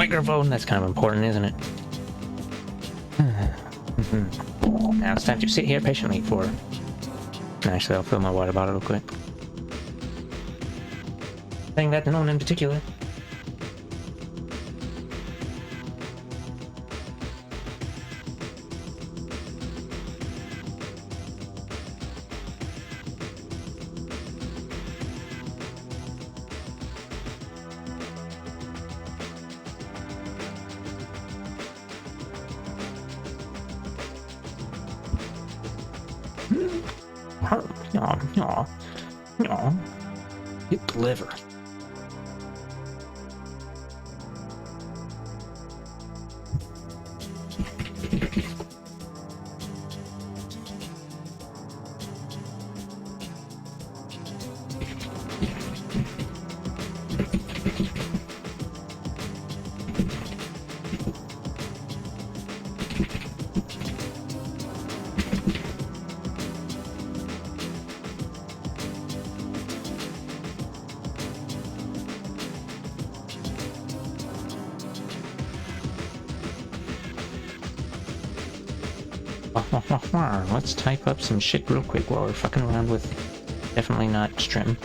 Microphone, that's kind of important, isn't it? Now it's time to sit here patiently for... Actually, I'll fill my water bottle real quick. Saying that to no one in particular. Hit the liver. Let's type up some shit real quick while we're fucking around with definitely not Strim.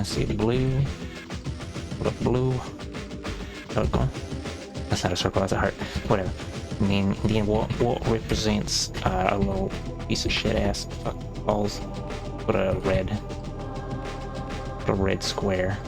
See the blue. What a blue circle. That's not a circle, that's a heart. Whatever. I mean, Indian what represents a little piece of shit ass fuck balls. Put a red square.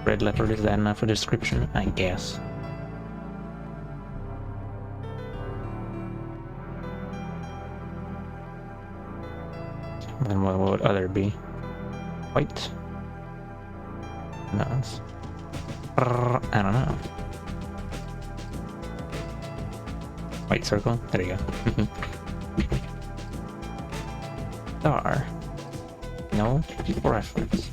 Red leopard, is that enough for description? I guess. And what would other be? White? No, it's... I don't know. White circle? There you go. Star. No reference.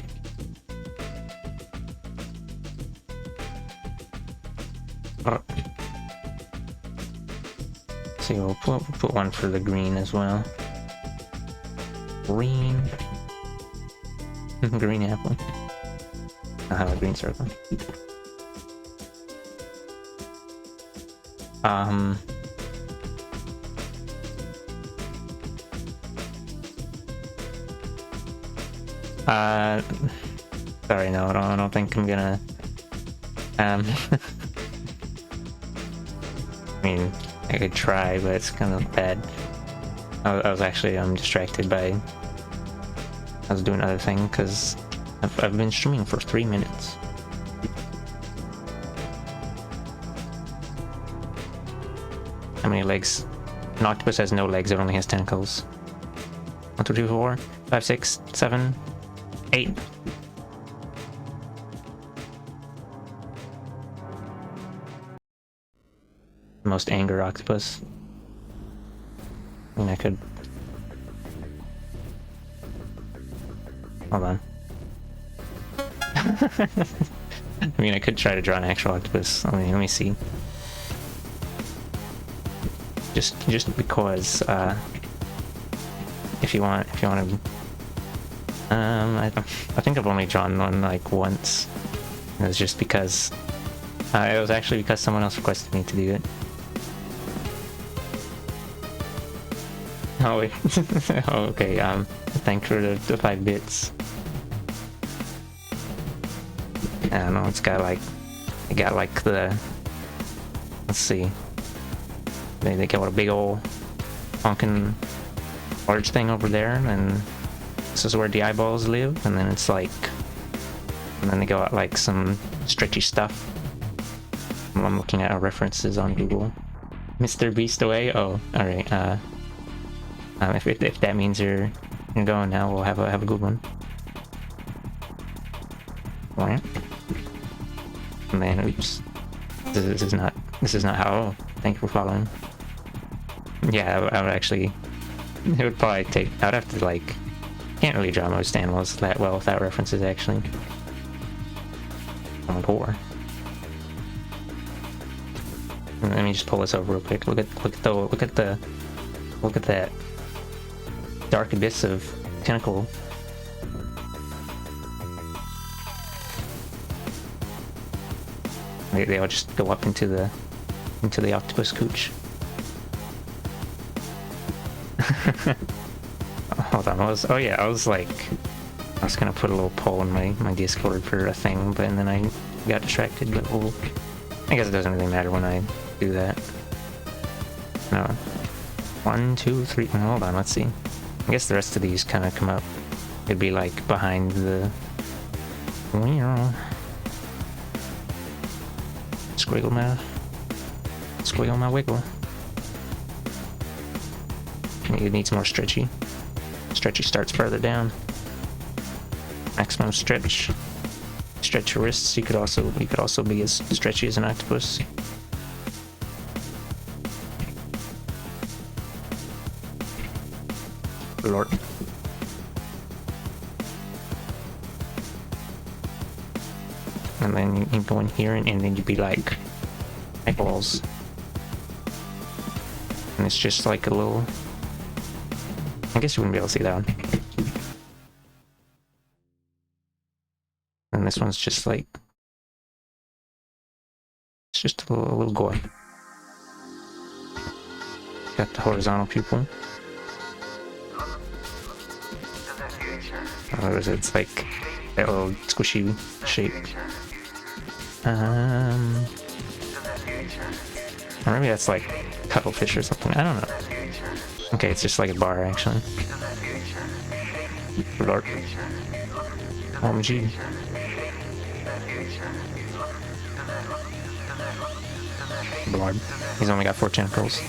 See, we'll put one for the green as well. Green. Green apple. I'll have a green circle. Sorry, no, I don't think I'm gonna, I mean, I could try, but it's kind of bad. I was actually distracted by... I was doing other thing because I've been streaming for 3 minutes. How many legs? An octopus has no legs, it only has tentacles. 1, 2, 3, 4, 5, 6, 7, 8. Most anger octopus. I mean, I could... Hold on. I mean, I could try to draw an actual octopus. Let me see. Just because, if you want to... I think I've only drawn one, like, once. It was just because... it was actually because someone else requested me to do it. Oh wait. Oh, okay, thanks for the 5 bits. I don't know, it got like the... Let's see. They got a big old honking large thing over there, and this is where the eyeballs live, and then it's like... And then they got like some stretchy stuff. I'm looking at our references on Google. Mr. Beast away? Oh, alright, if that means you're going now, we'll have a good one. Alright. Man, oops. This is not how... Oh, thank you for following. Yeah, I would actually... It would probably take... I would have to, like... Can't really draw most animals that well without references, actually. I'm poor. Let me just pull this over real quick. Look at that dark abyss of tentacle. They all just go up into the octopus cooch. Hold on, I was gonna put a little poll in my Discord for a thing, but then I got distracted. But I guess it doesn't really matter when I do that. No, 1, 2, 3. Hold on, let's see. I guess the rest of these kind of come up. It'd be like behind the squiggle my wiggle. It needs more stretchy. Stretchy starts further down. Maximum stretch. Stretch your wrists. You could also be as stretchy as an octopus. Lord. And then you go in here and then you'd be like eyeballs. And it's just like a little... I guess you wouldn't be able to see that one. And this one's just like... It's just a little goy. Got the horizontal pupil. It's like that little squishy shape. Or maybe that's like cuttlefish or something. I don't know. Okay, it's just like a bar actually. Lord. OMG. Lord. He's only got 4 tentacles.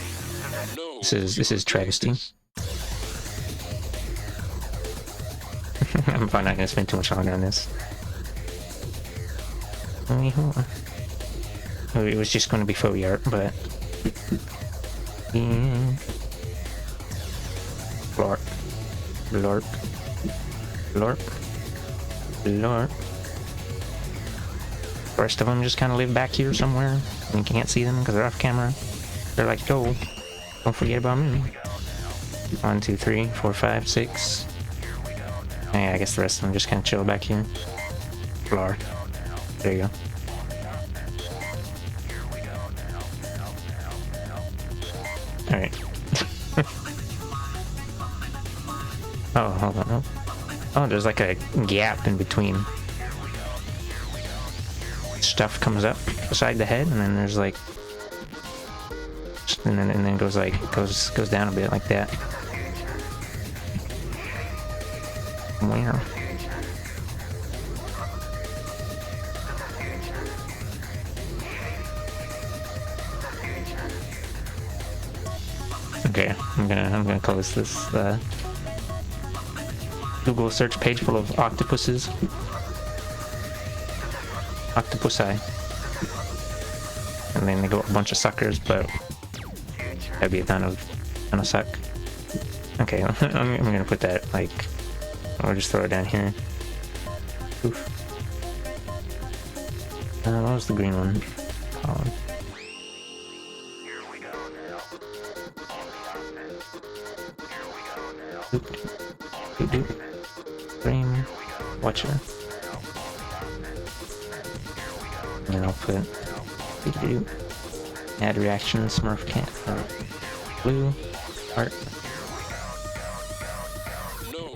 This is travesty. I'm probably not gonna spend too much longer on this. It was just gonna be faux art, but yeah. Lorp. Lorp. Lorp. Lorp. The rest of them just kind of live back here somewhere. You can't see them because they're off camera. They're like, yo, don't forget about me. 1, 2, 3, 4, 5, 6. Yeah, I guess the rest of them just kind of chill back here. Floor. There you go. Alright. Oh, hold on. Oh, there's like a gap in between. Stuff comes up beside the head, and then there's like, and then goes down a bit like that. Where? Okay, I'm gonna close this Google search page full of octopuses. Octopusi. And then they go a bunch of suckers, but that'd be a ton of suck. Okay, I'm gonna put that like, I'll just throw it down here. Oof. What was the green one? Oh. Frame watcher. And then I'll put add reaction Smurf cat blue heart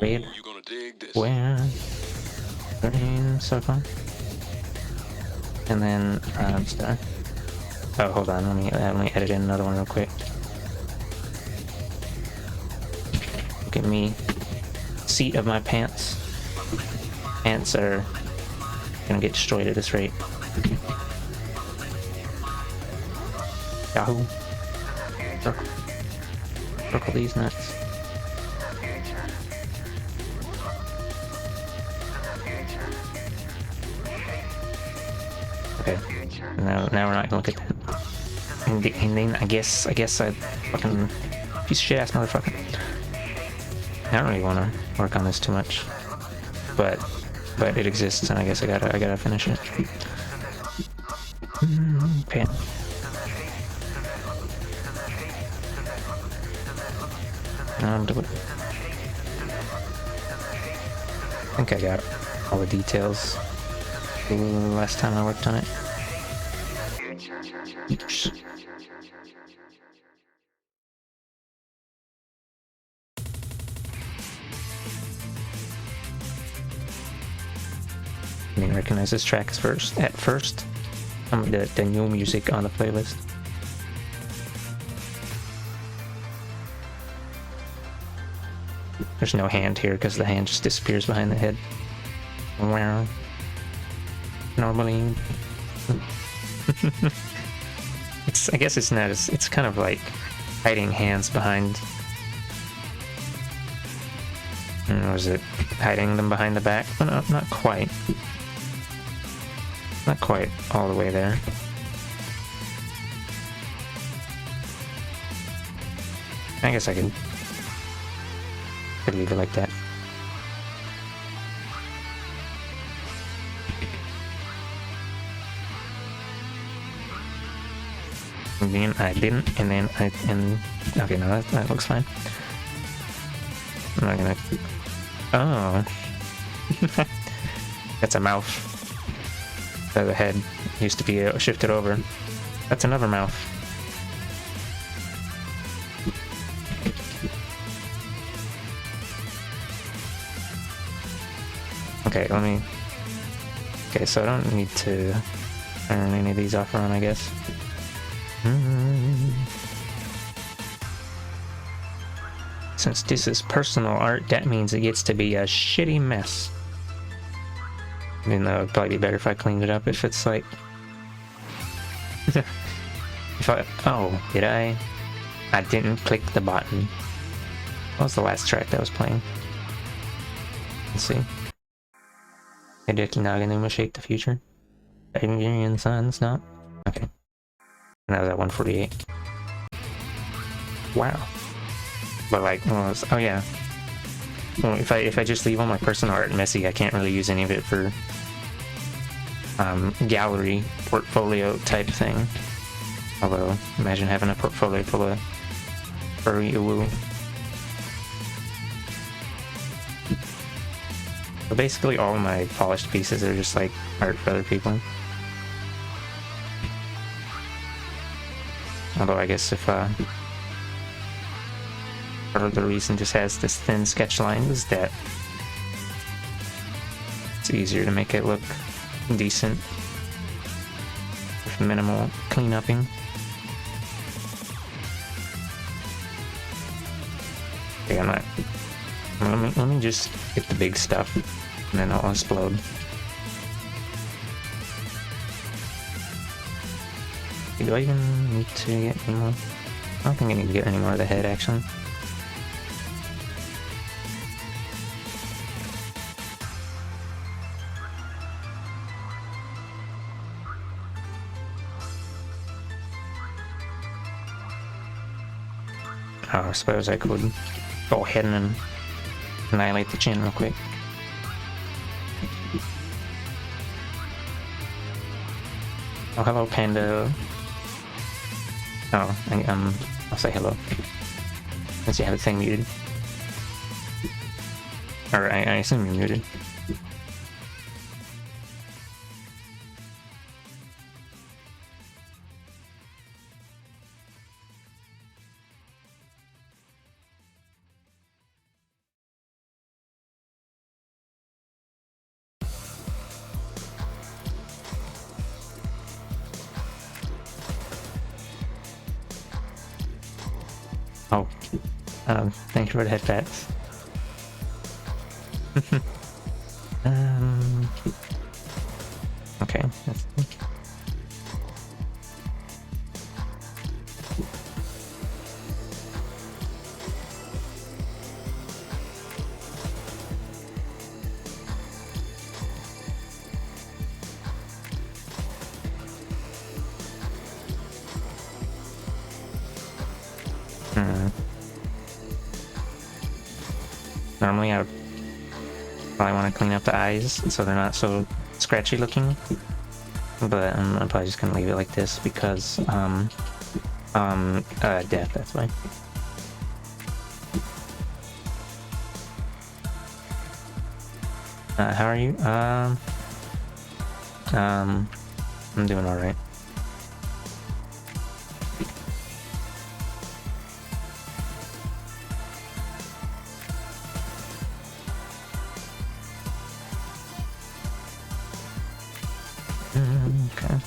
red where green circle and then star. Oh, hold on, let me edit in another one real quick. Look at me. Seat of my pants. Pants are gonna get destroyed at this rate. Yahoo. Circle these nuts. Okay. Now we're not gonna look at that. And then I guess I fucking piece of shit ass motherfucker. I don't really want to work on this too much, but it exists, and I guess I gotta finish it. Pan. Do it. I think I got all the details the last time I worked on it. Oops. I didn't recognize this track at first. The new music on the playlist. There's no hand here because the hand just disappears behind the head. Wow. Normally... I guess it's not as... It's kind of like hiding hands behind... Or is it hiding them behind the back? Well, no, not quite. Not quite all the way there. I guess I could leave it like that. And then I didn't, and then okay, no, that looks fine. I'm not gonna... Oh. That's a mouth. The head used to be shifted over. That's another mouth. Okay, let me... Okay, so I don't need to turn any of these off on, I guess. Since this is personal art, that means it gets to be a shitty mess. I mean, it'd probably be better if I cleaned it up if it's like... if I... Oh, did I? I didn't click the button. What was the last track that was playing? Let's see. Hideki Naganuma Shake the Future. Nigerian Sons, no? Okay. And that was at 148. Wow. But like, well, oh yeah. Well, if I just leave all my personal art messy, I can't really use any of it for gallery portfolio type thing. Although, imagine having a portfolio full of furry woo. So basically, all of my polished pieces are just like art for other people. Although I guess if part of the reason just has this thin sketch line is that it's easier to make it look decent with minimal cleanupping. Okay, I'm not... Let me just get the big stuff and then I'll explode. Do I even need to get any more? I don't think I need to get any more of the head, actually. Oh, I suppose I could go ahead and annihilate the chin real quick. Oh, hello, Panda. Oh, I'll say hello. Since you have the thing muted. Or I assume you're muted. Oh, thank you for the head pats. Okay. Normally I would probably want to clean up the eyes so they're not so scratchy looking, but I'm probably just gonna leave it like this because death, that's why. How are you? I'm doing all right. Okay.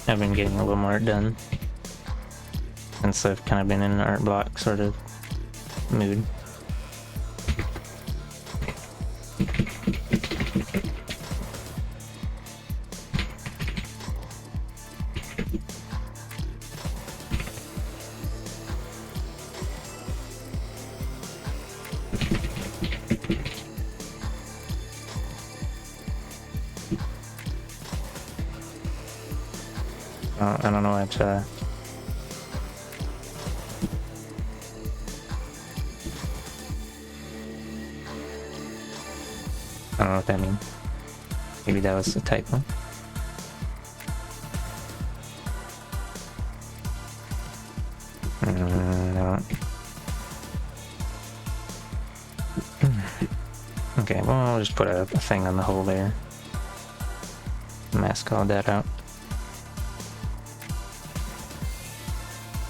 I've been getting a little more done since I've kind of been in an art block sort of mood. I don't know what I don't know what that means. Maybe that was a typo. No. Okay, well, I'll just put a thing on the hole there. Mask all that out.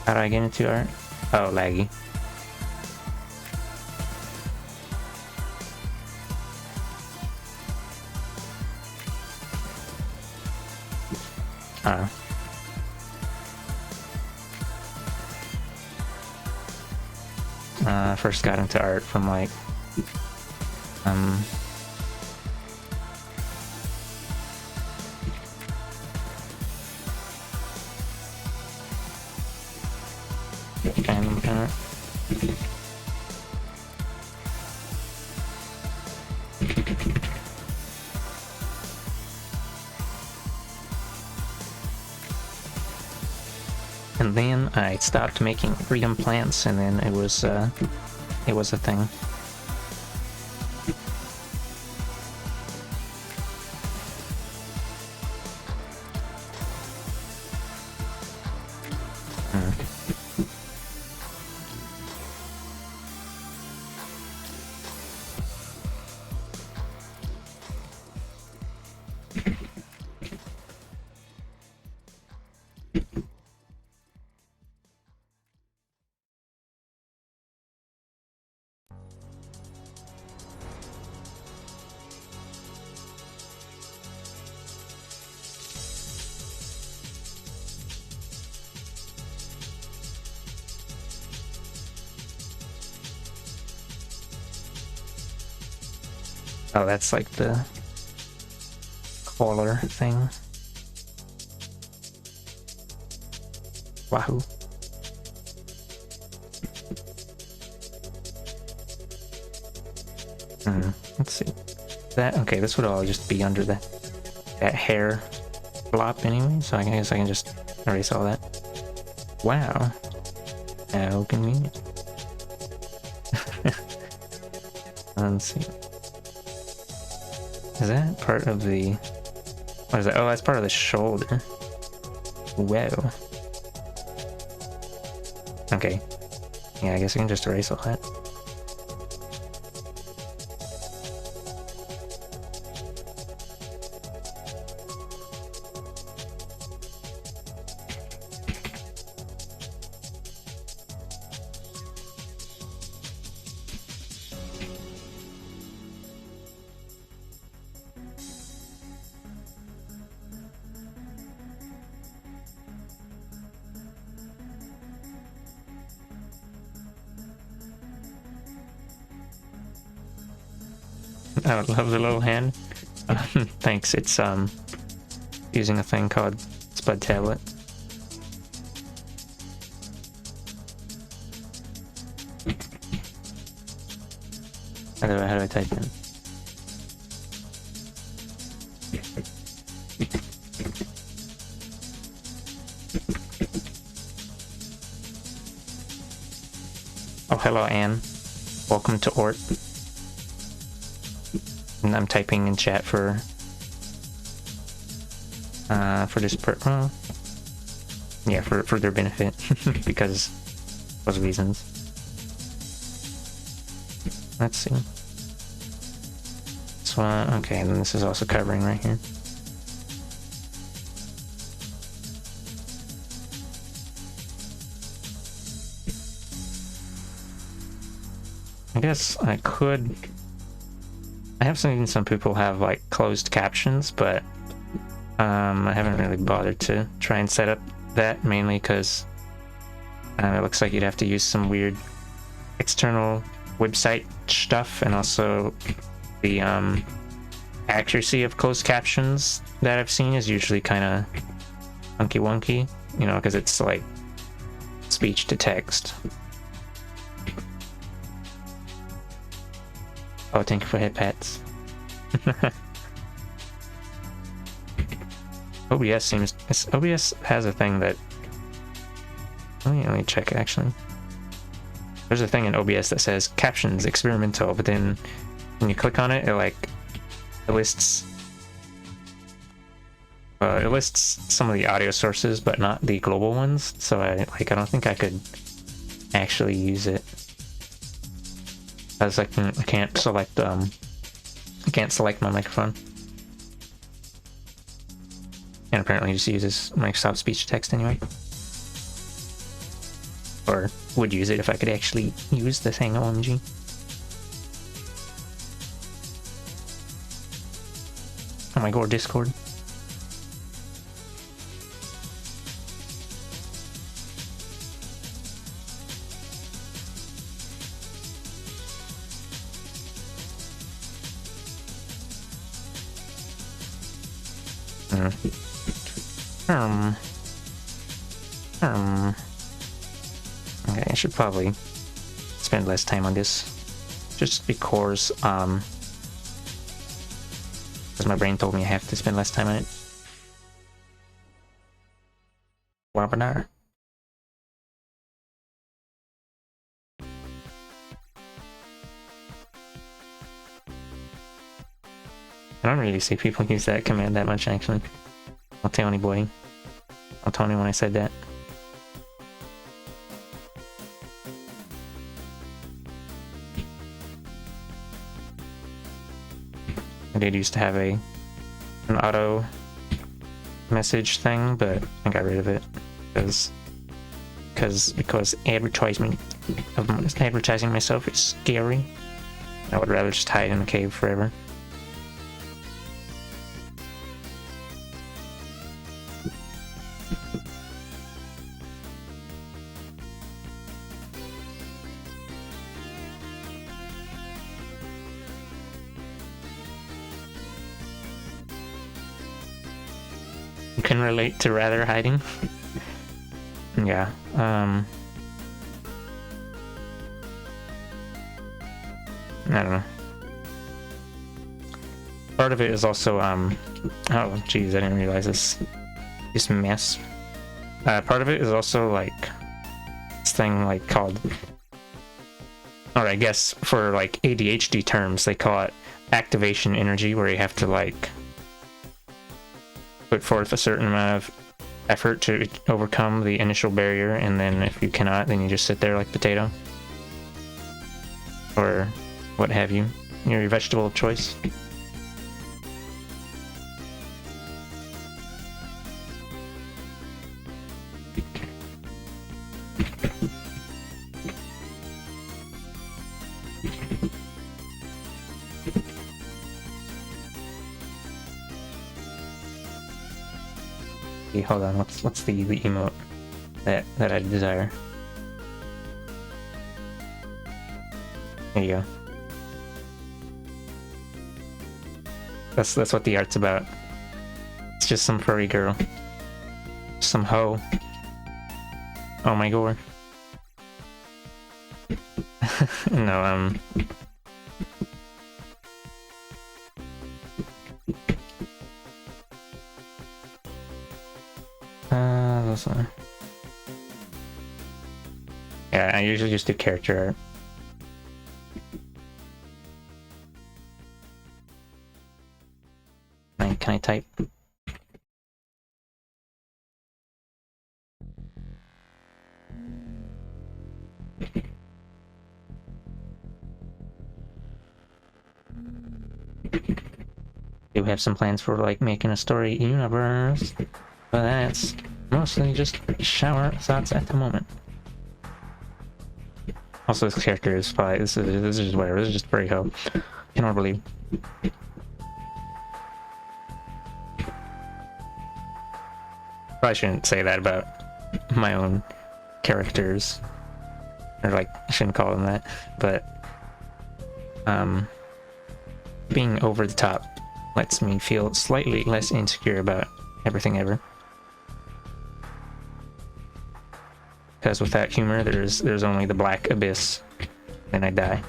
How do I get into art? Oh, laggy. I first got into art from like random art. And then I stopped making freedom plants, and then it was a thing. Oh, that's like the collar thing. Wahoo. Let's see. That okay, this would all just be under that hair flop anyway, so I guess I can just erase all that. Wow. How convenient. Let's see. Is that part of the... What is that? Oh, that's part of the shoulder. Whoa. Okay. Yeah, I guess I can just erase all that. I love the little hand. Thanks. It's using a thing called Spud Tablet. How do I type in? Oh, hello, Anne. Welcome to Ort. And I'm typing in chat for this yeah, for their benefit because those reasons. Let's see. This one, okay, and then this is also covering right here. I guess I could. I have seen some people have like closed captions, but I haven't really bothered to try and set up that, mainly because it looks like you'd have to use some weird external website stuff, and also the accuracy of closed captions that I've seen is usually kind of funky wonky, you know, because it's like speech to text. Oh, thank you for hit pats. OBS has a thing that, let me check it actually. There's a thing in OBS that says captions experimental, but then when you click on it, it lists some of the audio sources, but not the global ones. So I don't think I could actually use it, as I can't select my microphone, and apparently it just uses Microsoft speech to text anyway. Or would use it if I could actually use the thing, OMG. Oh my god, Discord. Okay, I should probably spend less time on this, just because my brain told me I have to spend less time on it. Webinar. I don't really see people use that command that much, actually. I'll tell anybody. I'll tell anyone I said that. I did used to have an auto message thing, but I got rid of it because advertising myself is scary. I would rather just hide in a cave forever. You can relate to rather hiding. Yeah. I don't know. Part of it is also oh geez, I didn't realize this mess. Part of it is also like this thing like called, or I guess for like ADHD terms they call it activation energy, where you have to like put forth a certain amount of effort to overcome the initial barrier, and then if you cannot, then you just sit there like potato or what have you. You're your vegetable of choice. Okay, hold on. What's the emote that I desire? There you go. That's what the art's about. It's just some furry girl. Some hoe. Oh my god. No, this one. Yeah, I usually just do character art. Can I type? Do have some plans for like making a story universe, but that's mostly just shower thoughts at the moment. Also, this character is fine. This is just whatever. This is just very hoe. Cannot believe. Probably shouldn't say that about my own characters, or like I shouldn't call them that. But being over the top lets me feel slightly less insecure about everything ever. Because without humor, there's only the black abyss, and I die.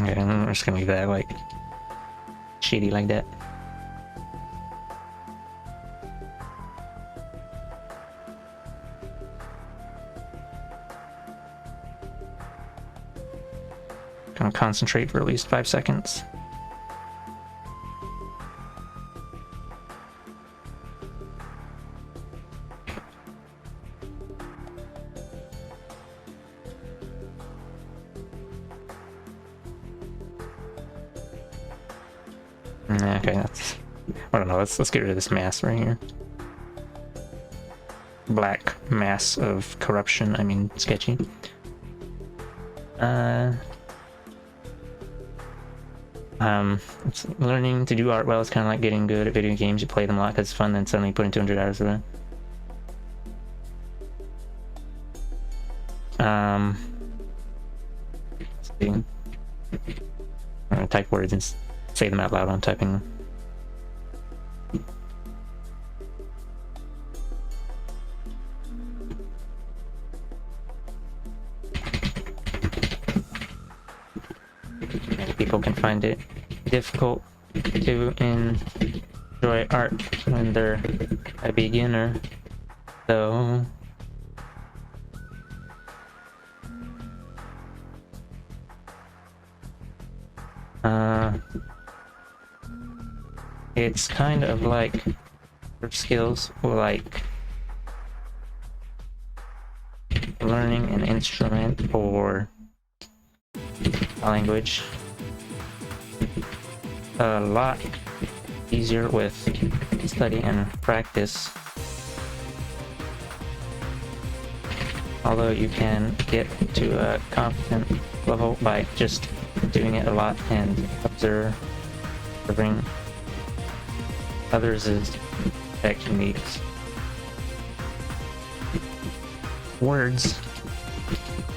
Okay, I'm just gonna leave that like shady like that. Gonna concentrate for at least 5 seconds. Okay, that's... I don't know, let's get rid of this mass right here. Black mass of corruption, I mean sketchy. It's learning to do art well. It's kind of like getting good at video games. You play them a lot because it's fun, then suddenly putting 200 hours of it. Let's see. I'm gonna type words and say them out loud while I'm typing them. Many people can find it difficult to enjoy art when they're a beginner, though. It's kind of like skills, like learning an instrument or a language. A lot easier with study and practice. Although you can get to a competent level by just doing it a lot and observing others' techniques. Words.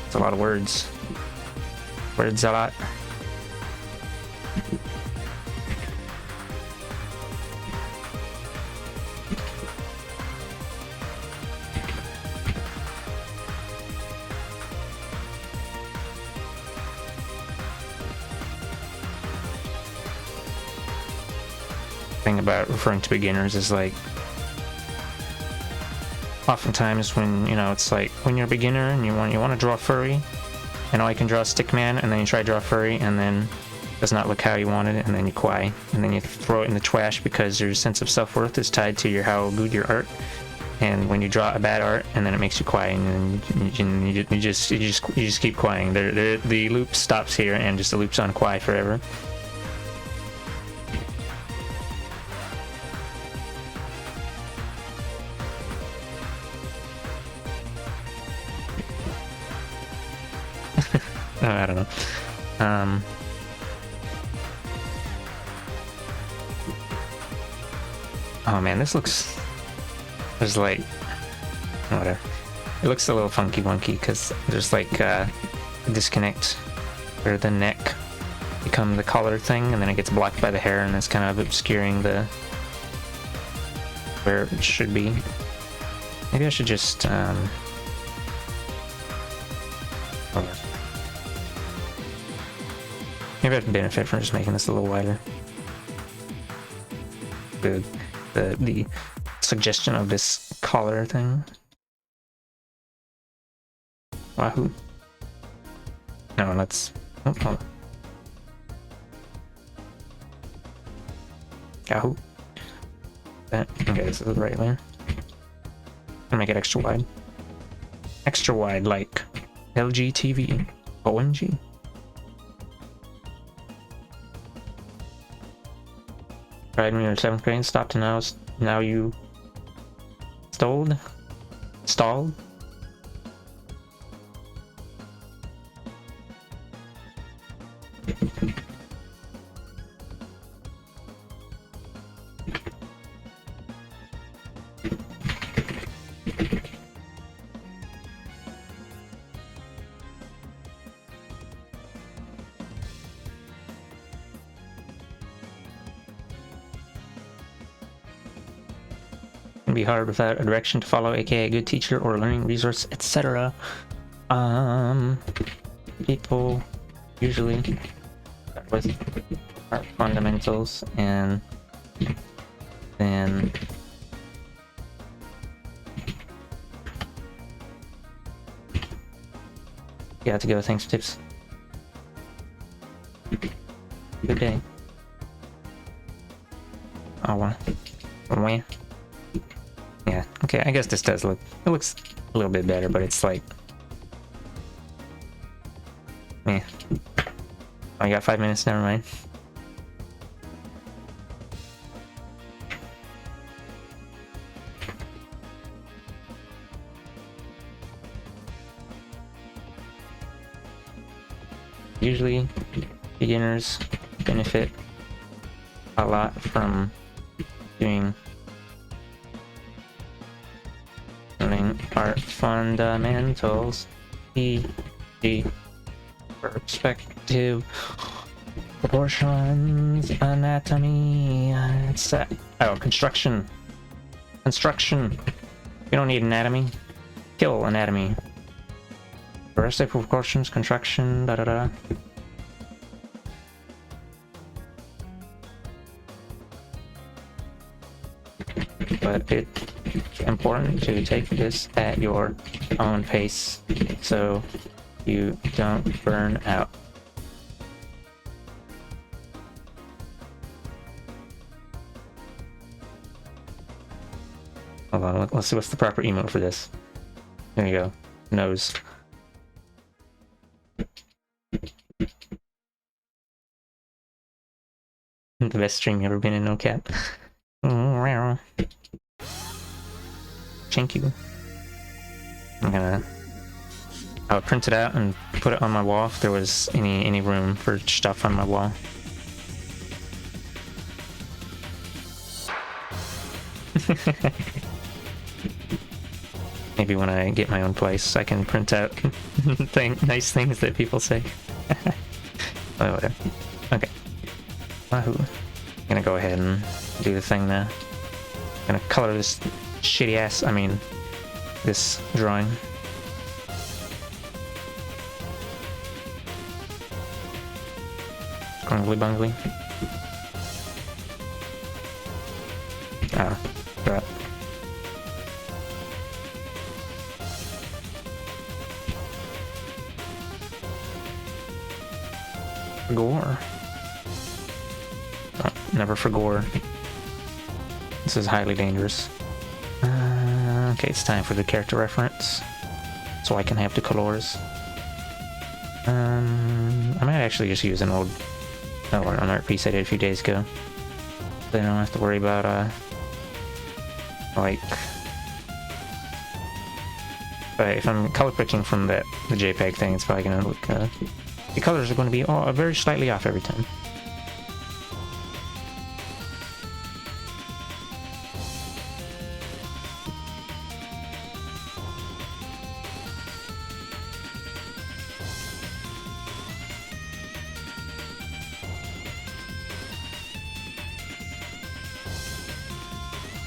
It's a lot of words. Words a lot. Thing about referring to beginners is like oftentimes when it's like when you're a beginner and you want to draw furry and all you can draw a stick man, and then you try to draw furry and then does not look how you wanted it, and then you cry, and then you throw it in the trash because your sense of self-worth is tied to your how good your art. And when you draw a bad art, and then it makes you quiet, and you just keep crying. The loop stops here, and just the loop's on quiet forever. Oh, I don't know. Oh man, this looks. There's like, whatever. It looks a little funky wonky because there's like a disconnect where the neck become the collar thing, and then it gets blocked by the hair, and it's kind of obscuring the where it should be. Maybe I should just maybe I'd benefit from just making this a little wider. The suggestion of this collar thing. Wahoo. No, let's. Oh. Yahoo. That. Okay, this is the right layer. And make it extra wide. Extra wide, like LG TV. OMG. Tried when you were 7th grade, stopped, and now you stalled? Be hard without a direction to follow, aka a good teacher or a learning resource, etc. People usually start with art fundamentals, and then you have to go. Thanks for tips. Good day. Oh wow. Where? Yeah, okay, I guess this does look, it looks a little bit better, but it's like, meh. Oh, you got 5 minutes, never mind. Usually, beginners benefit a lot from doing art fundamentals, e.g. perspective, proportions, anatomy, construction. You don't need anatomy. Kill anatomy. Progressive proportions, construction, da. But it's important to take this at your own pace so you don't burn out. Hold on, let's see what's the proper emote for this. There you go. Nose. The best stream you ever been in, no cap. Thank you. I would print it out and put it on my wall if there was any room for stuff on my wall. Maybe when I get my own place, I can print out nice things that people say. Oh, whatever. Okay. Wahoo. I'm gonna go ahead and do the thing now. I'm gonna color this shitty ass, this drawing. Scrungly bungly. Ah, crap. Gore. never for gore. This is highly dangerous. Okay, it's time for the character reference, so I can have the colors. I might actually just use an old art piece I did a few days ago. So I don't have to worry about, like... But if I'm color picking from the JPEG thing, it's probably gonna look, the colors are going to be very slightly off every time.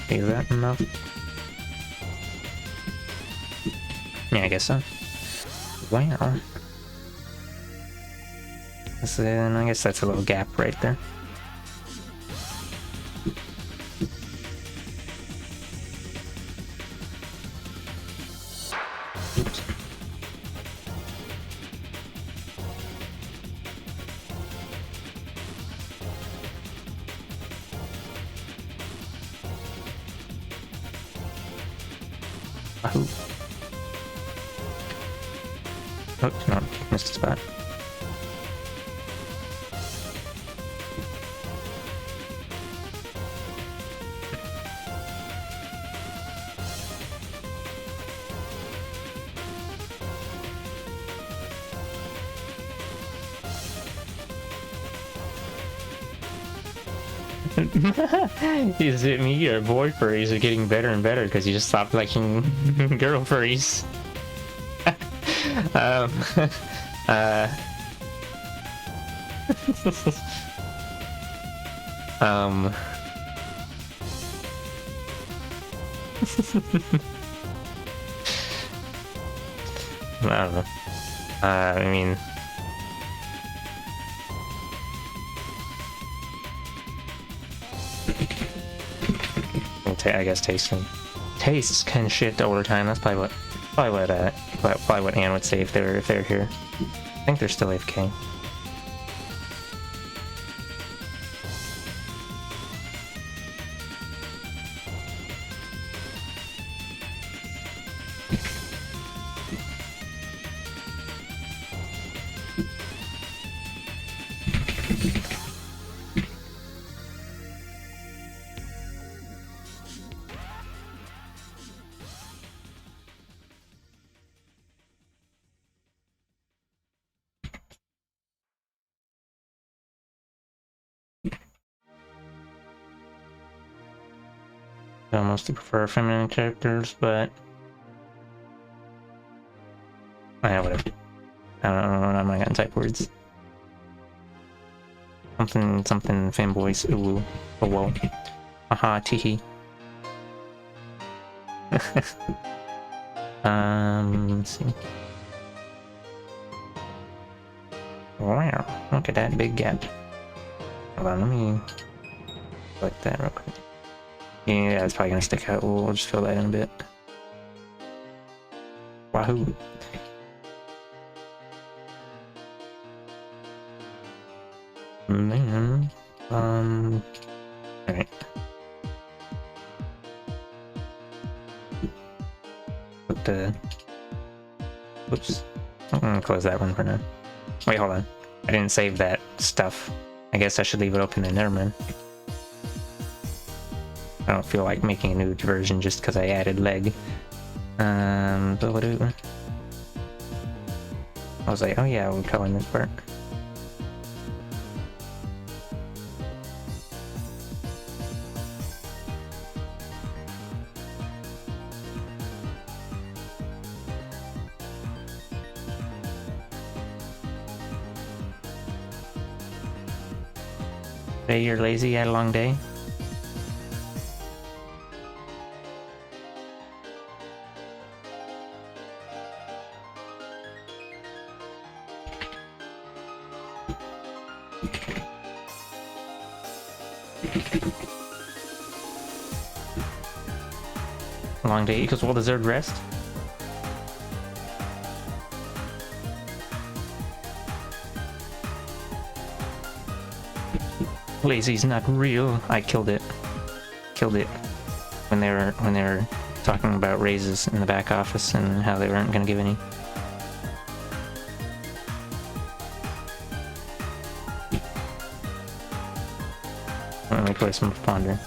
Is that enough? Yeah, I guess so. Wow. Then I guess that's a little gap right there. Oops. Wahoo. Oh, no, missed a spot. Is it me or boy furries are getting better and better because you just stopped liking girl furries? I don't know. I mean... I guess tastes kind of shit over time. That's probably what Anne would say if they're here. I think they're still AFK. I mostly prefer feminine characters, but whatever. I don't know. I'm not gonna type words. Something fanboys. Ooh, oh whoa. Aha, teehee. Let's see. Wow, look at that big gap. Hold on, let me select that real quick. Yeah, it's probably gonna stick out. We'll just fill that in a bit. Wahoo! And then, alright. Put the... Oops. I'm gonna close that one for now. Wait, hold on. I didn't save that stuff. I guess I should leave it open in there, man. I don't feel like making a new version just because I added leg. I was like, oh yeah, we're coloring this part. Today you're lazy, you had a long day? Long day equals well-deserved rest. Lazy's not real. I killed it. Killed it when they were talking about raises in the back office and how they weren't gonna give any. Let me play some Ponder.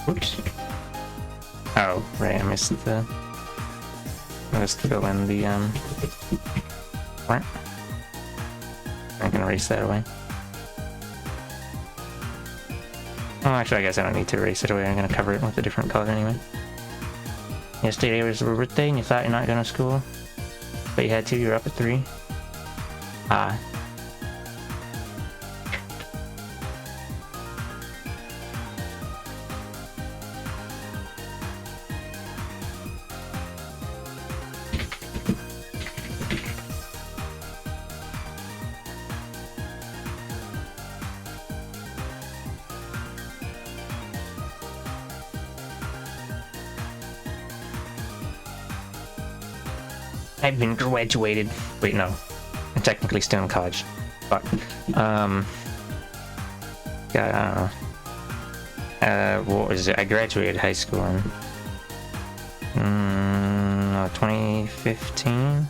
Oops. Oh, right, I missed fill in the, what? I'm gonna erase that away. Oh, actually, I guess I don't need to erase it away. I'm gonna cover it with a different color anyway. Yesterday was your birthday and you thought you're not going to school, but you had to, you're up at 3. Ah. I've been graduated. Wait, no. I'm technically still in college. Fuck. Yeah, I don't know. What was it? I graduated high school in 2015?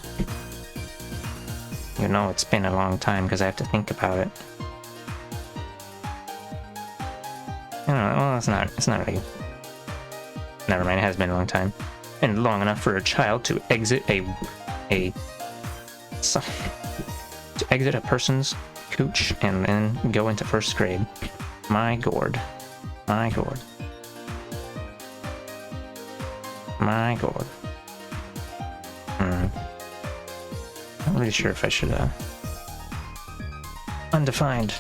You know, it's been a long time because I have to think about it. I don't know. Well, it's not really. Never mind, it has been a long time. And long enough for a child to exit to exit a person's cooch and then go into 1st grade. My gourd. My gourd. My gourd. Not really sure if I should, Undefined.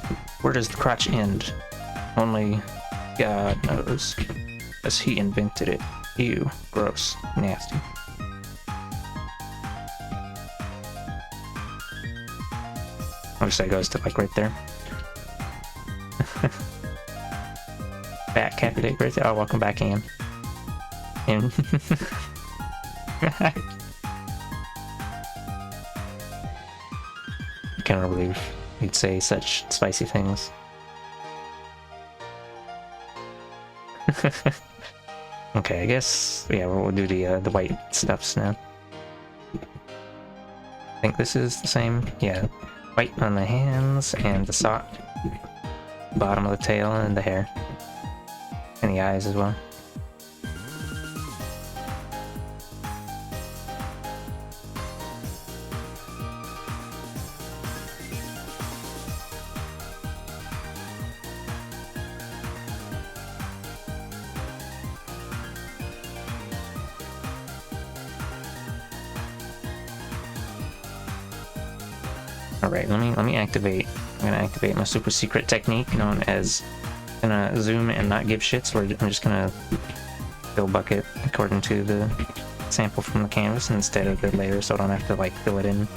Where does the crotch end? Only God knows. As he invented it. Ew. Gross. Nasty. Looks like it goes to like right there. Back, happy day, birthday. Oh, welcome back, Ian. Ian. I cannot believe you'd say such spicy things. Okay, I guess, yeah, we'll do the white stuffs now. I think this is the same, yeah. White on the hands and the sock, bottom of the tail and the hair, and the eyes as well. Alright, let me activate. I'm gonna activate my super secret technique known as gonna zoom and not give shits, where I'm just gonna fill bucket according to the sample from the canvas instead of the layer, so I don't have to like fill it in,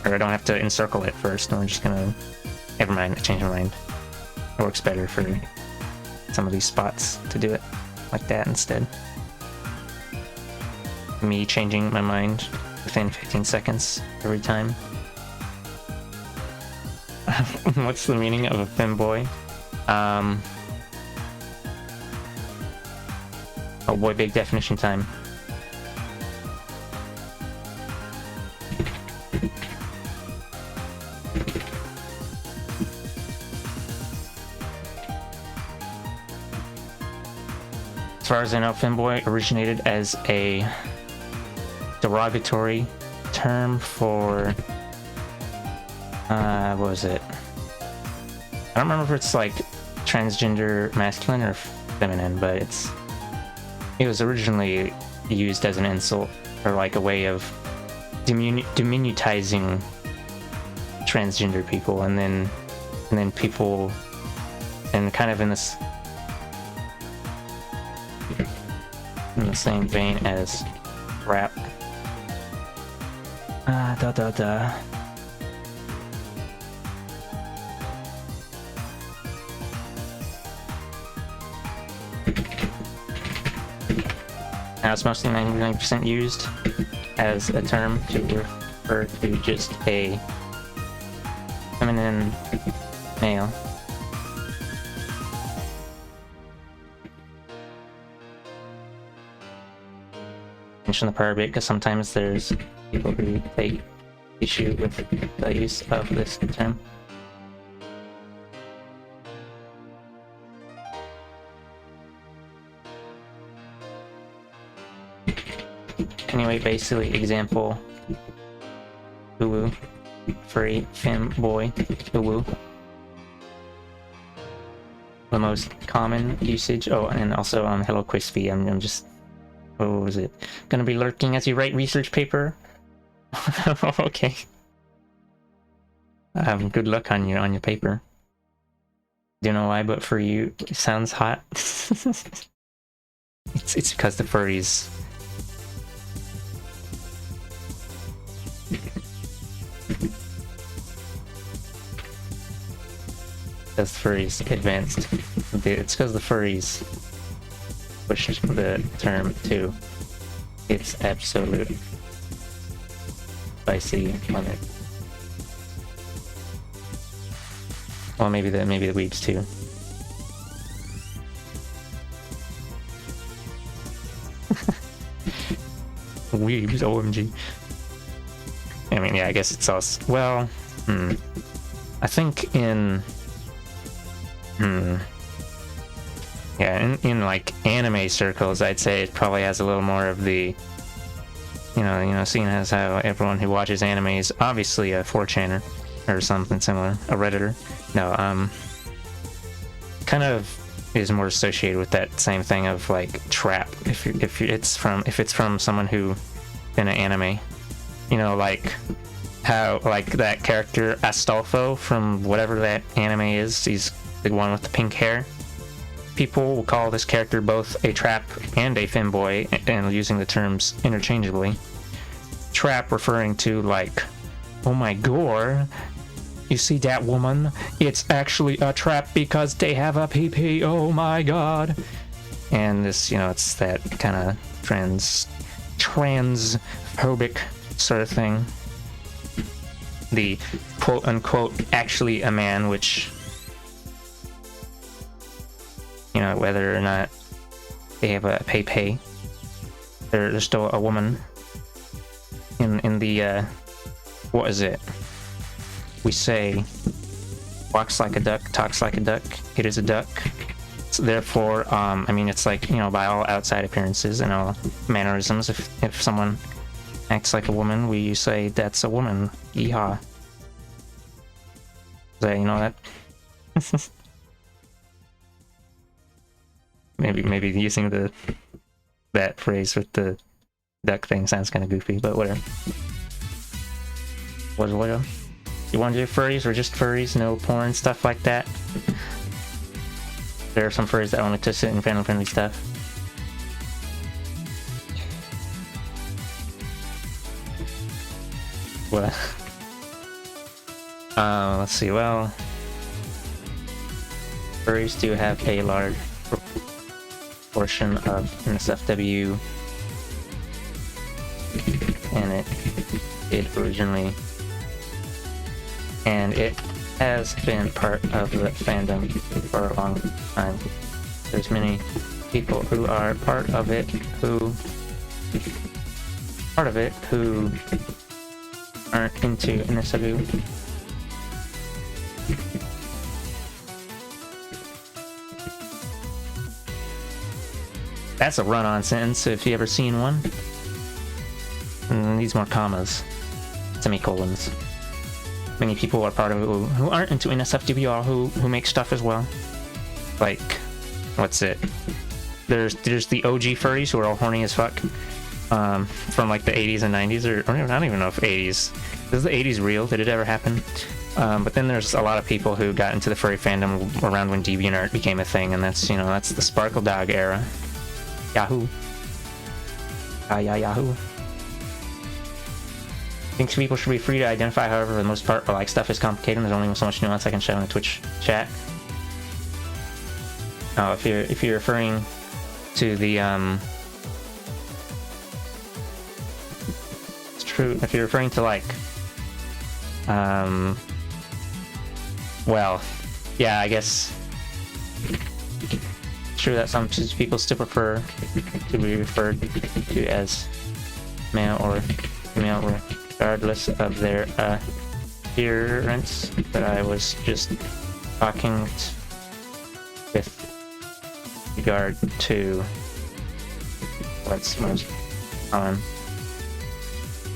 or I don't have to encircle it first. I'm just gonna, never mind, I changed my mind. It works better for some of these spots to do it like that instead. Me changing my mind within 15 seconds every time. What's the meaning of a femboy? Oh boy, big definition time. As far as I know, femboy originated as a derogatory term for what was it? I don't remember if it's like transgender masculine or feminine, but it was originally used as an insult or like a way of diminutizing transgender people, and then people, and kind of in this same vein as rap. Da da da. Now it's mostly 99% used as a term to refer to just a feminine male. Mention the prior bit because sometimes there's people who take issue with the use of this term. Anyway, basically, example, uwu, furry, femme, boy, uwu. The most common usage. Oh, and also hello Crispy. I'm just, what was it? Gonna be lurking as you write research paper. Okay. Good luck on your paper. Don't know why, but for you, it sounds hot. It's because the furries. Because furries advanced. It's because the furries pushed the term to its absolute spicy limit. Well, maybe the weebs too. Weebs, OMG. I mean, yeah, I guess it's also, well, I think in, yeah, in like anime circles, I'd say it probably has a little more of the, you know, seeing as how everyone who watches anime is obviously a 4chaner or something similar, a redditor. No, kind of is more associated with that same thing of like trap. If it's from someone who in an anime, you know, like how like that character Astolfo from whatever that anime is, he's the one with the pink hair. People will call this character both a trap and a femboy, and using the terms interchangeably. Trap referring to like, oh my god, you see that woman? It's actually a trap because they have a PP, oh my god. And this, you know, it's that kind of transphobic sort of thing. The quote unquote actually a man, which, you know, whether or not they have a pay, they're still a woman. In the what is it? We say walks like a duck, talks like a duck, it is a duck. So therefore, I mean, it's like, you know, by all outside appearances and all mannerisms, if someone acts like a woman, we say that's a woman. Yeehaw. So, you know that? maybe using that phrase with the duck thing sounds kind of goofy, but whatever. What? You want to do furries or just furries? No porn, stuff like that? There are some furries that only to sit in family-friendly stuff. What? Let's see, well, furries do have a large portion of NSFW, and it originally, and it has been part of the fandom for a long time. There's many people who are part of it who aren't into NSW. That's a run-on sentence if you ever seen one. And needs more commas, semicolons. Many people are part of it who aren't into NSFW or who make stuff as well. Like, what's it? There's the OG furries who are all horny as fuck. From like the 80s and 90s, or I don't even know if 80s. Is the 80s real? Did it ever happen? But then there's a lot of people who got into the furry fandom around when DeviantArt became a thing, and that's, you know, that's the Sparkle Dog era. Yahoo. Yahoo. Thinks people should be free to identify, however, for the most part, but like stuff is complicated and there's only so much nuance I can show in a Twitch chat. Oh, if you're referring to the it's true, if you're referring to like well, yeah, I guess it's true that some people still prefer to be referred to as male or female regardless of their appearance, but I was just talking with regard to what's most common,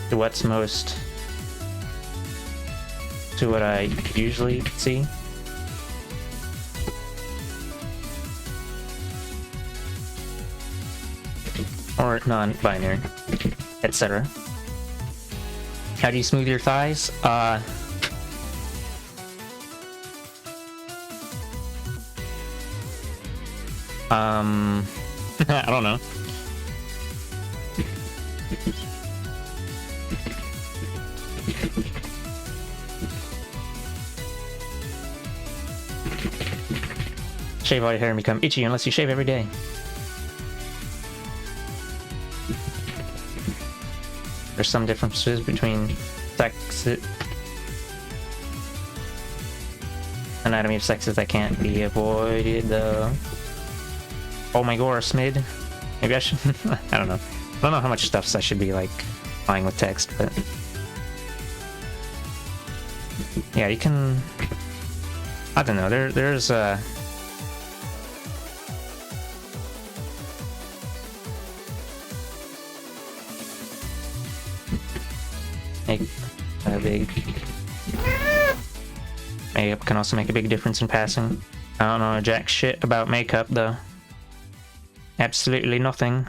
to what I usually see. Or non-binary, etc. How do you smooth your thighs? I don't know. Shave all your hair and become itchy unless you shave every day. There's some differences between anatomy of sexes that can't be avoided though. Oh my god, Smid. Maybe I should I don't know. I don't know how much stuff I should be like buying with text, but yeah, you can, I don't know, there's make a big makeup can also make a big difference in passing. I don't know jack shit about makeup though. Absolutely nothing.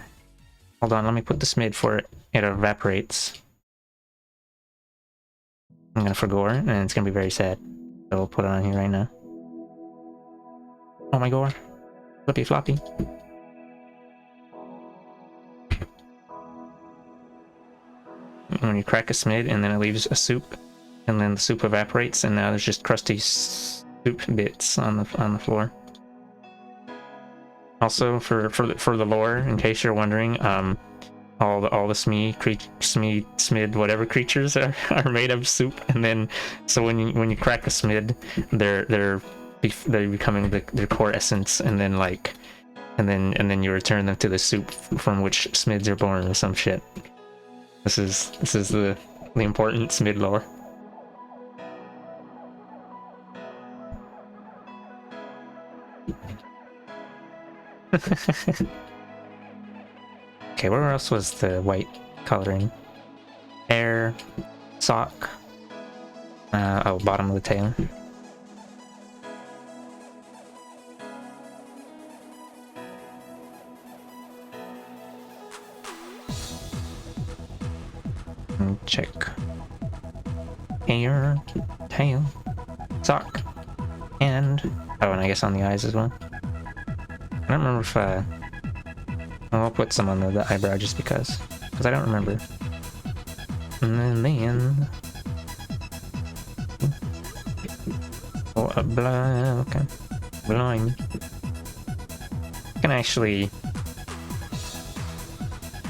Hold on, let me put the smid for it. It evaporates. I'm gonna forgo it, and it's gonna be very sad. So we'll put it on here right now. Oh my god. Flippy floppy. When you crack a smid and then it leaves a soup, and then the soup evaporates, and now there's just crusty soup bits on the floor. Also, for the lore, in case you're wondering, all the smid whatever creatures are made of soup, and then so when you crack a smid, they're becoming their core essence, and then like and then you return them to the soup from which smids are born or some shit. This is the important smid lore. Okay, where else was the white coloring? Hair, sock. Oh, bottom of the tail. Check. Hair, tail, sock, and oh, and I guess on the eyes as well. I don't remember if I'll put some on the eyebrow just because I don't remember. And then oh, okay, blind.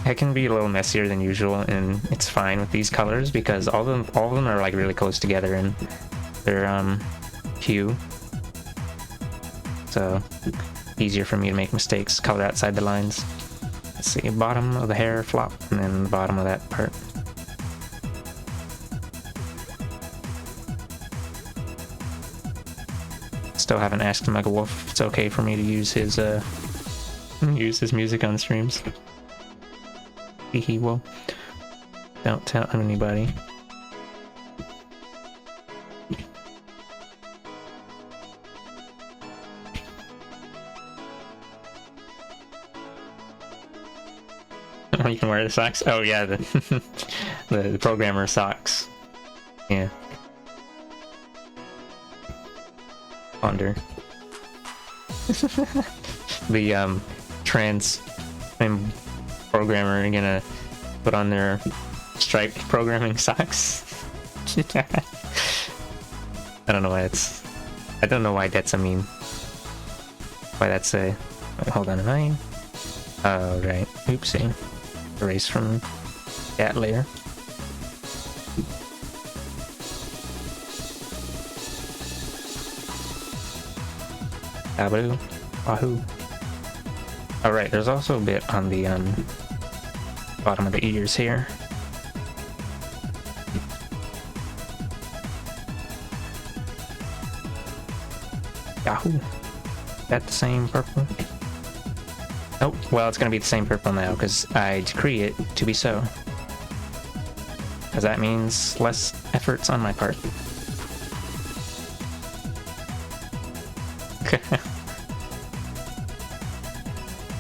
I can be a little messier than usual, and it's fine with these colors because all of them are like really close together in their hue. So easier for me to make mistakes, color outside the lines. Let's see, bottom of the hair flop, and then the bottom of that part. Still haven't asked Megawolf if it's okay for me to use his music on streams. He will. Don't tell anybody. Oh, you can wear the socks? Oh yeah, the programmer socks. Yeah. Ponder. The trans programmer gonna put on their striped programming socks. I don't know why it's... I don't know why that's a meme. Why that's a... Wait, hold on, am I... Oh, right. Oopsie. Erase from that layer. Abadoo. Wahoo. Alright, there's also a bit on the bottom of the ears here. Yahoo! Is that the same purple? Oh, well, it's gonna be the same purple now, because I decree it to be so. Because that means less efforts on my part.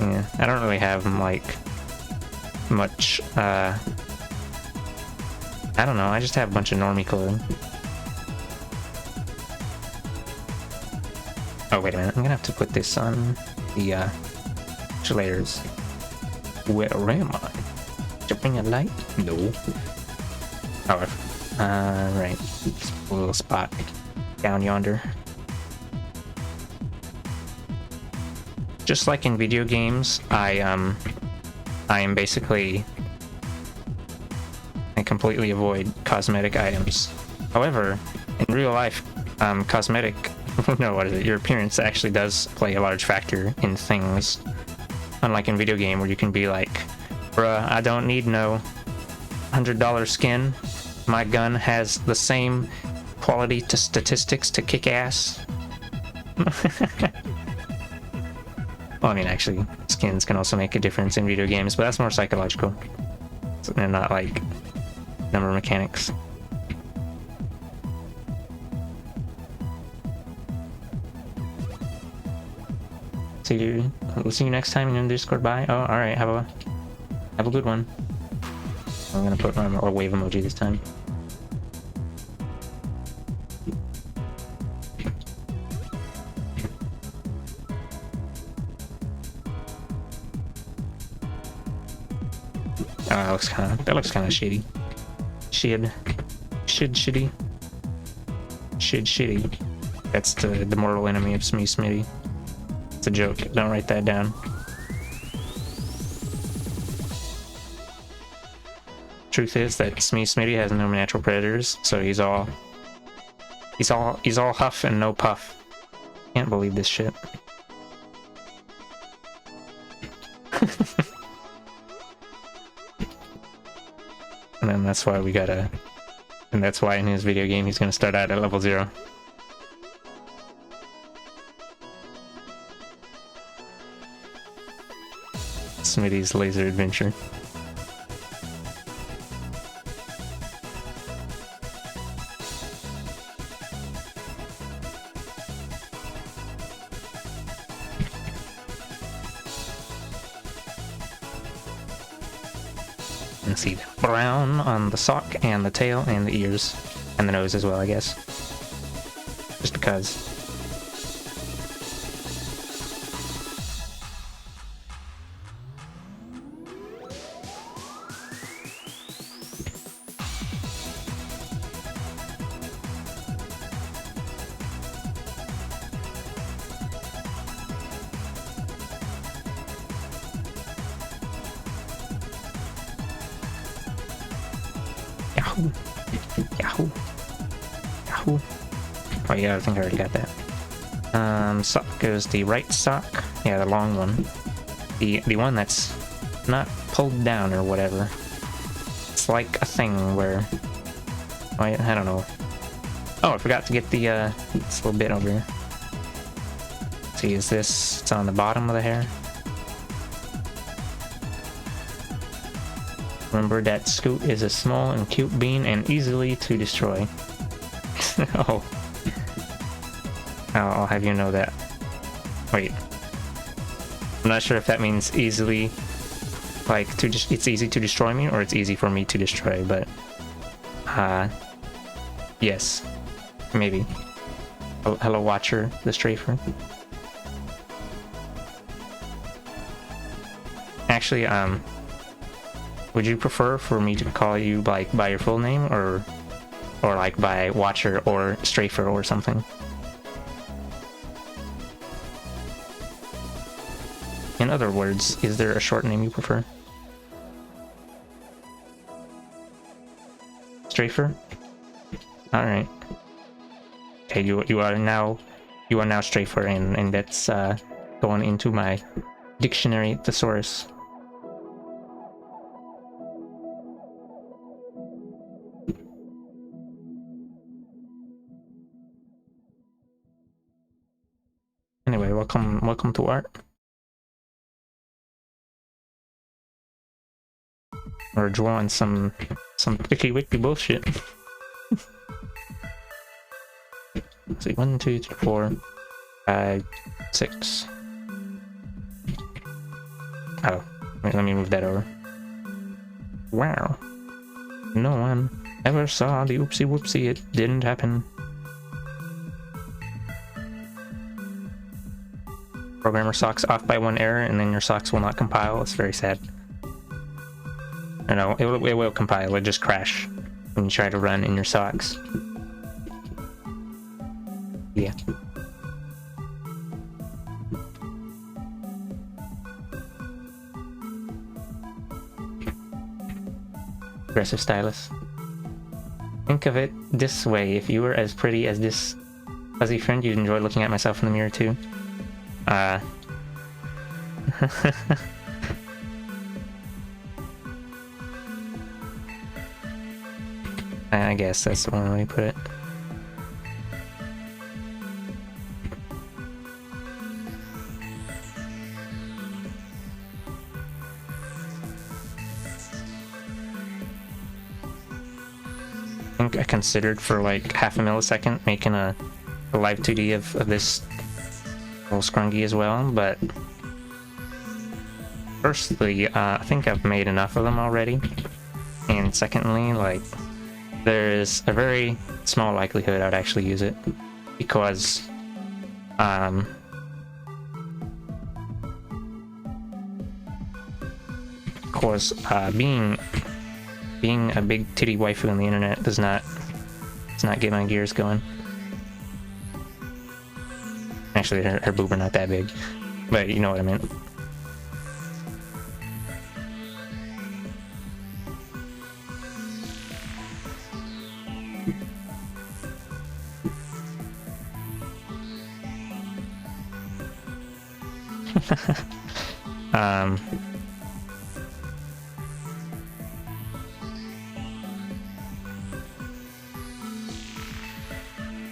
Yeah, I don't really have, like, much, I don't know, I just have a bunch of normie clothing. Oh, wait a minute, I'm gonna have to put this on the, layers. Where am I? To bring a light? No. Oh, right. A little spot down yonder. Just like in video games, I am basically... I completely avoid cosmetic items. However, in real life, cosmetic... no, what is it? Your appearance actually does play a large factor in things. Unlike in video game, where you can be like, bruh, I don't need no $100 skin. My gun has the same quality to statistics to kick ass. Well, I mean, actually, skins can also make a difference in video games, but that's more psychological. And not like number mechanics. We'll see you next time in the Discord. Bye. Oh, alright. Have a good one. I'm gonna put on a wave emoji this time. Oh, that looks kind of shitty. Shitty. Shitty. That's the mortal enemy of Smee Smitty. It's a joke. Don't write that down. Truth is that Smee Smitty has no natural predators, so he's all huff and no puff. Can't believe this shit. And then that's why and that's why in his video game he's gonna start out at level 0. Smitty's laser adventure. And see the brown on the sock and the tail and the ears and the nose as well, I guess. Just because. Yahoo! Yahoo! Yahoo! Oh yeah, I think I already got that. Sock goes the right sock. Yeah, the long one. The one that's not pulled down or whatever. It's like a thing where... I don't know. Oh, I forgot to get the, this little bit over here. See, is this... It's on the bottom of the hair. Remember that Scoot is a small and cute bean and easily to destroy. Oh. I'll have you know that. Wait. I'm not sure if that means easily, like, it's easy to destroy me, or it's easy for me to destroy, but... yes. Maybe. Hello, Watcher, the Strafer. Actually, would you prefer for me to call you like by your full name or like by Watcher or Strafer or something? In other words, is there a short name you prefer? Strafer? Alright. Okay, you are now Strafer, and that's going into my dictionary thesaurus. Anyway, welcome to art. We're drawing some picky wicky bullshit. Let's see, 1, 2, 3, 4, 5, 6. Oh, wait, let me move that over. Wow. No one ever saw the oopsie whoopsie, it didn't happen. Programmer socks off by one error and then your socks will not compile. It's very sad. No, it will compile, it'll just crash when you try to run in your socks. Yeah. Aggressive stylus. Think of it this way, if you were as pretty as this fuzzy friend, you'd enjoy looking at myself in the mirror too. I guess that's the one way to put it. I think I considered for like half a millisecond making a live 2D of this little scrungy as well, but firstly, I think I've made enough of them already, and secondly, like, there's a very small likelihood I'd actually use it, because being a big titty waifu on the internet does not get my gears going. Actually, her boob are not that big, but you know what I meant.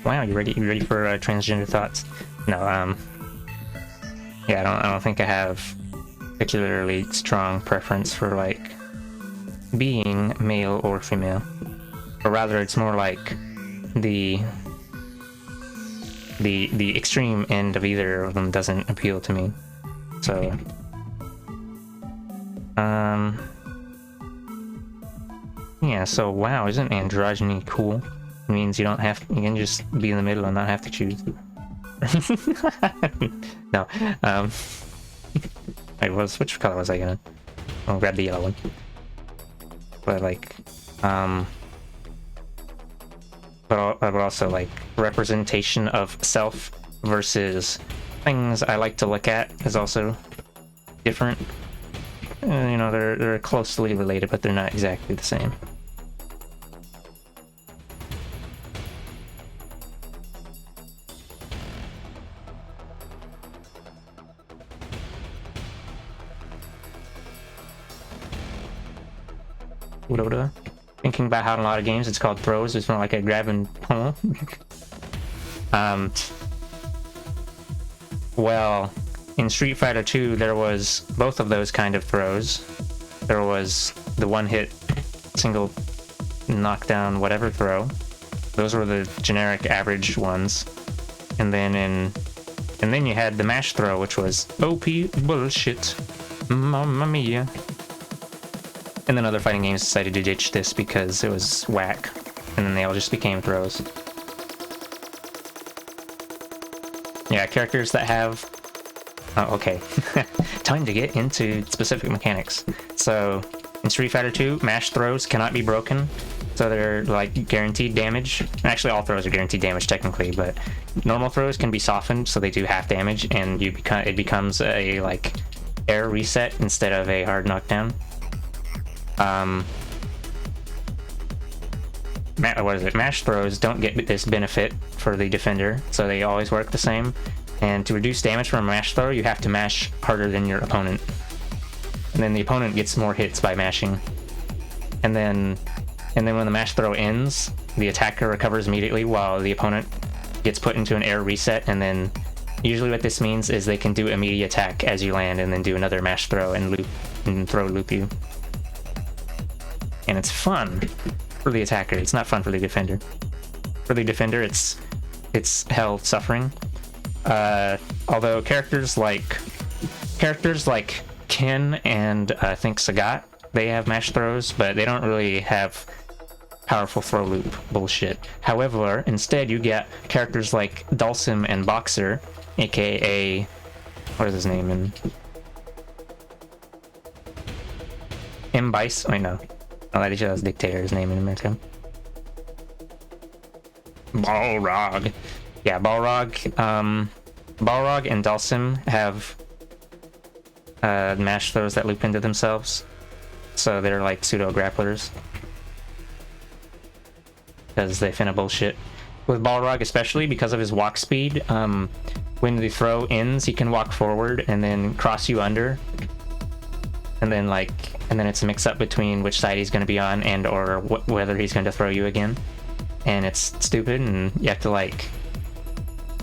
Wow, you ready for transgender thoughts? No, yeah, I don't think I have particularly strong preference for like being male or female, or rather, it's more like the extreme end of either of them doesn't appeal to me. So, yeah. So wow, isn't androgyny cool? It means you can just be in the middle and not have to choose. No, wait, which color was I gonna? I'll grab the yellow one. But like, but also like representation of self versus things I like to look at is also different. You know, they're closely related, but they're not exactly the same. Thinking about how in a lot of games it's called throws, it's more like a grab and pull. Well, in Street Fighter 2 there was both of those kind of throws. There was the one-hit single knockdown whatever throw. Those were the generic average ones. And then you had the mash throw, which was OP bullshit. Mamma mia. And then other fighting games decided to ditch this because it was whack, and then they all just became throws. Yeah, characters that have... Oh, okay. Time to get into specific mechanics. So, In Street Fighter 2, mash throws cannot be broken, so they're like guaranteed damage. Actually, all throws are guaranteed damage technically, but normal throws can be softened, so they do half damage, and it becomes a like air reset instead of a hard knockdown. What is it? Mash throws don't get this benefit for the defender, so they always work the same. And to reduce damage from a mash throw, you have to mash harder than your opponent. And then the opponent gets more hits by mashing. And then when the mash throw ends, the attacker recovers immediately while the opponent gets put into an air reset. And then usually what this means is they can do immediate attack as you land and then do another mash throw and loop you. And it's fun for the attacker. It's not fun for the defender. For the defender, it's hell suffering. Although characters like Ken and I think Sagat, they have mash throws, but they don't really have powerful throw loop bullshit. However, instead you get characters like Dhalsim and Boxer, aka what is his name in Mbice? Wait, no. Oh, that is Dictator's name in America. Balrog. Yeah, Balrog. Balrog and Dhalsim have mash throws that loop into themselves. So they're like pseudo grapplers. Because they finna bullshit. With Balrog especially, because of his walk speed, when the throw ends, he can walk forward and then cross you under. And then it's a mix-up between which side he's going to be on and or whether he's going to throw you again. And it's stupid, and you have to like...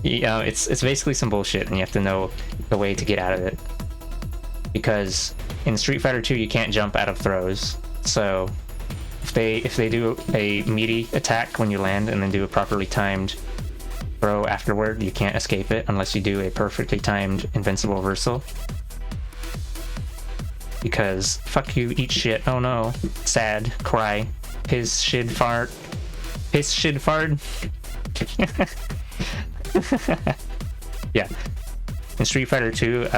it's basically some bullshit, and you have to know the way to get out of it. Because in Street Fighter 2, you can't jump out of throws. So if they do a meaty attack when you land and then do a properly timed throw afterward, you can't escape it unless you do a perfectly timed invincible reversal. Because fuck you, eat shit, oh no, sad, cry, piss, shit, fart, piss, shit, fart. Yeah, in Street Fighter 2,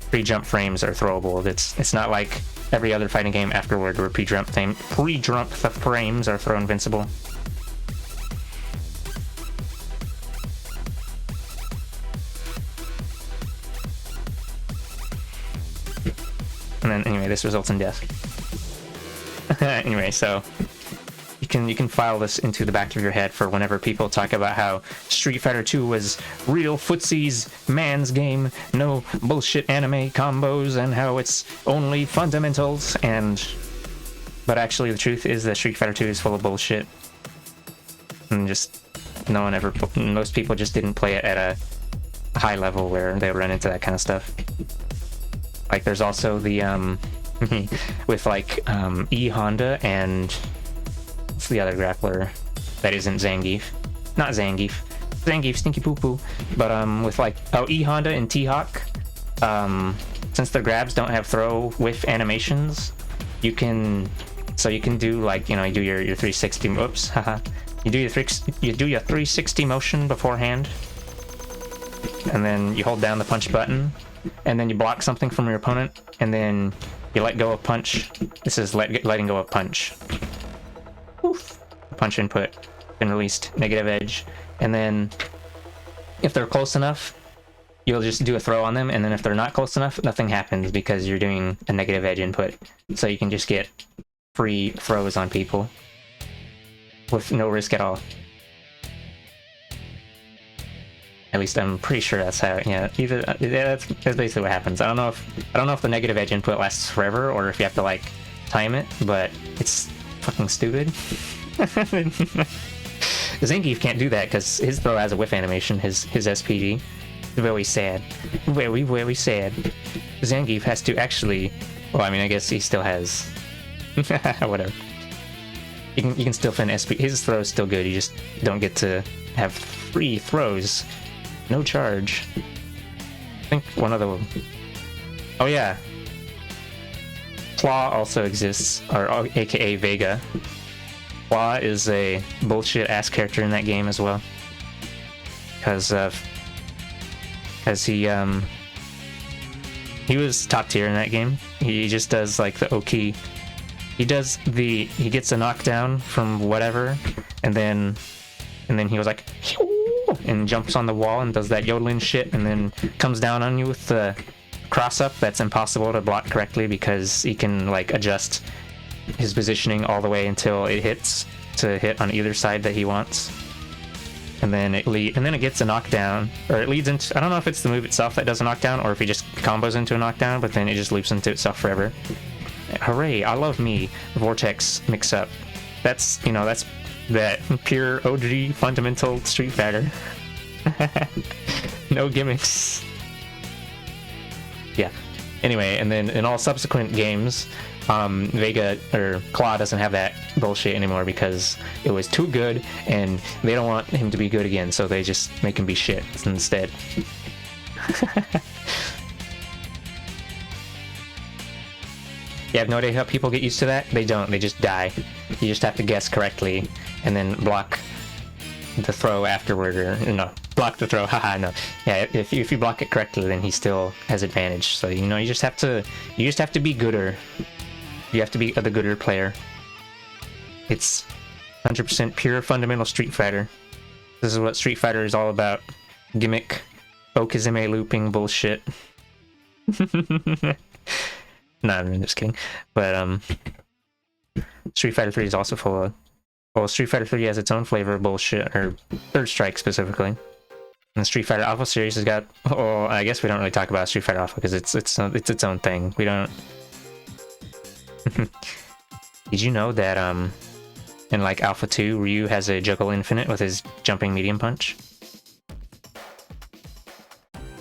pre-jump frames are throwable. It's not like every other fighting game afterward where pre-jump frames are throw invincible. And then anyway, this results in death. Anyway, so you can file this into the back of your head for whenever people talk about how Street Fighter 2 was real footsie's man's game, no bullshit anime combos, and how it's only fundamentals. But actually, the truth is that Street Fighter 2 is full of bullshit, and just most people just didn't play it at a high level where they would run into that kind of stuff. Like there's also the with like E Honda and what's the other grappler that isn't Zangief? Not Zangief. Zangief, stinky poo poo. But with like E Honda and T Hawk, since their grabs don't have throw whiff animations, you can do like, you do your 360. Oops, haha. You do your 360 motion beforehand, and then you hold down the punch button, and then you block something from your opponent, and then you let go of punch. This is letting go of punch. Oof. Punch input, been released, negative edge, and then if they're close enough, you'll just do a throw on them, and then if they're not close enough, nothing happens because you're doing a negative edge input. So you can just get free throws on people with no risk at all. At least I'm pretty sure that's how. Yeah, that's basically what happens. I don't know if the negative edge input lasts forever or if you have to like time it, but it's fucking stupid. Zangief can't do that because his throw has a whiff animation. His SPD. Very sad. Very, very sad. Zangief has to actually. Well, I mean, I guess he still has. Whatever. You can still fin SP. His throw is still good. You just don't get to have free throws. No charge. I think one of the... Oh yeah. Claw also exists, or aka Vega. Claw is a bullshit ass character in that game as well. Because he was top tier in that game. He just does like the Oki he gets a knockdown from whatever, and then he was like, and jumps on the wall and does that yodeling shit, and then comes down on you with the cross up that's impossible to block correctly because he can like adjust his positioning all the way until it hits to hit on either side that he wants. And then it gets a knockdown, or it leads into, I don't know if it's the move itself that does a knockdown or if he just combos into a knockdown, but then it just loops into itself forever. Hooray, I love me Vortex mix up. That's that pure OG fundamental Street Fighter. No gimmicks. Yeah. Anyway, and then in all subsequent games, Vega or Claw doesn't have that bullshit anymore because it was too good and they don't want him to be good again, so they just make him be shit instead. You have no idea how people get used to that? They don't, they just die. You just have to guess correctly and then block the throw afterward, or no, block the throw, haha, no. Yeah, if you block it correctly, then he still has advantage. So, you just have to be gooder. You have to be the gooder player. It's 100% pure fundamental Street Fighter. This is what Street Fighter is all about. Gimmick, Okizeme looping bullshit. No, I'm just kidding. But Street Fighter 3 is also full of... Well, Street Fighter 3 has its own flavor of bullshit, or Third Strike specifically. And the Street Fighter Alpha series has got... Oh, I guess we don't really talk about Street Fighter Alpha because it's its own thing. We don't... Did you know that in like Alpha 2, Ryu has a juggle infinite with his jumping medium punch?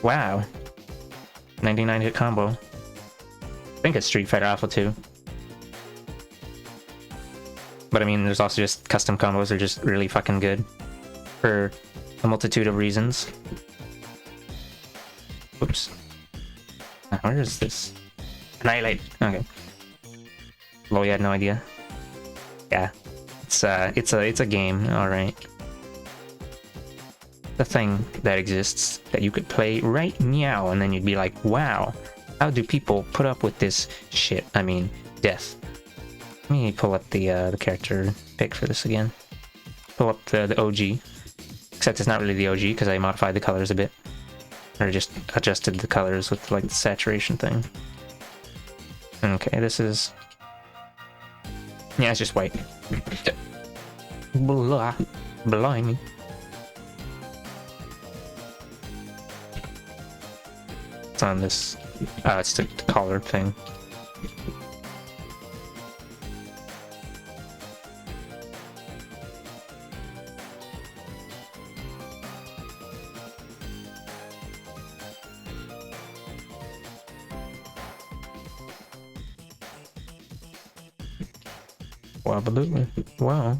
Wow. 99 hit combo. I think it's Street Fighter Alpha 2. But I mean, there's also just custom combos that are just really fucking good for a multitude of reasons. Whoops. Where is this? Annihilate. Okay. Lol, you had no idea. Yeah, it's a game, all right. The thing that exists that you could play right now, and then you'd be like, wow, how do people put up with this shit? I mean, death. Let me pull up the character pick for this again. Pull up the OG, except it's not really the OG because I modified the colors a bit, or just adjusted the colors with like the saturation thing. Okay, this is. Yeah, it's just white. Blah. Blimey. It's on this... it's the collar thing. Wow.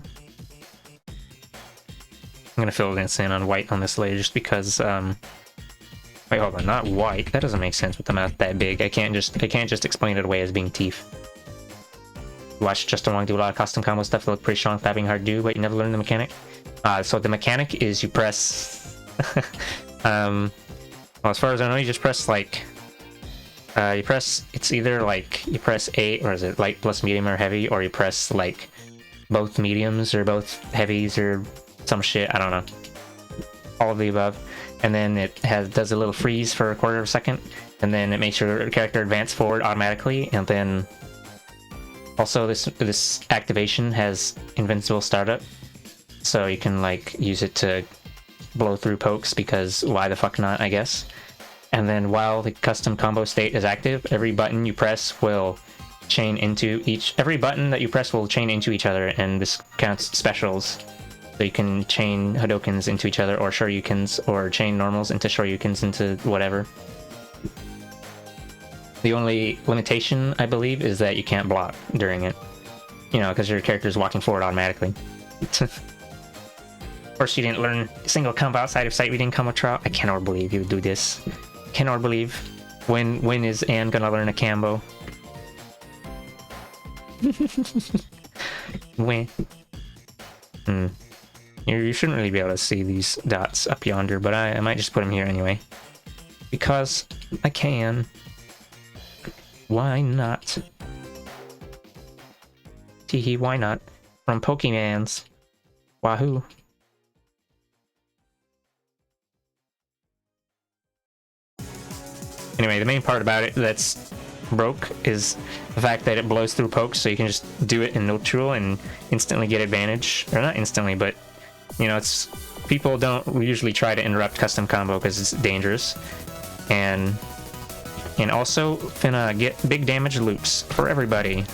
I'm gonna fill this in on white on this layer just because, wait, hold on, not white. That doesn't make sense with the mouth that big. I can't just explain it away as being teeth. Watch Justin Wong do a lot of custom combo stuff that look pretty strong, fabbing hard to do, but you never learn the mechanic. So the mechanic is you press, well, as far as I know, you just press like, it's either like, you press A, or is it light plus medium or heavy, or you press like both mediums or both heavies or some shit, I don't know. All of the above. And then it does a little freeze for a quarter of a second, and then it makes your character advance forward automatically, and then also this activation has invincible startup, so you can like use it to blow through pokes, because why the fuck not, I guess. And then while the custom combo state is active, every button you press will chain into every button that you press will chain into each other, and this counts specials. So you can chain Hadokens into each other, or Shoryukens, or chain normals into Shoryukens into whatever. The only limitation, I believe, is that you can't block during it. You know, because your character is walking forward automatically. Of course, you didn't learn a single combo outside of sight reading combo trial. I cannot believe you would do this. Cannot believe. When is Anne gonna learn a combo? When? You shouldn't really be able to see these dots up yonder, but I might just put them here anyway. Because I can. Why not? Hee, why not? From Pokemans. Wahoo. Anyway, the main part about it that's broke is the fact that it blows through pokes, so you can just do it in neutral and instantly get advantage. Or not instantly, but, you know, it's... People don't usually try to interrupt custom combo because it's dangerous. And also, finna get big damage loops for everybody.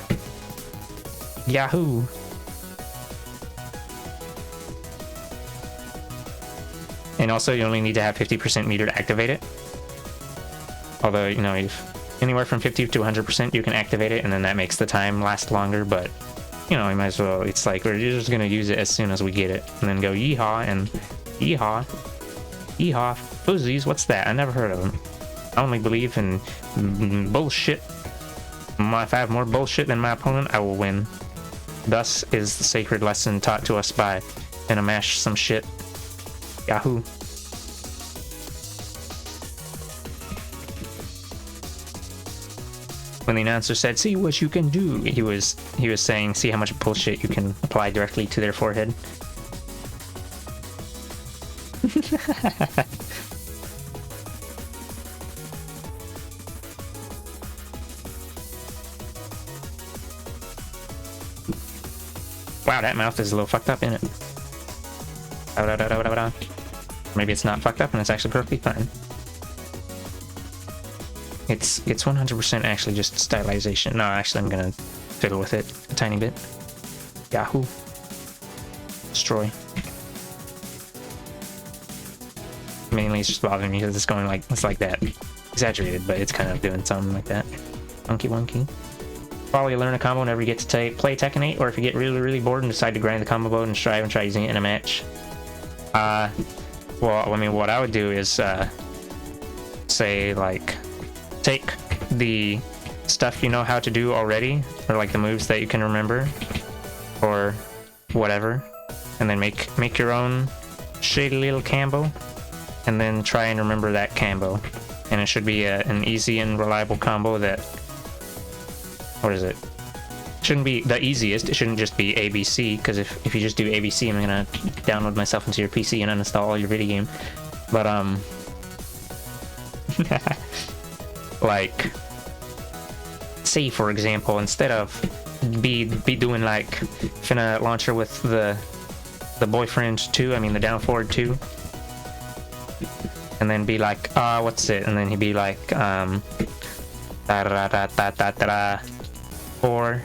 Yahoo! And also, you only need to have 50% meter to activate it. Although, you know, if anywhere from 50 to 100%, you can activate it, and then that makes the time last longer, but, you know, you might as well, it's like, we're just gonna use it as soon as we get it, and then go yeehaw, and yeehaw, yeehaw, fuzzies, what's that? I never heard of them. I only believe in bullshit. If I have more bullshit than my opponent, I will win. Thus is the sacred lesson taught to us by Finamash some shit. Yahoo. When the announcer said, "See what you can do," he was saying, "See how much bullshit you can apply directly to their forehead." Wow, that mouth is a little fucked up, isn't it? Maybe it's not fucked up and it's actually perfectly fine. It's 100% actually just stylization. No, actually I'm gonna fiddle with it a tiny bit. Yahoo. Destroy. Mainly it's just bothering me because it's going like, it's like that. Exaggerated, but it's kind of doing something like that. Wonky wonky. Probably learn a combo whenever you get to play Tekken 8, or if you get really, really bored and decide to grind the combo mode and strive and try using it in a match. Well, I mean, what I would do is, say, like, take the stuff you know how to do already, or like the moves that you can remember, or whatever, and then make your own shady little combo, and then try and remember that combo. And it should be an easy and reliable combo that... What is it? Shouldn't be the easiest. It shouldn't just be ABC, because if you just do ABC, I'm gonna download myself into your PC and uninstall all your video game. But like, say for example, instead of be doing like finna launcher with the boyfriend 2, I mean the down forward 2, and then be like, what's it? And then he'd be like, da da da da da da 4.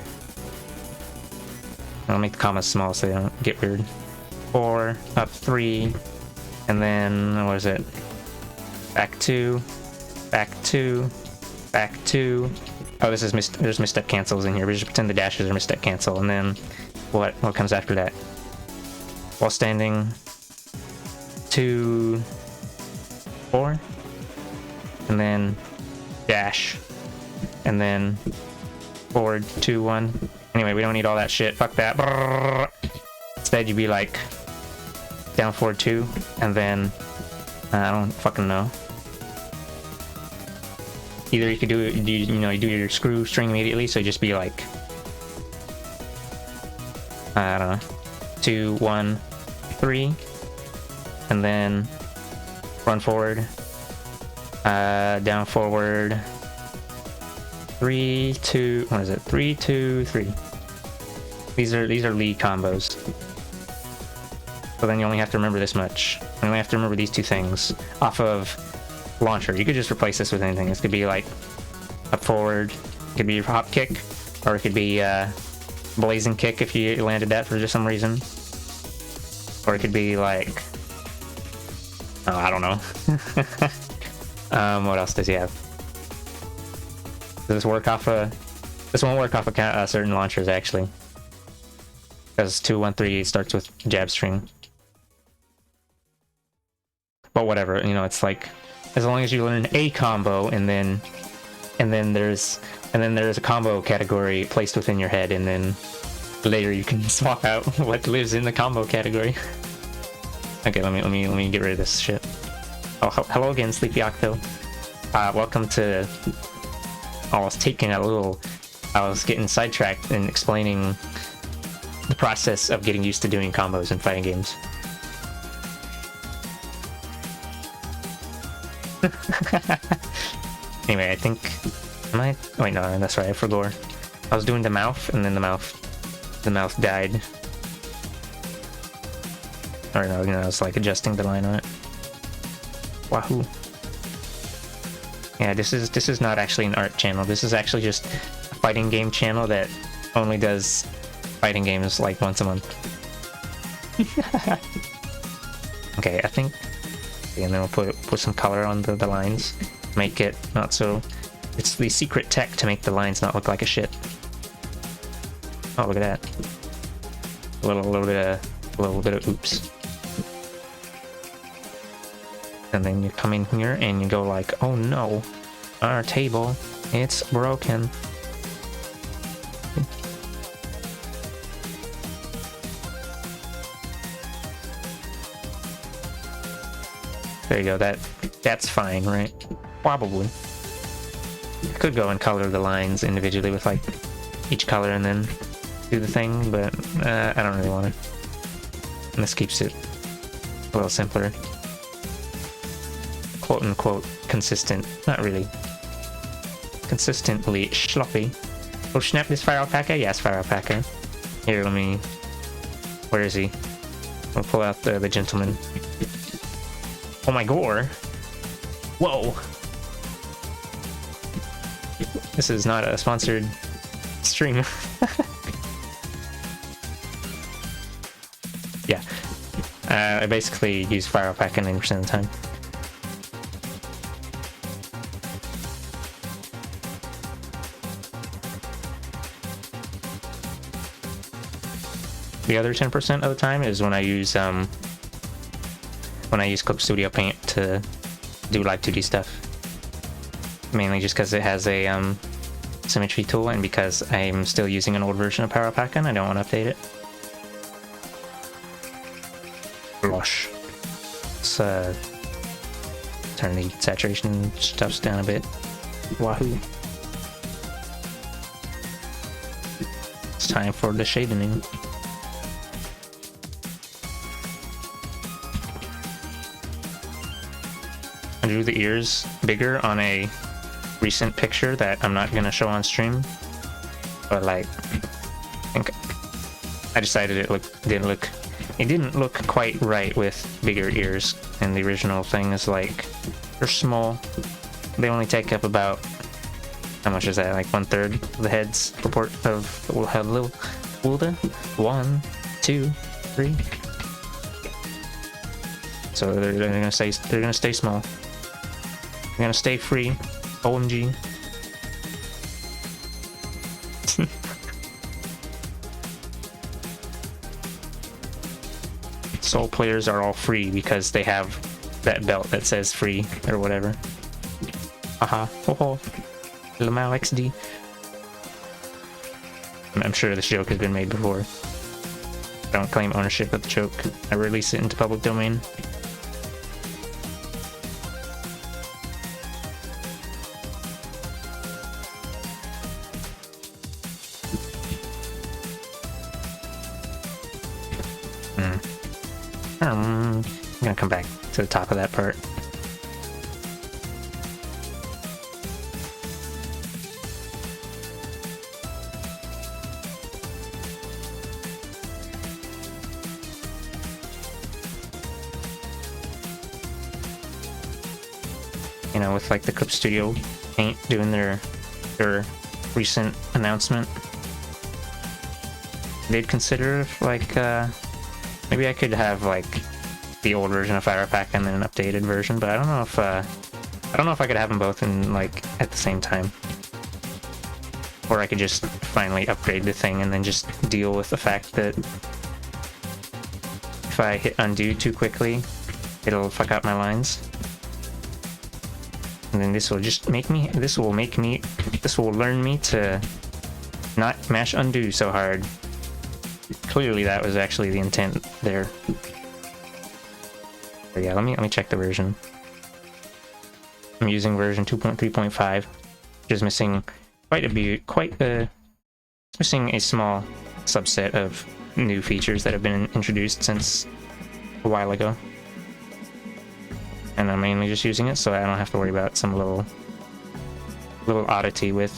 I'll make the commas small so they don't get weird. 4, up 3, and then, what is it? Back 2, back 2, back 2. Oh, this is there's misstep cancels in here. We just pretend the dashes are misstep cancel, and then what comes after that? While standing, 2, 4, and then dash, and then forward 2, 1. Anyway, we don't need all that shit. Fuck that. Brrr. Instead, you'd be like down forward 2, and then I don't fucking know. Either you could do you do your screw string immediately, so just be like, I don't know, 2, 1, 3, and then run forward, down forward, 3, 2, what is it? 3, 2, 3. These are lead combos. So then you only have to remember this much. You only have to remember these two things off of launcher. You could just replace this with anything. This could be like up forward, it could be your hop kick, or it could be blazing kick if you landed that for just some reason. Or it could be like, oh, I don't know. What else does he have? Does this work off a... This won't work off of certain launchers, actually. Because 2, 1, 3 starts with jab string. But whatever, you know, it's like, as long as you learn a combo, and then there's a combo category placed within your head, and then later you can swap out what lives in the combo category. Okay, let me get rid of this shit. Oh, hello again, Sleepy Octo. Welcome to... I was getting sidetracked and explaining the process of getting used to doing combos in fighting games. Anyway, I think... Am I... Oh, wait, no, that's right, I forgot. I was doing the mouth, and then the mouth died. Or no, I was like adjusting the line on it. Wahoo. Yeah, this is not actually an art channel. This is actually just a fighting game channel that only does fighting games like once a month. Okay, I think... And then we'll put some color on the lines. Make it not so... It's the secret tech to make the lines not look like a shit. Oh, look at that. A little bit of oops. And then you come in here and you go like, oh no, our table, it's broken. There you go, that's fine, right? Probably. I could go and color the lines individually with like each color and then do the thing, but I don't really want to. And this keeps it a little simpler. Quote unquote consistent. Not really. Consistently sloppy. Oh snap, this fire alpaca? Yes, fire alpaca. Here, let me... Where is he? We'll pull out the gentleman. Oh my gore! Whoa! This is not a sponsored stream. Yeah. I basically use fire alpaca 90% of the time. The other 10% of the time is when I use Clip Studio Paint to do live 2D stuff. Mainly just because it has a symmetry tool, and because I'm still using an old version of Power Alpaca and I don't want to update it. Blush. Let's turn the saturation stuffs down a bit. Wahoo! It's time for the shading. I drew the ears bigger on a recent picture that I'm not gonna show on stream, but like, I think I decided it didn't look quite right with bigger ears, and the original thing is like, they're small. They only take up about, how much is that? Like 1/3 of the head's purport of the head. Little 1, 2, 3. So they're gonna stay small. They're gonna stay free. OMG. Soul players are all free because they have that belt that says free or whatever. Haha. Ho Lamau XD. I'm sure this joke has been made before. I don't claim ownership of the joke. I release it into public domain. I'm gonna come back to the top of that part. You know, with like the Clip Studio Paint doing their recent announcement, they'd consider if like maybe I could have like the old version of Fire Pack and then an updated version, but I don't know if I could have them both in like at the same time. Or I could just finally upgrade the thing and then just deal with the fact that if I hit undo too quickly, it'll fuck up my lines. And then this will learn me to not mash undo so hard. Clearly that was actually the intent there. But yeah, let me check the version. I'm using version 2.3.5, which is missing missing a small subset of new features that have been introduced since a while ago. And I'm mainly just using it so I don't have to worry about some little oddity with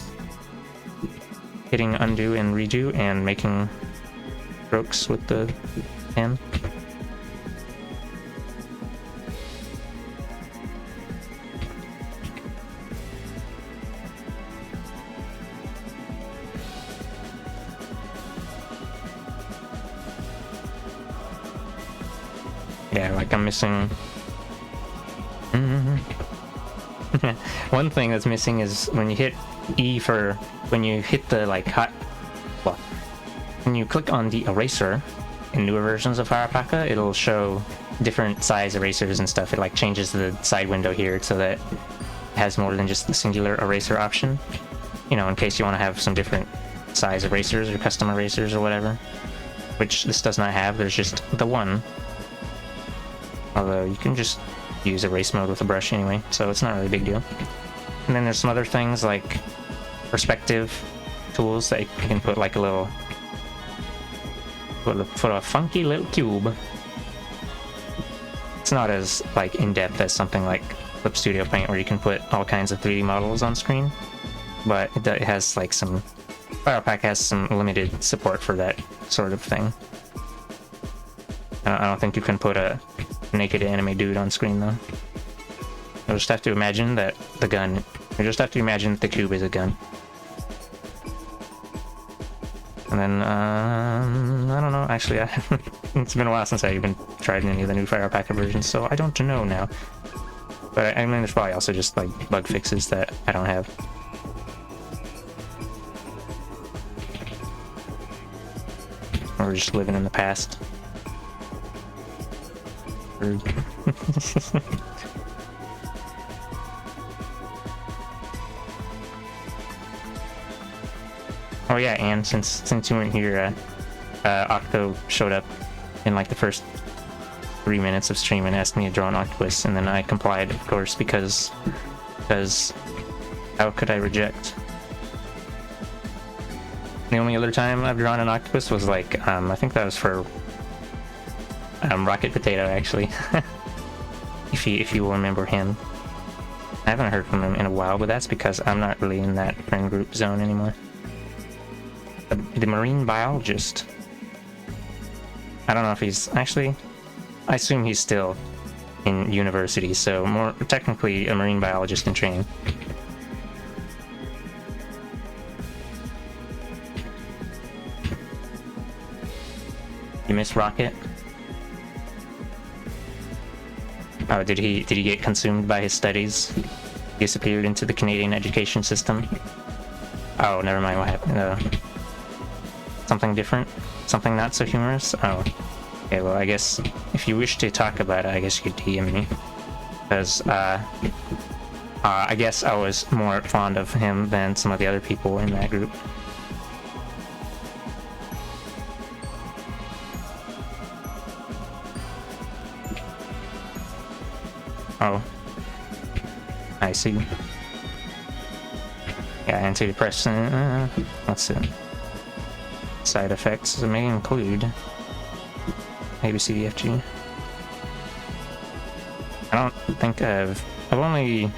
hitting undo and redo and making strokes with the pen. Yeah, like I'm missing... One thing that's missing is when you hit E for... when you hit the, like, well, when you click on the eraser in newer versions of Fire Alpaca, it'll show different size erasers and stuff. It, like, changes the side window here so that it has more than just the singular eraser option. You know, in case you want to have some different size erasers or custom erasers or whatever. Which this does not have, there's just the one. Although you can just use erase mode with a brush anyway, so it's not really a big deal. And then there's some other things like perspective tools that you can put like a little... put a funky little cube. It's not as like in-depth as something like Clip Studio Paint where you can put all kinds of 3D models on screen, but it has like some... Fire Alpaca has some limited support for that sort of thing. I don't think you can put a naked anime dude on screen though. You'll just have to imagine that the gun... You just have to imagine that the cube is a gun. And then, I don't know, actually, it's been a while since I even tried any of the new Fire Alpaca versions, so I don't know now. But I mean, there's probably also just, like, bug fixes that I don't have. Or just living in the past. Oh yeah, and since you weren't here, Octo showed up in like the first 3 minutes of stream and asked me to draw an octopus, and then I complied, of course, because how could I reject? The only other time I've drawn an octopus was like, I think that was for Rocket Potato, actually. if you will remember him. I haven't heard from him in a while, but that's because I'm not really in that friend group zone anymore. The marine biologist. I don't know if he's... Actually, I assume he's still in university, so more technically a marine biologist in training. You miss Rocket? Oh, did he get consumed by his studies? Disappeared into the Canadian education system? Oh, never mind, what happened? Something different? Something not so humorous? Oh. Okay, well, I guess if you wish to talk about it, I guess you could DM me. Because, I guess I was more fond of him than some of the other people in that group. Oh. I see. Yeah, antidepressant, let's see. Side effects may include ABCDFG. I don't think I've only... Yeah,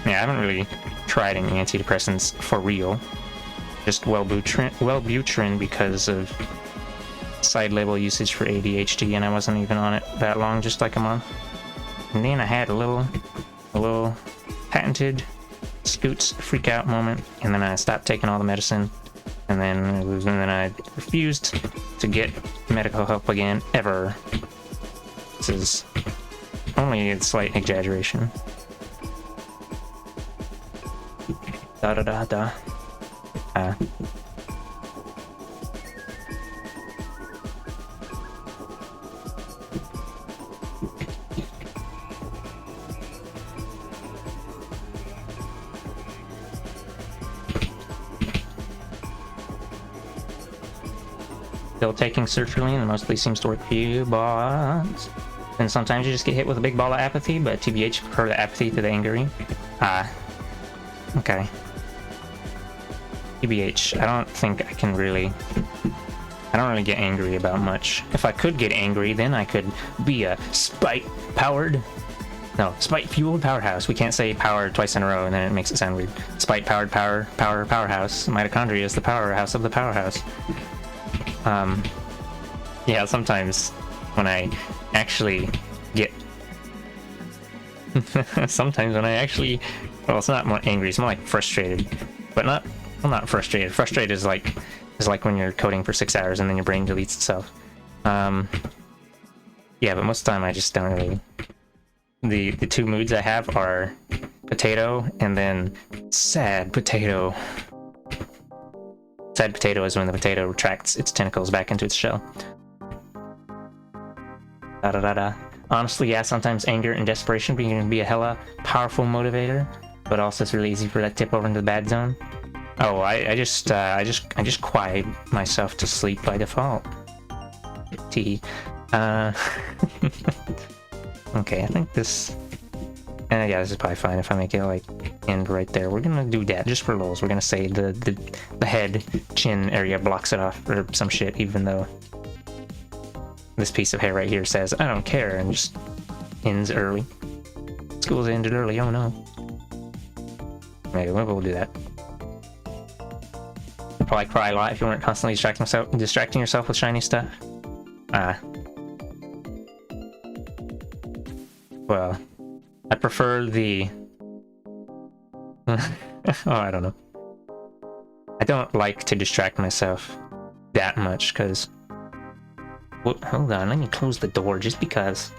I haven't really tried any antidepressants for real. Just Wellbutrin because of side label usage for ADHD, and I wasn't even on it that long, just like a month. And then I had a little patented Scoots freak out moment, and then I stopped taking all the medicine, and then I refused to get medical help again, ever. This is only a slight exaggeration. Da da da da. Still taking sertraline, and mostly seems to work for you, but then sometimes you just get hit with a big ball of apathy, but TBH, prefer the apathy to the angry. Okay. TBH, I don't think I can really I don't really get angry about much. If I could get angry, then I could be a spite-fueled powerhouse. We can't say power twice in a row, and then it makes it sound weird. Spite-powered powerhouse. Mitochondria is the powerhouse of the powerhouse. Yeah, sometimes when I actually get... sometimes when I actually... Well, it's not more angry, it's more like frustrated. But not... Well, not frustrated. Frustrated is like when you're coding for 6 hours and then your brain deletes itself. Yeah, but most of the time I just don't really... The two moods I have are potato and then sad potato. Sad potato is when the potato retracts its tentacles back into its shell. Da da da da. Honestly, yeah, sometimes anger and desperation can be a hella powerful motivator, but also it's really easy for that to tip over into the bad zone. Oh, I just quiet myself to sleep by default. Okay, I think this... yeah, this is probably fine if I make it, like, end right there. We're gonna do that, just for lulz. We're gonna say the head, chin area blocks it off, or some shit, even though this piece of hair right here says, I don't care, and just ends early. School's ended early, oh no. Maybe we'll do that. You'd probably cry a lot if you weren't constantly distracting yourself with shiny stuff. Well, I prefer the... oh, I don't know. I don't like to distract myself that much, because... Well, hold on, let me close the door, just because.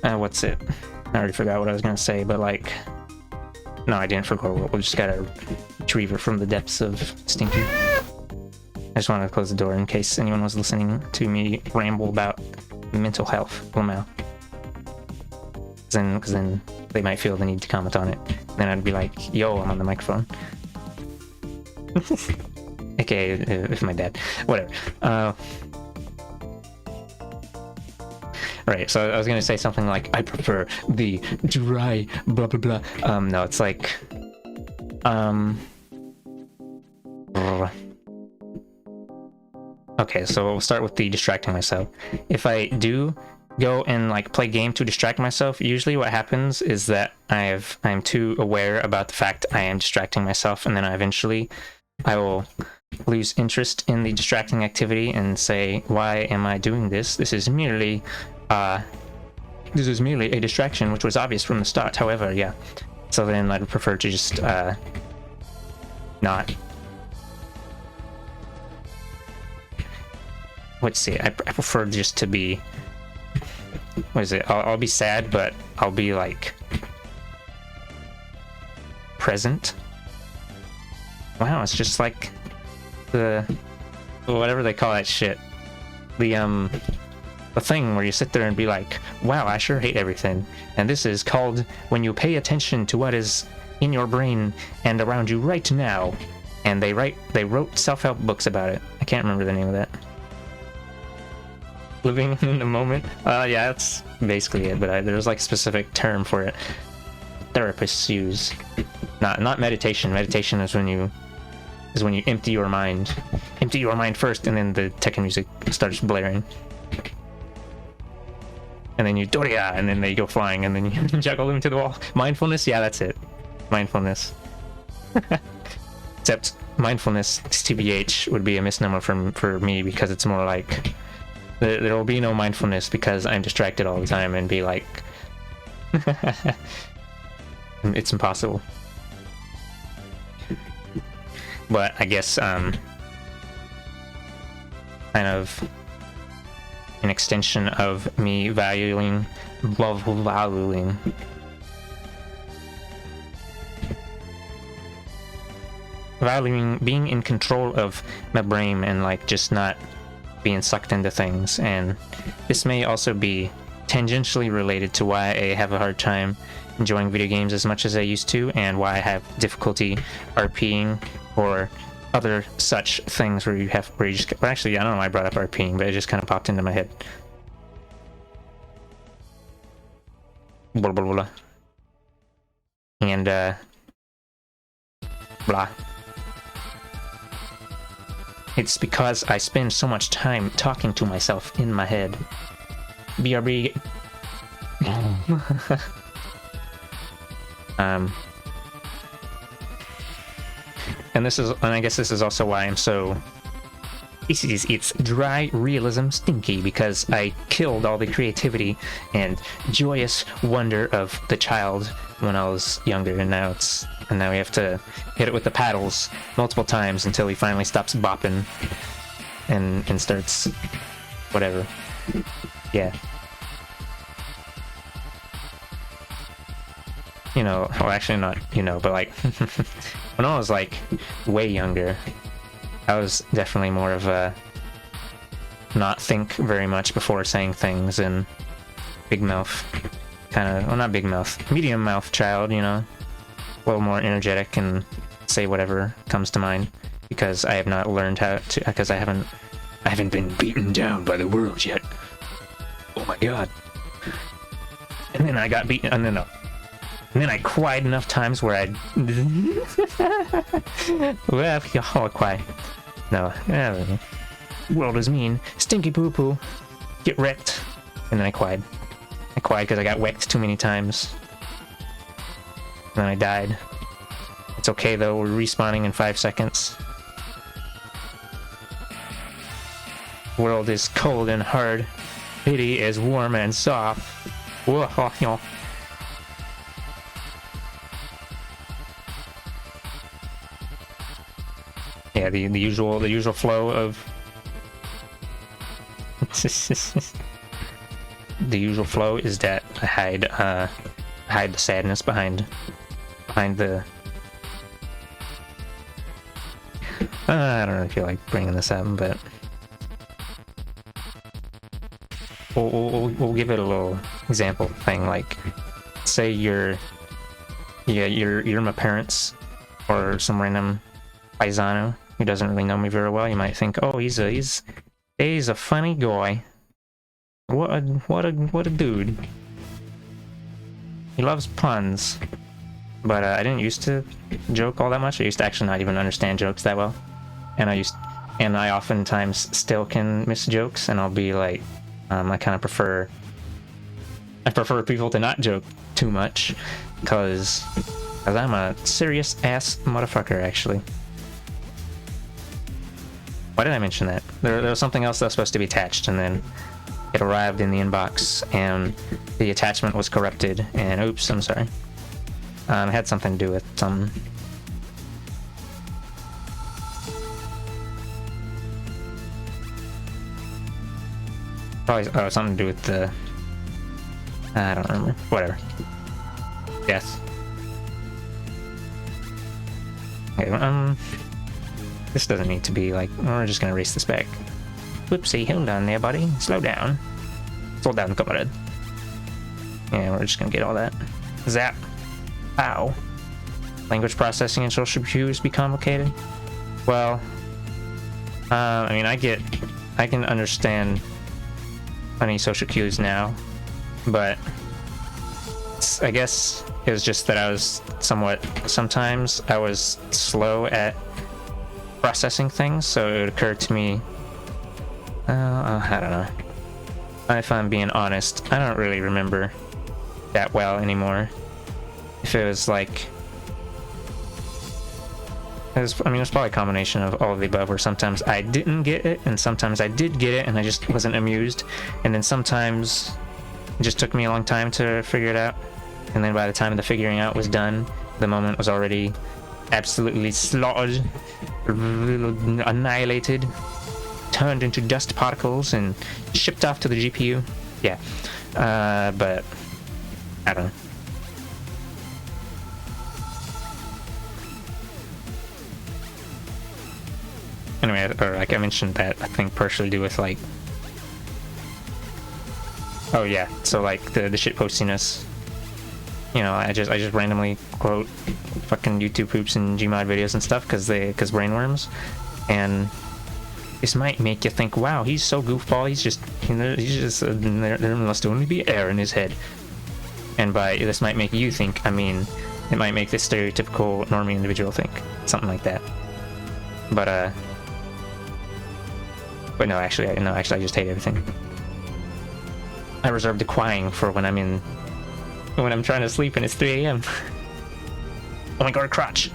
What's it? I already forgot what I was gonna say, but like... No, I didn't forget. We just gotta retrieve it from the depths of Stinky. I just wanted to close the door in case anyone was listening to me ramble about mental health. Because then they might feel the need to comment on it. Then I'd be like, yo, I'm on the microphone. Okay, if my dad. Whatever. Right, so I was gonna say something like, I prefer the dry blah blah blah. No, it's like... Okay, so we'll start with the distracting myself. If I do go and like play game to distract myself, usually what happens is that I'm too aware about the fact I am distracting myself, and then I will lose interest in the distracting activity and say, why am I doing this? This is merely a distraction, which was obvious from the start. However, yeah. So then I'd prefer to just not... Let's see, I prefer just to be... What is it? I'll be sad, but I'll be like... present. Wow, it's just like the... whatever they call that shit. The thing where you sit there and be like, wow, I sure hate everything. And this is called when you pay attention to what is in your brain and around you right now. And they wrote self-help books about it. I can't remember the name of that. Living in the moment. Yeah, that's basically it, but there's like a specific term for it. Therapists use. Not meditation. Meditation is when you empty your mind. Empty your mind first, and then the techno music starts blaring. And then you Doria, and then they go flying, and then you juggle them to the wall. Mindfulness, yeah, that's it. Mindfulness. Except mindfulness, TBH, would be a misnomer for me, because it's more like there will be no mindfulness because I'm distracted all the time and be like, it's impossible. But I guess kind of an extension of me valuing being in control of my brain and like just not being sucked into things. And this may also be tangentially related to why I have a hard time enjoying video games as much as I used to, and why I have difficulty RPing or other such things where you just, well, actually I don't know why I brought up RPing, but it just kind of popped into my head. Blah, blah, blah. and blah. It's because I spend so much time talking to myself in my head. BRB. And I guess this is also why I'm so. It's dry realism stinky, because I killed all the creativity and joyous wonder of the child when I was younger, and now we have to hit it with the paddles multiple times until he finally stops bopping and starts whatever. Yeah. You know, well, actually not, but like when I was like way younger, I was definitely more of a not think very much before saying things, and big mouth kind of, well, not big mouth, medium mouth child, a little more energetic and say whatever comes to mind, because I have not learned how to, because I haven't been beaten down by the world yet. Oh my god. And then I got beaten, and then I cried enough times where I well, I'll cry. No, world is mean. Stinky poo poo. Get wrecked. And then I cried. I cried because I got wrecked too many times. And then I died. It's okay though, we're respawning in 5 seconds. World is cold and hard. Pity is warm and soft. Whoa, yeah, the usual flow of the usual flow is that I hide the sadness behind the. I don't really feel like bringing this up, but we'll give it a little example thing. Like, say you're my parents or some random paisano who doesn't really know me very well. You might think, oh, he's a funny guy. What a dude. He loves puns. But I didn't used to joke all that much. I used to actually not even understand jokes that well. And I oftentimes still can miss jokes, and I'll be like, I prefer people to not joke too much, because I'm a serious ass motherfucker, actually. Why did I mention that? There was something else that was supposed to be attached, and then it arrived in the inbox, and the attachment was corrupted, and oops, I'm sorry. It had something to do with some. Probably something to do with the. I don't remember. Whatever. Yes. Okay, this doesn't need to be like. We're just gonna erase this back. Whoopsie, hold on there, buddy. Slow down. Slow down, comrade. Yeah, we're just gonna get all that. Zap. Ow. Language processing and social cues be complicated? Well, I mean, I can understand funny social cues now, but I guess it was just that sometimes I was slow at processing things, so it would occur to me, I don't know. If I'm being honest, I don't really remember that well anymore. If it was like, it was probably a combination of all of the above, where sometimes I didn't get it, and sometimes I did get it, and I just wasn't amused, and then sometimes it just took me a long time to figure it out, and then by the time the figuring out was done, the moment was already absolutely slaughtered, annihilated, turned into dust particles, and shipped off to the GPU. Yeah, but I don't know. Anyway, or like I mentioned that I think partially to do with like, oh yeah, so like the shitpostiness. I just randomly quote fucking YouTube poops and Gmod videos and stuff because brainworms, and this might make you think, wow, he's so goofball. There must only be air in his head. And by this might make you think, I mean, it might make the stereotypical normie individual think something like that. But no, actually, I just hate everything. I reserve the crying for when I'm trying to sleep and it's 3 a.m. Oh my god, crotch.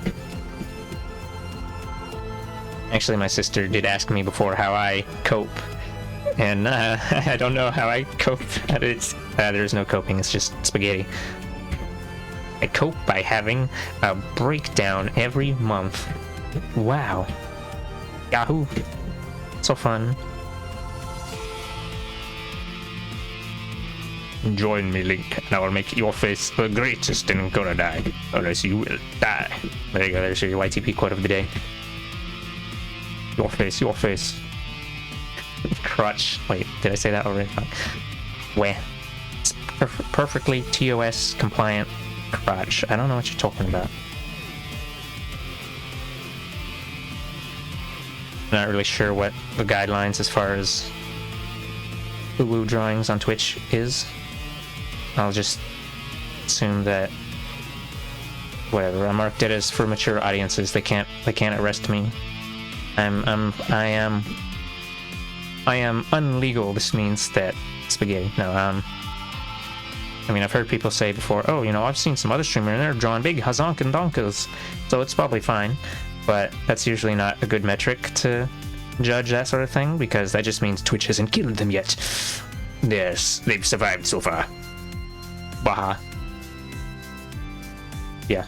Actually, my sister did ask me before how I cope, and I don't know how I cope. There's no coping, it's just spaghetti. I cope by having a breakdown every month. Wow. Yahoo. So fun. Join me, Link, and I will make your face the greatest in gonna die, or else you will die. There you go, there's your YTP quote of the day. Your face, your face. Crotch. Wait, did I say that already? Where? It's perfectly TOS compliant crotch. I don't know what you're talking about. Not really sure what the guidelines as far as woo drawings on Twitch is. I'll just assume that whatever, I marked it as for mature audiences. They can't arrest me. I am unlegal. This means that spaghetti. No, I mean, I've heard people say before, oh, you know, I've seen some other streamer and they're drawing big hazonk and donkas, so it's probably fine. But that's usually not a good metric to judge that sort of thing, because that just means Twitch hasn't killed them yet. Yes, they've survived so far. Baha. Yeah.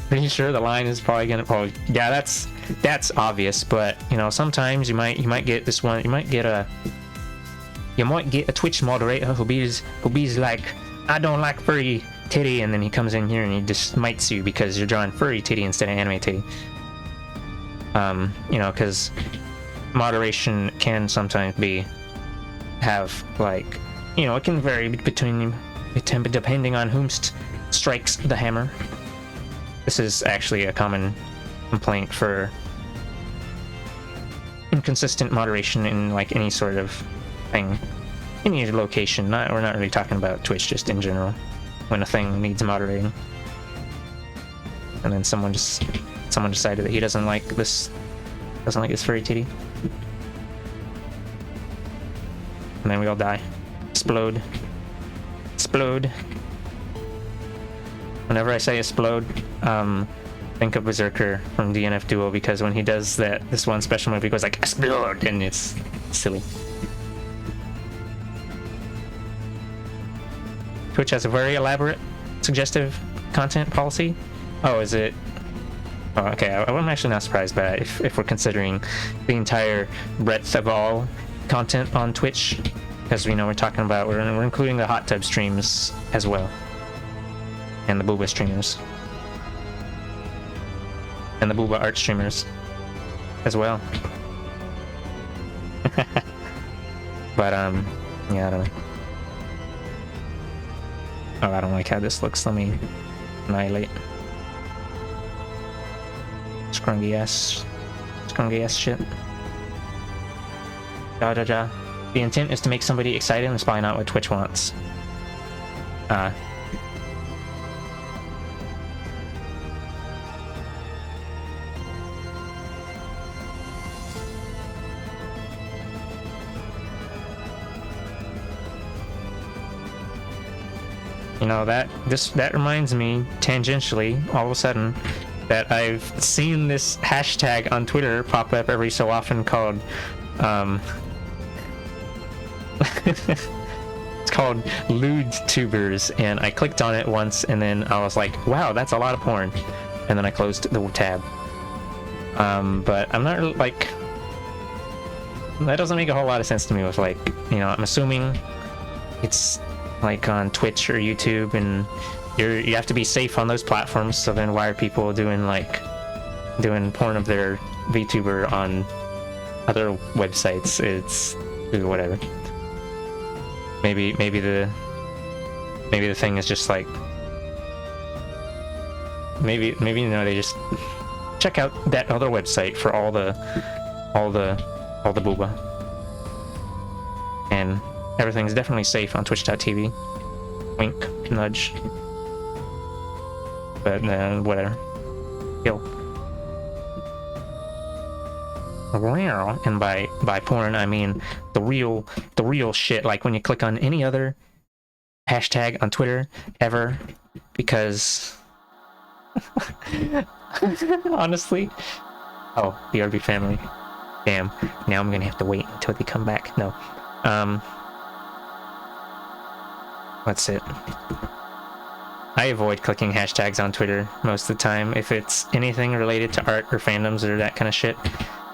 Pretty sure the line is probably gonna yeah, that's obvious, but you know, sometimes you might get this one, you might get a Twitch moderator who be's like, I don't like furry titty, and then he comes in here and he just smites you because you're drawing furry titty instead of anime titty. You know, because moderation can sometimes have like, you know, it can vary depending on whom strikes the hammer. This is actually a common complaint for inconsistent moderation in like any sort of thing, any location. We're not really talking about Twitch, just in general. When a thing needs moderating, and then someone decided that he doesn't like this furry titty, and then we all die. Explode. Whenever I say explode, think of Berserker from DNF Duo, because when he does this one special move, he goes like explode, and it's silly. Twitch has a very elaborate, suggestive content policy. Oh, is it? Oh, okay. I'm actually not surprised by that if we're considering the entire breadth of all content on Twitch, because we know we're including the hot tub streams as well, and the booba streamers, and the booba art streamers as well. But yeah, I don't know. Oh, I don't like how this looks. Let me annihilate. Scrungy ass shit. The intent is to make somebody excited, and it's probably not what Twitch wants. You know, that reminds me tangentially all of a sudden that I've seen this hashtag on Twitter pop up every so often called it's called lewd tubers, and I clicked on it once and then I was like, wow, that's a lot of porn, and then I closed the tab. But I'm not really, like, that doesn't make a whole lot of sense to me with, like, you know, I'm assuming it's like on Twitch or YouTube, and you have to be safe on those platforms, so then why are people doing porn of their VTuber on other websites? It's whatever. Maybe the thing is just like, maybe you know, they just check out that other website for all the booba, and everything's definitely safe on twitch.tv. Wink, nudge. but whatever. Yo. Wow. And by porn, I mean the real shit. Like when you click on any other hashtag on Twitter ever, because honestly, oh, the RB family. Damn. Now I'm gonna have to wait until they come back. No. That's it. I avoid clicking hashtags on Twitter most of the time if it's anything related to art or fandoms or that kind of shit.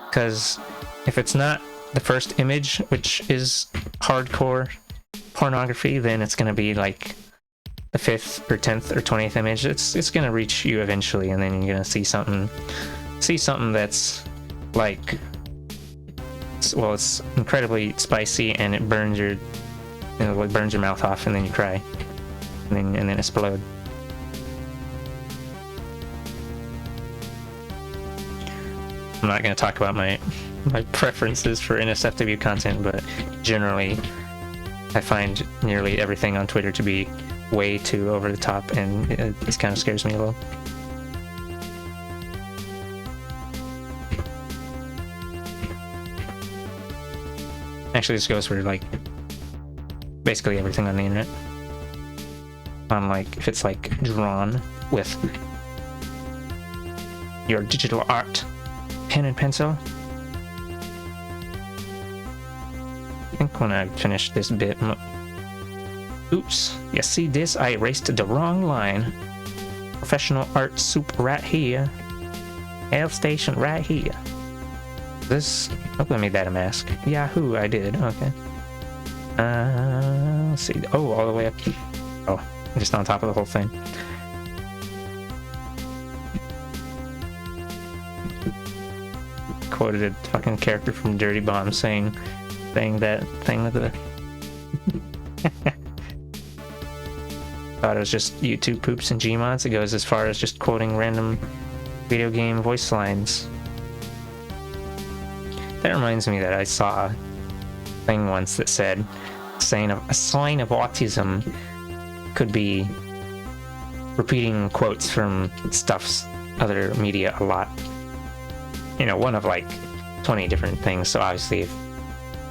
Because if it's not the first image, which is hardcore pornography, then it's gonna be like the 5th or 10th or 20th image. It's gonna reach you eventually, and then you're gonna see something that's like, well, it's incredibly spicy and it burns your, it burns your mouth off, and then you cry, and then explode. I'm not going to talk about my preferences for NSFW content, but generally I find nearly everything on Twitter to be way too over the top, and it kind of scares me a little. Actually, this goes for like basically everything on the internet. Like if it's like drawn with your digital art, pen and pencil. I think when I finish this bit, oops, you see this? I erased the wrong line. Professional art soup right here. Health station right here. This, oh, I made that a mask. Yahoo, I did, okay. Let's see, oh, all the way up. Oh, just on top of the whole thing. Quoted a fucking character from Dirty Bomb saying that thing with the thought it was just YouTube poops and Gmods. It goes as far as just quoting random video game voice lines. That reminds me that I saw a thing once that said saying a sign of autism could be repeating quotes from stuff's other media a lot. You know, one of like 20 different things. So obviously, if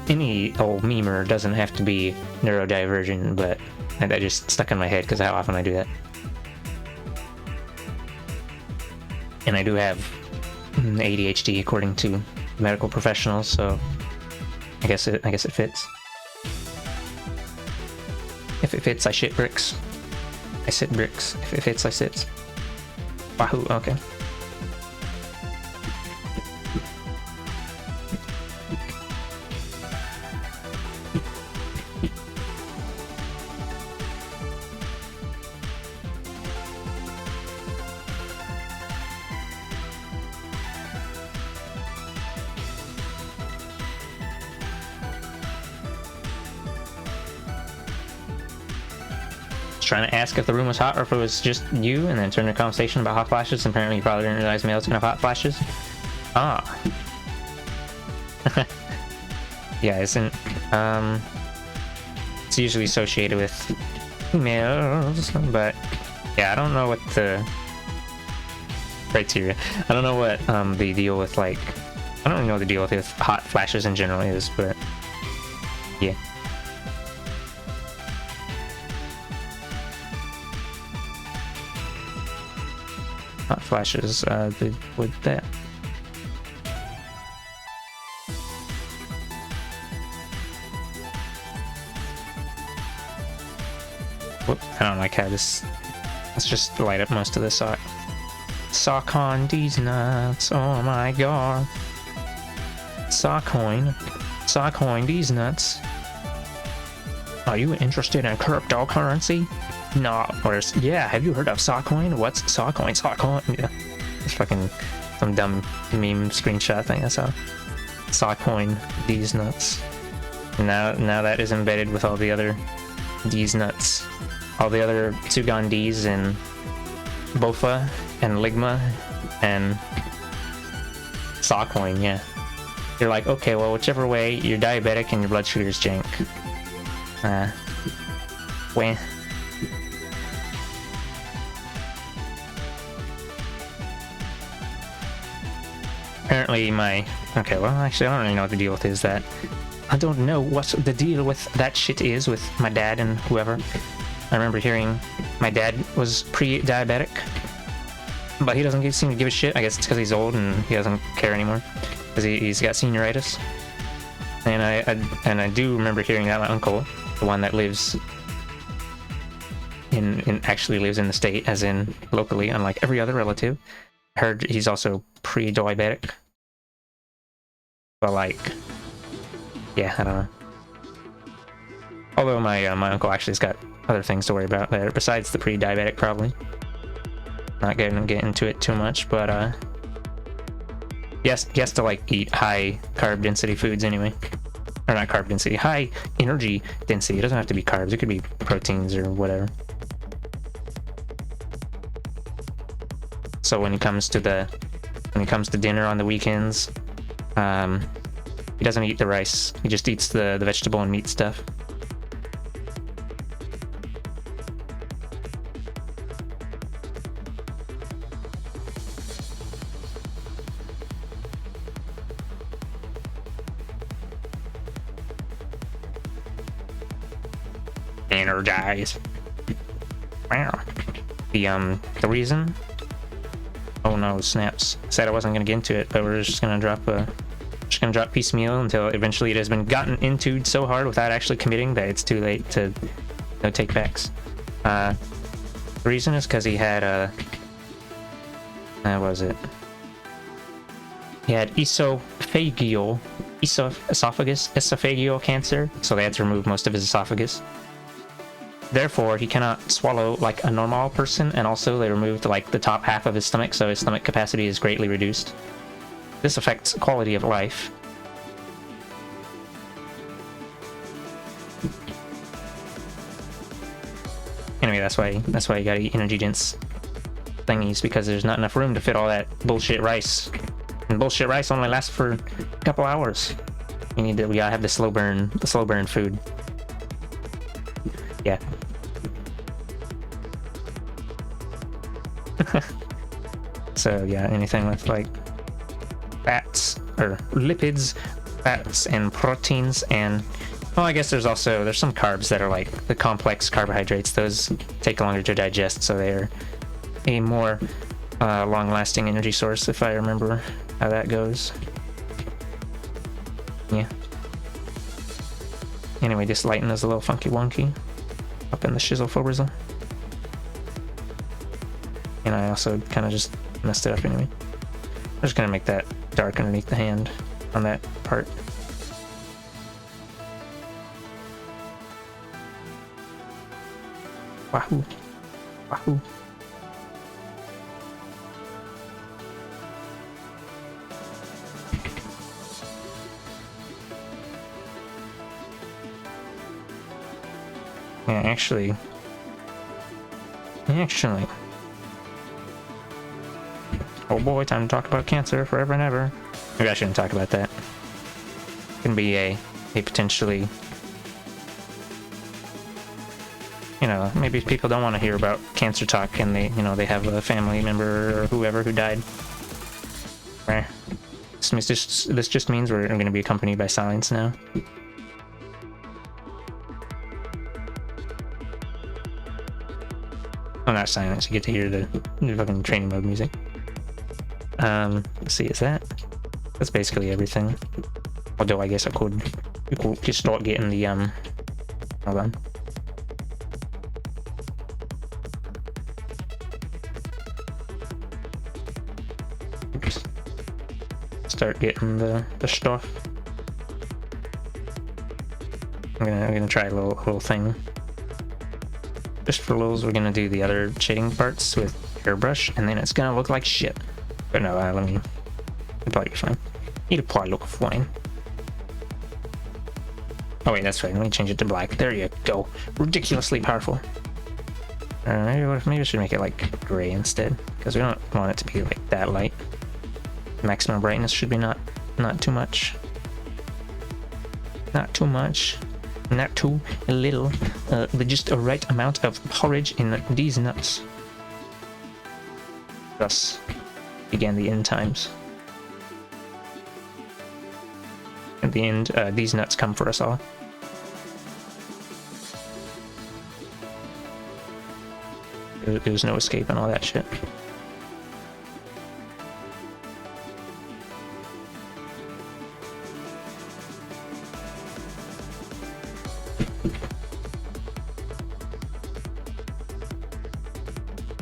any old memer doesn't have to be neurodivergent, but that just stuck in my head because how often I do that. And I do have ADHD according to medical professionals, so I guess it fits. If it fits, I shit bricks. I sit bricks. If it fits, I sit. Wahoo, okay. Trying to ask if the room was hot or if it was just you, and then turn the conversation about hot flashes. Apparently you probably didn't realize males can have hot flashes. Ah. Yeah, isn't it's usually associated with females, but yeah, I don't know what the criteria, I don't know what the deal with, like, I don't really know what the deal with hot flashes in general is, but yeah. Hot flashes with that. Whoop, I don't like how this. Let's just light up most of this sock. Sock on these nuts. Oh my god. Sock coin these nuts. Are you interested in cryptocurrency? No, or yeah, have you heard of Sockcoin? What's Sockcoin? Sockcoin? Yeah. It's fucking some dumb meme screenshot thing I saw. Sockcoin, these nuts. Now that is embedded with all the other D's nuts. All the other Tsugan D's and Bofa and Ligma and Sockcoin, yeah. You're like, okay, well, whichever way, you're diabetic and your blood sugar's jank. Wah. apparently my... Okay, well, actually, I don't really know what the deal with is that. I don't know what the deal with that shit is with my dad and whoever. I remember hearing my dad was pre-diabetic, but he doesn't seem to give a shit. I guess it's because he's old and he doesn't care anymore, because he's got senioritis. And I do remember hearing that my uncle, the one that lives actually lives in the state, as in locally, unlike every other relative, heard he's also pre-diabetic. But like, yeah, I don't know. Although my uncle actually has got other things to worry about there besides the pre-diabetic, probably. Not gonna get into it too much, but he has to like eat high carb density foods anyway. Or not carb density, high energy density. It doesn't have to be carbs, it could be proteins or whatever. So when he comes to dinner on the weekends, he doesn't eat the rice. He just eats the vegetable and meat stuff. Energize. Wow. The reason. Oh no, snaps. Said I wasn't gonna get into it, but we're just gonna drop piecemeal until eventually it has been gotten into so hard without actually committing that it's too late to take backs. The reason is because he had what was it? He had esophageal cancer, so they had to remove most of his esophagus. Therefore, he cannot swallow like a normal person, and also they removed like the top half of his stomach, so his stomach capacity is greatly reduced. This affects quality of life. Anyway, that's why you gotta eat energy dense thingies, because there's not enough room to fit all that bullshit rice. And bullshit rice only lasts for a couple hours. We gotta have the slow burn food. Yeah. So yeah, anything with like fats or lipids, fats and proteins, and well, I guess there's some carbs that are like the complex carbohydrates. Those take longer to digest, so they're a more long-lasting energy source, if I remember how that goes. Yeah. Anyway, this lighting is a little funky wonky up in the shizzle for brizzle. And I also kind of just messed it up anyway. I'm just gonna make that dark underneath the hand on that part. Wahoo. Wahoo. Yeah, actually. Oh boy, time to talk about cancer forever and ever. Maybe I shouldn't talk about that. It can be a potentially... You know, maybe people don't want to hear about cancer talk and they have a family member or whoever who died. This just means we're going to be accompanied by silence now. Oh, not silence. You get to hear the fucking training mode music. Let's see, that's basically everything. Although I guess we could just start getting the hold on. Oops. Start getting the stuff. I'm gonna try a little thing. Just for lulz, we're gonna do the other shading parts with airbrush, and then it's gonna look like shit. But no, it'll probably be fine. It'll probably look fine. Oh wait, that's right. Let me change it to black. There you go. Ridiculously powerful. Maybe I should make it like gray instead, because we don't want it to be like that light. Maximum brightness should be not too much. Not too much. Not too little. Just a right amount of porridge in these nuts. Thus began the end times. at the end, these nuts come for us all. There's no escape and all that shit.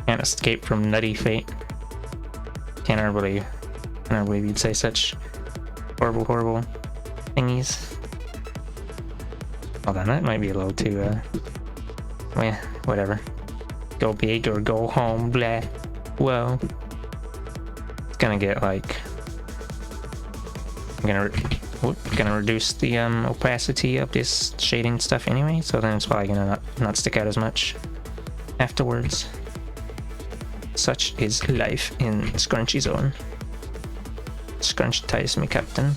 Can't escape from nutty fate. Can't believe you'd say such horrible thingies. Hold on, that might be a little too, well, whatever. Go big or go home, blah. Whoa. It's gonna get like... I'm gonna reduce the opacity of this shading stuff anyway, so then it's probably gonna not stick out as much afterwards. Such is life in Scrunchy Zone. Scrunch ties me, Captain.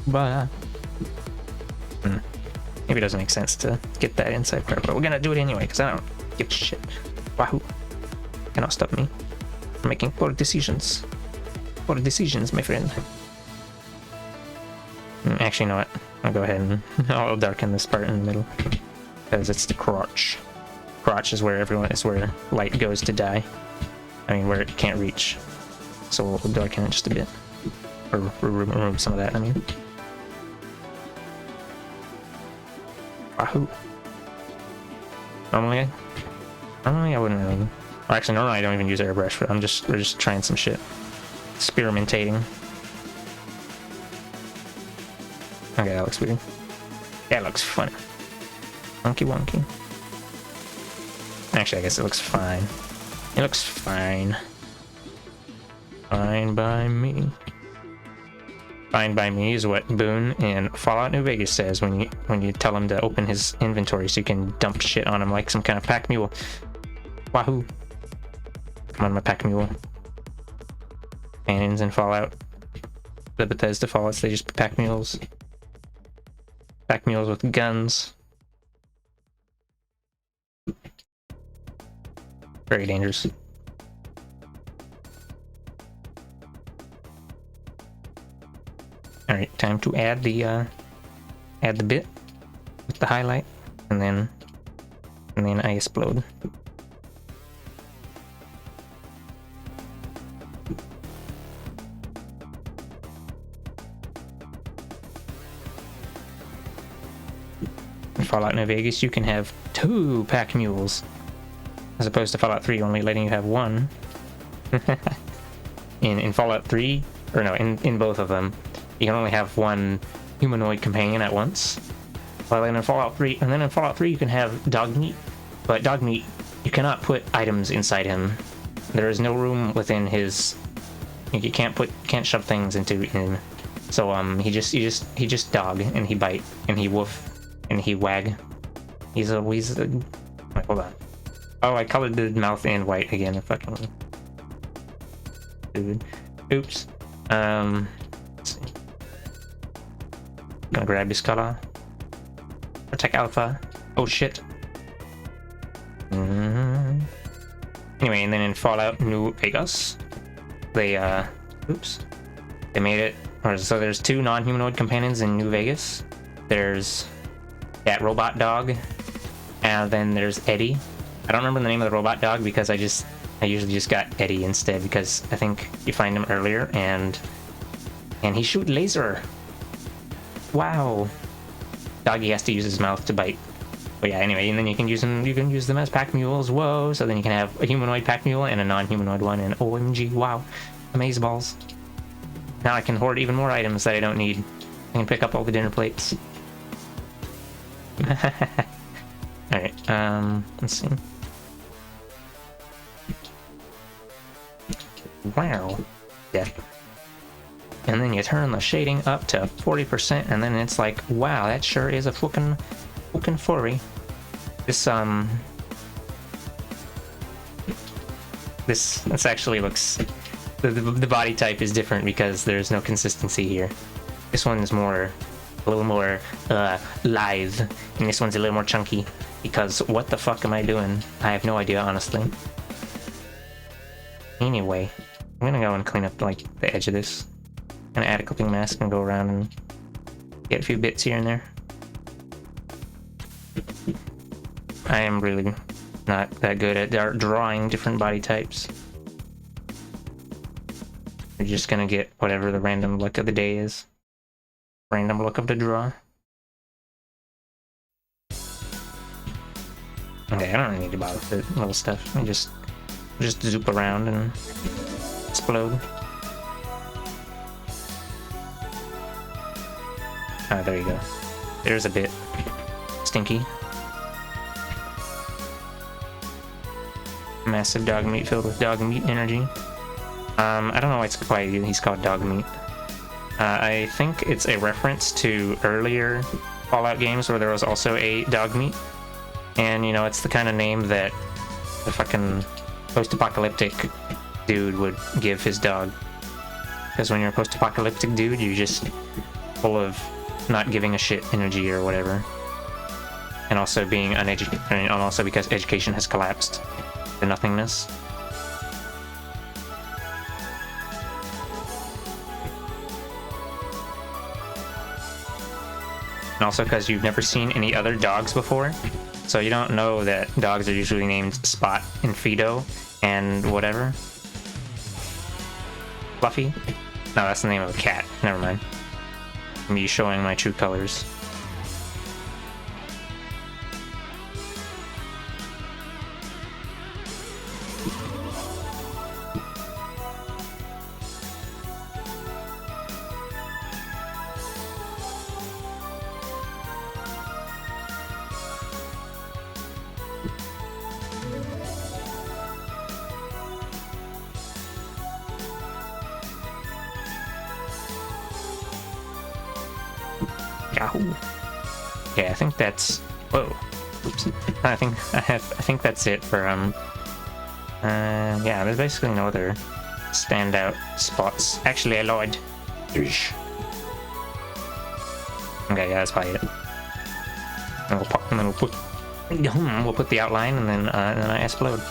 But maybe it doesn't make sense to get that inside part, but we're gonna do it anyway because I don't give a shit. Wahoo! Cannot stop me from making poor decisions. Poor decisions, my friend. Actually, you know what? I'll go ahead and I'll darken this part in the middle because it's the crotch. Crotch is where where light goes to die. I mean, where it can't reach. So we'll darken it just a bit. Or remove some of that, I mean. Wahoo. Normally I wouldn't really... Or actually, normally I don't even use airbrush, but we're just trying some shit. Experimentating. Okay, that looks weird. That looks funny. Wonky wonky. Actually, I guess it looks fine. It looks fine. Fine by me. Fine by me is what Boone in Fallout New Vegas says when you tell him to open his inventory so you can dump shit on him like some kind of pack mule. Wahoo! Come on, my pack mule. Cannons in Fallout. The Bethesda Fallouts, they just pack mules. Pack mules with guns. Very dangerous. Alright, time to add the bit with the highlight, and then I explode. In Fallout New Vegas, you can have 2 pack mules, as opposed to Fallout 3 only letting you have 1. in Fallout 3, or no, in both of them, you can only have 1 humanoid companion at once. Well, then in Fallout 3, you can have dog meat, but dog meat, you cannot put items inside him. There is no room within his. You can't shove things into him. So he just dog, and he bite, and he woof, and he wag. He's a wait, hold on. Oh, I colored the mouth in white again. Fucking dude. Oops. Let's see. Gonna grab this color. Protect Alpha. Oh shit. Anyway, and then in Fallout New Vegas, they made it. So there's 2 non-humanoid companions in New Vegas. There's that robot dog, and then there's Eddie. I don't remember the name of the robot dog because I usually just got Eddie instead because I think you find him earlier and he shoot laser. Wow. Doggy has to use his mouth to bite. But yeah, anyway, and then you can use them as pack mules. Whoa! So then you can have a humanoid pack mule and a non-humanoid one, and OMG, wow, amazeballs. Now I can hoard even more items that I don't need. I can pick up all the dinner plates. Alright, let's see. Wow. Yeah. And then you turn the shading up to 40%, and then it's like, wow, that sure is a fucking furry. This actually looks, the body type is different because there's no consistency here. This one's a little more lithe, and this one's a little more chunky. Because what the fuck am I doing? I have no idea, honestly. Anyway, I'm gonna go and clean up like the edge of this. I'm gonna add a clipping mask and go around and Get a few bits here and there. I am really not that good at drawing different body types. You're just gonna get whatever the random look of the day is. Random look of the draw. Okay, I don't really need to bother with the little stuff. Let me just zoop around and explode. Ah, there you go. There's a bit stinky. Massive dog meat filled with dog meat energy. I don't know why he's called dog meat. I think it's a reference to earlier Fallout games where there was also a dog meat. And, you know, it's the kind of name that the fucking post-apocalyptic dude would give his dog. Because when you're a post-apocalyptic dude, you're just full of not giving a shit energy or whatever. And also being uneducated, and also because education has collapsed to nothingness. And also because you've never seen any other dogs before. So you don't know that dogs are usually named Spot and Fido and whatever. Fluffy? No, that's the name of a cat. Never mind. Me showing my true colors. Yahoo! Okay, I think that's... Whoa. Oops. I think that's it for, yeah, there's basically no other standout spots. Actually, I lied. Okay, yeah, that's probably it. And we'll put the outline, and then I explode.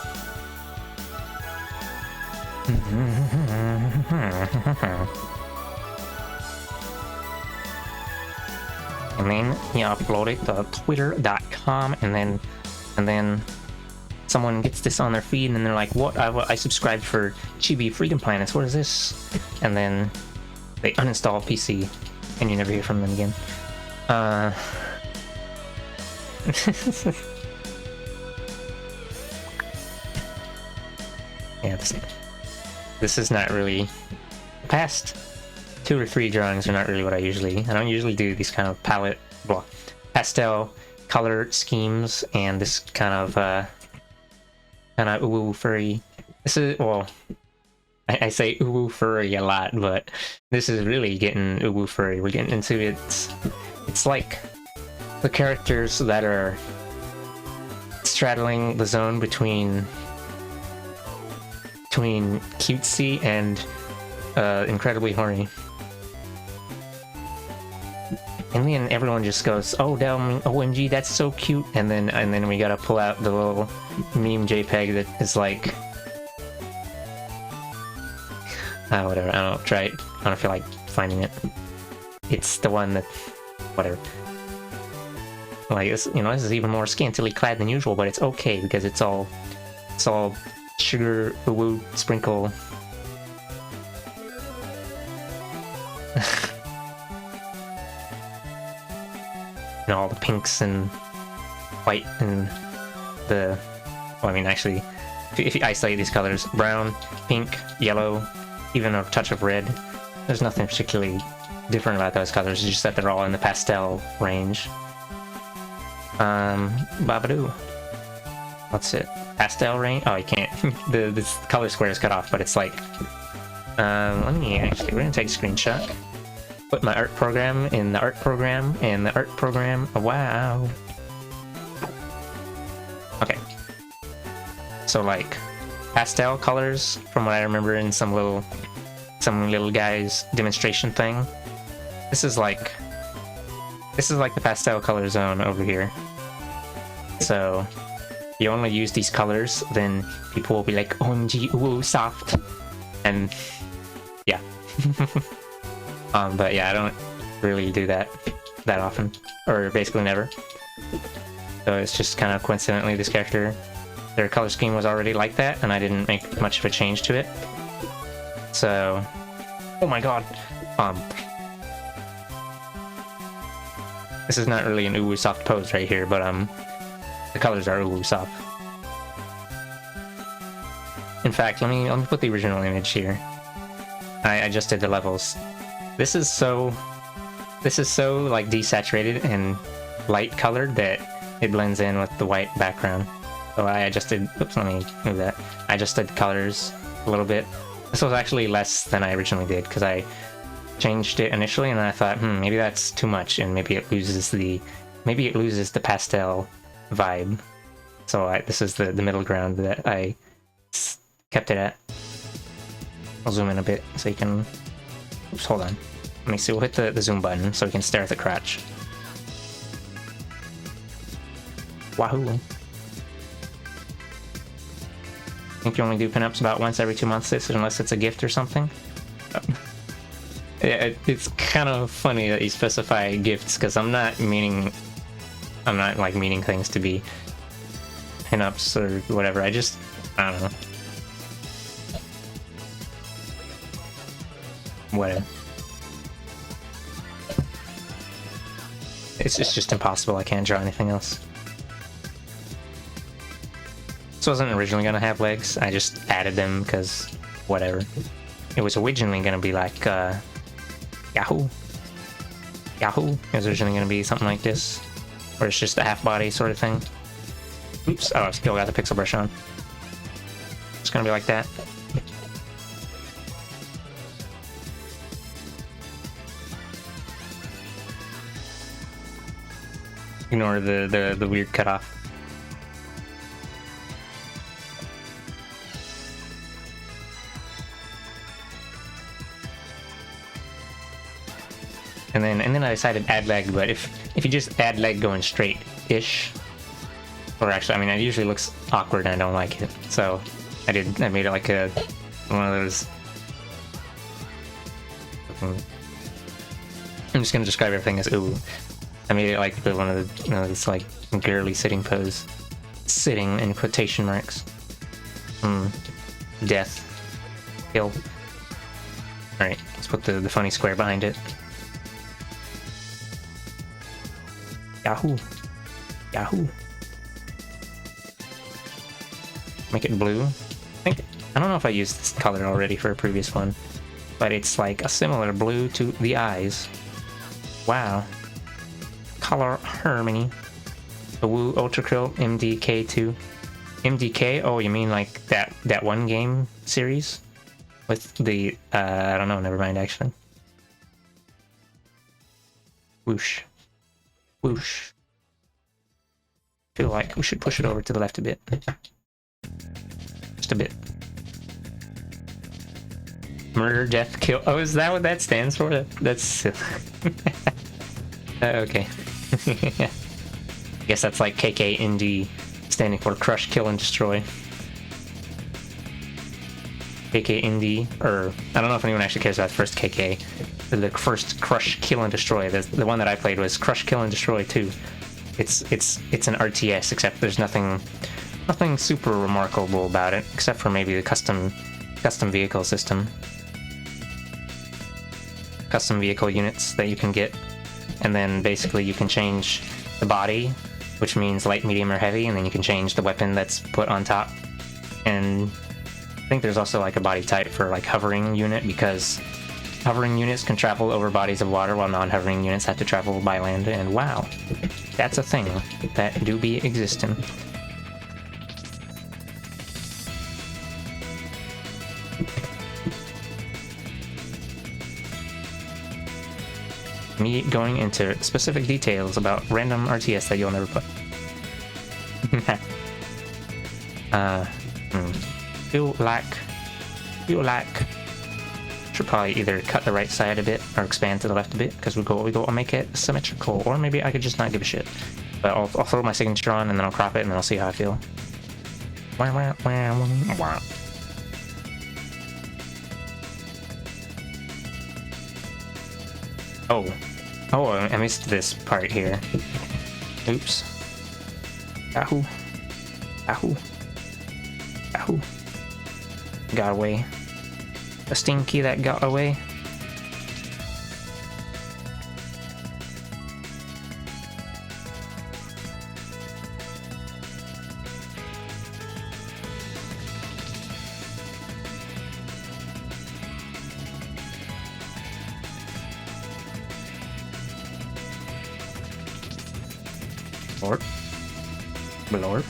And then you upload it to twitter.com, and then someone gets this on their feed, and they're like, "What? I subscribed for Chibi Freedom Planets. What is this?" And then they uninstall PC, and you never hear from them again. Yeah, this is not really past. 2 or 3 drawings are not really what I don't usually do these kind of pastel color schemes and this kind of ooh furry. This is, well, I say ooh furry a lot, but this is really getting ooh furry. We're getting into it's like the characters that are straddling the zone between cutesy and incredibly horny. And then everyone just goes, "Oh damn, OMG, that's so cute!" And then we gotta pull out the little meme JPEG that is like, whatever. I don't know. Try it. I don't feel like finding it. It's the one that, whatever. Like this, you know, this is even more scantily clad than usual, but it's okay because it's all sugar woo sprinkle. And all the pinks and white and the, well, I mean, actually, if you isolate these colors, brown, pink, yellow, even a touch of red, there's nothing particularly different about those colors, it's just that they're all in the pastel range. Babadoo. What's it? Pastel range? Oh, you can't. the color square is cut off, but it's like, let me actually, we're gonna take a screenshot. Put my art program in the art program, and the art program, wow. Okay. So like, pastel colors, from what I remember in some little guy's demonstration thing. This is like the pastel color zone over here. So, you only use these colors, then people will be like, OMG, ooh, soft. And, yeah. But yeah, I don't really do that. that often, or basically never. So it's just kind of coincidentally this character, their color scheme was already like that, and I didn't make much of a change to it. So, oh my god, this is not really an Ubisoft pose right here, but the colors are Ubisoft. In fact, let me put the original image here. I just did the levels. This is so like desaturated and light colored that it blends in with the white background. So I adjusted, oops, let me move that. I adjusted colors a little bit. This was actually less than I originally did because I changed it initially and then I thought, maybe that's too much and maybe it loses the pastel vibe. So this is the middle ground that I kept it at. I'll zoom in a bit so you can, oops, hold on. Let me see, we'll hit the zoom button so we can stare at the crotch. Wahoo! I think you only do pinups about once every 2 months, unless it's a gift or something. Yeah, it's kind of funny that you specify gifts because I'm not like meaning things to be pinups or whatever. I don't know. Whatever. It's just impossible. I can't draw anything else. This wasn't originally gonna have legs. I just added them because whatever. It was originally gonna be like Yahoo. It was originally gonna be something like this, where it's just a half body sort of thing. Oops. Oh, I still got the pixel brush on. It's gonna be like that. Ignore the weird cutoff. And then I decided add leg, but if you just add leg going straight-ish, or actually, I mean, it usually looks awkward and I don't like it. So I made it like one of those. I'm just gonna describe everything as ooh. I made it like one of the, this like girly sitting pose. Sitting in quotation marks. Death. Kill. Alright, let's put the funny square behind it. Yahoo! Make it blue. I don't know if I used this color already for a previous one, but it's like a similar blue to the eyes. Wow. Color harmony. The Woo Ultra Krill MDK2. MDK? Oh, you mean like that one game series? With the, I don't know, never mind actually. Whoosh. Whoosh. Feel like we should push it over to the left a bit. Just a bit. Murder, death, kill. Oh, is that what that stands for? That's silly. Okay. I guess that's like KKND, standing for Crush, Kill, and Destroy. KKND, or I don't know if anyone actually cares about the first KK. The first Crush, Kill, and Destroy. The one that I played was Crush, Kill, and Destroy 2. It's an RTS, except there's nothing super remarkable about it, except for maybe the custom vehicle system. Custom vehicle units that you can get, and then basically you can change the body, which means light, medium, or heavy, and then you can change the weapon that's put on top. And I think there's also like a body type for like hovering unit, because hovering units can travel over bodies of water while non-hovering units have to travel by land, and wow, that's a thing that do be existing. Me going into specific details about random RTS that you'll never put. Feel like should probably either cut the right side a bit or expand to the left a bit, because we go and make it symmetrical, or maybe I could just not give a shit. But I'll throw my signature on and then I'll crop it and then I'll see how I feel. Oh, Oh, I missed this part here. Oops. Yahoo. Yahoo. Yahoo. Got away. A stinky that got away. Lord. Lord.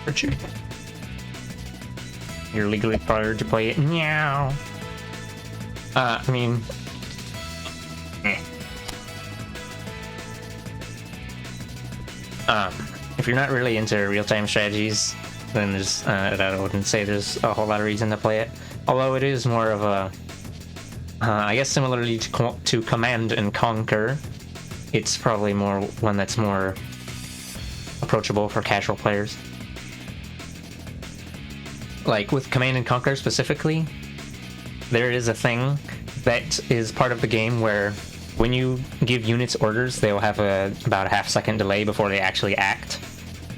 Aren't you? You're legally required to play it. Meow. I mean... if you're not really into real-time strategies, then there's, I wouldn't say there's a whole lot of reason to play it. Although it is more of a... I guess similarly to Command and Conquer, it's probably more one that's more approachable for casual players. Like with Command and Conquer specifically, there is a thing that is part of the game where when you give units orders, they'll have about a half-second delay before they actually act.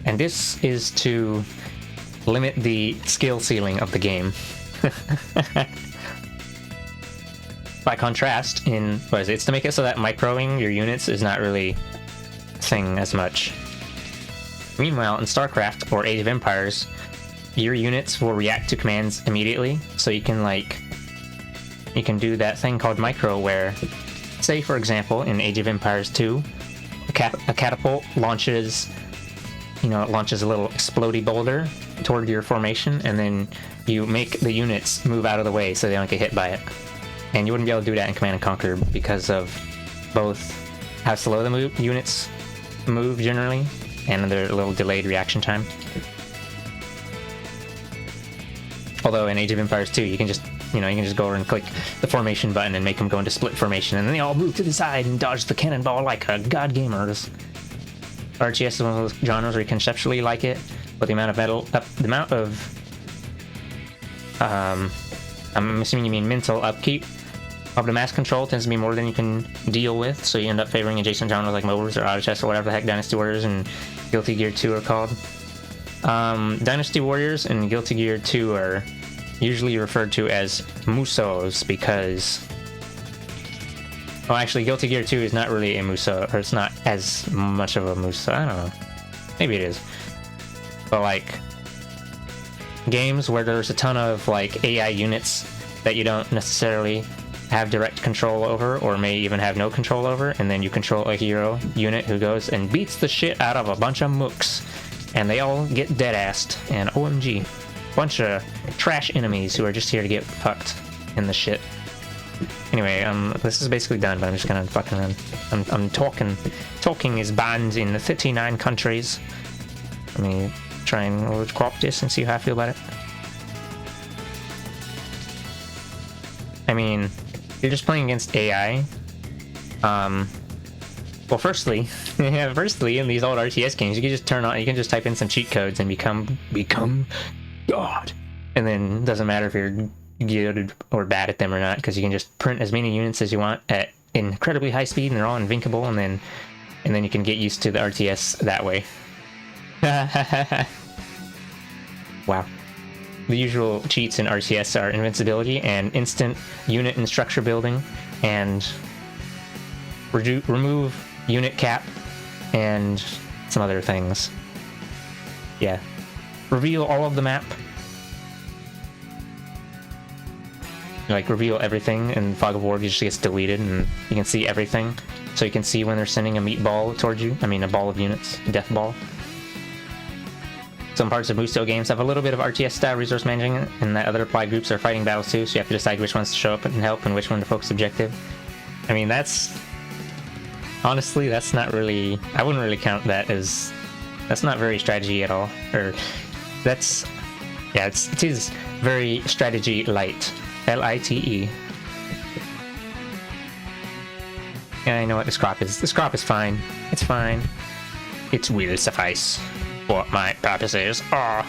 And this is to limit the skill ceiling of the game. By contrast, it's to make it so that microing your units is not really a thing as much. Meanwhile, in StarCraft or Age of Empires, your units will react to commands immediately, so you can do that thing called micro where, say for example, in Age of Empires 2, a catapult launches a little explodey boulder toward your formation, and then you make the units move out of the way so they don't get hit by it. And you wouldn't be able to do that in Command and Conquer because of both how slow the units move generally, and their little delayed reaction time. Although in Age of Empires 2, you can just go over and click the formation button and make them go into split formation, and then they all move to the side and dodge the cannonball like a god gamers. RTS is one of those genres where you conceptually like it, but the amount of I'm assuming you mean mental upkeep of the mass control tends to be more than you can deal with, so you end up favoring adjacent genres like MOBAs or Auto Chess or whatever the heck Dynasty Warriors and Guilty Gear 2 are called. Dynasty Warriors and Guilty Gear 2 are usually referred to as Musos because... Well, actually, Guilty Gear 2 is not really a Muso, or it's not as much of a Muso. I don't know. Maybe it is. But, like, games where there's a ton of, like, AI units that you don't necessarily have direct control over, or may even have no control over, and then you control a hero unit who goes and beats the shit out of a bunch of mooks, and they all get dead-assed, and OMG. Bunch of trash enemies who are just here to get fucked in the shit. Anyway, this is basically done, but I'm just gonna fucking run. I'm talking is banned in 39 countries. Let me try and crop this and see how I feel about it. I mean, you're just playing against AI. Well, firstly, in these old RTS games, you can just type in some cheat codes and become God. And then it doesn't matter if you're good or bad at them or not, because you can just print as many units as you want at incredibly high speed, and they're all invincible, and then you can get used to the RTS that way. Wow. The usual cheats in RTS are invincibility and instant unit and structure building, and remove unit cap, and some other things. Yeah. Reveal all of the map. Like, reveal everything, and Fog of War just gets deleted, and you can see everything. So you can see when they're sending a meatball towards you. I mean, a ball of units. A death ball. Some parts of Muso games have a little bit of RTS-style resource managing, and that other applied groups are fighting battles too, so you have to decide which ones to show up and help, and which one to focus objective. I mean, honestly, that's not really... I wouldn't really count that as... That's not very strategy at all. Or... That's... Yeah, it is very strategy light. L-I-T-E. Yeah, I know what this crop is. This crop is fine. It's fine. It will suffice for my purposes. Oh.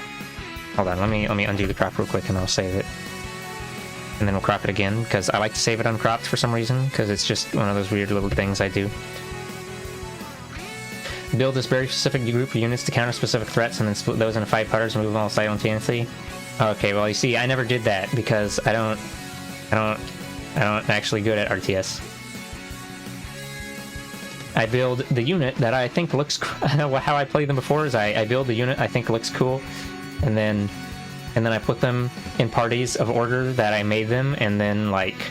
Hold on, let me undo the crop real quick and I'll save it. and then we'll crop it again, because I like to save it uncropped for some reason, because it's just one of those weird little things I do. Build this very specific group of units to counter specific threats, and then split those into 5 parts and move them all simultaneously. Okay, well, you see, I never did that because I don't actually good at RTS. I build the unit that I think looks. How I played them before is I build the unit I think looks cool, and then I put them in parties of order that I made them, and then like,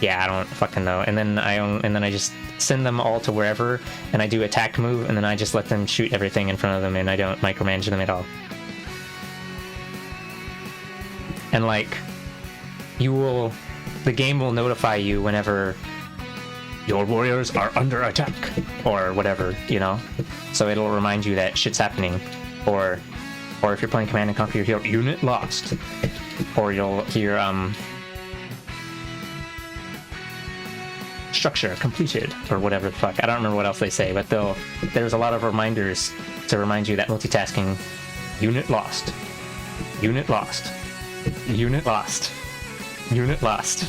yeah, I don't fucking know. And then I just send them all to wherever, and I do attack move, and then I just let them shoot everything in front of them, and I don't micromanage them at all. And like, the game will notify you whenever your warriors are under attack, or whatever, you know? So it'll remind you that shit's happening. Or if you're playing Command & Conquer, you'll hear, unit lost. Or you'll hear, structure completed, or whatever the fuck. I don't remember what else they say, but there's a lot of reminders to remind you that multitasking, unit lost, unit lost, unit lost, unit lost,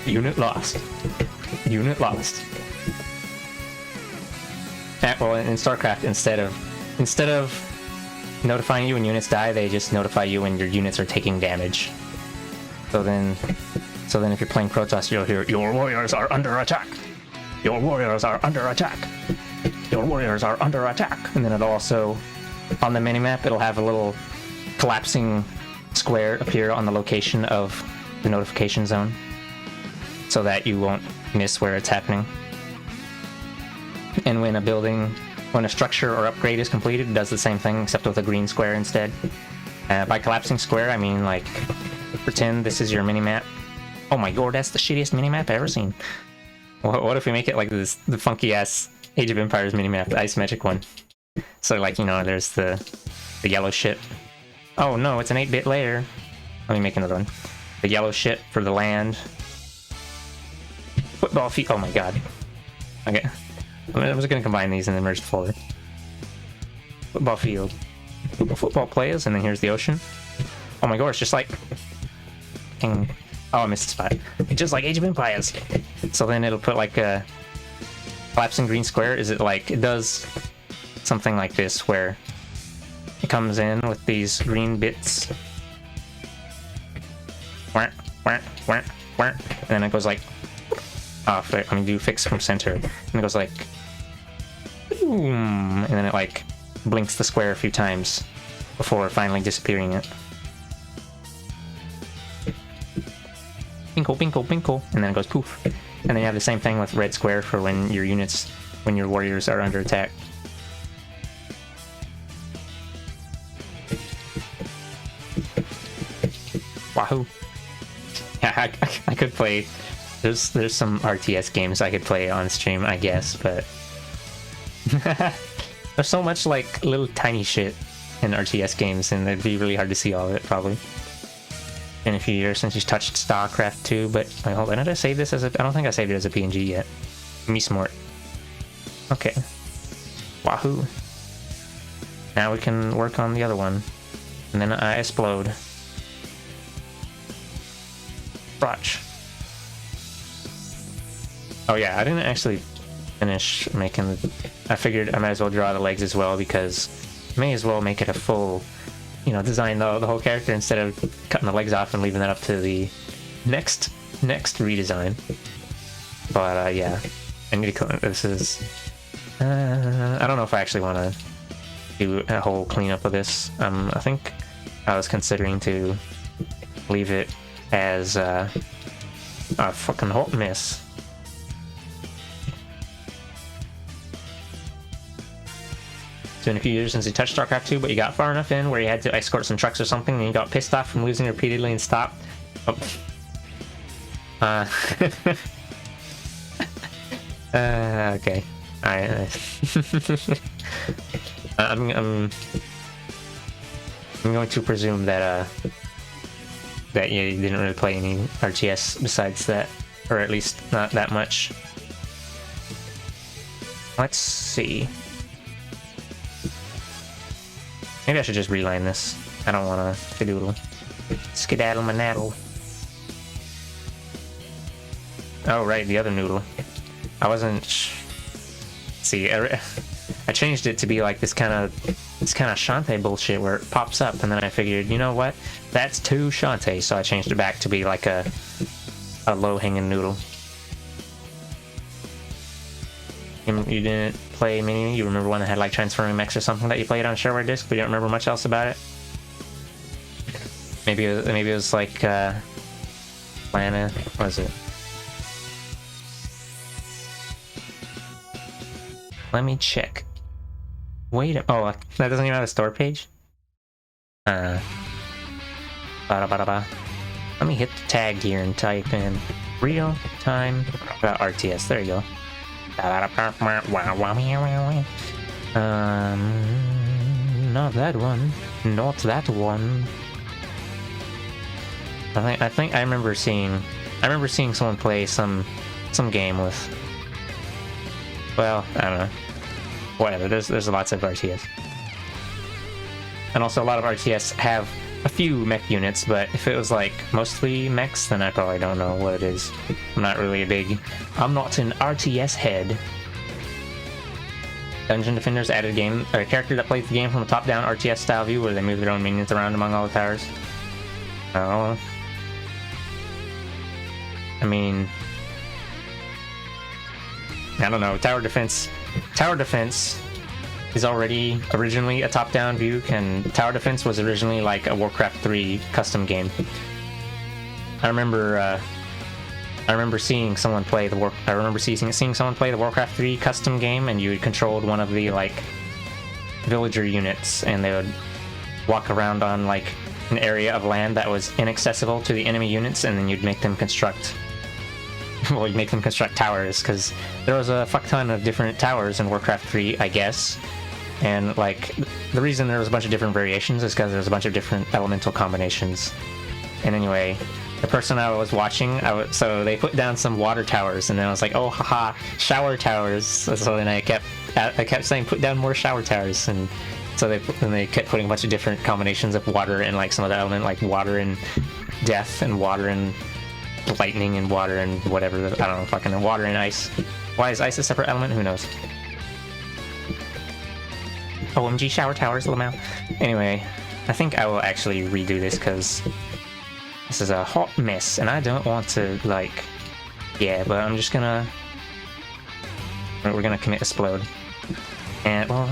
unit lost, unit lost. Well, in StarCraft, instead of notifying you when units die, they just notify you when your units are taking damage. So then if you're playing Protoss, you'll hear, your warriors are under attack. Your warriors are under attack. Your warriors are under attack. And then it'll also, on the minimap, it'll have a little collapsing square appear on the location of the notification zone, so that you won't miss where it's happening. And when a structure or upgrade is completed, it does the same thing, except with a green square instead. By collapsing square, I mean, like, pretend this is your minimap. Oh my god, that's the shittiest minimap I've ever seen. What if we make it like this, the funky-ass Age of Empires minimap, the isometric one? So, like, you know, there's the yellow shit. Oh no, it's an 8-bit layer. Let me make another one. The yellow shit for the land. Football feet. Oh my god. Okay. I was gonna combine these and then merge the folder. Football field. Football players, and then here's the ocean. Oh my god, it's just like... Oh, I missed a spot. It's just like Age of Empires. So then it'll put like a collapsing green square. Is it like, it does something like this, where it comes in with these green bits. And then it goes like, do fix from center. And it goes like, boom, and then it like blinks the square a few times before finally disappearing it. Binkle, binkle, binkle, and then it goes poof. And then you have the same thing with red square for when your warriors are under attack. Wahoo! Yeah, I could play. There's some RTS games I could play on stream, I guess, but there's so much like little tiny shit in RTS games, and it'd be really hard to see all of it probably. In a few years since he's touched StarCraft 2, but wait, hold on, did I save this as a... I don't think I saved it as a PNG yet. Me smart. Okay. Wahoo. Now we can work on the other one. And then I explode. Watch. Oh yeah, I didn't actually finish making the... I figured I might as well draw the legs as well, because I may as well make it a full... You know, design the whole character instead of cutting the legs off and leaving that up to the next redesign. But yeah, I need to. This is. I don't know if I actually want to do a whole cleanup of this. I think I was considering to leave it as a fucking hot mess. It's been a few years since you touched StarCraft 2, but you got far enough in where you had to escort some trucks or something, and you got pissed off from losing repeatedly and stopped. Oh. Okay. I'm going to presume that that you didn't really play any RTS besides that, or at least not that much. Let's see. Maybe I should just reline this. I don't want to fidoodle. Skedaddle manaddle. Oh, right, the other noodle. I wasn't... See, I changed it to be like this kind of Shantae bullshit where it pops up, and then I figured, you know what? That's too Shantae, so I changed it back to be like a low-hanging noodle. You didn't play Mini? You remember one that had like transforming mechs or something that you played on shareware disc, but you don't remember much else about it? Maybe it was like Lana. What was it? Let me check. Wait. Oh, that doesn't even have a store page. Let me hit the tag here and type in real time RTS. There you go. Not that one. Not that one. I think I remember seeing someone play some game with. Well, I don't know. Whatever. There's lots of RTS, and also a lot of RTS have a few mech units. But if it was like mostly mechs, then I probably don't know what it is. I'm not an RTS head. Dungeon Defenders added a character that plays the game from a top-down RTS style view where they move their own minions around among all the towers. Oh. I mean, I don't know. Tower defense is already originally a top-down view, and Tower Defense was originally like a Warcraft 3 custom game. I remember seeing someone play the Warcraft 3 custom game, and you had controlled one of the like villager units, and they would walk around on like an area of land that was inaccessible to the enemy units, and then you'd make them construct towers, because there was a fuck ton of different towers in Warcraft 3, I guess. And like the reason there was a bunch of different variations is because there was a bunch of different elemental combinations. And anyway, the person I was watching, so they put down some water towers, and then I was like, oh haha, shower towers. So then I kept saying, put down more shower towers, and so they kept putting a bunch of different combinations of water and like some other element, like water and death, and water and lightning, and water and whatever. I don't know, fucking water and ice. Why is ice a separate element? Who knows? OMG shower towers, Lamau. Anyway, I think I will actually redo this because this is a hot mess, and I don't want to, like, yeah, but I'm just gonna, we're gonna commit explode. And, well,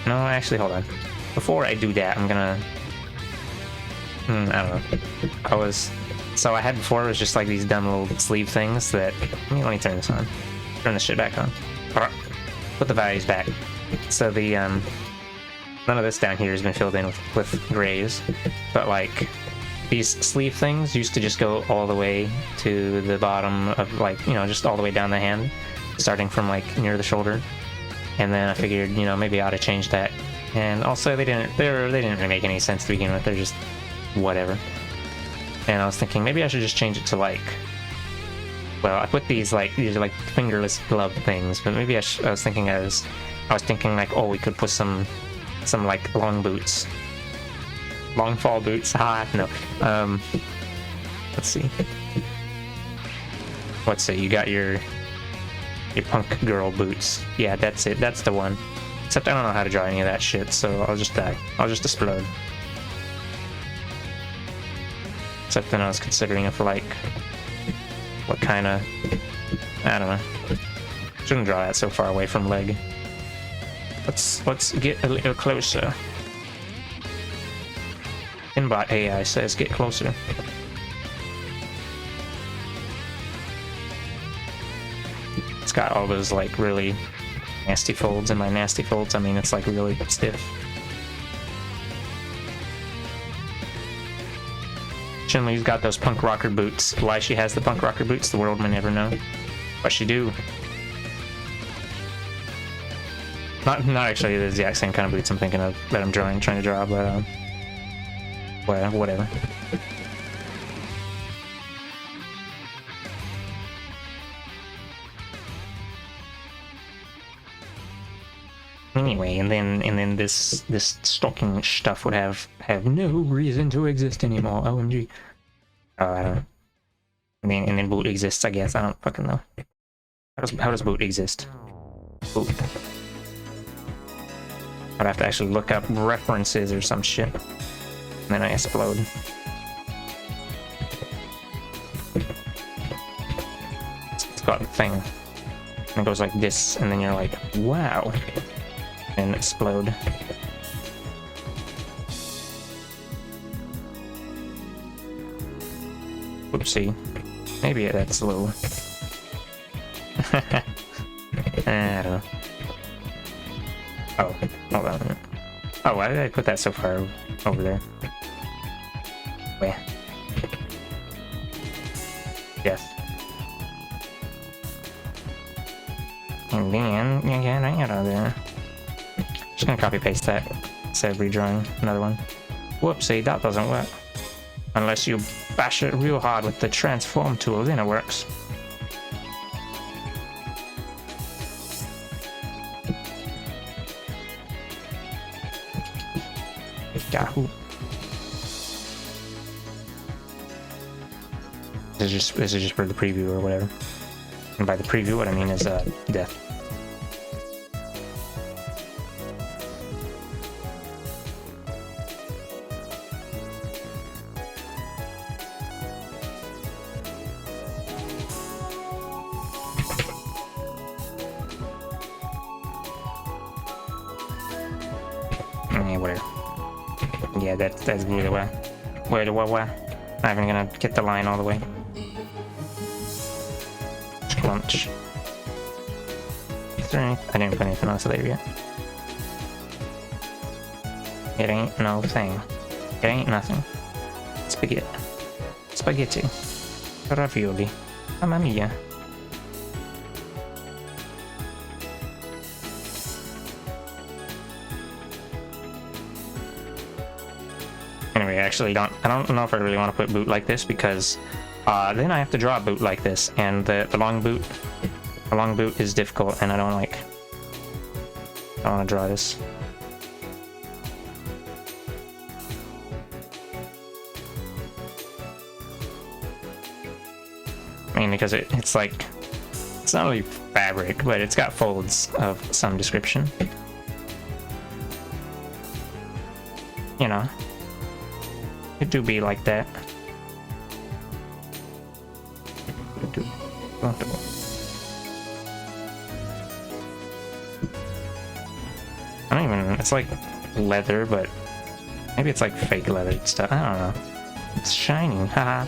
no, actually, hold on. Before I do that, I'm gonna, I don't know. So I had before, it was just like these dumb little sleeve things that, let me turn this on. Turn this shit back on. Put the values back. So the, none of this down here has been filled in with grays, but like, these sleeve things used to just go all the way to the bottom of, like, you know, just all the way down the hand, starting from like near the shoulder. And then I figured, you know, maybe I ought to change that. And also they didn't really make any sense to begin with. They're just whatever. And I was thinking maybe I should just change it to like, well, I put these are like fingerless glove things, but maybe I was thinking like, oh, we could put some like long boots. Long fall boots. No. Let's see. What's it? You got your punk girl boots. Yeah, that's it. That's the one. Except I don't know how to draw any of that shit, so I'll just die. I'll just explode. Except then I was considering if like what kind of, I don't know. Shouldn't draw that so far away from leg. Let's get a little closer. Inbot AI says get closer. It's got all those like really nasty folds, and by nasty folds I mean it's like really stiff. Shinli's got those punk rocker boots. Why she has the punk rocker boots, the world may never know. But she do. Not actually the exact same kind of boots I'm thinking of that I'm trying to draw, but well, whatever. Anyway, and then this stocking stuff would have no reason to exist anymore. OMG. Oh, I don't know. mean, and then boot exists, I guess. I don't fucking know. How does boot exist? Boot. I'd have to actually look up references or some shit. And then I explode. It's got a thing. And it goes like this, and then you're like, wow. And explode. Oopsie. Maybe that's low. I don't know. Oh, hold on. Oh, why did I put that so far over there? Where? Yes. And then you get out of there. Just gonna copy paste that instead of redrawing another one. Whoopsie, that doesn't work. Unless you bash it real hard with the transform tool, then it works. Yahoo. This is just for the preview or whatever. And by the preview, what I mean is death. Yeah, whatever. Yeah, that's really why. Where? I'm not even gonna get the line all the way. Scrunch. Is there any? I didn't put anything else there yet. It ain't no thing. It ain't nothing. Spaghetti. Spaghetti. Ravioli. Mamma mia. Anyway, I don't know if I really want to put boot like this because then I have to draw a boot like this, and the long boot is difficult, and I don't want to draw this. I mean, because it's like, it's not really fabric, but it's got folds of some description. You know. It do be like that. I don't even, it's like leather, but maybe it's like fake leather stuff. I don't know. It's shiny, haha.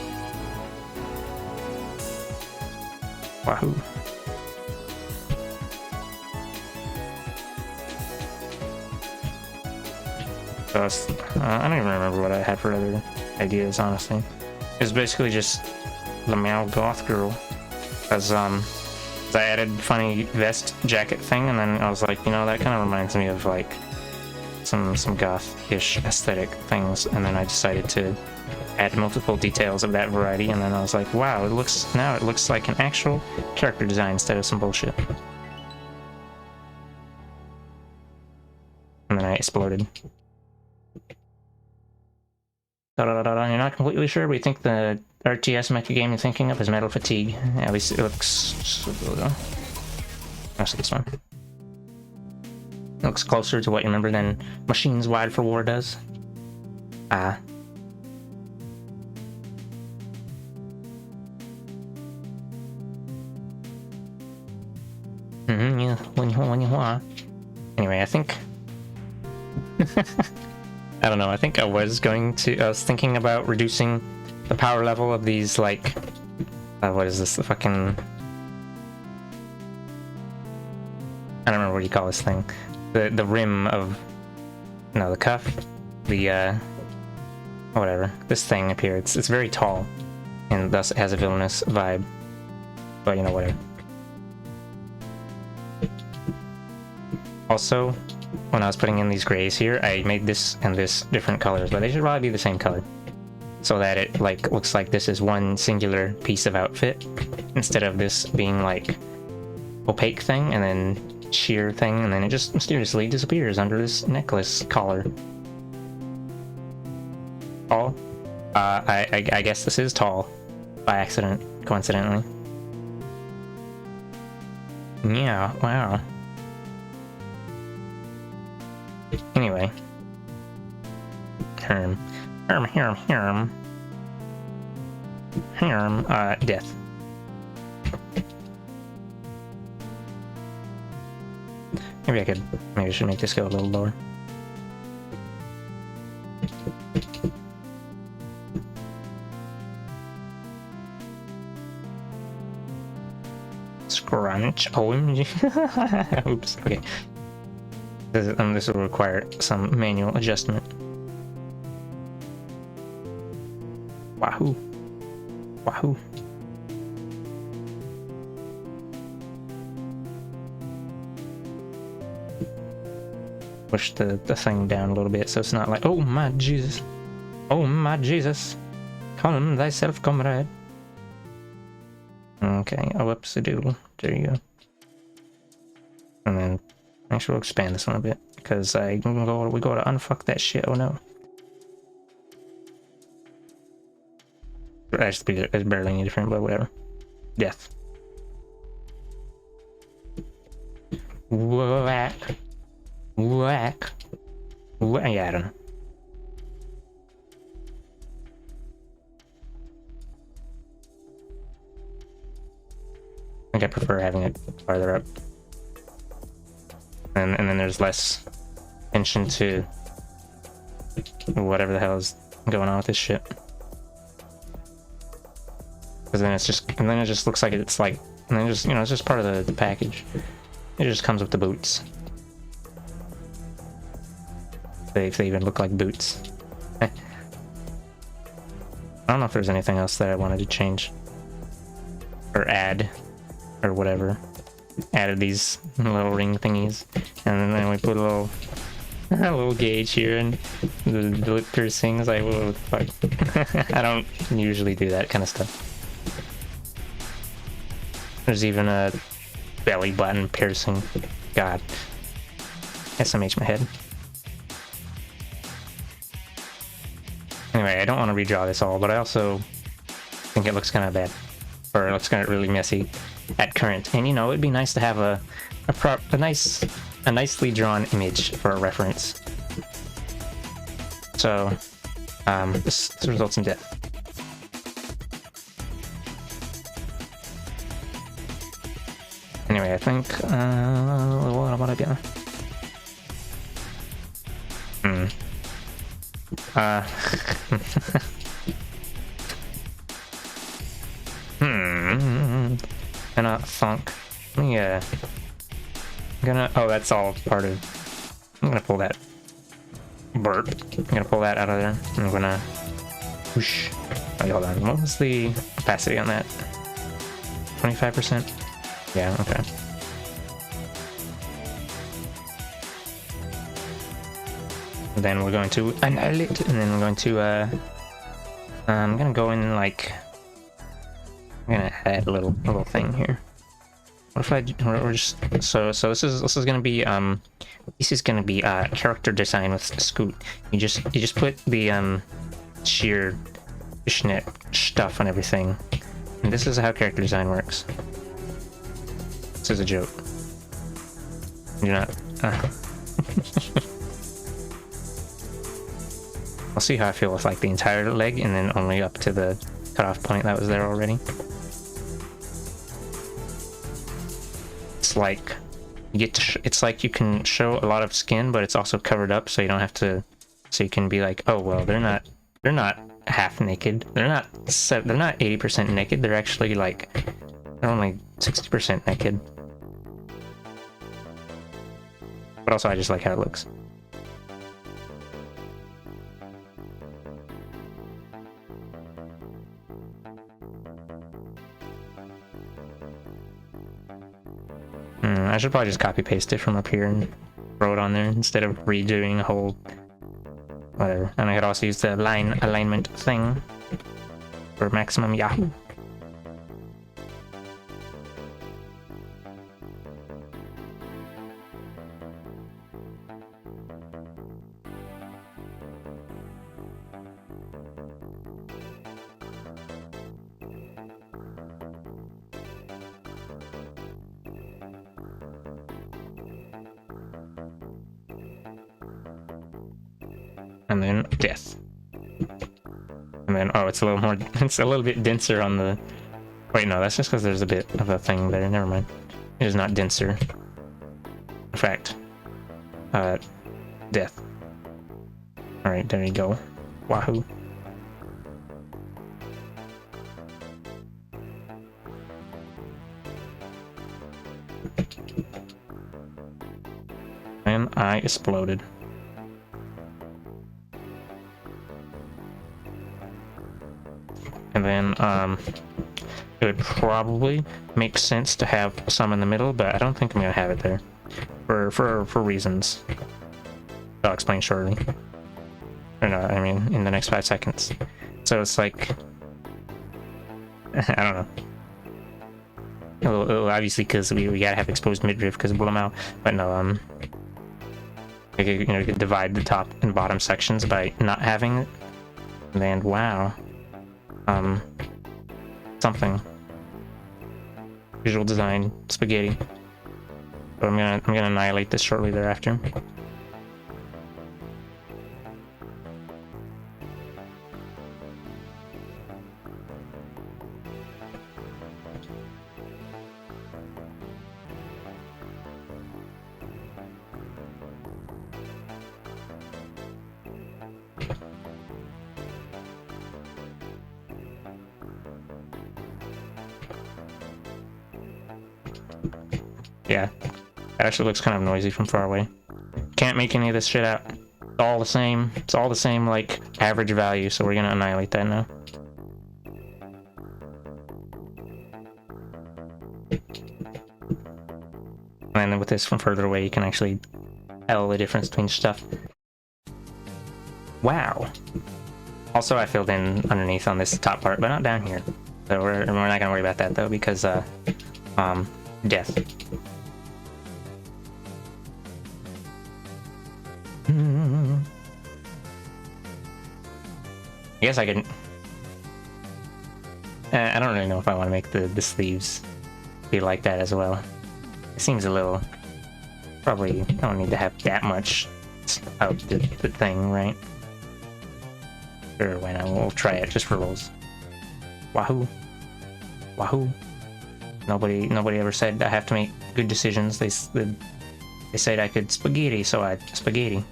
Wahoo. So I don't even remember what I had for other ideas, honestly. It was basically just the male goth girl. Because I added funny vest jacket thing, and then I was like, you know, that kind of reminds me of like some goth-ish aesthetic things, and then I decided to add multiple details of that variety, and then I was like, wow, it looks like an actual character design instead of some bullshit. And then I exploded. You're not completely sure, but you think the RTS mecha game you're thinking of is Metal Fatigue. Yeah, at least it looks... That's this one. It looks closer to what you remember than Machines Wide for War does. Ah. Yeah. Anyway, I think... I don't know, I think I was thinking about reducing the power level of these, like, what is this, the fucking, I don't remember what you call this thing, the rim of, no, the cuff, the, whatever, this thing up here, it's very tall, and thus it has a villainous vibe, but, you know, whatever. Also, when I was putting in these grays here, I made this and this different colors, but they should probably be the same color, so that it like looks like this is one singular piece of outfit instead of this being like opaque thing and then sheer thing, and then it just mysteriously disappears under this necklace collar. Tall? I guess this is tall by accident. coincidentally. Yeah, wow. Anyway. Herm, death. Maybe I should make this go a little lower. Scrunch. OMG. Oops. Okay. This will require some manual adjustment. Wahoo. Wahoo. Push the thing down a little bit so it's not like, oh my Jesus. Oh my Jesus. Calm thyself, comrade. Okay, oh, whoopsie doodle. There you go. And then actually we'll expand this one a bit because we go to unfuck that shit. Oh no. Actually, it's barely any different, but whatever. Death. Whack. Whack. Whack. Yeah, I don't know. I think I prefer having it farther up. And then there's less attention to whatever the hell is going on with this shit. Because then it just looks like it's like, and then just, you know, it's just part of the package. It just comes with the boots. If they even look like boots. I don't know if there's anything else that I wanted to change. Or add. Or whatever. Added these little ring thingies. And then we put a little gauge here and the lip piercings. Like, what the fuck? I don't usually do that kind of stuff. There's even a belly button piercing. God. SMH my head. Anyway, I don't want to redraw this all, but I also think it looks kind of bad. Or it looks kind of really messy at current. And you know, it'd be nice to have a nicely drawn image for a reference. So, this results in death. Anyway, I think, what about again? Gonna funk. Yeah. Oh, that's all part of. I'm gonna pull that burp. I'm gonna pull that out of there. I'm gonna whoosh. Wait, hold on. What was the capacity on that? 25%? Yeah, okay. And then we're going to annihilate, and then we're going to I'm gonna go in like, I'm gonna add a little thing here. What if we're just so this is gonna be character design with Scoot. You just put the sheer fishnet stuff on everything, and this is how character design works. This is a joke. You're not. I'll see how I feel with like the entire leg and then only up to the cutoff point that was there already. It's like you get to it's like you can show a lot of skin, but it's also covered up, so you don't have to. So you can be like, oh well, they're not half naked. They're not 80% naked. They're actually like they're only 60% naked. But also, I just like how it looks. I should probably just copy paste it from up here and throw it on there instead of redoing a whole whatever. And I could also use the line alignment thing for maximum Yahoo. and then death. And then, oh, it's a little more, it's a little bit denser on the, wait, no, that's just because there's a bit of a thing there, never mind. It is not denser. In fact, death. Alright, there you go. Wahoo. And I exploded. And then, it would probably make sense to have some in the middle, but I don't think I'm gonna have it there. For reasons I'll explain shortly. Or no, I mean, in the next 5 seconds. So it's like, I don't know. Well, obviously, because we gotta have exposed midriff because blow them out. But no, you know, you could divide the top and bottom sections by not having it. And then, wow. Something. Visual design, spaghetti. So I'm gonna annihilate this shortly thereafter. Yeah, that actually looks kind of noisy from far away. Can't make any of this shit out. It's all the same. It's all the same, like, average value, so we're gonna annihilate that now. And then with this from further away, you can actually tell the difference between stuff. Wow. Also, I filled in underneath on this top part, but not down here. So we're not gonna worry about that, though, because, death. I guess I can. I don't really know if I want to make the sleeves be like that as well. It seems a little. Probably I don't need to have that much of the thing, right? Sure, why not? We'll try it just for rolls. Wahoo! Wahoo! Nobody ever said I have to make good decisions. They said I could spaghetti, so I spaghetti.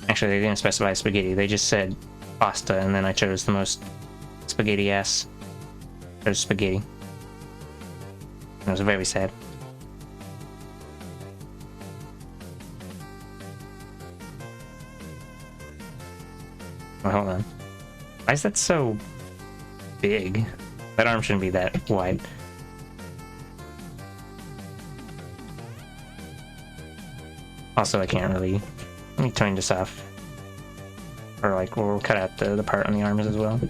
Actually, they didn't specify spaghetti. They just said pasta, and then I chose the most spaghetti-ass. Chose spaghetti. It was very sad. Well, hold on. Why is that so big? That arm shouldn't be that wide. Also, I can't really... Let me turn this off. Or, like, we'll cut out the part on the arms as well.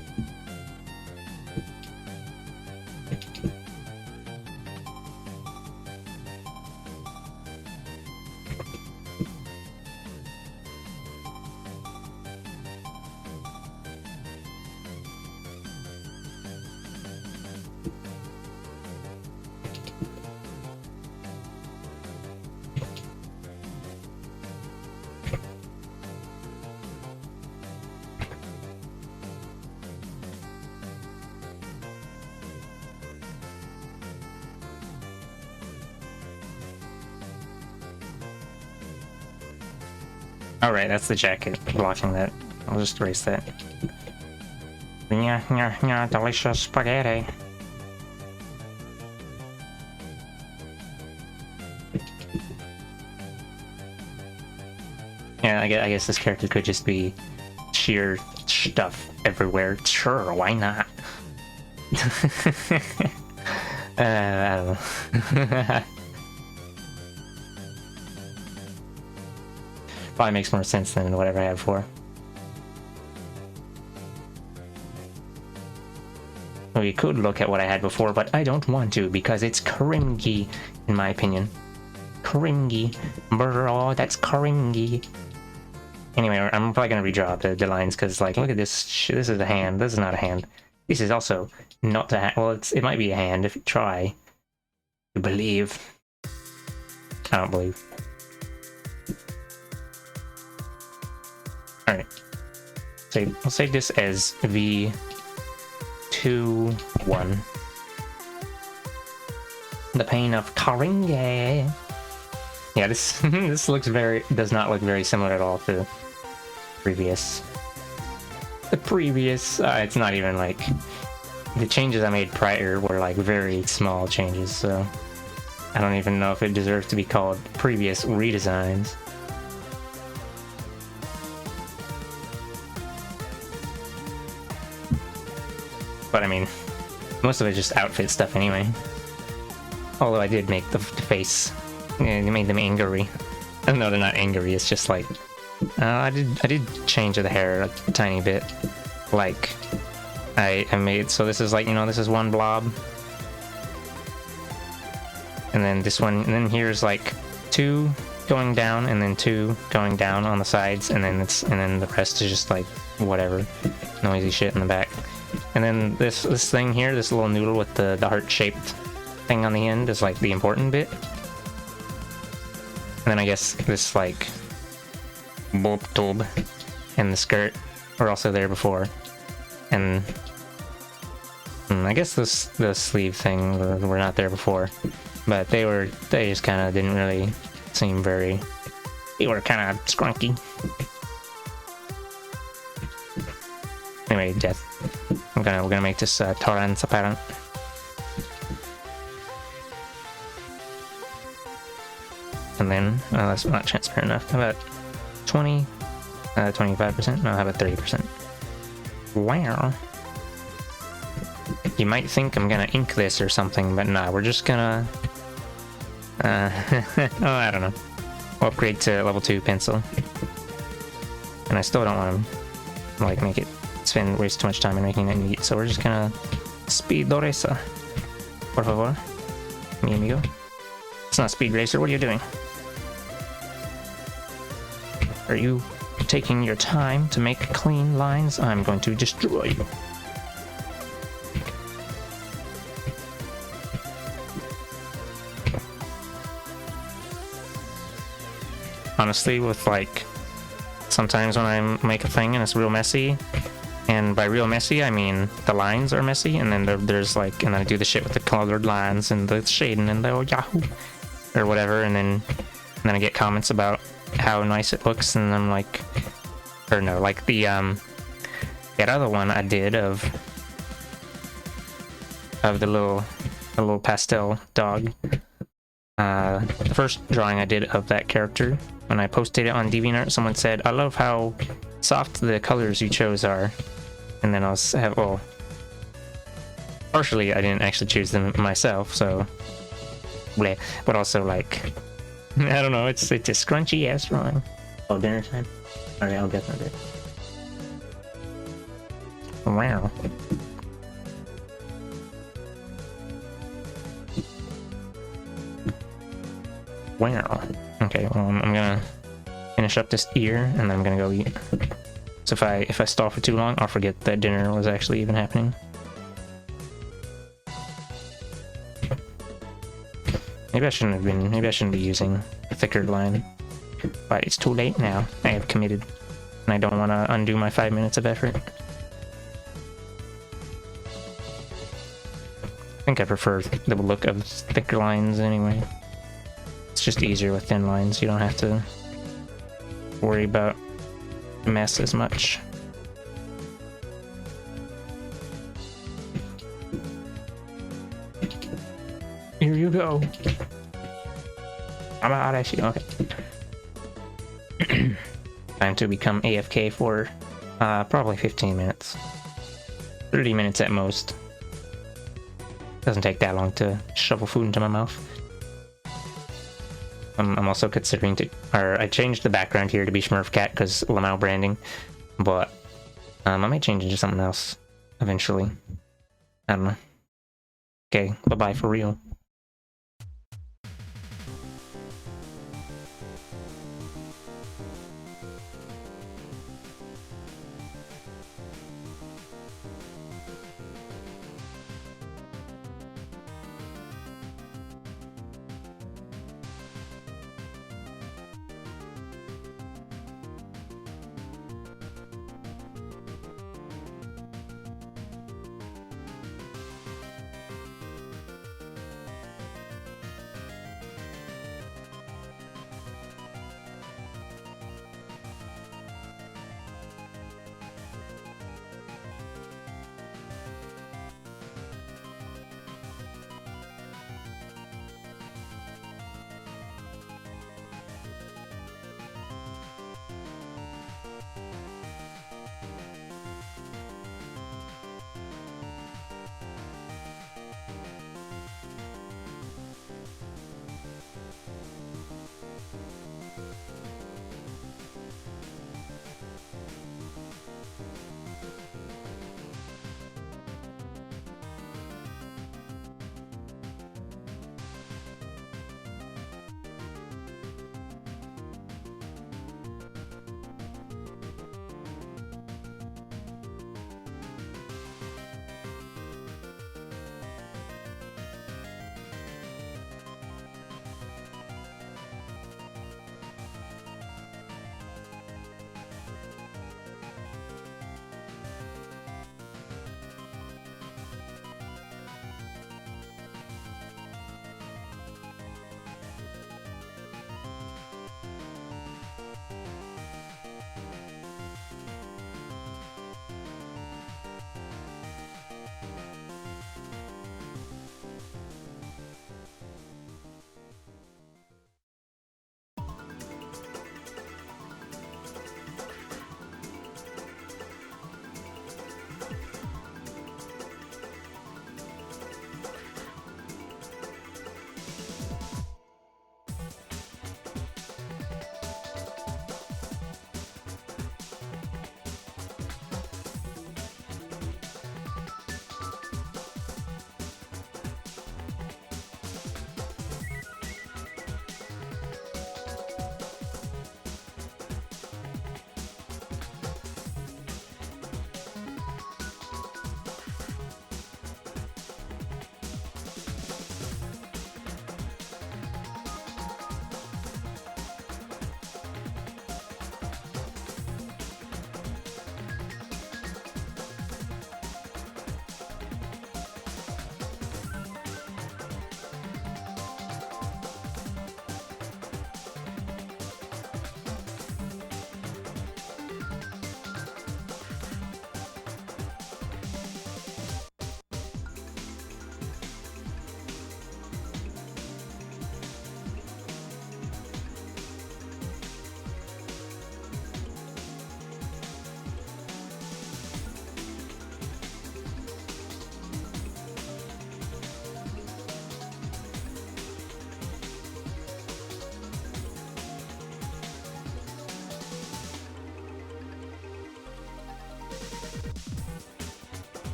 Alright, that's the jacket blocking that. I'll just erase that. Delicious spaghetti. Yeah, I guess this character could just be sheer stuff everywhere. Sure, why not? I don't know. Probably makes more sense than whatever I had before. We could look at what I had before, but I don't want to because it's cringy, in my opinion. Cringy. Bro, that's cringy. Anyway, I'm probably gonna redraw the lines because, like, look at this. This is a hand. This is not a hand. This is also not a hand. Well, it might be a hand if you try to believe. I don't believe. Alright. I'll save this as V21. The pain of Karinge. Yeah, this this does not look very similar at all to previous. The previous, it's not even like the changes I made prior were like very small changes, so I don't even know if it deserves to be called previous redesigns. But I mean, most of it's just outfit stuff anyway. Although I did make the face, made them angry. No, they're not angry. It's just like I did change the hair a tiny bit. Like I made, so this is like, you know, this is one blob, and then this one, and then here's like 2 going down, and then 2 going down on the sides, and then the rest is just like whatever noisy shit in the back. And then this thing here, this little noodle with the heart-shaped thing on the end is like the important bit. And then I guess this like bulb tube and the skirt were also there before. And I guess the sleeve thing were not there before, but they just kind of didn't really seem very. They were kind of scrunky. Anyway, death. We're gonna make this transparent. And then that's not transparent enough. How about 25%? No, how about 30%? Wow. You might think I'm gonna ink this or something, but nah, we're just gonna oh, I don't know. We'll upgrade to level 2 pencil. And I still don't want to like make it waste too much time in making it neat, so we're just gonna speed racer. Por favor. Mi amigo. It's not speed racer, what are you doing? Are you taking your time to make clean lines? I'm going to destroy you. Honestly, with like, sometimes when I make a thing and it's real messy, and by real messy I mean the lines are messy, and then there's like, and I do the shit with the colored lines and the shading and the Yahoo or whatever, and then I get comments about how nice it looks, and I'm like, or no, like the that other one I did of the little pastel dog. The first drawing I did of that character, when I posted it on DeviantArt, someone said, "I love how soft the colors you chose are." And then well, partially I didn't actually choose them myself, so bleh. But also like, I don't know, it's a scrunchy ass drawing. Oh, dinner time? Alright, I'll get that bit. Wow. Wow. Okay, well, I'm gonna finish up this ear, and then I'm gonna go eat. So if I stall for too long, I'll forget that dinner was actually even happening. Maybe I shouldn't be using a thicker line. But it's too late now. I have committed, and I don't want to undo my 5 minutes of effort. I think I prefer the look of thicker lines anyway. It's just easier with thin lines. You don't have to worry about mess as much. Here you go. I'm out of here. Okay. Time to become AFK for probably 15 minutes. 30 minutes at most. Doesn't take that long to shovel food into my mouth. I'm also considering I changed the background here to be Smurfcat because Lamau branding, but I might change it to something else eventually. I don't know. Okay, bye-bye for real.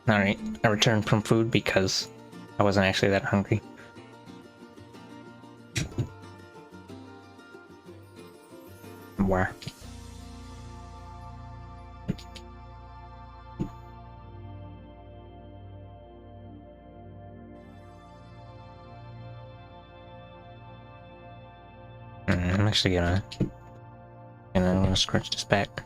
Alright, I returned from food because I wasn't actually that hungry. Where? I'm actually gonna scratch this back.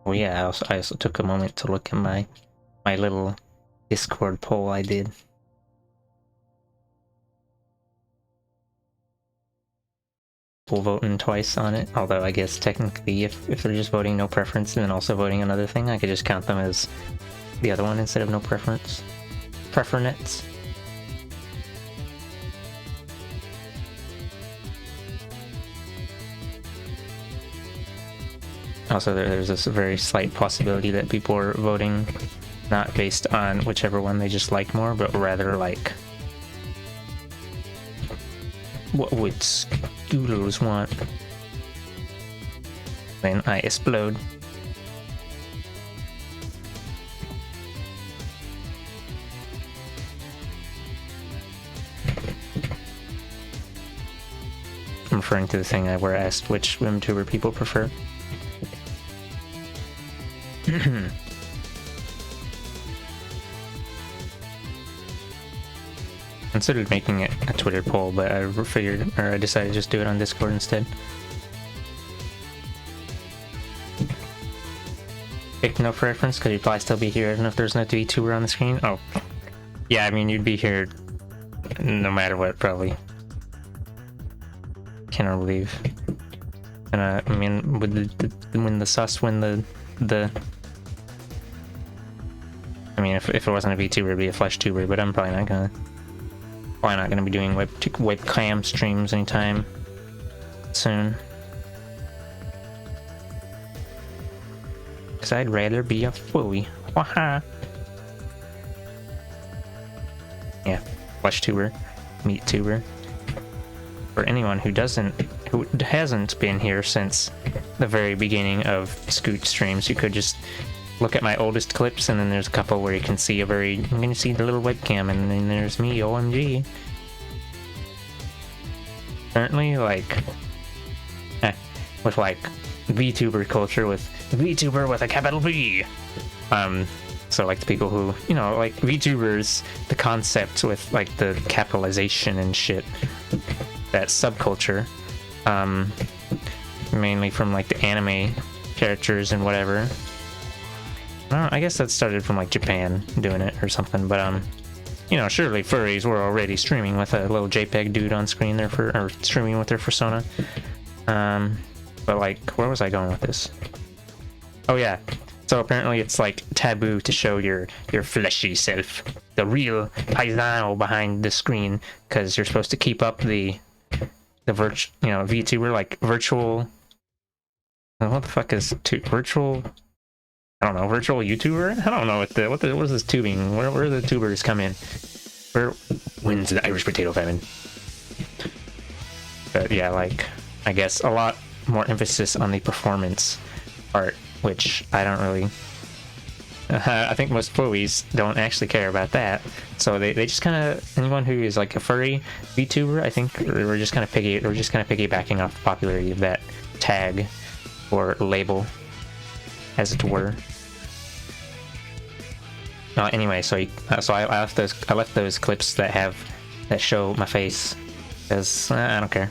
Oh yeah, I also took a moment to look at my little Discord poll I did. People voting twice on it, although I guess technically if they're just voting no preference and then also voting another thing, I could just count them as the other one instead of no preference. Preference. Also, there's this very slight possibility that people are voting not based on whichever one they just like more, but rather like what would Scoodles want when I explode. I'm referring to the thing I were asked which VTuber people prefer. Considered making it a Twitter poll, but I decided to just do it on Discord instead. Pick no preference because you'd probably still be here even if there's no VTuber on the screen. Oh, yeah, I mean you'd be here no matter what, probably. Cannot believe. And I mean, when the sus win the. I mean, if it wasn't a VTuber, it'd be a Flesh Tuber, but I'm probably not gonna be doing webcam streams anytime soon. Cause I'd rather be a Fooey. Waha. Yeah, Flesh Tuber, Meat Tuber. For anyone who hasn't been here since the very beginning of Scoot streams, you could just look at my oldest clips, and then there's a couple where you can see you can see the little webcam, and then there's me, OMG. Currently, like, with like VTuber culture, with VTuber with a capital V. So like the people who, like VTubers, the concept with like the capitalization and shit, that subculture, mainly from like the anime characters and whatever. I guess that started from like Japan doing it or something, but surely furries were already streaming with a little JPEG dude on screen there or streaming with their persona. But like, where was I going with this? Oh yeah, so apparently it's like taboo to show your fleshy self, the real paisano behind the screen, because you're supposed to keep up the VTuber, like virtual. What the fuck is virtual? I don't know, virtual YouTuber? I don't know what is this tubing? Where do the tubers come in? Where wins the Irish potato famine? But yeah, like, I guess a lot more emphasis on the performance part, which I don't really. I think most furries don't actually care about that, so they just kind of, anyone who is like a furry VTuber, I think we're just kind of piggybacking off the popularity of that tag or label, as it were. Anyway, so I left those clips that show my face, because I don't care.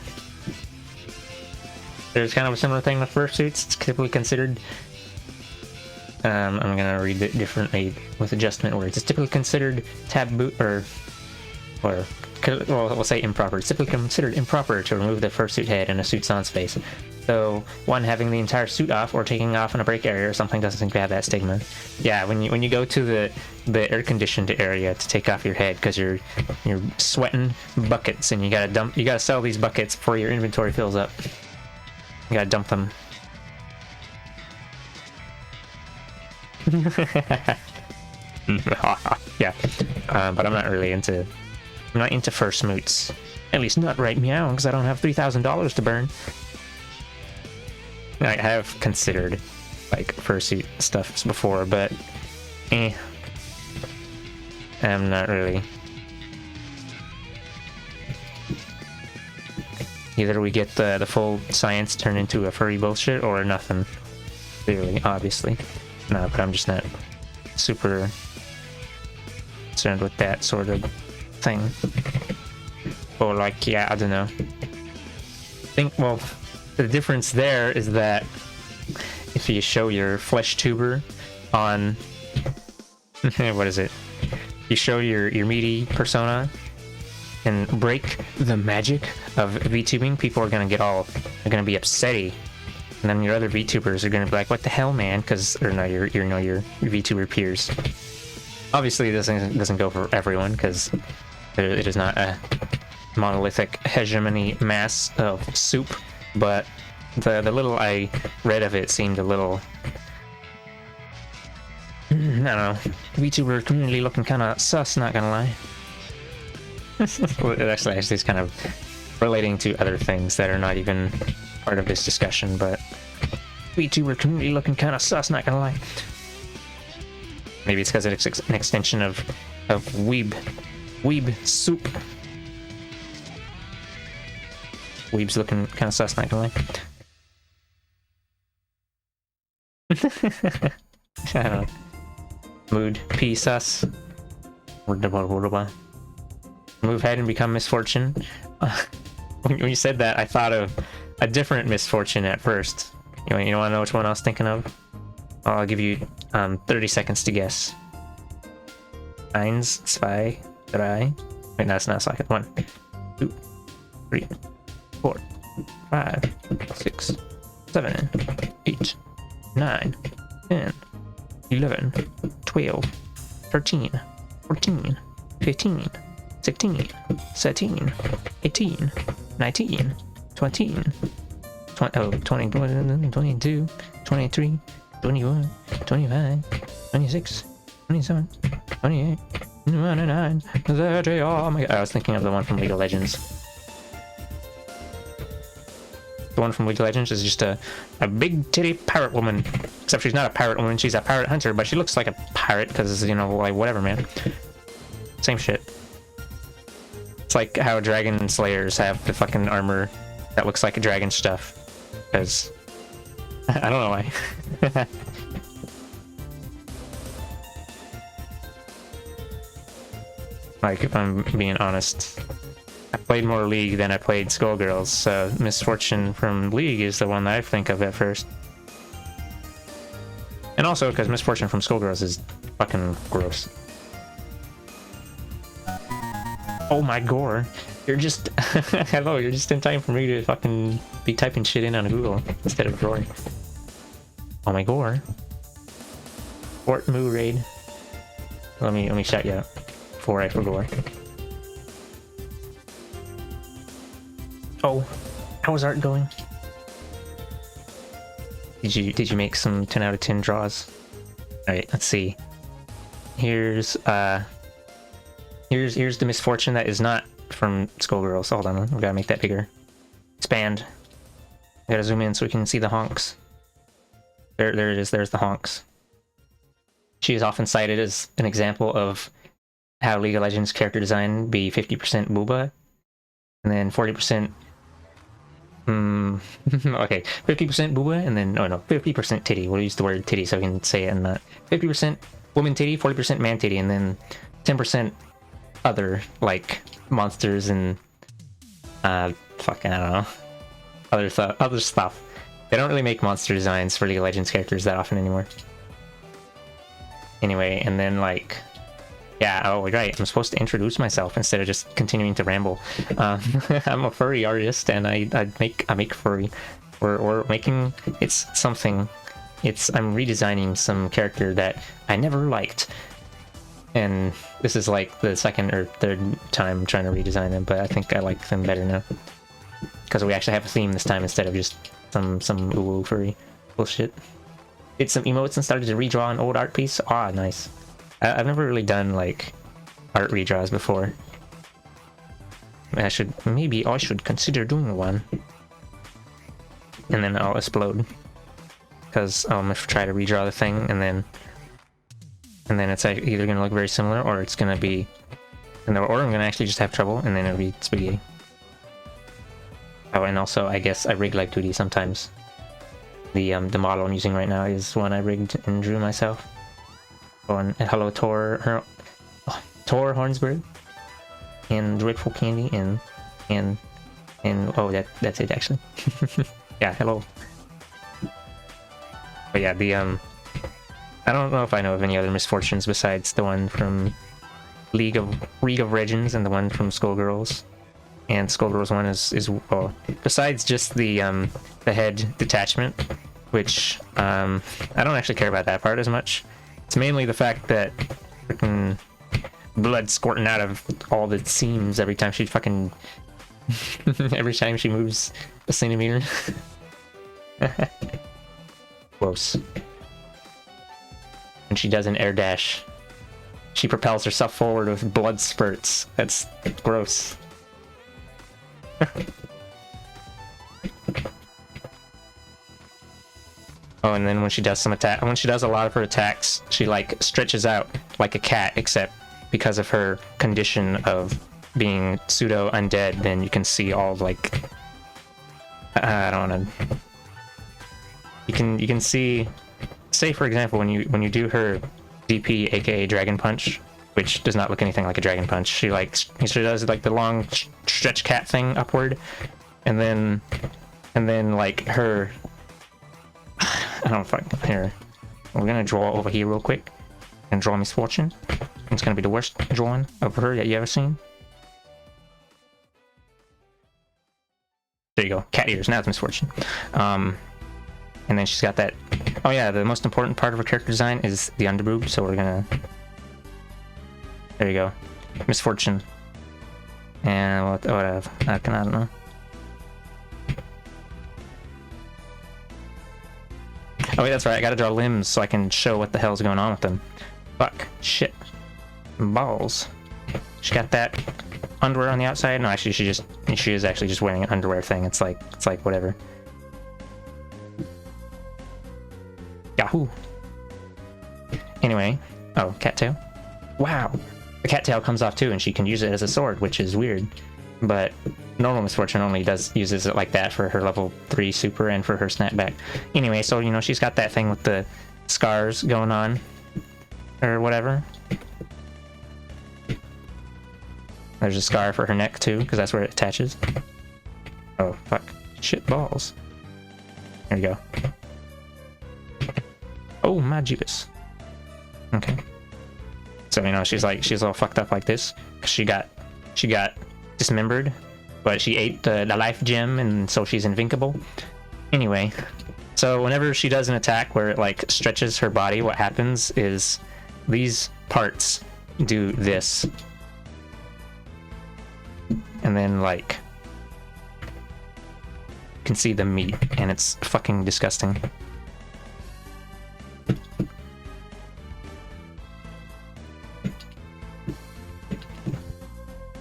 There's kind of a similar thing with fursuits. It's typically considered. I'm gonna read it differently with adjustment words. It's typically considered taboo, or we'll say improper. It's typically considered improper to remove the fursuit head in a suit's on space. So one having the entire suit off or taking off in a break area or something doesn't seem to have that stigma. Yeah, when you go to the air conditioned area to take off your head because you're sweating buckets, and you gotta sell these buckets before your inventory fills up. You gotta dump them. Yeah, but I'm not into fursuits. At least not right meow, because I don't have $3,000 to burn. I have considered like fursuit stuff before, but I'm not really. Either we get the full science turned into a furry bullshit or nothing. Clearly, obviously. No, but I'm just not super concerned with that sort of thing. Or like, yeah, I don't know. Well, the difference there is that if you show your flesh tuber on what is it? You show your meaty persona and break the magic of VTubing, people are gonna be upsetty. And then your other VTubers are gonna be like, what the hell, man? Or no, your VTuber peers. Obviously, this doesn't go for everyone, because it is not a monolithic hegemony mass of soup, but the little I read of it seemed a little, I don't know, VTuber community looking kind of sus, not gonna lie. Well, actually it's kind of relating to other things that are not even part of this discussion, but VTuber community looking kind of sus, not gonna lie. Maybe it's because it's an extension of weeb soup. Weeb's looking kind of sus, not gonna lie. I don't know. Mood P sus. Move ahead and become misfortune. When you said that, I thought of a different misfortune at first. You want to know which one I was thinking of? I'll give you 30 seconds to guess. 1, 2, 3. Wait, no, that's not a second. 1, 2, 3, 4, 5, 6, 7, 8, 9, 10, 11, 12, 13, 14, 15, 16, 17, 18, 19, 20, 22, 23, 21, 25, 26, 27, 28, 29, 30. Oh my god, I was thinking of the one from League of Legends. The one from League of Legends is just a big titty parrot woman. Except she's not a parrot woman, she's a parrot hunter, but she looks like a parrot because, you know, like, whatever, man. Same shit. It's like how dragon slayers have the fucking armor that looks like dragon stuff. Because I don't know why. Like, if I'm being honest, I played more League than I played Skullgirls, so Misfortune from League is the one that I think of at first. And also because Misfortune from Skullgirls is fucking gross. Oh my gore. You're just hello, you're just in time for me to fucking be typing shit in on Google instead of drawing. Oh my gore. Fort Moo raid. Let me shout you out before I forgot. Oh, how is art going? Did you make some 10 out of 10 draws? Alright, let's see. Here's the Misfortune that is not from Skullgirls. Hold on, we gotta make that bigger. Expand. I gotta zoom in so we can see the honks. There it is, there's the honks. She is often cited as an example of how League of Legends character design be 50% booba, and then 40% okay, 50% booba, and then, no, 50% titty. We'll use the word titty so we can say it and not. 50% woman titty, 40% man titty, and then 10% other, like, monsters and, fucking, I don't know, other stuff. They don't really make monster designs for League of Legends characters that often anymore. Anyway, and then, like, yeah, oh, right, I'm supposed to introduce myself instead of just continuing to ramble. I'm a furry artist, and I make furry. We're making, it's something, I'm redesigning some character that I never liked. And this is like the second or third time trying to redesign them, but I think I like them better now. Because we actually have a theme this time instead of just some ooh furry bullshit. Did some emotes and started to redraw an old art piece. Ah, nice. I've never really done, like, art redraws before. Maybe I should consider doing one. And then I'll explode. because if I try to redraw the thing and then it's either gonna look very similar or it's gonna be, or I'm gonna actually just have trouble and then it'll be spaghetti. Oh, and also I guess I rig like 2D sometimes. The model I'm using right now is one I rigged and drew myself. Oh, and hello Tor Hornsberg and Dreadful Candy and oh, that's it actually. Yeah, hello. But yeah, I don't know if I know of any other misfortunes besides the one from League of Legends and the one from Skullgirls. And Skullgirls one is well, besides just the head detachment, which I don't actually care about that part as much. It's mainly the fact that freaking blood squirting out of all the seams every time she fucking every time she moves a centimeter. Gross. When she does an air dash, she propels herself forward with blood spurts. That's gross. Oh, and then when she does a lot of her attacks, she like stretches out like a cat, except because of her condition of being pseudo undead, then you can see all like I don't know. You can see, say for example, when you do her DP, aka Dragon Punch, which does not look anything like a Dragon Punch. She does like the long stretch cat thing upward, and then like her. I don't fuck here. We're gonna draw over here real quick and draw Misfortune. It's gonna be the worst drawing of her that you ever seen. There you go, cat ears. Now it's Misfortune. And then she's got that. Oh yeah, the most important part of her character design is the underboob. So we're gonna. There you go, Misfortune. And whatever. I don't know. Oh wait, that's right. I gotta draw limbs so I can show what the hell's going on with them. Fuck. Shit. Balls. She got that underwear on the outside. No, actually, she is actually just wearing an underwear thing. It's like whatever. Yahoo. Anyway. Oh, cattail. Wow. The cattail comes off too, and she can use it as a sword, which is weird. But normal Misfortune only uses it like that for her level 3 super and for her snapback. Anyway, so you know she's got that thing with the scars going on, or whatever. There's a scar for her neck too, because that's where it attaches. Oh fuck! Shit balls. There you go. Oh my jeebus. Okay. So you know she's all fucked up like this because she got dismembered, but she ate the life gem, and so she's invincible. Anyway, so whenever she does an attack where it like stretches her body, what happens is these parts do this, and then like you can see the meat, and it's fucking disgusting.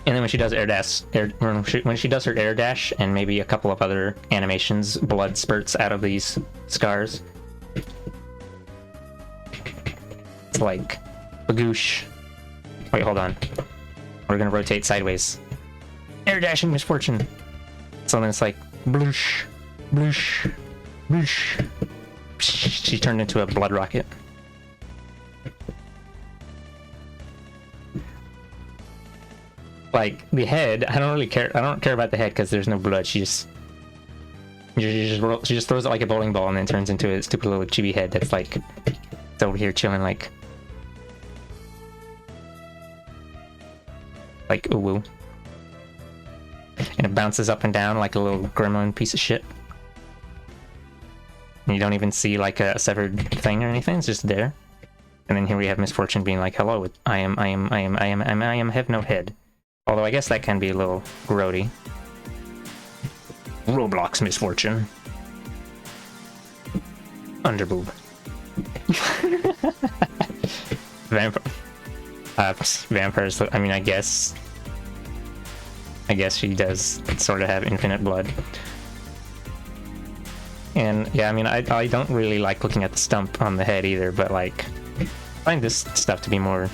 And then when she does when she does her air dash and maybe a couple of other animations, blood spurts out of these scars. It's like bagoosh. Wait, hold on. We're gonna rotate sideways. Air dashing Misfortune. So then it's like bloosh, bloosh, bloosh. She turned into a blood rocket. Like the head, I don't really care. I don't care about the head because there's no blood. She just throws it like a bowling ball and then turns into a stupid little chibi head that's like it's over here chilling like ooh woo, and it bounces up and down like a little gremlin piece of shit. And you don't even see like a severed thing or anything. It's just there. And then here we have Misfortune being like, "Hello, I am have no head." Although I guess that can be a little grody. Roblox Misfortune. Underboob. Vampires, I mean, I guess she does sort of have infinite blood. And yeah, I mean, I don't really like looking at the stump on the head either, but like, I find this stuff to be more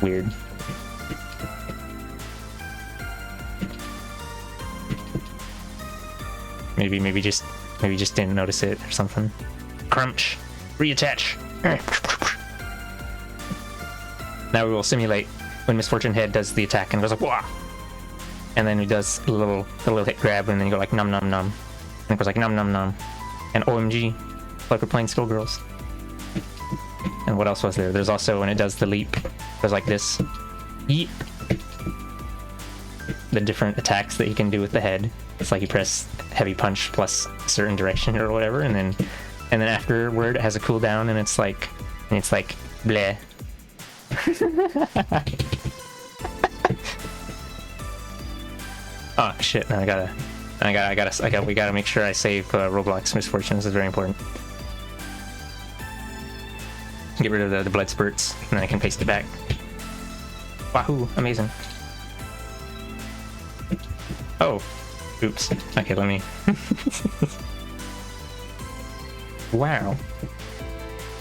weird. Maybe just didn't notice it or something. Crunch, reattach. Now we will simulate when Misfortune Head does the attack and goes like wah, and then he does a little hit grab, and then you go like num num num, and it goes like num num num, and OMG, like we're playing Skullgirls. And what else was there? There's also when it does the leap, it goes like this. Yeet. The different attacks that you can do with the head. It's like you press heavy punch plus a certain direction or whatever, and then afterward it has a cooldown, and it's like bleh. Oh shit! Now we gotta make sure I save Roblox Misfortune. This is very important. Get rid of the blood spurts, and then I can paste it back. Wahoo! Amazing. Oh, oops. Okay, let me. Wow.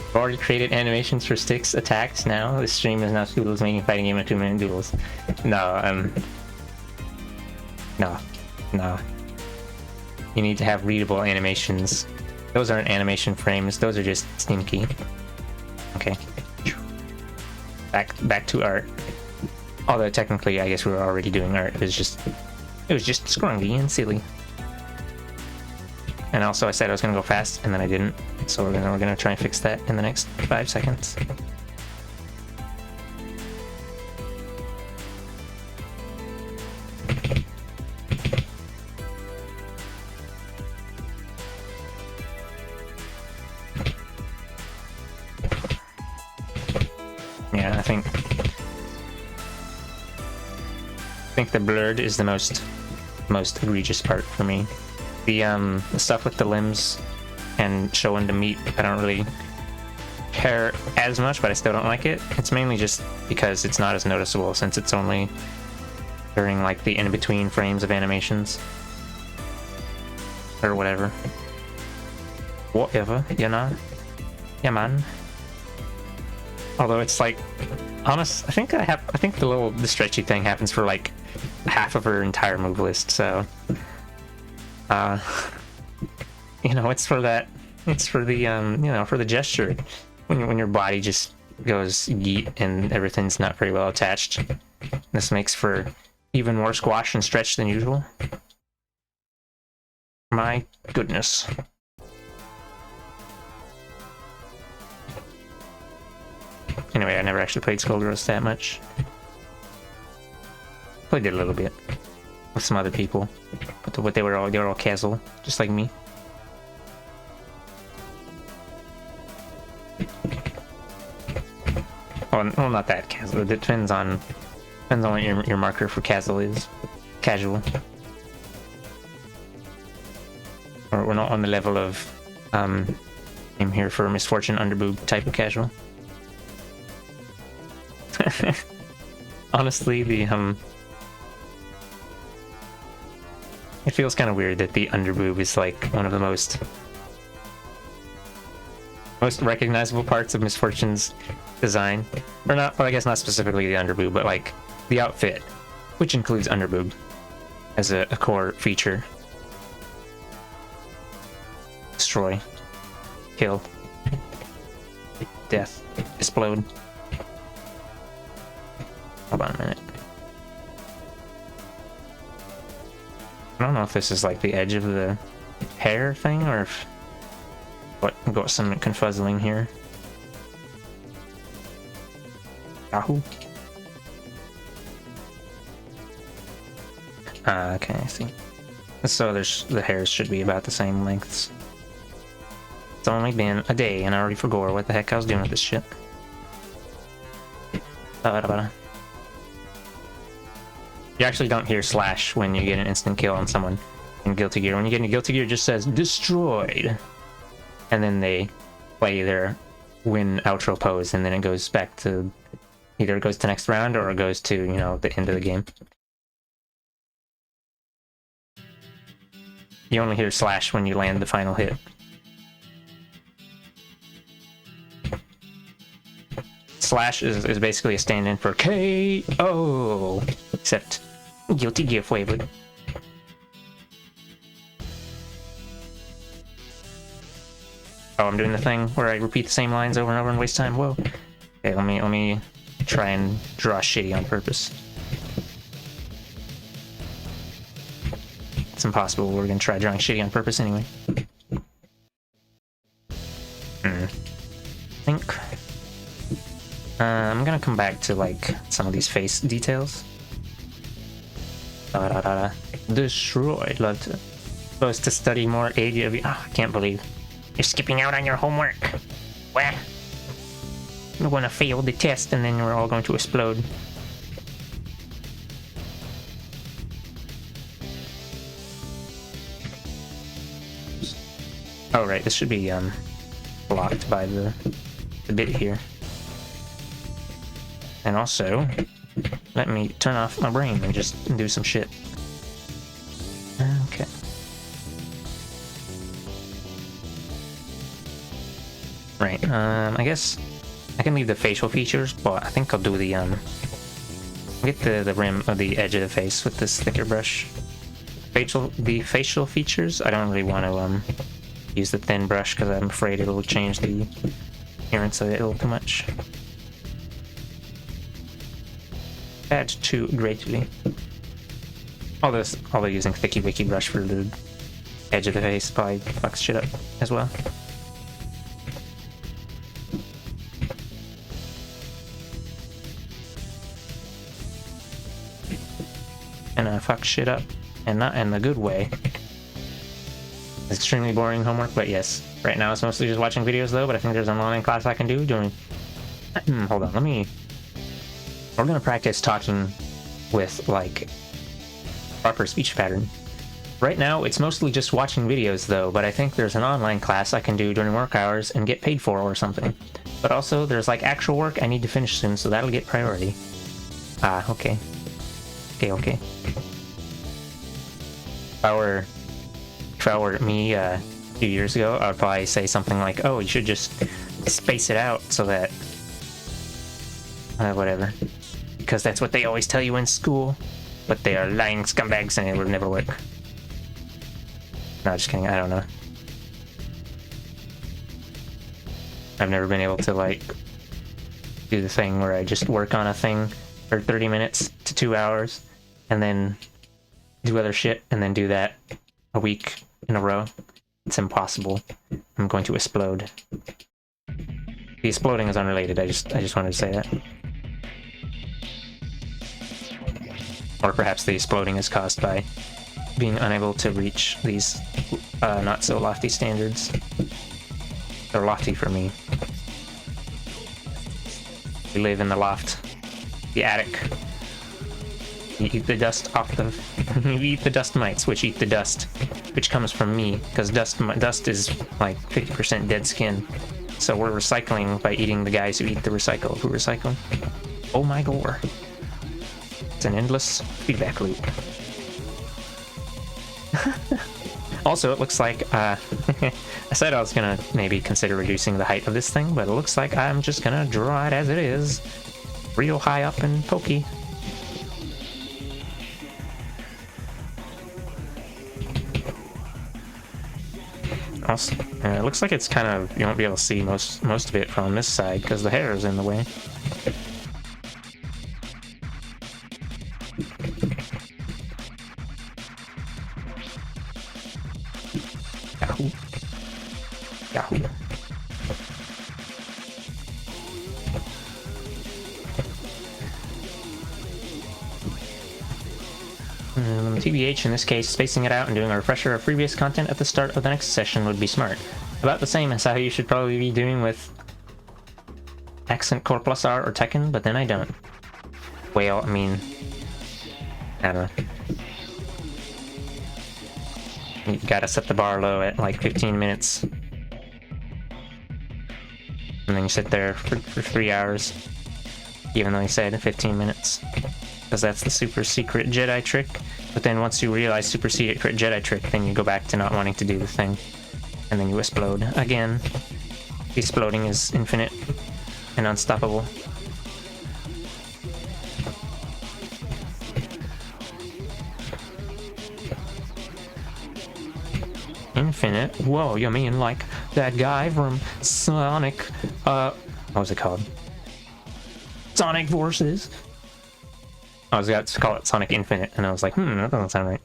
I've already created animations for sticks attacks now. This stream is now Doodles making fighting game of 2-minute doodles. No. You need to have readable animations. Those aren't animation frames, those are just Steam key. Okay. Back to art. Although technically I guess we were already doing art. It was just scrungy and silly. And also I said I was gonna go fast and then I didn't. So we're gonna try and fix that in the next 5 seconds. Yeah, I think the blurred is the most egregious part for me. The stuff with the limbs and showing the meat, I don't really care as much, but I still don't like it. It's mainly just because it's not as noticeable since it's only during like the in-between frames of animations. Or whatever. Whatever, you know? Yeah, man. Although it's like, I think the stretchy thing happens for like half of her entire move list, so you know, it's for the for the gesture when your body just goes yeet and everything's not very well attached. This makes for even more squash and stretch than usual. My goodness. Anyway, I never actually played Skullgirls that much. Played it a little bit with some other people, but they were all casual, just like me. Well, not that casual. It depends on what your marker for casual is. Casual. Or we're not on the level of I'm here for Misfortune underboob type of casual. Honestly, it feels kind of weird that the underboob is like one of the most recognizable parts of Misfortune's design. Or not, well, I guess not specifically the underboob, but like the outfit, which includes underboob as a core feature. Destroy. Kill. Death. Explode. Hold on a minute. I don't know if this is like the edge of the hair thing or if I've got some confuzzling here. Yahoo. Okay, I see. So the hairs should be about the same lengths. It's only been a day and I already forgot what the heck I was doing with this shit. You actually don't hear slash when you get an instant kill on someone in Guilty Gear. When you get in Guilty Gear, it just says destroyed. And then they play their win outro pose, and then it goes back to either it goes to next round or it goes to, you know, the end of the game. You only hear slash when you land the final hit. Slash is basically a stand-in for KO, except Guilty Gear flavored. Oh, I'm doing the thing where I repeat the same lines over and over and waste time. Whoa. Okay, let me try and draw shitty on purpose. It's impossible. We're gonna try drawing shitty on purpose anyway. I think I'm gonna come back to like some of these face details. Destroyed. Love to. Supposed to study more AW. Oh, I can't believe you're skipping out on your homework. Well, you're gonna fail the test and then we're all going to explode. Oh right, this should be blocked by the bit here. And also, let me turn off my brain and just do some shit. Okay. Right, I guess I can leave the facial features, but I think I'll do the get the rim of the edge of the face with this thicker brush. The facial features, I don't really want to use the thin brush because I'm afraid it'll change the appearance of it a little too much. Add too greatly. Although using thicky wicky brush for the edge of the face probably fucks shit up as well. And I fuck shit up, and not in the good way. It's extremely boring homework, but yes. Right now it's mostly just watching videos though, but I think there's an online class I can do during... Hold on, we're gonna practice talking with, like, proper speech pattern. Right now, it's mostly just watching videos though, but I think there's an online class I can do during work hours and get paid for or something. But also, there's, like, actual work I need to finish soon, so that'll get priority. Ah, okay. Okay. If I were me a few years ago, I would probably say something like, oh, you should just space it out so that... whatever. Because that's what they always tell you in school. But they are lying scumbags and it would never work. No, just kidding, I don't know. I've never been able to, like, do the thing where I just work on a thing for 30 minutes to 2 hours, and then do other shit, and then do that a week in a row. It's impossible. I'm going to explode. The exploding is unrelated, I just wanted to say that. Or perhaps the exploding is caused by being unable to reach these not so lofty standards. They're lofty for me. We live in the loft. The attic. You eat the dust off the... you eat the dust mites, which eat the dust, which comes from me, because dust is like 50% dead skin. So we're recycling by eating the guys who eat the recycle, who recycle. Oh my gore. It's an endless feedback loop. Also, it looks like, I said I was gonna maybe consider reducing the height of this thing, but it looks like I'm just gonna draw it as it is. Real high up and pokey. Also, it looks like it's kind of, you won't be able to see most of it from this side because the hair is in the way. Yahoo. Yahoo. TBH, in this case, spacing it out and doing a refresher of previous content at the start of the next session would be smart. About the same as how you should probably be doing with Accent Core Plus R or Tekken, but then I don't. Well, I mean... I don't know. You gotta set the bar low at like 15 minutes. And then you sit there for 3 hours. Even though you said 15 minutes. Because that's the super secret Jedi trick. But then once you realize super secret Jedi trick, then you go back to not wanting to do the thing. And then you explode again. Exploding is infinite and unstoppable. Infinite? Whoa, you mean like that guy from Sonic, what was it called? Sonic Forces? I was about to call it Sonic Infinite, and I was like, that doesn't sound right.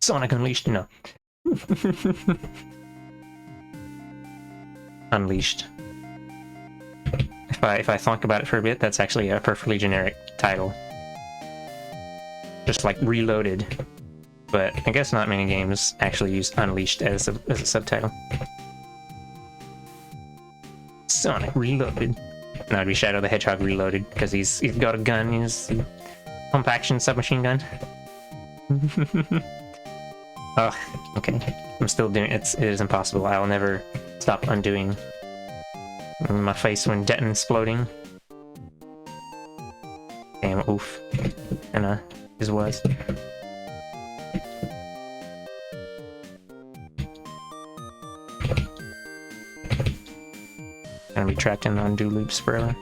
Sonic Unleashed, no. Unleashed. If I think about it for a bit, that's actually a perfectly generic title. Just like Reloaded. But I guess not many games actually use Unleashed as a subtitle. Sonic Reloaded. No, it'd be Shadow the Hedgehog Reloaded, because he's got a gun, he's a pump action submachine gun. Oh, okay. I'm still doing it. It is impossible. I will never stop undoing my face when Detton exploding. Damn, oof. And his was. Gonna be trapped in the undo loops forever.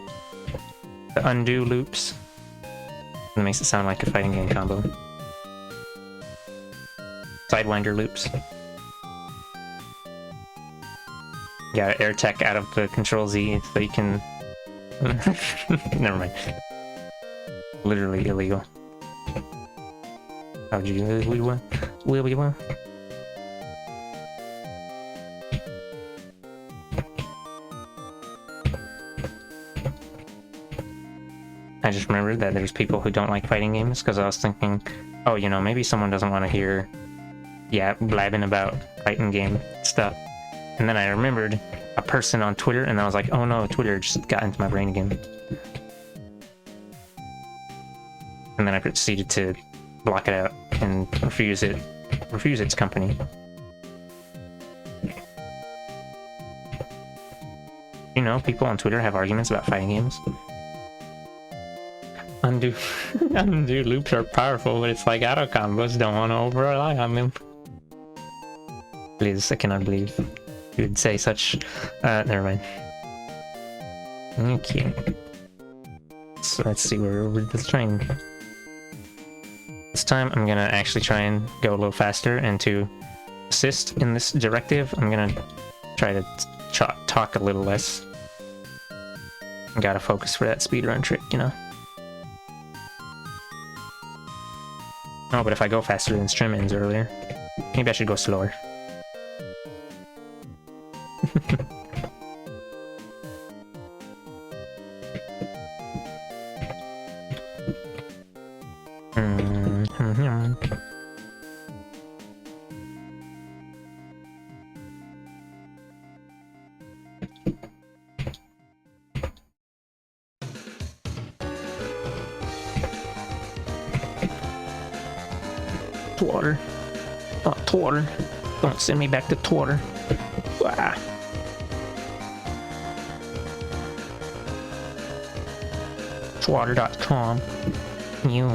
The undo loops. It makes it sound like a fighting game combo. Sidewinder loops. Gotta air tech out of the control Z so you can... Never mind. Literally illegal. How'd you illegal? I just remembered that there's people who don't like fighting games, because I was thinking, oh, you know, maybe someone doesn't want to hear, blabbing about fighting game stuff. And then I remembered a person on Twitter, and I was like, oh no, Twitter just got into my brain again. And then I proceeded to block it out and refuse its company. You know, people on Twitter have arguments about fighting games. Undo loops are powerful, but it's like auto combos, don't want to over rely on them. Please, I cannot believe you would say such. Never mind. Okay. So let's see where we're this train. This time I'm gonna actually try and go a little faster, and to assist in this directive, I'm gonna try to talk a little less. Gotta focus for that speedrun trick, you know. Oh, but if I go faster than stream ends earlier, maybe I should go slower. Twatter. Oh, Twatter. Don't send me back to Twatter. Wah. Twatter.com. You.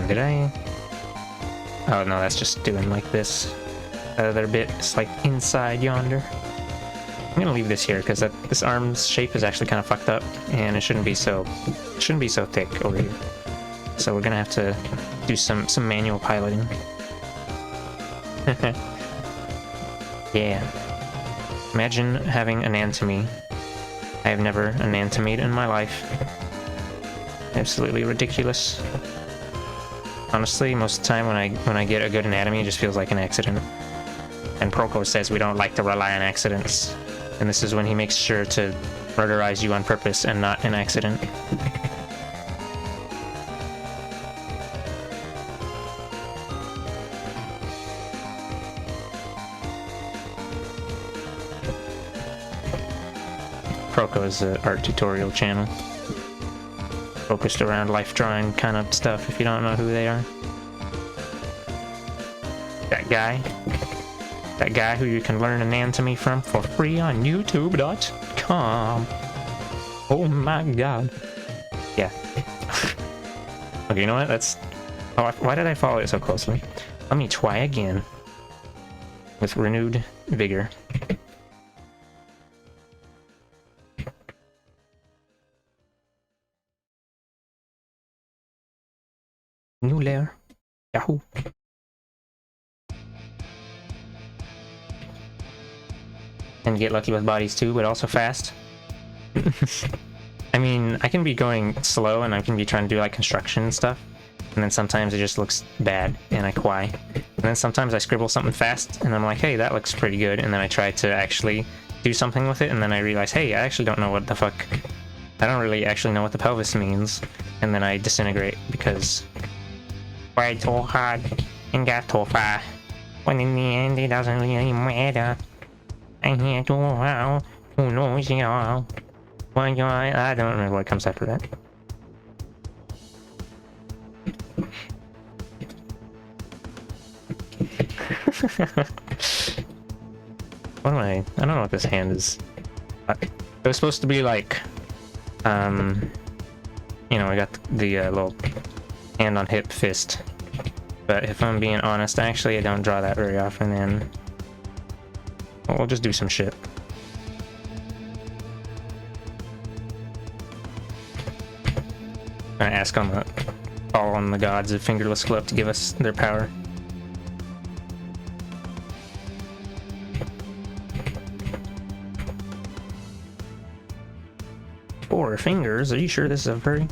Did I? Oh no, that's just doing like this. Other bit, it's like inside yonder. I'm gonna leave this here because this arm's shape is actually kind of fucked up, and it shouldn't be so thick over here. So we're gonna have to do some manual piloting. Yeah. Imagine having anatomy. I have never anatomied in my life. Absolutely ridiculous. Honestly, most of the time when I get a good anatomy, it just feels like an accident. And Proco says we don't like to rely on accidents. And this is when he makes sure to murderize you on purpose and not an accident. Proco is an art tutorial channel. Focused around life drawing kind of stuff, if you don't know who they are. That guy. That guy who you can learn anatomy from for free on youtube.com. Oh my god. Yeah. Okay, you know what? That's... Oh, why did I follow it so closely? Let me try again. With renewed vigor. New layer. Yahoo. And get lucky with bodies too, but also fast. I mean, I can be going slow and I can be trying to do like construction and stuff. And then sometimes it just looks bad and I cry. And then sometimes I scribble something fast and I'm like, hey, that looks pretty good. And then I try to actually do something with it. And then I realize, hey, I actually don't know what the fuck. I don't really actually know what the pelvis means. And then I disintegrate because tried so hard and got so far. When in the end it doesn't really matter. I'm here to wow. Who knows you all? I don't remember what comes after that. What am I don't know what this hand is. It was supposed to be like, you know, I got the little hand on hip fist. But if I'm being honest, actually I don't draw that very often, and well, we'll just do some shit. I'm gonna ask on the call on the gods of Fingerless Glove to give us their power. Four fingers? Are you sure this is a furry?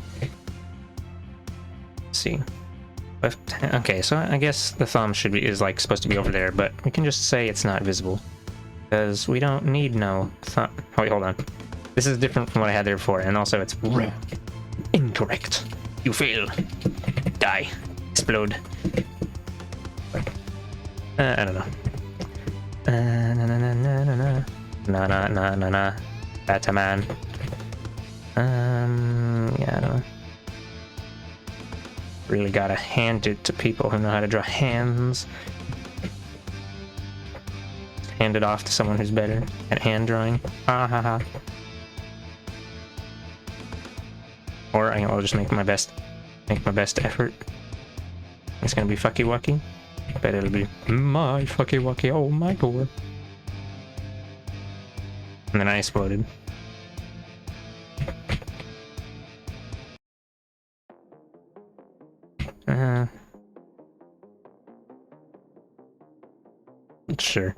Let's see. Okay, so I guess the thumb is like supposed to be over there, but we can just say it's not visible. Because we don't need no thumb. Oh, wait, hold on. This is different from what I had there before, and also it's wrong. Incorrect. You fail. Die. Explode. I don't know. Na. Batman. Yeah, I don't know. Really gotta hand it to people who know how to draw hands. Hand it off to someone who's better at hand drawing. Ah ha ha. Or I'll just make my best effort. It's gonna be fucky wucky. Bet it'll be my fucky wucky. Oh my god. And then I exploded. Sure.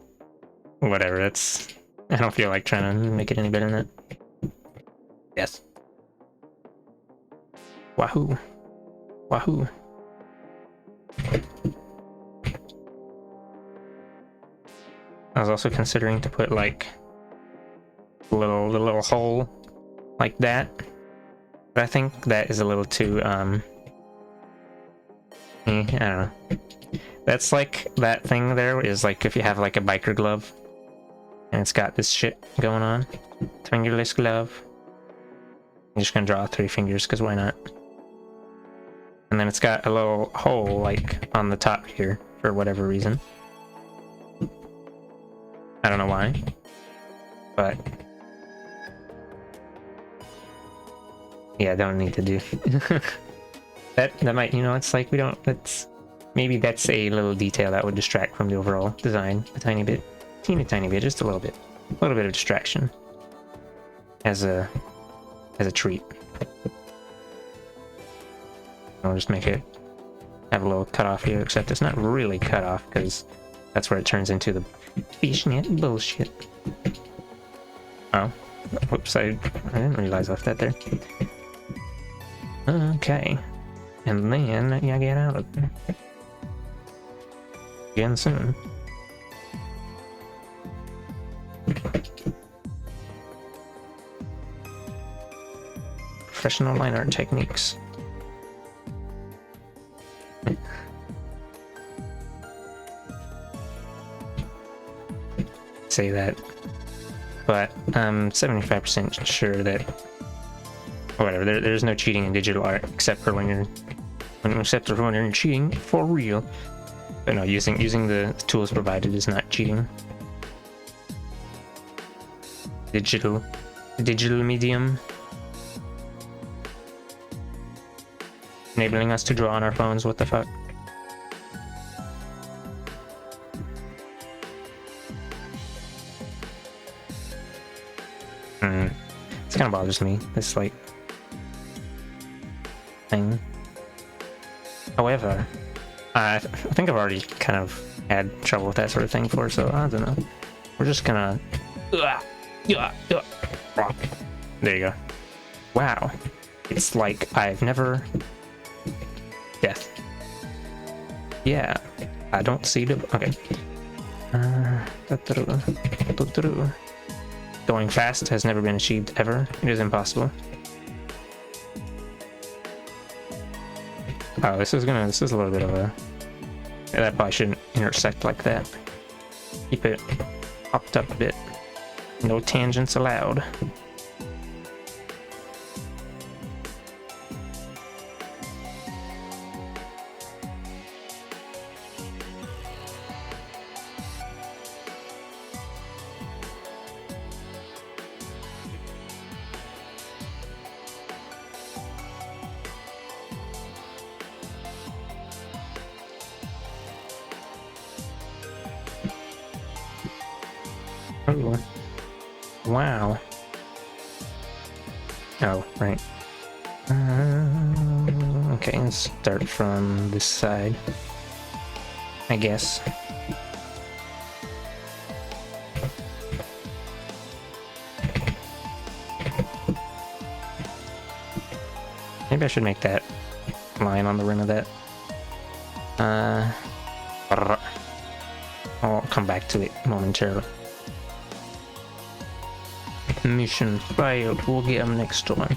Whatever, that's... I don't feel like trying to make it any better than that. Yes. Wahoo. Wahoo. I was also considering to put like the little hole like that. But I think that is a little too I don't know. That's like that thing there is like if you have like a biker glove and it's got this shit going on. Fingerless glove. I'm just gonna draw 3 fingers because why not? And then it's got a little hole like on the top here for whatever reason. I don't know why, but yeah, don't need to do that might, you know, it's like we don't, maybe that's a little detail that would distract from the overall design a tiny bit, teeny tiny bit, just a little bit of distraction as a treat. I'll just make it have a little cut off here, except it's not really cut off because that's where it turns into the fishnet bullshit. Oh, whoops, I didn't realize I left that there. Okay, and then yeah, get out of there again soon. Professional line art techniques. Say that, but I'm 75% sure that whatever. There's no cheating in digital art except for when you're cheating for real. But no, using the tools provided is not cheating. Digital medium. Enabling us to draw on our phones, what the fuck? This kind of bothers me, this like thing. However, I think I've already kind of had trouble with that sort of thing before, so I don't know. We're just gonna... There you go. Wow. It's like I've never... Death. Yeah. I don't see the... Okay. Going fast has never been achieved ever. It is impossible. Oh, this is a little bit of a... Yeah, that probably shouldn't intersect like that. Keep it popped up a bit. No tangents allowed. Oh. Wow. Oh, right. Okay, let's start from this side, I guess. Maybe I should make that line on the rim of that. I'll come back to it momentarily. Mission failed. We'll get them next time.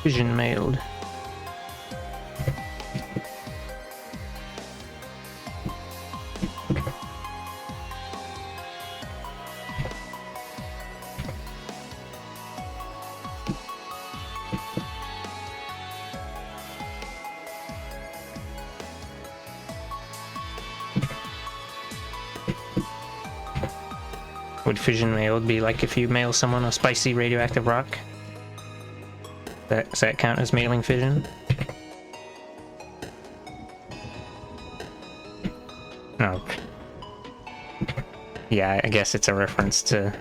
Vision mailed. Would fission mail be like if you mail someone a spicy radioactive rock? Does that count as mailing fission? No. Yeah, I guess it's a reference to...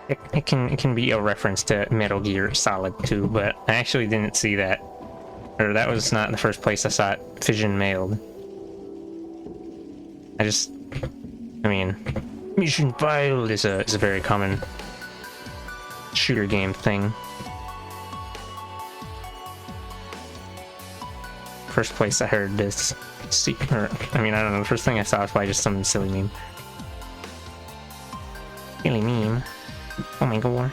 It can be a reference to Metal Gear Solid 2, but I actually didn't see that. Or that was not in the first place I saw it fission mailed. I mean... Mission failed is a very common shooter game thing. First place I heard this, I mean, I don't know, the first thing I saw was probably just some silly meme. Silly meme? Oh my god.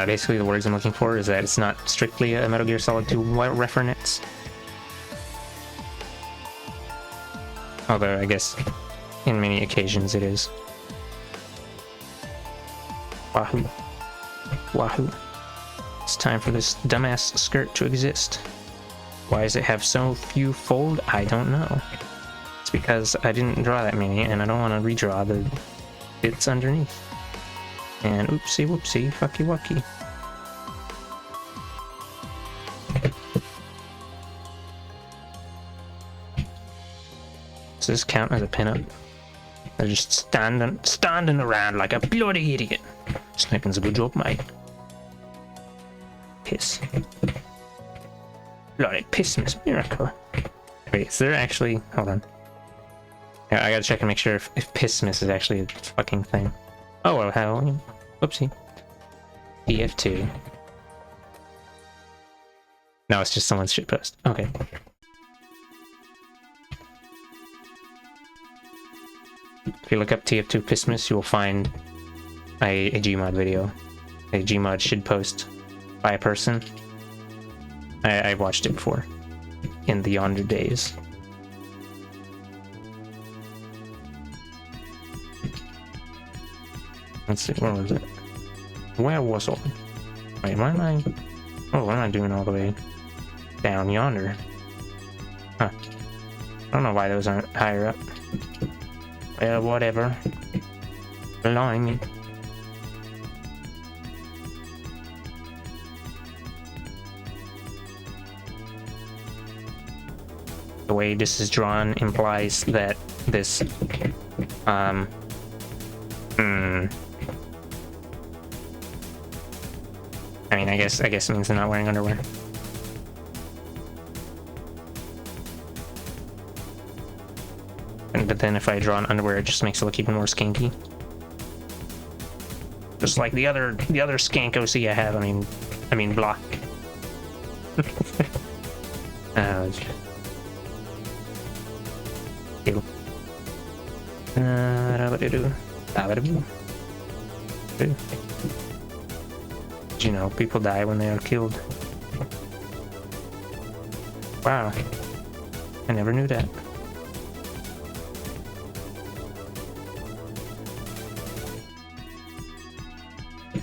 Basically the words I'm looking for is that it's not strictly a Metal Gear Solid 2 reference. Although, I guess, in many occasions it is. Wahoo. Wahoo. It's time for this dumbass skirt to exist. Why does it have so few fold? I don't know. It's because I didn't draw that many, and I don't want to redraw the bits underneath. And oopsie whoopsie, fucky wucky. Does this count as a pinup? They're just standing around like a bloody idiot. Sniping's a good job, mate. Piss. Bloody piss, Miss Miracle. Wait, is there actually... Hold on. Yeah, I gotta check and make sure if piss miss is actually a fucking thing. Oh, well, how... Whoopsie. TF2. No, it's just someone's shitpost. Okay. If you look up TF2 Pissmas, you will find a Gmod video. A Gmod shitpost by a person. I've watched it before. In the yonder days. Let's see, where was it? Where was I? Wait, why am I... Oh, what am I doing all the way down yonder? Huh. I don't know why those aren't higher up. Well, whatever. Blimey. The way this is drawn implies that this, I mean, I guess it means they're not wearing underwear. But then if I draw an underwear, it just makes it look even more skanky. Just like the other skank OC I have. I mean block. You know, people die when they are killed. Wow, I never knew that.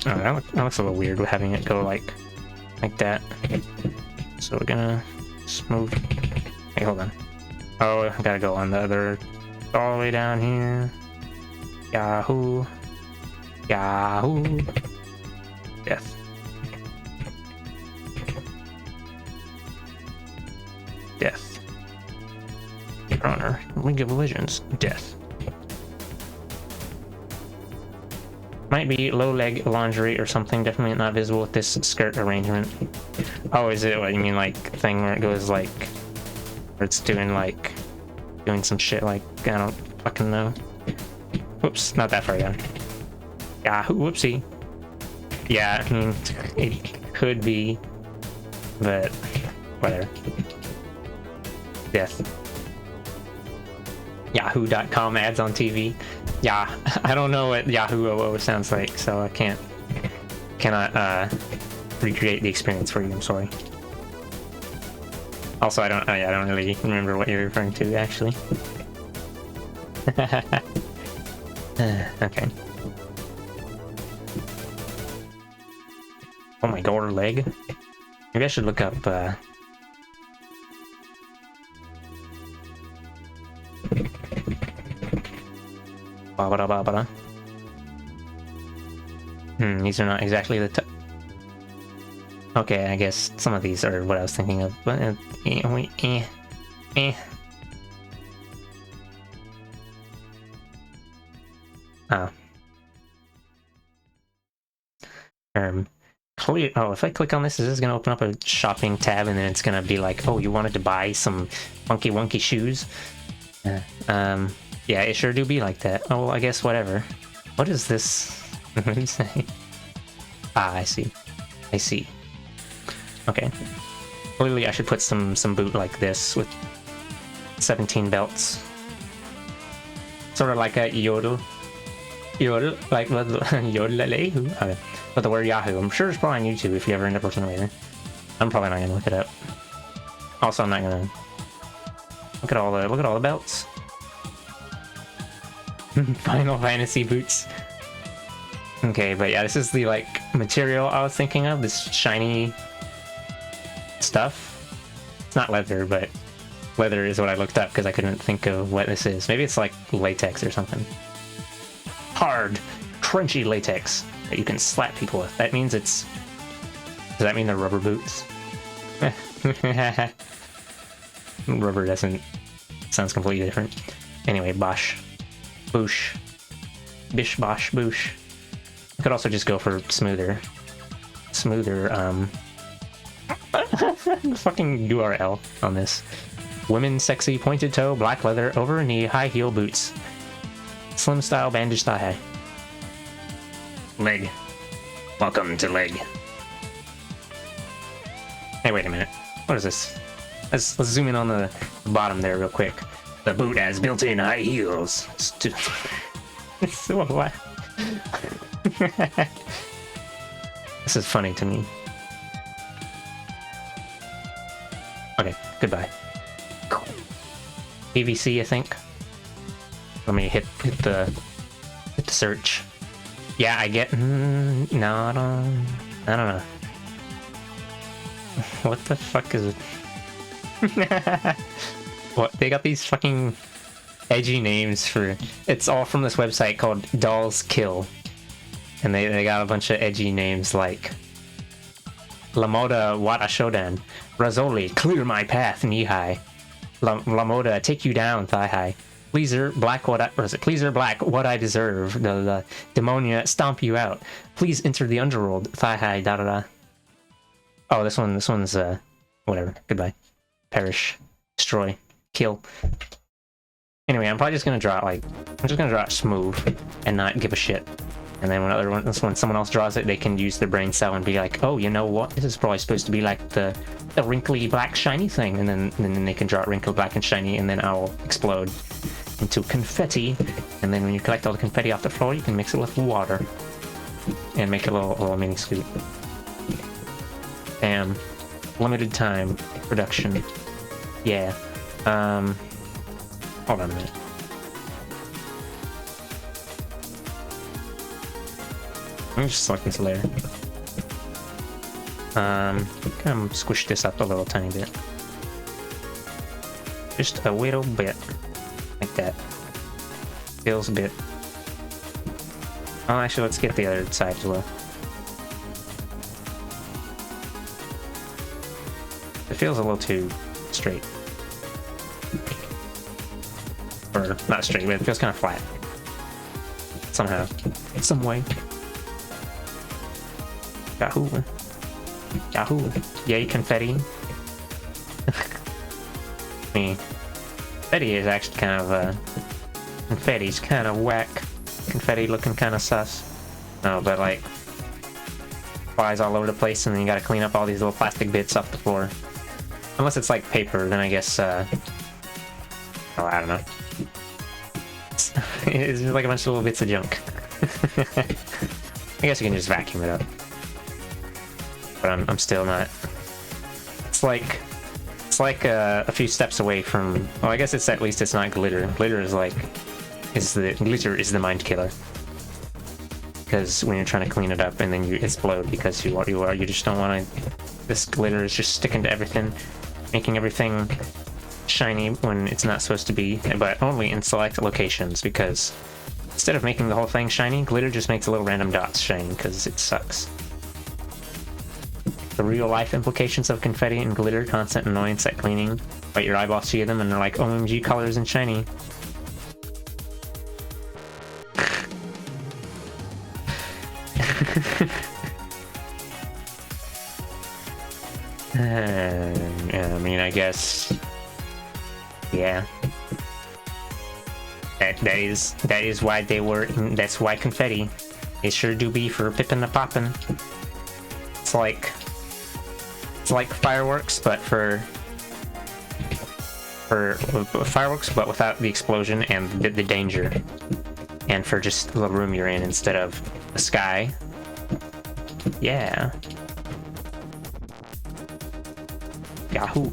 Oh, that looks a little weird with having it go like that. So we're gonna smooth. Hey, hold on. Oh, I gotta go on the other, all the way down here. Yahoo! Yahoo! Death. Death. Your Honor, League of Legends. Death. Might be low leg lingerie or something, definitely not visible with this skirt arrangement. Oh, is it what you mean, like thing where it goes like, where it's doing like, doing some shit like, I don't fucking know. Whoops, not that far down. Yahoo, whoopsie. Yeah, I mean, it could be, but whatever. Death. Yahoo.com ads on TV. Yeah, I don't know what Yahoo OO sounds like, so I cannot recreate the experience for you. I'm sorry. Also, I don't really remember what you're referring to actually. Okay. Oh my god, leg. Maybe I should look up. These are not exactly the okay, I guess some of these are what I was thinking of, but oh, if I click on this, is this gonna open up a shopping tab and then it's gonna be like, oh, you wanted to buy some funky wonky shoes? Yeah, it sure do be like that. Oh, well, I guess whatever. What is this? What do you say? Ah, I see. I see. Okay. Clearly, I should put some boot like this with 17 belts. Sort of like a yodel. Yodel, like yodel. Okay. But the word Yahoo. I'm sure it's probably on YouTube if you ever end up looking later. I'm probably not gonna look it up. Also, I'm not gonna look at all the belts. Final Fantasy boots. Okay, but yeah, this is the like material I was thinking of, this shiny stuff. It's not leather, but leather is what I looked up because I couldn't think of what this is. Maybe it's like latex or something. Hard, crunchy latex that you can slap people with. That means it's... Does that mean they're rubber boots? Rubber doesn't... Sounds completely different. Anyway, bosh. Boosh. Bish, bosh, boosh. I could also just go for smoother. Fucking URL on this. Women sexy pointed toe, black leather, over knee, high heel boots. Slim style, bandage thigh high. Leg. Welcome to leg. Hey, wait a minute. What is this? Let's zoom in on the bottom there real quick. The boot has built-in high heels. What? This is funny to me. Okay, goodbye. Cool. PVC, I think. Let me hit the search. Yeah, I get... no, I don't know. What the fuck is it? What? They got these fucking edgy names for... It's all from this website called Dolls Kill. And they got a bunch of edgy names like... Lamoda Wata Shodan. Razzoli, clear my path, knee high. Lamoda, take you down, thigh high. Pleaser, black what I... Or is it? Pleaser, black, what I deserve. The Demonia, stomp you out. Please enter the underworld, thigh high, da da da. Oh, this one's, whatever. Goodbye. Perish. Destroy. Kill. Anyway, I'm probably just gonna draw it like... I'm just gonna draw it smooth and not give a shit. And then when someone else draws it, they can use their brain cell and be like, oh, you know what? This is probably supposed to be like the wrinkly black shiny thing. And then they can draw it wrinkled black and shiny, and then I'll explode into confetti. And then when you collect all the confetti off the floor, you can mix it with water and make a little mini scoop. Damn. Limited time production. Yeah. Hold on a minute. Let me just select this layer. Kind of squish this up a little tiny bit. Just a little bit. Like that. Feels a bit. Oh, actually, let's get the other side as well. It feels a little too straight. Or, not straight, but it feels kind of flat. Somehow. Some way. Yahoo. Yahoo. Yay, confetti. I mean, confetti is actually kind of, confetti's kind of whack. Confetti looking kind of sus. No, but like, flies all over the place, and then you gotta clean up all these little plastic bits off the floor. Unless it's like paper, then I guess, oh, I don't know. It's just like a bunch of little bits of junk. I guess you can just vacuum it up. But I'm still not. It's like a few steps away from. Well, I guess it's at least it's not glitter. Glitter is like glitter is the mind killer. Because when you're trying to clean it up and then you explode because you just don't want to. This glitter is just sticking to everything, making everything shiny when it's not supposed to be, but only in select locations. Because instead of making the whole thing shiny, glitter just makes little random dots shiny because it sucks. The real-life implications of confetti and glitter, constant annoyance at cleaning, but your eyeballs see them and they're like, OMG colors and shiny. I mean, I guess, yeah. That is why they were. That's why confetti. They sure do be for pippin' the poppin'. It's like fireworks, but for fireworks, but without the explosion and the danger, and for just the room you're in instead of the sky. Yeah. Yahoo.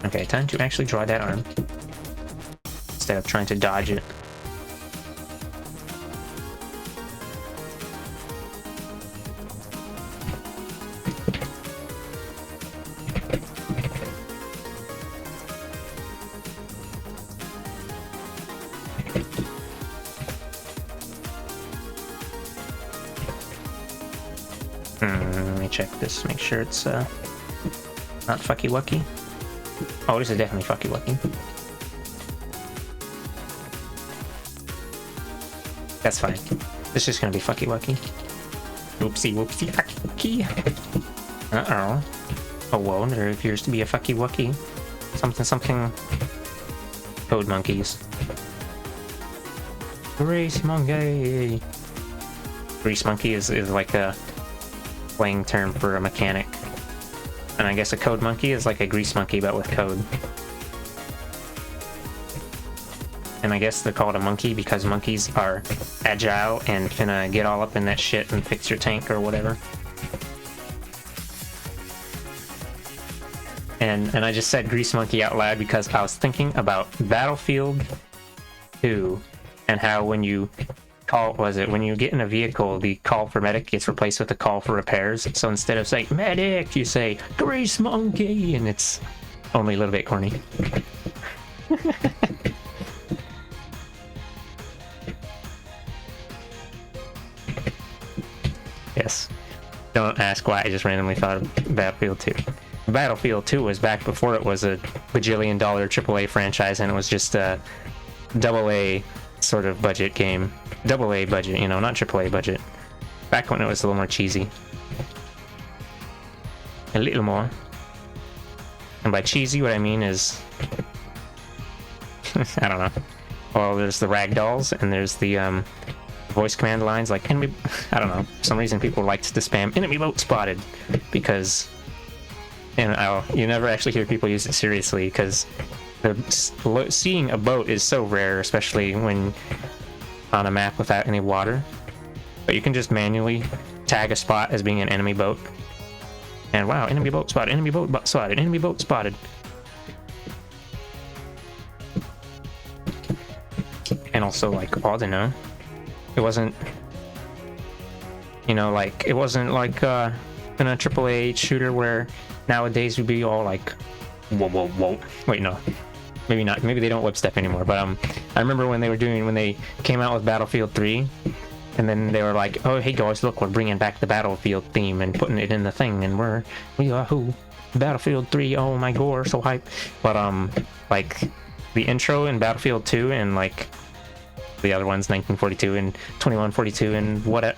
Okay, time to actually draw that arm instead of trying to dodge it. Let me check this, make sure it's not fucky wucky. Oh, this is definitely fucky wucky. That's fine. This is gonna be fucky wucky. Whoopsie whoopsie fucky. Uh-oh. Oh, whoa, there appears to be a fucky wucky. Something. Code monkeys. Grease monkey. Grease monkey is like a slang term for a mechanic. And I guess a code monkey is like a grease monkey, but with code. And I guess they're called a monkey because monkeys are agile and finna get all up in that shit and fix your tank or whatever. And I just said grease monkey out loud because I was thinking about Battlefield 2 and how when you call, was it when you get in a vehicle, the call for medic gets replaced with a call for repairs. So instead of saying medic, you say grease monkey, and it's only a little bit corny. Yes. Don't ask why I just randomly thought of Battlefield 2. Battlefield 2 was back before it was a bajillion dollar AAA franchise, and it was just a AA sort of budget game. AA budget, you know, not AAA budget. Back when it was a little more cheesy. A little more. And by cheesy, what I mean is... I don't know. Well, there's the ragdolls, and there's the voice command lines like enemy... I don't know. For some reason people liked to spam enemy boat spotted, because... And you never actually hear people use it seriously, because seeing a boat is so rare, especially when on a map without any water. But you can just manually tag a spot as being an enemy boat. And wow, enemy boat spotted, enemy boat spotted, enemy boat spotted. And also, like, I don't know, it wasn't, you know, like, it wasn't like in a AAA shooter where nowadays would be all like, whoa, whoa, whoa. Wait, no, maybe not. Maybe they don't whip step anymore. But I remember when they came out with Battlefield 3, and then they were like, oh, hey guys, look, we're bringing back the Battlefield theme and putting it in the thing, and we are who? Battlefield 3, oh my god, so hype. But like the intro in Battlefield 2 and like the other ones, 1942 and 2142 and what? I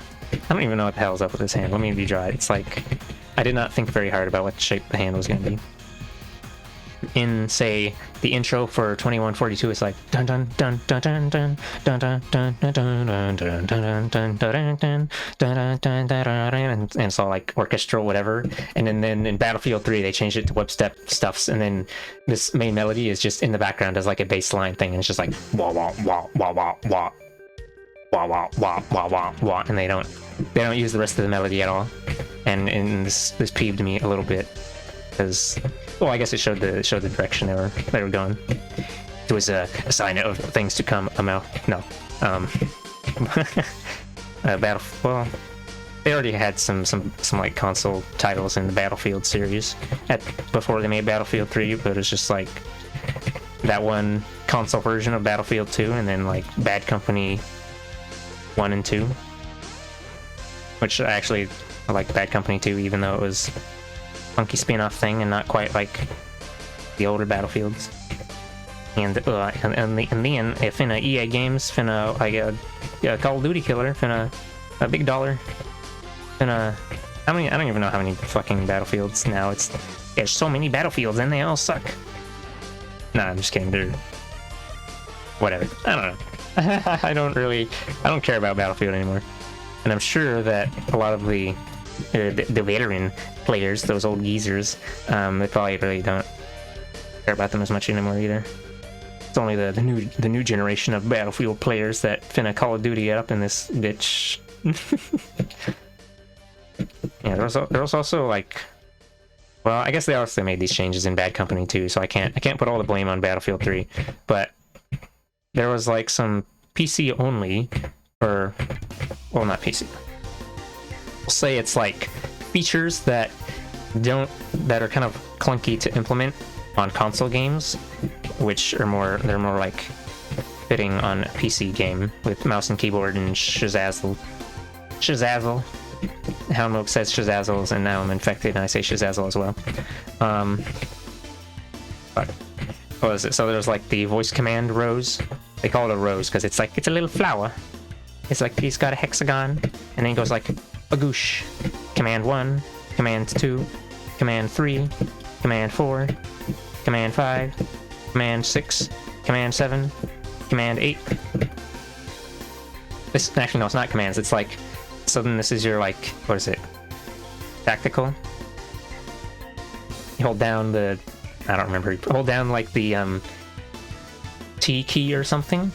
don't even know what the hell is up with this hand. Let me be dry. It's like I did not think very hard about what shape the hand was going to be. In, say, the intro for 2142, it's like dun dun dun dun dun dun dun dun dun dun dun dun dun dun dun dun dun dun, and it's all like orchestral whatever. And then in Battlefield 3 they changed it to whip step stuffs, and then this main melody is just in the background as like a bass line thing, and it's just like wah wah wah wah wah wah wah wah wah wah wah wah, and they don't use the rest of the melody at all. And this peeved me a little bit, because, well, I guess it showed the direction they were going. It was a sign of things to come. Well, they already had some like console titles in the Battlefield series before they made Battlefield 3, but it's just like that one console version of Battlefield 2, and then like Bad Company 1 and 2, which I like Bad Company 2, even though it was funky spin-off thing and not quite like the older Battlefields. And then if in a EA games, finna like a Call of Duty killer, finna a big dollar, finna how many? I don't even know how many fucking Battlefields now. There's so many Battlefields and they all suck. Nah, I'm just kidding. They're whatever. I don't know. I don't care about Battlefield anymore. And I'm sure that a lot of the veteran players, those old geezers, they probably really don't care about them as much anymore either. It's only the new generation of Battlefield players that finna Call of Duty it up in this bitch. Yeah, there was also like, well, I guess they also made these changes in Bad Company too, so I can't put all the blame on Battlefield 3, but there was like some PC only, or well, not PC. We'll say it's like features that are kind of clunky to implement on console games, which are more like fitting on a PC game with mouse and keyboard and shazazzle. Houndmilk says shazazzles, and now I'm infected and I say shazazzle as well. But what was it? So there's like the voice command rows. They call it a rose because it's like it's a little flower. It's like he's got a hexagon, and then he goes like a goosh. Command 1, command 2, command 3, command 4, command 5, command 6, command 7, command 8. This actually no, it's not commands. It's like, so then this is your like, what is it? Tactical. You hold down the, I don't remember. Hold down like the T key or something,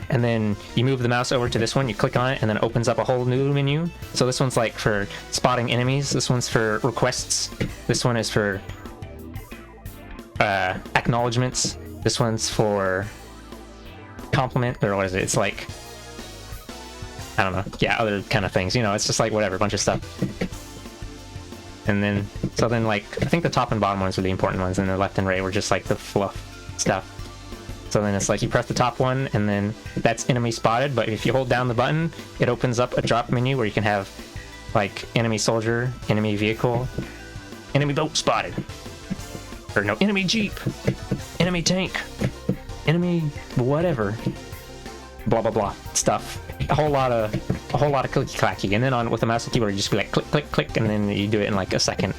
and then you move the mouse over to this one, you click on it, and then it opens up a whole new menu. So this one's like for spotting enemies, this one's for requests, this one is for acknowledgements, this one's for compliment, or what is it? It's like I don't know, yeah, other kind of things, you know, it's just like whatever, a bunch of stuff. And then, so then like, I think the top and bottom ones were the important ones, and the left and right were just like the fluff stuff. So then it's like you press the top one, and then that's enemy spotted, but if you hold down the button, it opens up a drop menu where you can have like enemy soldier, enemy vehicle, enemy boat spotted. Or no, enemy jeep, enemy tank, enemy whatever. Blah blah blah stuff. A whole lot of clicky clacky, and then on with the mouse and keyboard you just be like click click click, and then you do it in like a second.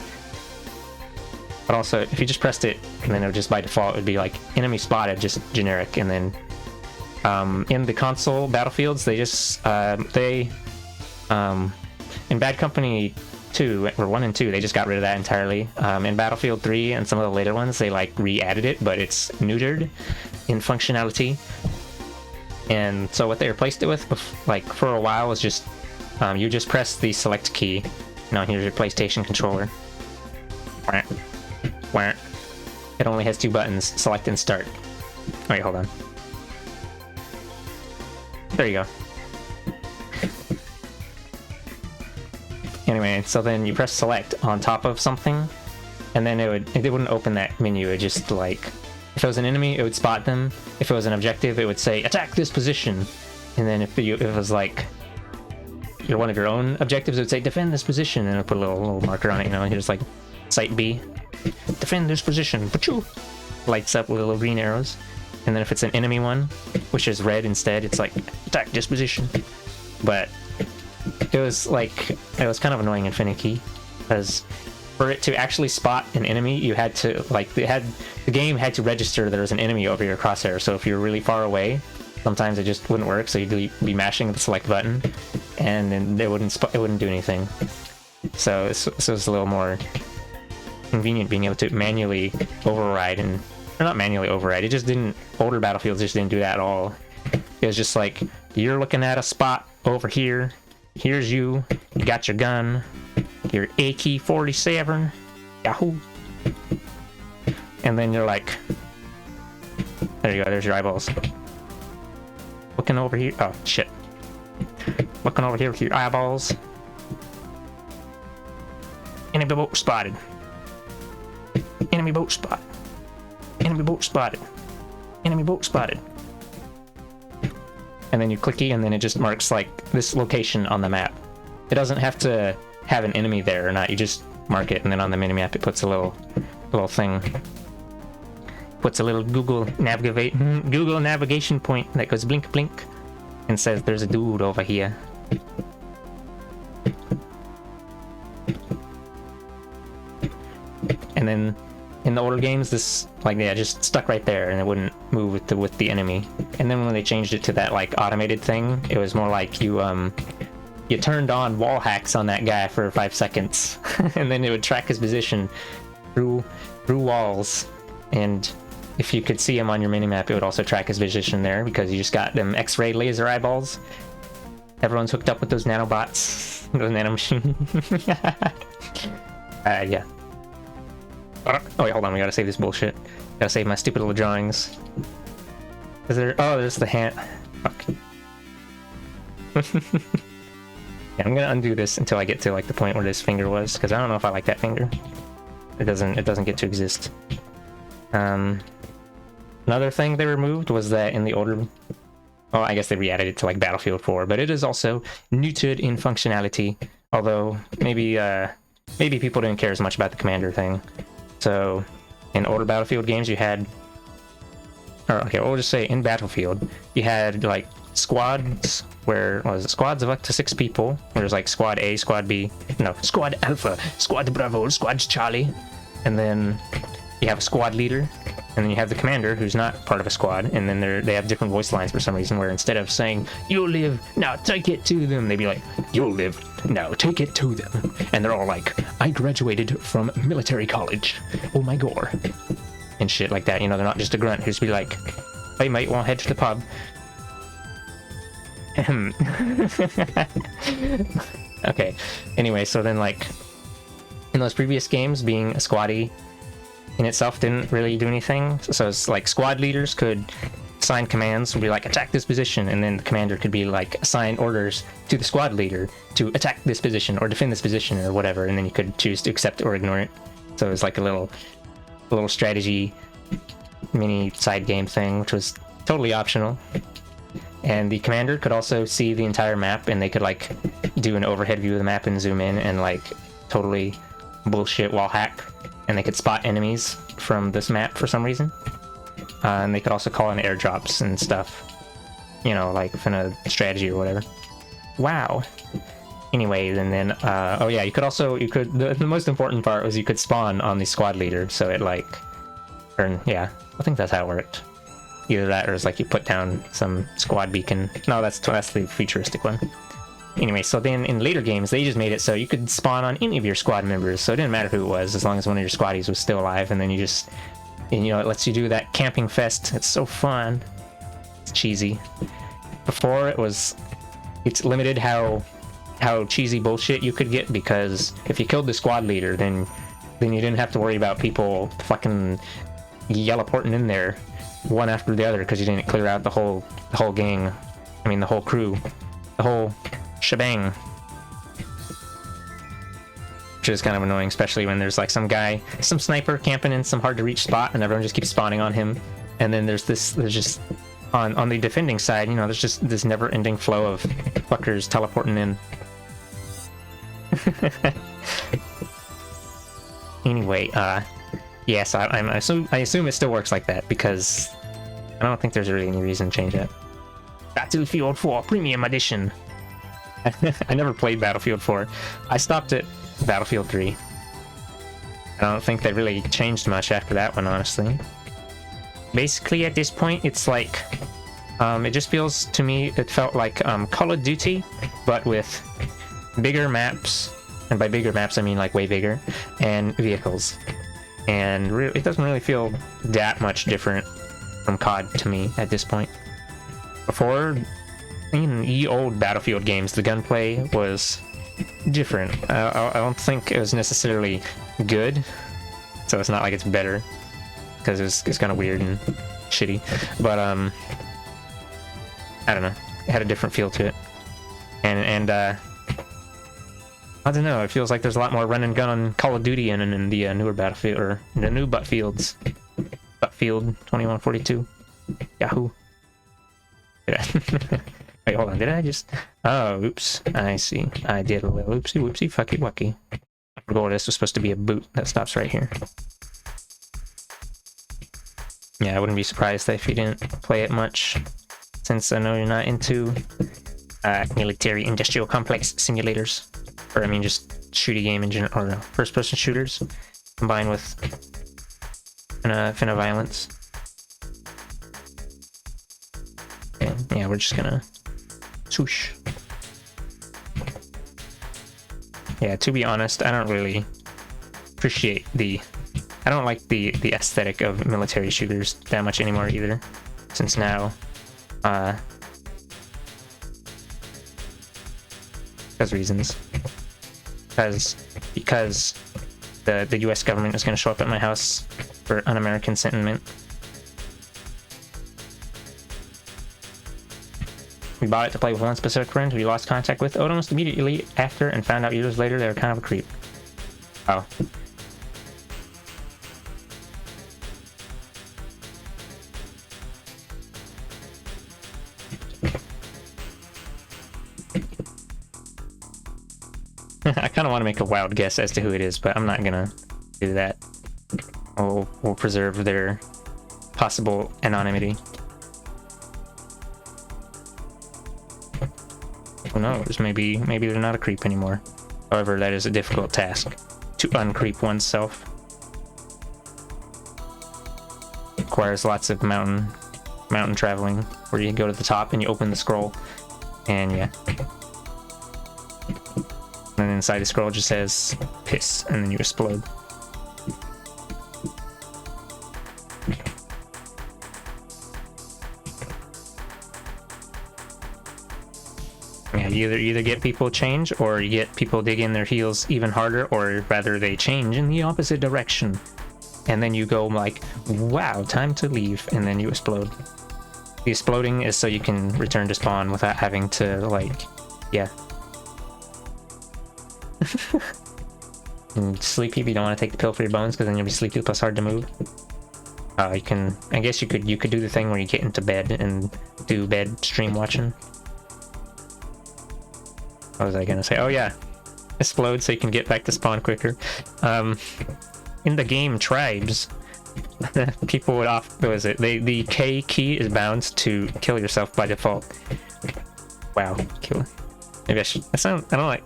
But also if you just pressed it, and then it would just by default it would be like enemy spotted, just generic. And then in the console battlefields they just in Bad Company 2 or 1 and 2 they just got rid of that entirely. In Battlefield 3 and some of the later ones they like re-added it, but it's neutered in functionality. And so what they replaced it with, like for a while, was just you just press the select key. Now here's your PlayStation controller. It only has 2 buttons: select and start. Wait, hold on. There you go. Anyway, so then you press select on top of something, and then it wouldn't open that menu. It just like, if it was an enemy, it would spot them. If it was an objective, it would say, attack this position. And then if it was like, you're one of your own objectives, it would say, defend this position. And it would put a little marker on it, you know, here's like, site B. Defend this position. Pachoo! Lights up with little green arrows. And then if it's an enemy one, which is red instead, it's like, attack this position. But it was kind of annoying and finicky, because for it to actually spot an enemy, you had to, like, the game had to register there was an enemy over your crosshair. So if you're really far away, sometimes it just wouldn't work. So you'd be mashing the select button, and then it wouldn't do anything. So this was a little more convenient, being able to manually override, or not manually override. It just didn't. Older Battlefields just didn't do that at all. It was just like, you're looking at a spot over here. Here's you. You got your gun. Your AK-47, Yahoo! And then you're like, there you go, there's your eyeballs. Looking over here, oh shit. Looking over here with your eyeballs. Enemy boat spotted. Enemy boat spotted. Enemy boat spotted. Enemy boat spotted. And then you clicky, and then it just marks like this location on the map. It doesn't have to have an enemy there or not, you just mark it, and then on the minimap it puts a little thing, puts a little Google navigation point that goes blink blink and says there's a dude over here. And then in the older games this, like, yeah, just stuck right there and it wouldn't move with the enemy. And then when they changed it to that like automated thing, it was more like you turned on wall hacks on that guy for 5 seconds, and then it would track his position through walls. And if you could see him on your minimap, it would also track his position there, because you just got them X-ray laser eyeballs. Everyone's hooked up with those nanobots, those nanomachines. Yeah. Oh wait, hold on, we gotta save this bullshit. Gotta save my stupid little drawings. Is there? Oh, there's the hand. Fuck. Yeah, I'm gonna undo this until I get to like the point where this finger was, because I don't know if I like that finger. It doesn't get to exist. Another thing they removed was that in the older, well, I guess they re-added it to like Battlefield 4, but it is also neutered in functionality. Although maybe people didn't care as much about the commander thing. So in older Battlefield games you had, or okay, we'll just say in Battlefield you had like squads where, what was it, squads of up to 6 people. There's like squad A, squad B, no, squad Alpha, squad Bravo, squad Charlie, and then you have a squad leader, and then you have the commander who's not part of a squad, and then they have different voice lines for some reason, where instead of saying you'll live, now take it to them, they'd be like, you'll live, now take it to them. And they're all like, I graduated from military college, oh my god, and shit like that. You know, they're not just a grunt who's be like, hey mate, wanna head to the pub? Okay, anyway, so then like in those previous games, being a squaddie in itself didn't really do anything. So it's like squad leaders could assign commands would be like attack this position, and then the commander could be like assign orders to the squad leader to attack this position or defend this position or whatever, and then you could choose to accept or ignore it. So it was like a little strategy mini side game thing, which was totally optional. And the commander could also see the entire map, and they could like do an overhead view of the map and zoom in and like totally bullshit wall hack, and they could spot enemies from this map for some reason. And they could also call in airdrops and stuff, you know, like within a strategy or whatever. Wow. Anyway, and then oh yeah, the most important part was you could spawn on the squad leader, so it like, or yeah, I think that's how it worked. Either that, or it's like you put down some squad beacon. No, that's the futuristic one. Anyway, so then in later games, they just made it so you could spawn on any of your squad members, so it didn't matter who it was, as long as one of your squaddies was still alive, and then you just, and, you know, it lets you do that camping fest. It's so fun. It's cheesy. Before, it's limited how cheesy bullshit you could get, because if you killed the squad leader, then you didn't have to worry about people fucking yellow-porting in there one after the other because you didn't clear out the whole gang. I mean, the whole crew, the whole shebang. Which is kind of annoying, especially when there's like some sniper camping in some hard to reach spot, and everyone just keeps spawning on him. And then there's just on the defending side, you know, there's just this never-ending flow of fuckers teleporting in. Anyway, yes, I assume it still works like that, because I don't think there's really any reason to change it. Battlefield 4 Premium Edition. I never played Battlefield 4. I stopped at Battlefield 3. I don't think they really changed much after that one, honestly. Basically, at this point, it's like, it just feels to me, it felt like Call of Duty, but with bigger maps, and by bigger maps I mean like way bigger, and vehicles. And it doesn't really feel that much different from COD to me at this point. Before, in the old Battlefield games, the gunplay was different. I don't think it was necessarily good, so it's not like it's better, because it's kind of weird and shitty. But I don't know, it had a different feel to it, and I don't know, it feels like there's a lot more run and gun on Call of Duty and in the newer Battlefield, or the new Battlefield 2142. Yahoo. Wait, hold on, did I just... Oh, oops, I see. I did a little oopsie whoopsie fucky wucky. I forgot this was supposed to be a boot that stops right here. Yeah, I wouldn't be surprised if you didn't play it much, since I know you're not into military industrial complex simulators. Or I mean just shooty game in general, or first-person shooters combined with finna violence. Okay, yeah, we're just gonna swoosh. Yeah, to be honest, I don't really appreciate I don't like the aesthetic of military shooters that much anymore either, since now reasons. Because the US government is going to show up at my house for un-American sentiment. We bought it to play with one specific friend who we lost contact with almost immediately after, and found out years later they were kind of a creep. Oh. I kind of want to make a wild guess as to who it is, but I'm not gonna do that. We'll preserve their possible anonymity. Who knows? Maybe they're not a creep anymore. However, that is a difficult task, to uncreep oneself. Requires lots of mountain traveling, where you go to the top and you open the scroll, and yeah. And inside the scroll just says piss, and then you explode. Yeah, you either get people change, or you get people dig in their heels even harder, or rather they change in the opposite direction. And then you go like, wow, time to leave, and then you explode. The exploding is so you can return to spawn without having to, like, yeah. And sleepy if you don't want to take the pill for your bones, because then you'll be sleepy plus hard to move. You can, I guess you could do the thing where you get into bed and do bed stream watching. What was I gonna say? Oh yeah, explode so you can get back to spawn quicker. In the game Tribes, people would what was it? The K key is bound to kill yourself by default. Wow, kill. Maybe I should. I don't like.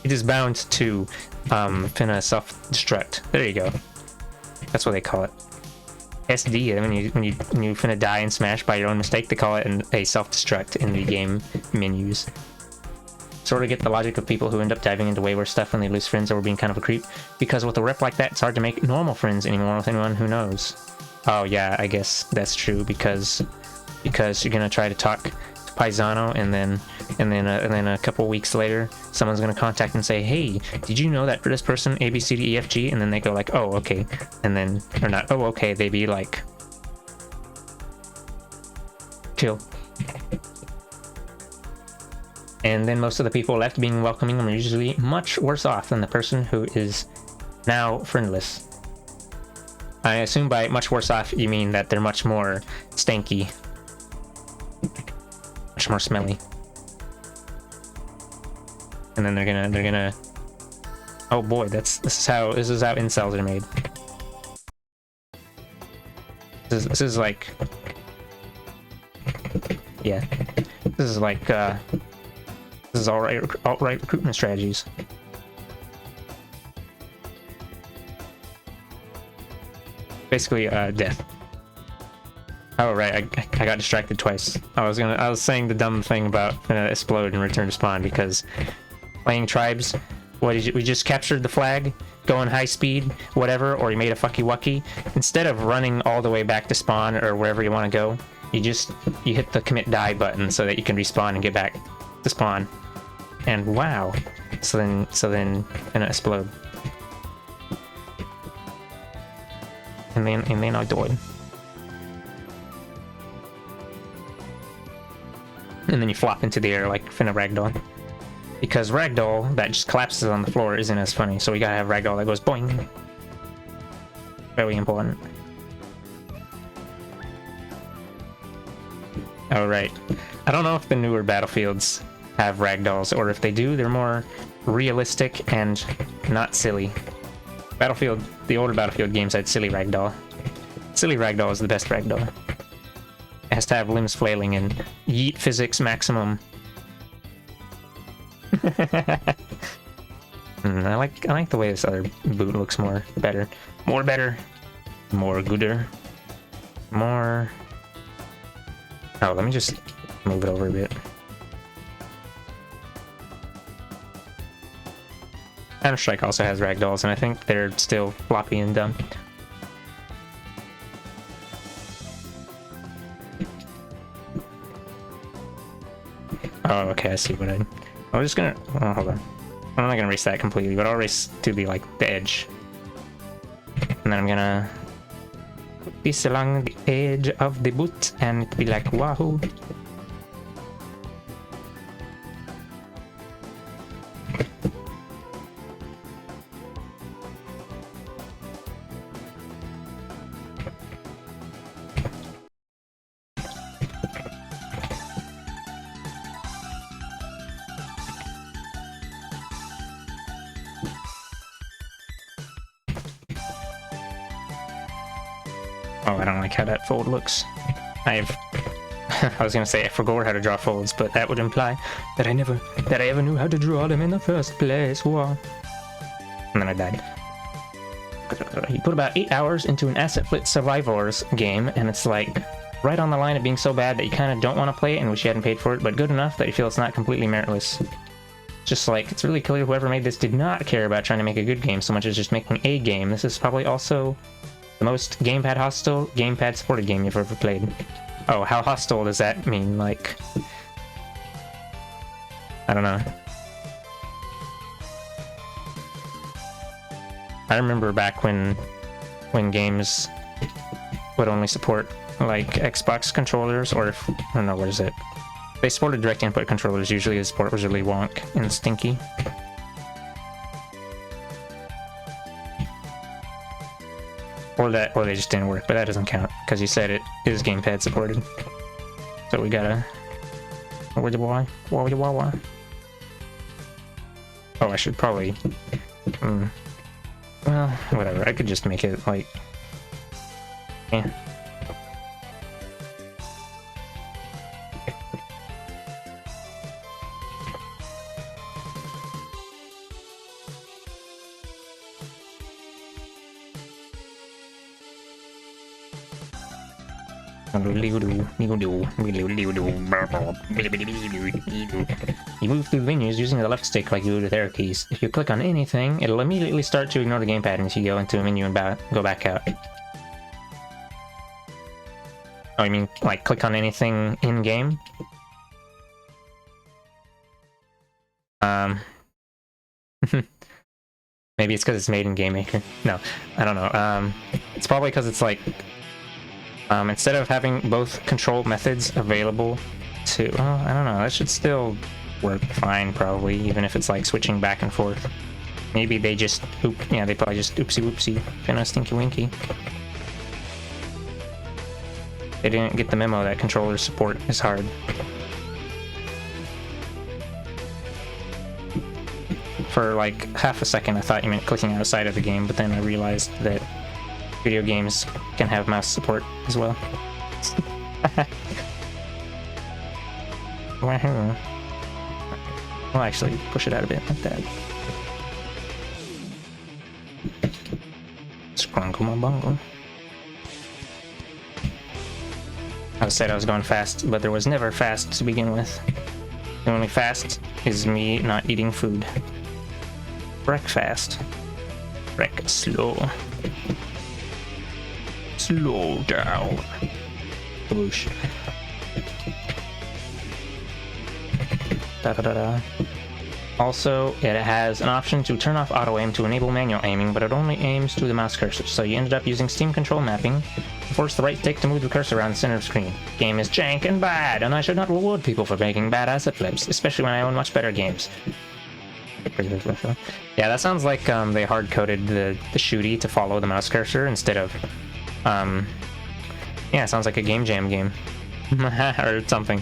It is bound to finna self-destruct. There you go. That's what they call it. SD. When you finna die and smash by your own mistake, they call it a self-destruct in the game menus. Sort of get the logic of people who end up diving into way worse stuff when they lose friends or being kind of a creep, because with a rep like that, it's hard to make normal friends anymore with anyone who knows. Oh yeah, I guess that's true, because you're gonna try to talk to Paisano, and then a couple weeks later, someone's gonna contact and say, hey, did you know that for this person ABCDEFG? And then they go like, oh okay, and then or not, oh okay, they be like, chill. And then most of the people left being welcoming are usually much worse off than the person who is now friendless. I assume by much worse off you mean that they're much more stanky, much more smelly. And then they're gonna. Oh boy, this is how incels are made. This is like, yeah, this is like this is alt-right recruitment strategies. Basically, death. Oh right, I got distracted twice. I was saying the dumb thing about explode and return to spawn, because playing Tribes, we just captured the flag, going high speed, whatever, or you made a fucky wucky. Instead of running all the way back to spawn or wherever you want to go, you hit the commit die button so that you can respawn and get back to spawn. And wow, so then explode. And then I died. And then you flop into the air like finna ragdoll. Because ragdoll that just collapses on the floor isn't as funny, so we gotta have ragdoll that goes boing. Very important. Oh right. I don't know if the newer Battlefields have ragdolls, or if they do, they're more realistic and not silly. The older Battlefield games had silly ragdoll. Silly ragdoll is the best ragdoll. It has to have limbs flailing and yeet physics maximum. I like the way this other boot looks more better, more gooder, more. Oh, let me just move it over a bit. Counter-Strike also has ragdolls, and I think they're still floppy and dumb. Oh, okay, I see what I'm just gonna... Oh, hold on. I'm not gonna race that completely, but I'll race to the edge. And then I'm gonna put this along the edge of the boot, and it'll be like, wahoo. Oh, I don't like how that fold looks. I was gonna say I forgot how to draw folds, but that would imply that I ever knew how to draw them in the first place. Whoa. And then I died. You put about 8 hours into an Asset Flit Survivors game, and it's like right on the line of being so bad that you kind of don't want to play it and wish you hadn't paid for it, but good enough that you feel it's not completely meritless. Just like, it's really clear whoever made this did not care about trying to make a good game so much as just making a game. This is probably also the most gamepad hostile, gamepad supported game you've ever played. Oh, how hostile does that mean? Like, I don't know. I remember back when games would only support like Xbox controllers, or if, I don't know, what is it? They supported direct input controllers, usually the support was really wonk and stinky. Or they just didn't work, but that doesn't count, because you said it is gamepad supported. So we gotta... Why? Oh, I should probably... Well, whatever, I could just make it, like... Yeah. You move through the menus using the left stick like you would with arrow keys. If you click on anything, it'll immediately start to ignore the gamepad until you go into a menu and go back out. Oh, you mean like click on anything in-game? Maybe it's because it's made in Game Maker. No, I don't know. It's probably because it's like... instead of having both control methods available to... Well, I don't know, that should still work fine, probably, even if it's like switching back and forth. Maybe they just... Yeah, they probably just oopsie whoopsie, finna stinky winky. They didn't get the memo that controller support is hard. For like half a second I thought you meant clicking outside of the game, but then I realized that video games can have mouse support as well. Wahoo. We'll actually push it out a bit like that. Scrungle my bungle. I said I was going fast, but there was never fast to begin with. The only fast is me not eating food. Breakfast. Break slow. Slow down. Whoosh. Da da da da. Also, it has an option to turn off auto aim to enable manual aiming, but it only aims to the mouse cursor, so you ended up using Steam control mapping to force the right stick to move the cursor around the center of the screen. Game is jank and bad, and I should not reward people for making bad asset flips, especially when I own much better games. Yeah, that sounds like they hard-coded the shooty to follow the mouse cursor instead of... yeah, it sounds like a Game Jam game. Or something.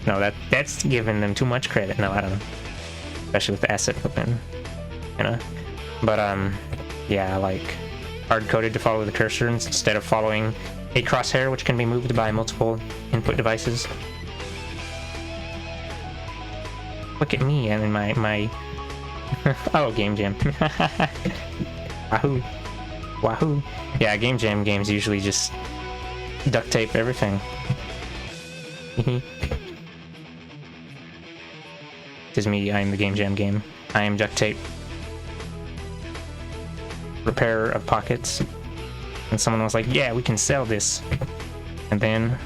No, that's giving them too much credit. No, I don't know. Especially with the asset flipping, you know? But, yeah, like, hard-coded to follow the cursor instead of following a crosshair, which can be moved by multiple input devices. Look at me, I mean, my... oh, Game Jam. Wahoo. Wahoo. Yeah, Game Jam games usually just duct tape everything. It is me, I am the Game Jam game. I am duct tape. Repairer of pockets. And someone was like, yeah, we can sell this. And then,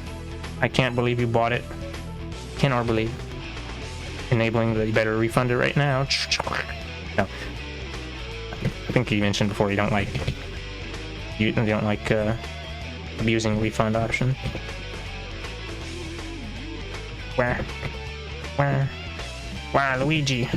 I can't believe you bought it. Cannot believe. Enabling that you better refund it right now. No. I think you mentioned before you don't like abusing refund option. Where Luigi?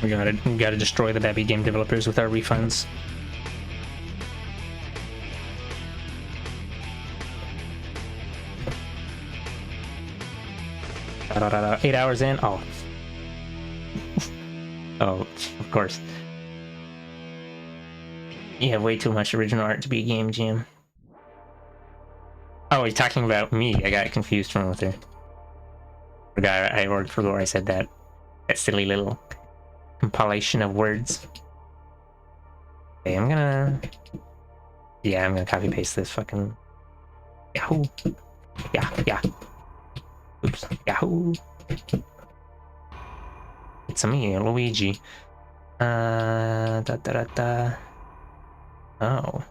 We gotta destroy the Babby game developers with our refunds. Da, da, da, da. 8 hours in? Oh. Oh, of course. You have way too much original art to be a game jam. Oh, you're talking about me. I got confused from with her. The guy I worked for where I said that. That silly little compilation of words. Okay, I'm gonna copy paste this fucking Yahoo. Yeah. Oops. Yahoo. It's me, Luigi. Da. Oh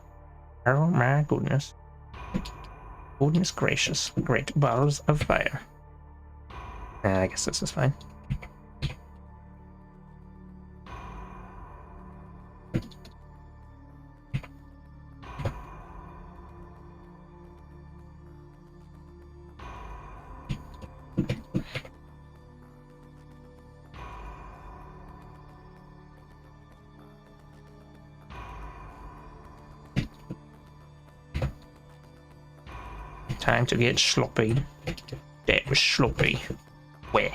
my goodness. Goodness gracious. Great balls of fire. I guess this is fine. Time to get sloppy. That was sloppy. Where?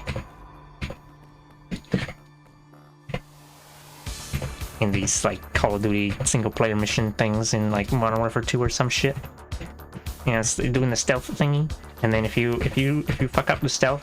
In these like Call of Duty single player mission things in like Modern Warfare 2 or some shit. You know, it's doing the stealth thingy, and then if you fuck up the stealth,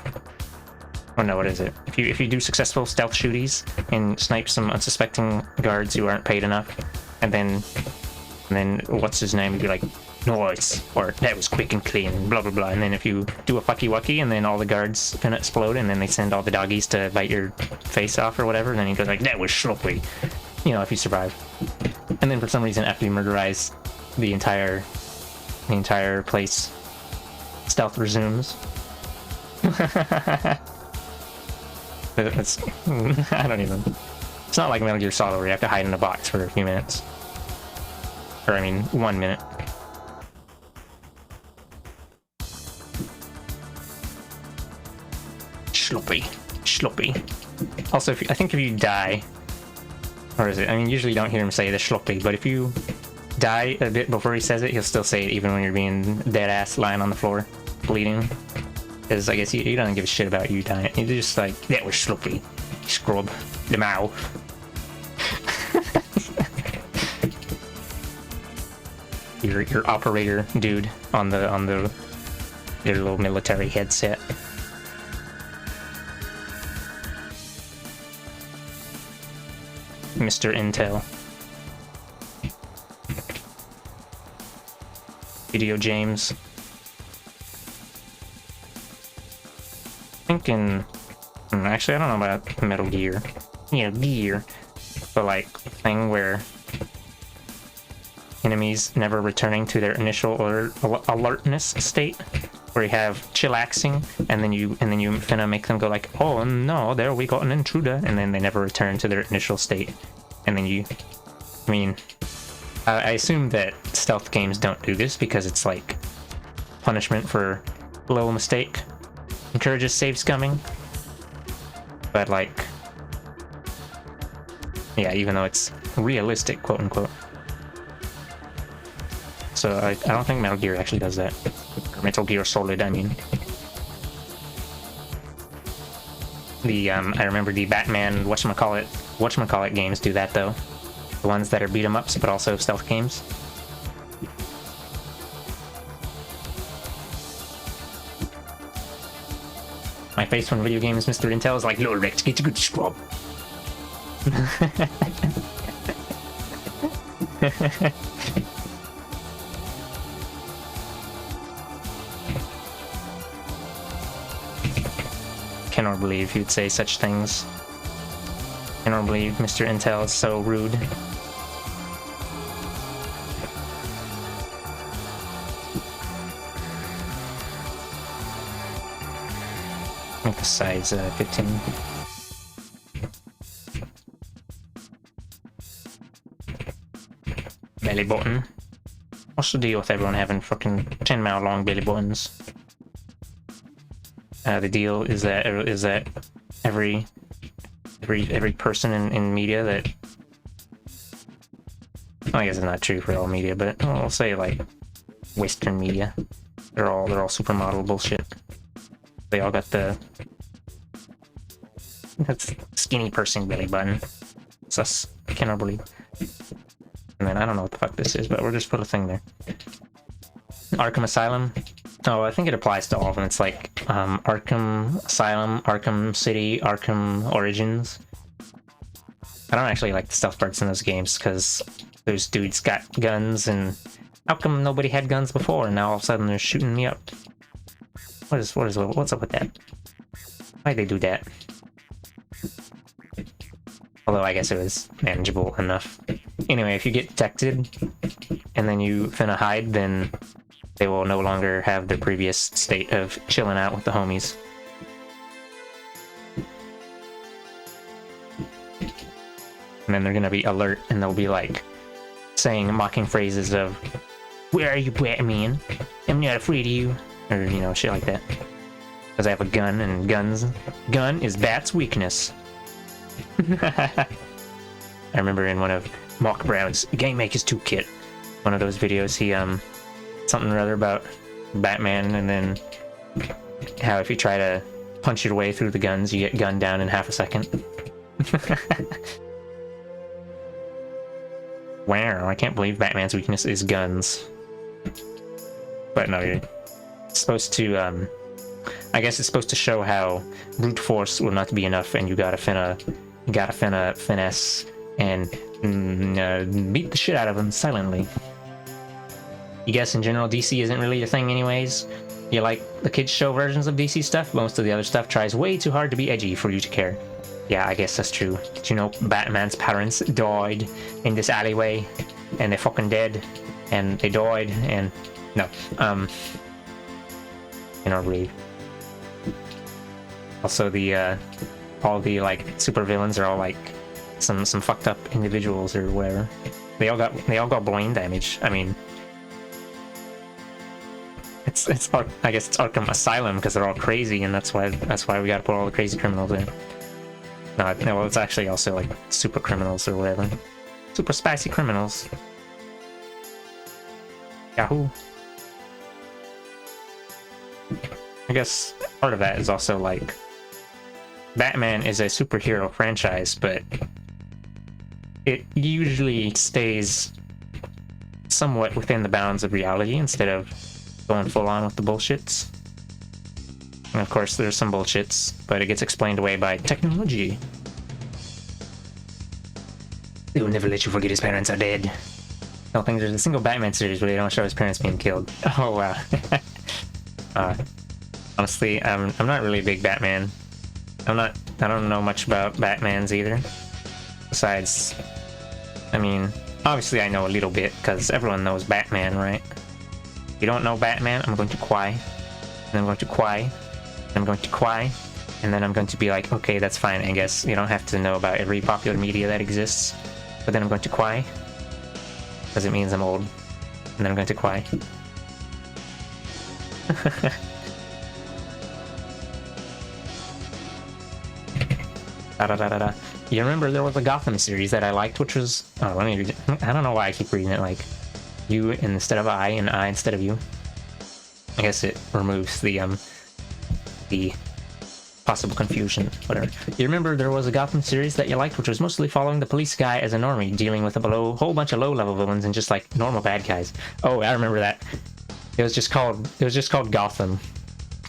or no, what is it? If you do successful stealth shooties and snipe some unsuspecting guards who aren't paid enough, and then what's his name? You'd be like, nice, or that was quick and clean, blah blah blah. And then if you do a fucky wucky, and then all the guards gonna explode, and then they send all the doggies to bite your face off or whatever, and then he goes like, that was sloppy. You know, if you survive. And then for some reason, after you murderize the entire place, stealth resumes. It's, I don't even. It's not like Metal Gear Solid where you have to hide in a box for a few minutes. Or I mean, 1 minute. Sloppy. Also, I think if you die, or is it? I mean, usually you don't hear him say the sloppy, but if you die a bit before he says it, he'll still say it even when you're being dead ass lying on the floor, bleeding. Because I guess he doesn't give a shit about you dying. He's just like, that was sloppy, scrub, the mouth. your operator dude on the their little military headset. Mr. Intel. Video James. Thinking, actually I don't know about Metal Gear. Yeah, Gear. But like, thing where enemies never returning to their initial alertness state, where you have chillaxing, and then you finna make them go like, oh no, there we got an intruder, and then they never return to their initial state. And then you, I mean, I assume that stealth games don't do this because it's like punishment for a little mistake. Encourages save scumming. But like, yeah, even though it's realistic, quote unquote. So I don't think Metal Gear actually does that. Or Metal Gear Solid, I mean. The I remember the Batman whatchamacallit games do that though. The ones that are beat 'em ups but also stealth games. My face when video games Mr. Intel is like, Lord Rex, get a good scrub. Cannot believe you'd say such things. Cannot believe Mr. Intel is so rude. Make the size 15. Belly button. What's the deal with everyone having fucking 10-mile long belly buttons? The deal is that every person in media that, I guess it's not true for all media, but I'll say like Western media, they're all supermodel bullshit. They all got that's skinny person belly button. Sus. I cannot believe. And then I don't know what the fuck this is, but we'll just put a thing there. Arkham Asylum. Oh, I think it applies to all of them. It's like Arkham Asylum, Arkham City, Arkham Origins. I don't actually like the stealth parts in those games because those dudes got guns, and how come nobody had guns before and now all of a sudden they're shooting me up? What's up with that? Why'd they do that? Although I guess it was manageable enough. Anyway, if you get detected and then you finna hide, then they will no longer have their previous state of chilling out with the homies. And then they're gonna be alert, and they'll be like saying mocking phrases of, "Where are you, Batman? I'm not afraid of you," or you know, shit like that. Because I have a gun, and gun is Bat's weakness. I remember in one of Mark Brown's Game Maker's Toolkit, one of those videos, he something or other about Batman, and then how if you try to punch your way through the guns, you get gunned down in half a second. Wow, I can't believe Batman's weakness is guns. But no, you're supposed to, I guess it's supposed to show how brute force will not be enough, and you gotta finesse and beat the shit out of them silently. You guess in general DC isn't really your thing anyways? You like the kids show versions of DC stuff? Most of the other stuff tries way too hard to be edgy for you to care. Yeah, I guess that's true. Did you know Batman's parents died in this alleyway? And they're fucking dead. And they died, and... No, in our grave. Also, the, all the, like, super villains are all, like, some fucked up individuals or whatever. They all got brain damage. I mean... It's I guess it's Arkham Asylum because they're all crazy, and that's why we gotta put all the crazy criminals in. No, well, it's actually also like super criminals or whatever. Super spicy criminals. Yahoo! I guess part of that is also like Batman is a superhero franchise, but it usually stays somewhat within the bounds of reality instead of going full on with the bullshits. And of course there's some bullshits, but it gets explained away by technology. They will never let you forget his parents are dead. I don't think there's a single Batman series where they don't show his parents being killed. Oh wow. Honestly, I'm not really a big Batman. I don't know much about Batmans either. Besides, I mean, obviously I know a little bit because everyone knows Batman, right? If you don't know Batman, I'm going to cry, and I'm going to cry, and I'm going to cry, and then I'm going to be like, okay, that's fine, I guess. You don't have to know about every popular media that exists. But then I'm going to cry, because it means I'm old, and then I'm going to cry. You remember there was a Gotham series that I liked, which was... Oh, let me read it. I don't know why I keep reading it like you instead of I and I instead of you. I guess it removes the possible confusion, whatever. You remember there was a Gotham series that you liked, which was mostly following the police guy as a normie, dealing with a whole bunch of low-level villains and just like normal bad guys. Oh, I remember that. It was just called Gotham.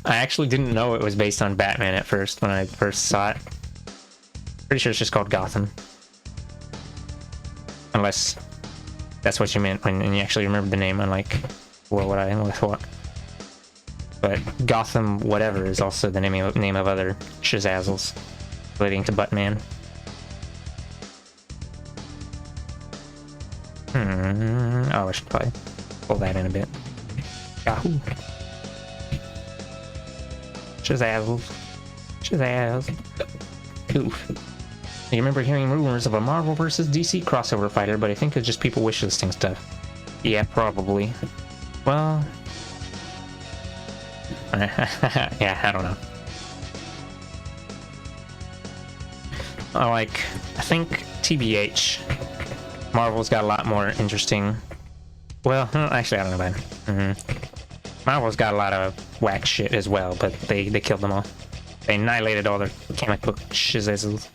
I actually didn't know it was based on Batman at first when I first saw it. Pretty sure it's just called Gotham. Unless that's what you meant when you actually remembered the name, unlike what I thought. But Gotham whatever is also the name of other Shazazzles relating to Buttman. Oh, I should probably pull that in a bit. Yahoo! Shazazzles. Shazazz. Oof. You remember hearing rumors of a Marvel vs. DC crossover fighter, but I think it's just people wishlisting stuff. Yeah, probably. Well... yeah, I don't know. I think TBH, Marvel's got a lot more interesting... Well, actually, I don't know about it. Marvel's got a lot of whack shit as well, but they killed them all. They annihilated all their comic book shizzles.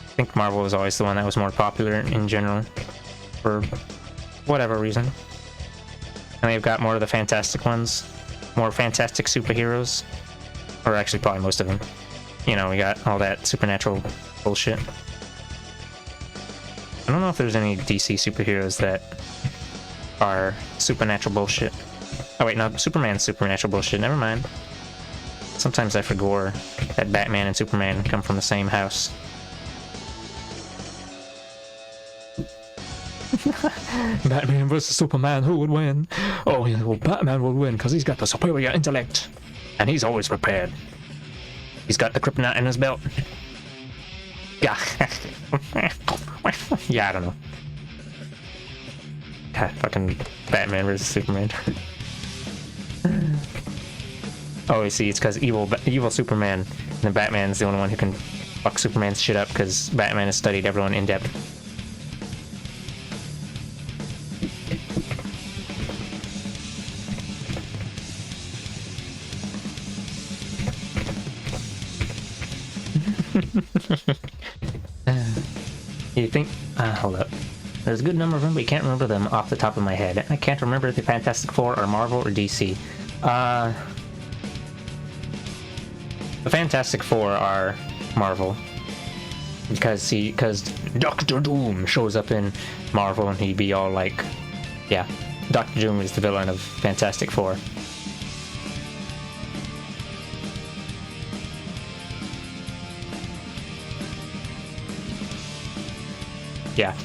I think Marvel was always the one that was more popular in general, for whatever reason. And they've got more of the fantastic ones, more fantastic superheroes, or actually probably most of them. You know, we got all that supernatural bullshit. I don't know if there's any DC superheroes that are supernatural bullshit. Oh wait, no, Superman's supernatural bullshit, never mind. Sometimes I forget that Batman and Superman come from the same house. Batman versus Superman, who would win? Oh, yeah, well, Batman will win because he's got the superior intellect. And he's always prepared. He's got the kryptonite in his belt. Yeah. Yeah, I don't know. Fucking Batman versus Superman. Oh, you see, it's because evil Superman, and then Batman's the only one who can fuck Superman's shit up because Batman has studied everyone in depth. You think? Hold up. There's a good number of them, but you can't remember them off the top of my head. I can't remember if the Fantastic Four are Marvel or DC. The Fantastic Four are Marvel. Because Doctor Doom shows up in Marvel and he'd be all like, yeah, Doctor Doom is the villain of Fantastic Four. Yeah.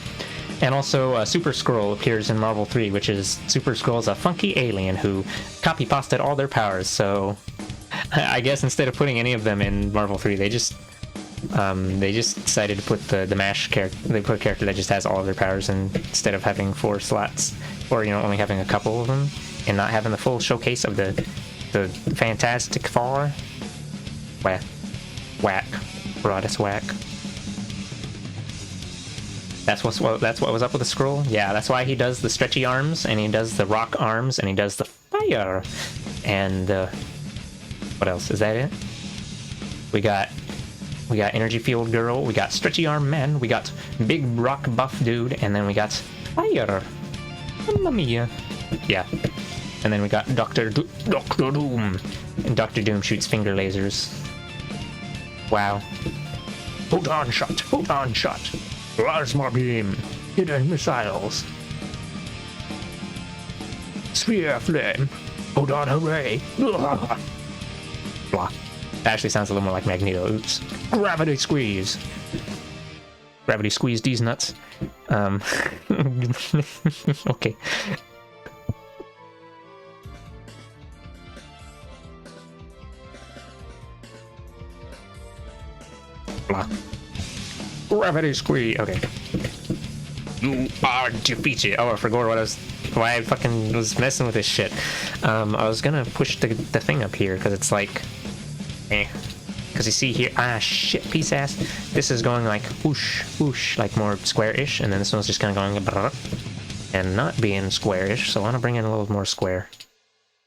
And also, Super Skrull appears in Marvel 3, which is Super Skrull's a funky alien who copy-pasted all their powers, so I guess instead of putting any of them in Marvel 3, they just decided to put the MASH character, they put a character that just has all of their powers instead of having 4 slots, or, you know, only having a couple of them, and not having the full showcase of the Fantastic Four. Whack. Broadest whack. That's what was up with the Skrull? Yeah, that's why he does the stretchy arms, and he does the rock arms, and he does the fire. And, what else? Is that it? We got energy field girl, we got stretchy arm men, we got big rock buff dude, and then we got fire. Mamma mia. Yeah. And then we got Doctor Doom. And Doctor Doom shoots finger lasers. Wow. Photon shot. Plasma beam, hidden missiles, sphere flame, photon array. Blah. That actually sounds a little more like Magneto. Oops. Gravity squeeze. Gravity squeeze these nuts. Okay. Blah. Gravity squeeze. Okay. You are defeated. Oh, I forgot why I fucking was messing with this shit. I was gonna push the thing up here because it's like, because you see here, shit, piece ass. This is going like whoosh, whoosh, like more square-ish, and then this one's just kind of going and not being square-ish. So I want to bring in a little more square.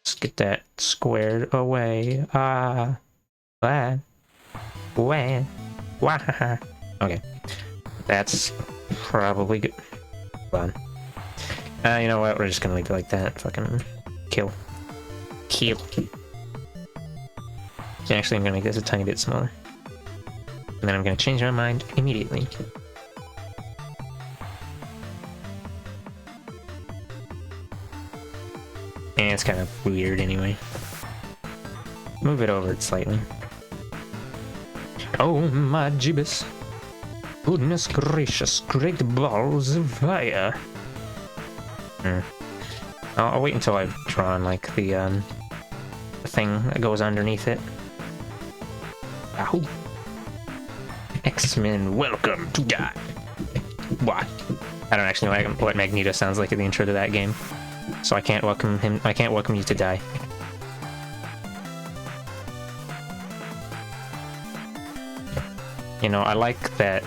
Let's get that squared away. Okay, that's probably good. Hold on. You know what? We're just gonna leave it like that. Fucking kill. Actually, I'm gonna make this a tiny bit smaller. And then I'm gonna change my mind immediately. And it's kind of weird anyway. Move it over slightly. Oh my gibbous. Goodness gracious, great balls of fire. I'll wait until I've drawn like the thing that goes underneath it. Yahoo! X-Men, welcome to die. What? I don't actually know what Magneto sounds like at the intro to that game, so I can't welcome him. I can't welcome you to die. You know, I like that.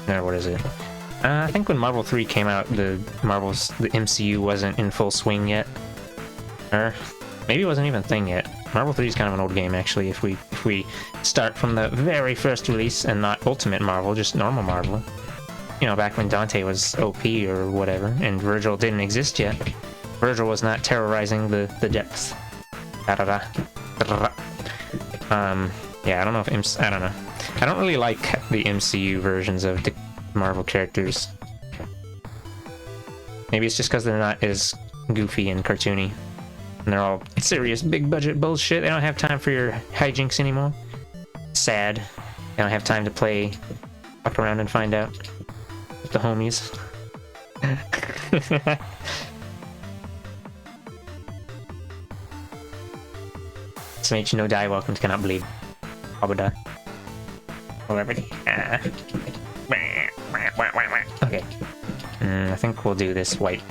No, what is it? I think when Marvel 3 came out, the MCU wasn't in full swing yet. Or maybe it wasn't even a thing yet. Marvel 3 is kind of an old game, actually, if we start from the very first release and not Ultimate Marvel, just normal Marvel. You know, back when Dante was OP or whatever, and Virgil didn't exist yet. Virgil was not terrorizing the depths. Yeah, I don't know if I don't know. I don't really like the MCU versions of the Marvel characters. Maybe it's just because they're not as goofy and cartoony. And they're all serious, big budget bullshit. They don't have time for your hijinks anymore. Sad. They don't have time to play, fuck around and find out with the homies. Smh, no die, welcome to Cannot Believe. Abada. Okay. I think we'll do this white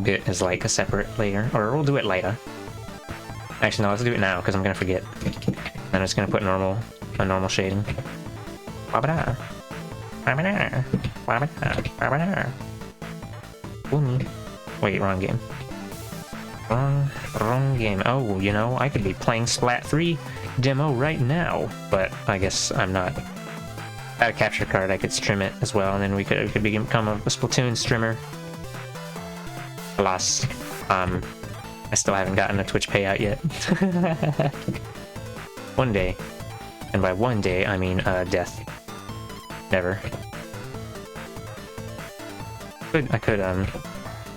bit as like a separate layer, or we'll do it later. Actually, no, let's do it now because I'm gonna forget. I'm just gonna put a normal shading. Wait, wrong game. Wrong game. Oh, you know, I could be playing Splat 3 demo right now, but I guess I'm not. If I had a capture card, I could stream it as well, and then we could become a Splatoon streamer. Alas, I still haven't gotten a Twitch payout yet. One day, and by one day I mean death. Never. I could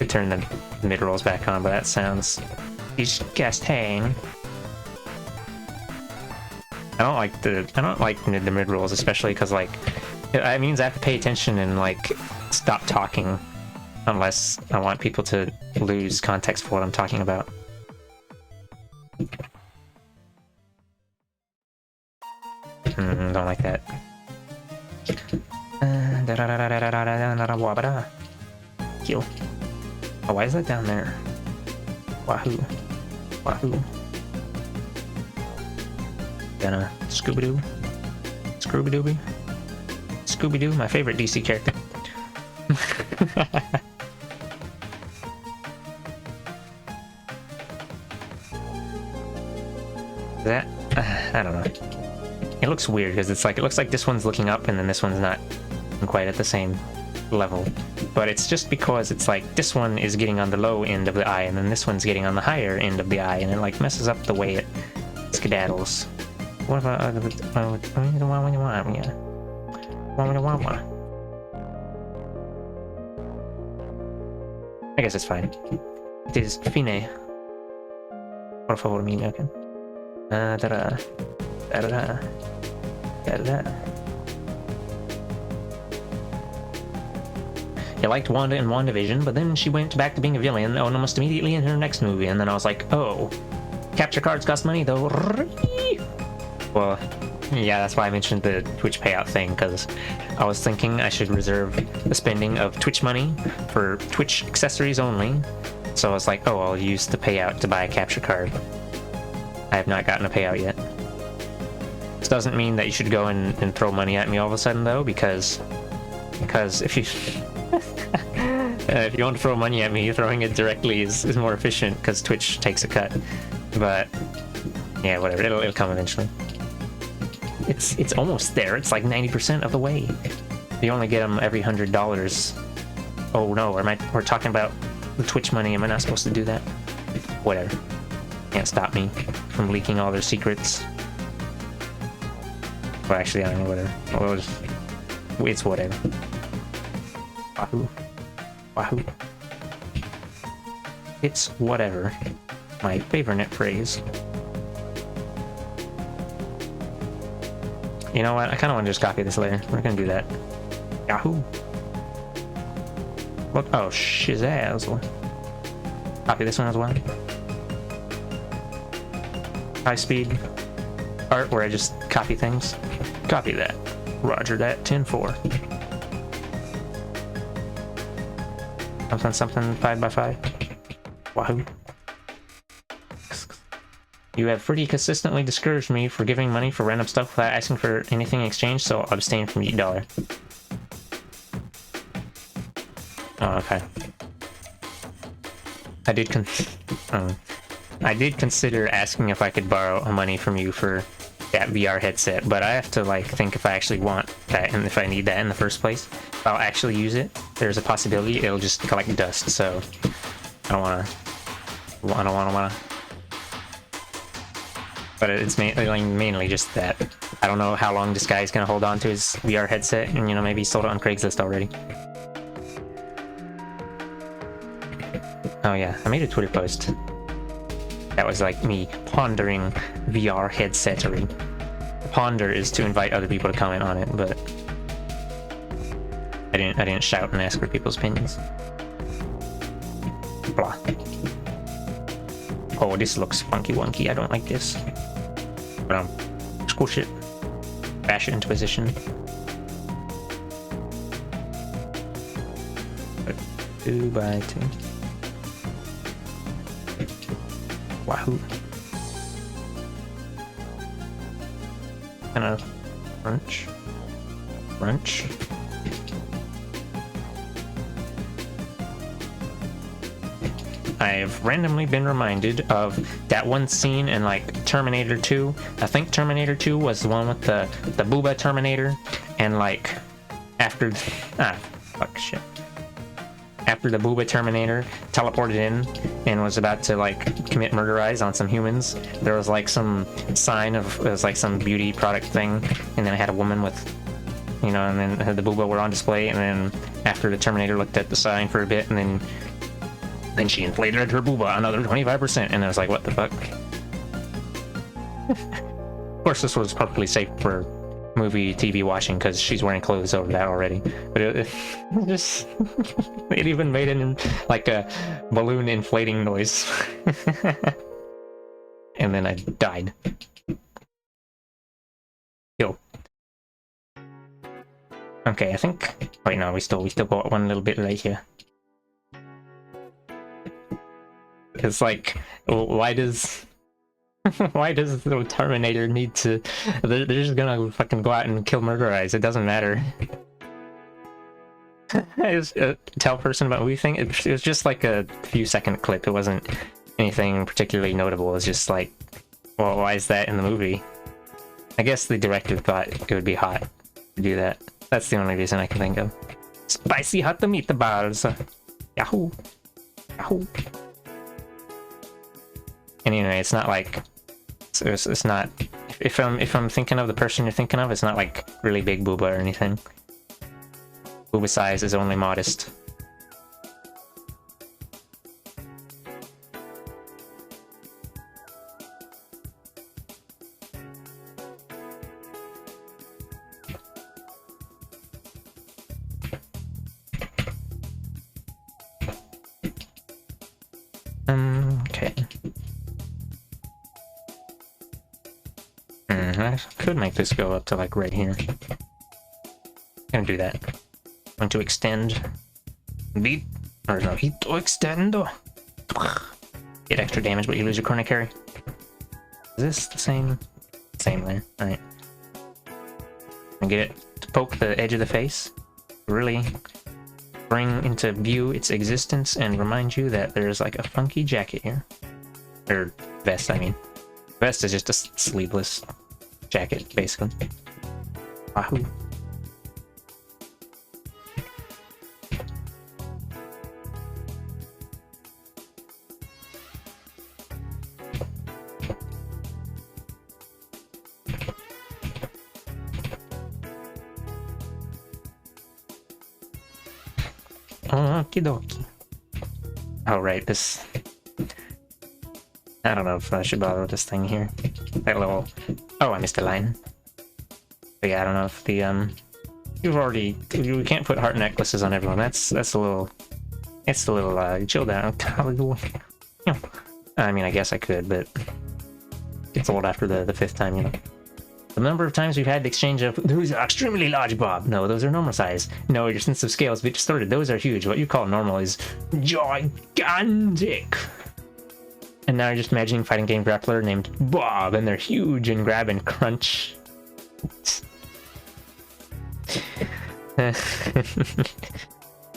turn the mid rolls back on, but that sounds disgusting. I don't like the mid rolls, especially because like it means I have to pay attention and like stop talking unless I want people to lose context for what I'm talking about. Don't like that. Kill. Oh, why is that down there? Wahoo. Wahoo. Then Scooby-Doo. Scooby-Dooby. Scooby-Doo, my favorite DC character. That I don't know. It looks weird because it looks like this one's looking up and then this one's not quite at the same level. But it's just because it's like this one is getting on the low end of the eye and then this one's getting on the higher end of the eye, and it like messes up the way it skedaddles. What about I guess it's fine. It is fine. Por favor, mi okay. Da-da. Da-da. Da-da. I liked Wanda in WandaVision, but then she went back to being a villain almost immediately in her next movie, and then I was like, oh, capture cards cost money though. Well, yeah, that's why I mentioned the Twitch payout thing, because I was thinking I should reserve the spending of Twitch money for Twitch accessories only. So I was like, oh, I'll use the payout to buy a capture card. I have not gotten a payout yet. This doesn't mean that you should go and throw money at me all of a sudden, though, because if you if you want to throw money at me, throwing it directly is more efficient because Twitch takes a cut. But yeah, whatever, it'll come eventually. It's almost there. It's like 90% of the way. You only get them every $100. Oh no, we're talking about the Twitch money. Am I not supposed to do that? Whatever. Can't stop me from leaking all their secrets. Well, actually, I don't know, whatever. Well, it's whatever. Wahoo. Wahoo. It's whatever. My favorite phrase. You know what? I kind of want to just copy this later. We're gonna do that. Yahoo! Look, oh, shizazzle. Copy this one as well. High speed art where I just copy things. Copy that. Roger that. 10-4. Something 5x5. Wahoo. You have pretty consistently discouraged me for giving money for random stuff without asking for anything in exchange, so I'll abstain from each dollar. Oh, okay. I did consider asking if I could borrow money from you for that VR headset, but I have to like think if I actually want that and if I need that in the first place. If I'll actually use it, there's a possibility it'll just collect dust, so I don't wanna. But it's mainly just that. I don't know how long this guy's gonna hold on to his VR headset, and you know, maybe he sold it on Craigslist already. Oh yeah, I made a Twitter post. That was like me pondering VR headsettery. Ponder is to invite other people to comment on it, but I didn't shout and ask for people's opinions. Blah. Oh, this looks funky wonky. I don't like this. But squish it. Bash it into position. But 2x2. Wahoo. Kind of crunch. Crunch. I've randomly been reminded of that one scene in like Terminator 2. I think Terminator 2 was the one with the Booba Terminator, and like after after the Booba Terminator teleported in and was about to like commit murderize on some humans, there was like some sign of, it was like some beauty product thing, and then it had a woman with, you know, and then the Booba were on display, and then after the Terminator looked at the sign for a bit, and then she inflated her Booba another 25%, and I was like, what the fuck? Of course, this was perfectly safe for movie TV watching because she's wearing clothes over that already, but it just it even made it like a balloon inflating noise. And then I died. Yo. Okay, I think, wait, no, we still got one little bit right here. It's like, why does the Terminator need to... They're just gonna fucking go out and kill murderize. It doesn't matter. Tell person about movie thing. It was just like a few second clip. It wasn't anything particularly notable. It was just like, well, why is that in the movie? I guess the director thought it would be hot to do that. That's the only reason I can think of. Spicy hot meatballs. Yahoo! Yahoo! And anyway, it's not like... It's not... If I'm thinking of the person you're thinking of, it's not like really big booba or anything. Booba size is only modest. Okay. I could make this go up to like right here. Gonna do that. Going to extend. Beat. Or no, hit to extend. Get extra damage, but you lose your corner carry. Is this the same? Same there. Alright. And get it to poke the edge of the face. Really bring into view its existence and remind you that there's like a funky jacket here. Or vest, I mean. Vest is just a sleeveless jacket, basically. Wahoo. Okie dokie. Oh, right, this... I don't know if I should bother with this thing here. That little... Oh, I missed a line. But yeah, I don't know if the, You've already... We can't put heart necklaces on everyone. That's a little... It's a little, chill down. I mean, I guess I could, but... It's old after the fifth time, you know. The number of times we've had the exchange of, those are extremely large, Bob. No, those are normal size. No, your sense of scale is a bit distorted. Those are huge. What you call normal is gigantic. And now you're just imagining fighting game grappler named Bob, and they're huge and grab and crunch.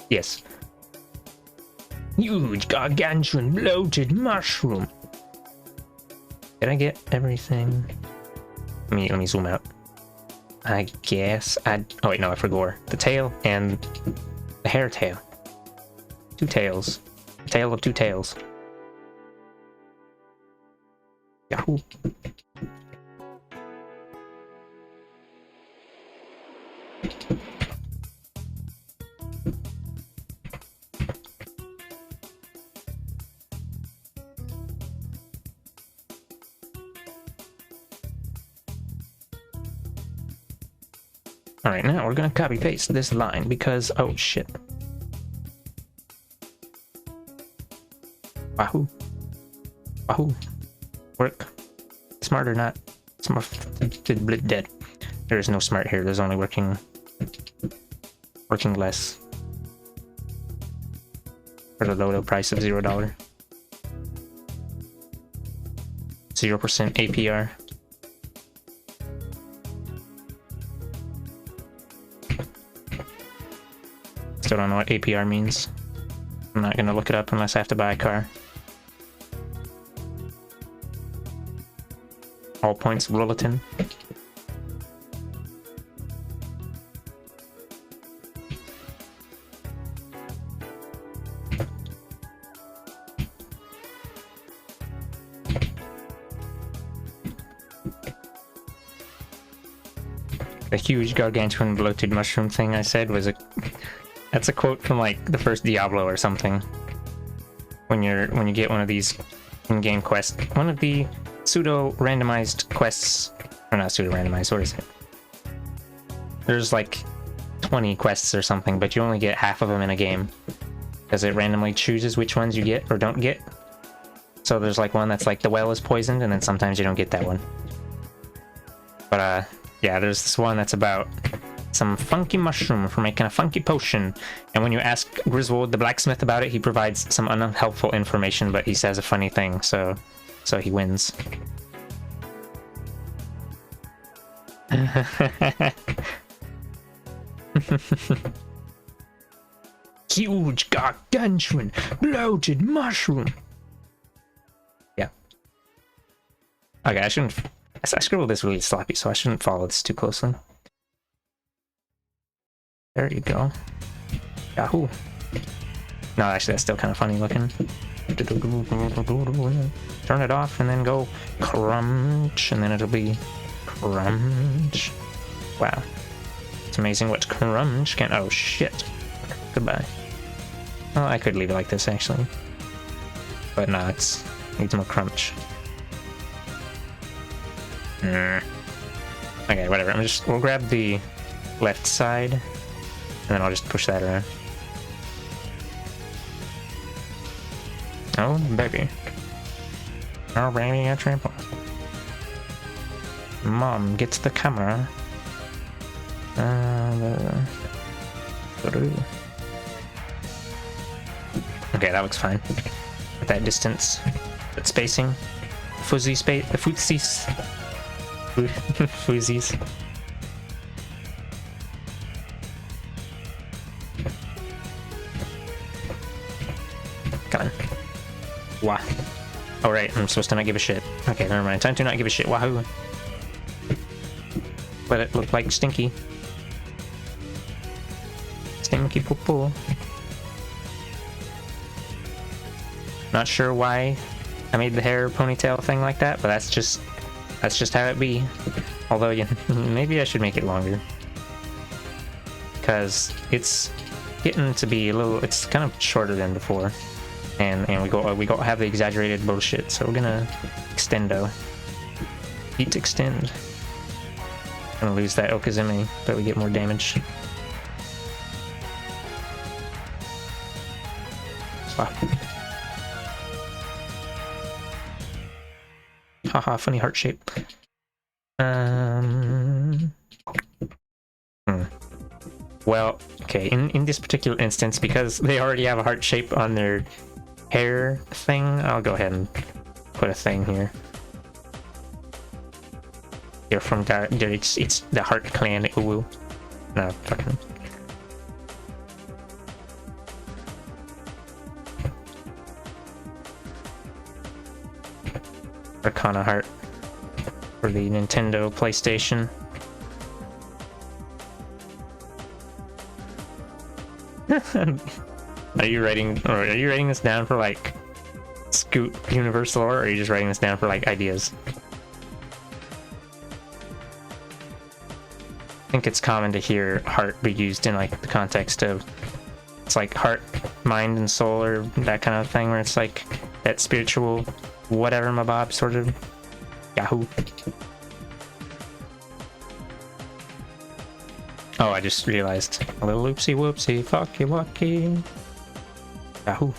Yes. Huge, gargantuan, bloated mushroom. Did I get everything? Let me zoom out. I guess I... Oh wait, no, I forgot. The tail and the hair tail. Two tails. Tail of two tails. Yahoo! Alright, now we're gonna copy paste this line because, oh shit. Wahoo. Wahoo. Work. Smart or not? Smart. Dead. There is no smart here, there's only working less. For the low price of $0. 0% APR. Still don't know what APR means. I'm not gonna look it up unless I have to buy a car. all points bulletin. The huge gargantuan bloated mushroom thing I said was that's a quote from like the first Diablo or something. When you get one of these in-game quests, one of the pseudo randomized quests, or not pseudo randomized, what is it? There's like 20 quests or something, but you only get half of them in a game because it randomly chooses which ones you get or don't get. So there's like one that's like the well is poisoned, and then sometimes you don't get that one. But yeah, there's this one that's about some funky mushroom for making a funky potion, and when you ask Griswold the blacksmith about it, he provides some unhelpful information, but he says a funny thing, so he wins. Huge gargantuan bloated mushroom. Yeah. Okay, I scribbled this really sloppy, so I shouldn't follow this too closely. There you go. Yahoo. No, actually, that's still kind of funny looking. Turn it off and then go crunch, and then it'll be crunch. Wow. It's amazing what crunch can. Oh, shit. Goodbye. Well, I could leave it like this, actually. But no, it needs more crunch. Okay, whatever. We'll grab the left side, and then I'll just push that around. Oh, baby. Oh, baby, a trample. Mom gets the camera. Okay, that looks fine. At that distance. That spacing. Fuzzy space. The footsies. Fuzzies. Come on. Wah. Oh, right, I'm supposed to not give a shit. Okay, never mind. Time to not give a shit. Wahoo. Let it look like Stinky. Stinky poo poo. Not sure why I made the hair ponytail thing like that, but that's just how it be. Although, yeah, maybe I should make it longer, because it's getting to be a little. It's kind of shorter than before, and we go have the exaggerated bullshit. So we're gonna extendo. Heat extend. Gonna lose that Okazumi, but we get more damage. Swap. Haha, funny heart shape. Well, okay, in this particular instance, because they already have a heart shape on their hair thing, I'll go ahead and put a thing here. You're from there, it's the Heart Clan, ooh. No, fucking. Arcana Heart for the Nintendo PlayStation. Are you writing this down for like Scoot Universal, or are you just writing this down for like ideas? I think it's common to hear heart be used in like the context of it's like heart, mind, and soul, or that kind of thing, where it's like that spiritual whatever mabob sort of Yahoo. Oh, I just realized a little oopsie whoopsie fucky wucky Yahoo.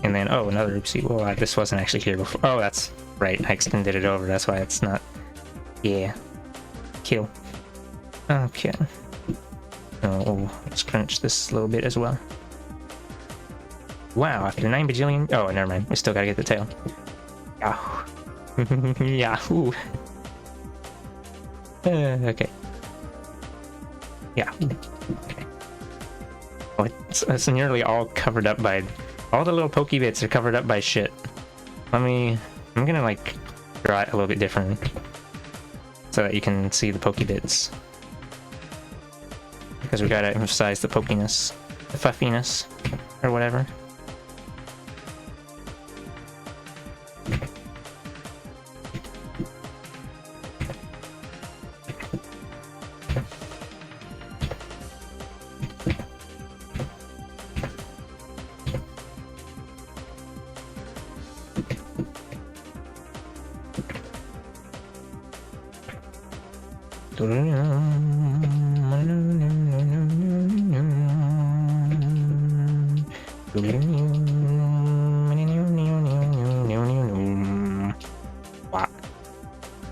And then another oopsie. Well, this wasn't actually here before. Oh, that's right, I extended it over, that's why it's not. Yeah, kill. Okay. Let's crunch this a little bit as well. Wow, after 9 bajillion. Oh, never mind. We still gotta get the tail. Yahoo. Yahoo. Okay. Yahoo. Okay. Oh, it's nearly all covered up by. All the little pokey bits are covered up by shit. I'm gonna like draw it a little bit different so that you can see the pokey bits. Because we gotta emphasize the pokiness, the fuffiness, or whatever.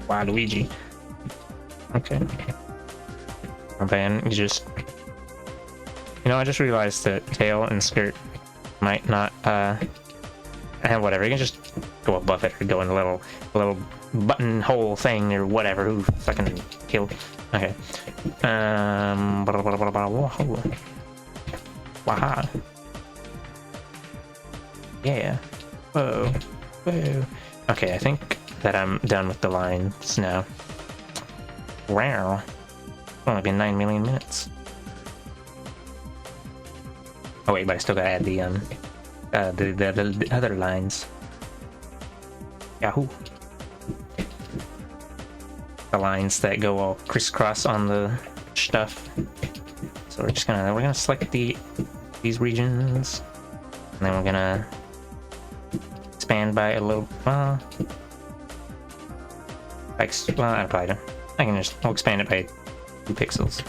Wow, Luigi. Okay. And then you just... You know, I just realized that tail and skirt might not, whatever, you can just go above it or go in a little buttonhole thing or whatever, who fucking kill. Okay. Waha. Yeah. Whoa. Whoa. Okay, I think that I'm done with the lines now. Wow. It's only been 9 million minutes. Oh wait, but I still gotta add the other lines. Yahoo! The lines that go all crisscross on the stuff. So we're gonna select these regions, and then we're gonna expand by a little. Well, I probably don't. I'll expand it by 2 pixels.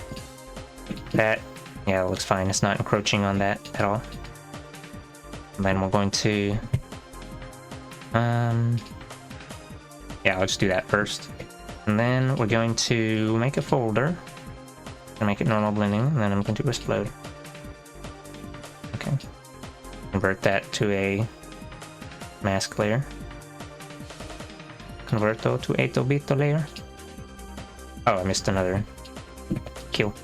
That, yeah, it looks fine. It's not encroaching on that at all. And then we're going to, yeah, I'll just do that first. And then we're going to make a folder and make it normal blending, and then I'm going to explode. Okay. Convert that to a mask layer. Converto to 8-bit layer. Oh, I missed another kill.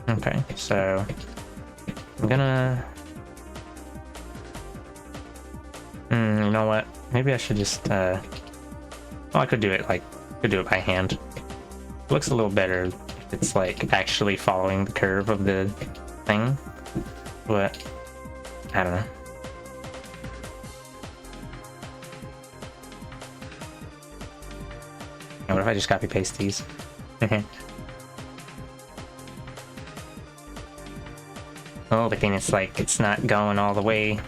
Okay, so I'm gonna... you know what? Maybe I should just, well, I could do it by hand. It looks a little better if it's like actually following the curve of the thing, but I don't know. What if I just copy paste these? Oh, but then it's like, it's not going all the way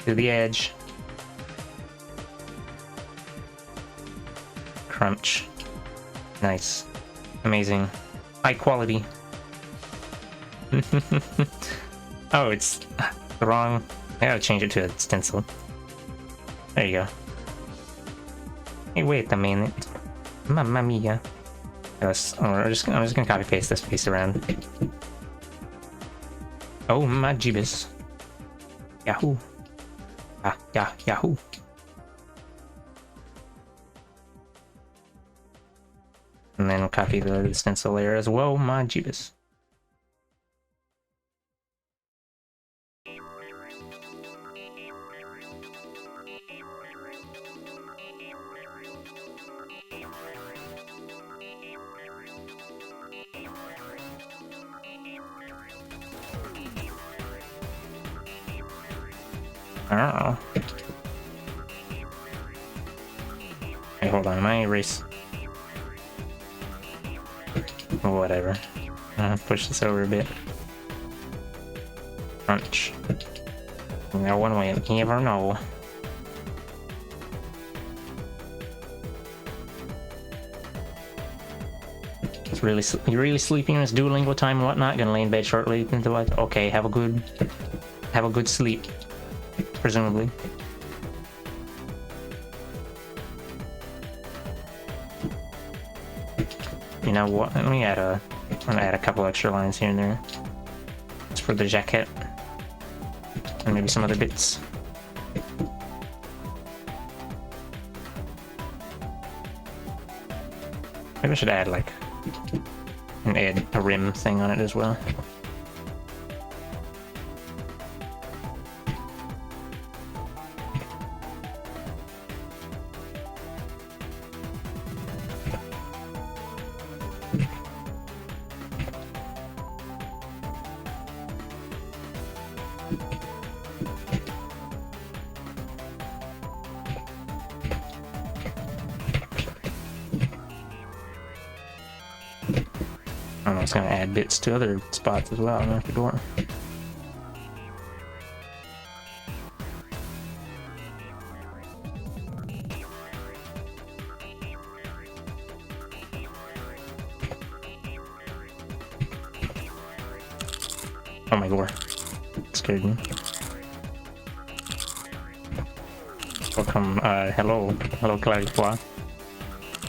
to the edge. Crunch. Nice. Amazing. High quality. Oh, it's the wrong... I gotta change it to a stencil. There you go. Hey, wait a minute. Mamma mia. Yes, I'm just gonna copy paste this piece around. Oh my jeebus. Yahoo. Ah, yeah, yahoo. And then copy the stencil layer as well, my jeebus. Oh. Hey, hold on, my erase. Whatever. Push this over a bit. Crunch. No one will ever know. It's really sleeping. It's Duolingo time and whatnot. Gonna lay in bed shortly. Okay, have a good sleep. Presumably. You know what? Let me I'm gonna add a couple extra lines here and there. Just for the jacket. And maybe some other bits. Maybe I should add like a rim thing on it as well. I don't know, it's gonna add bits to other spots as well underneath the door. Oh my god. Scared me. Welcome, hello Clarify.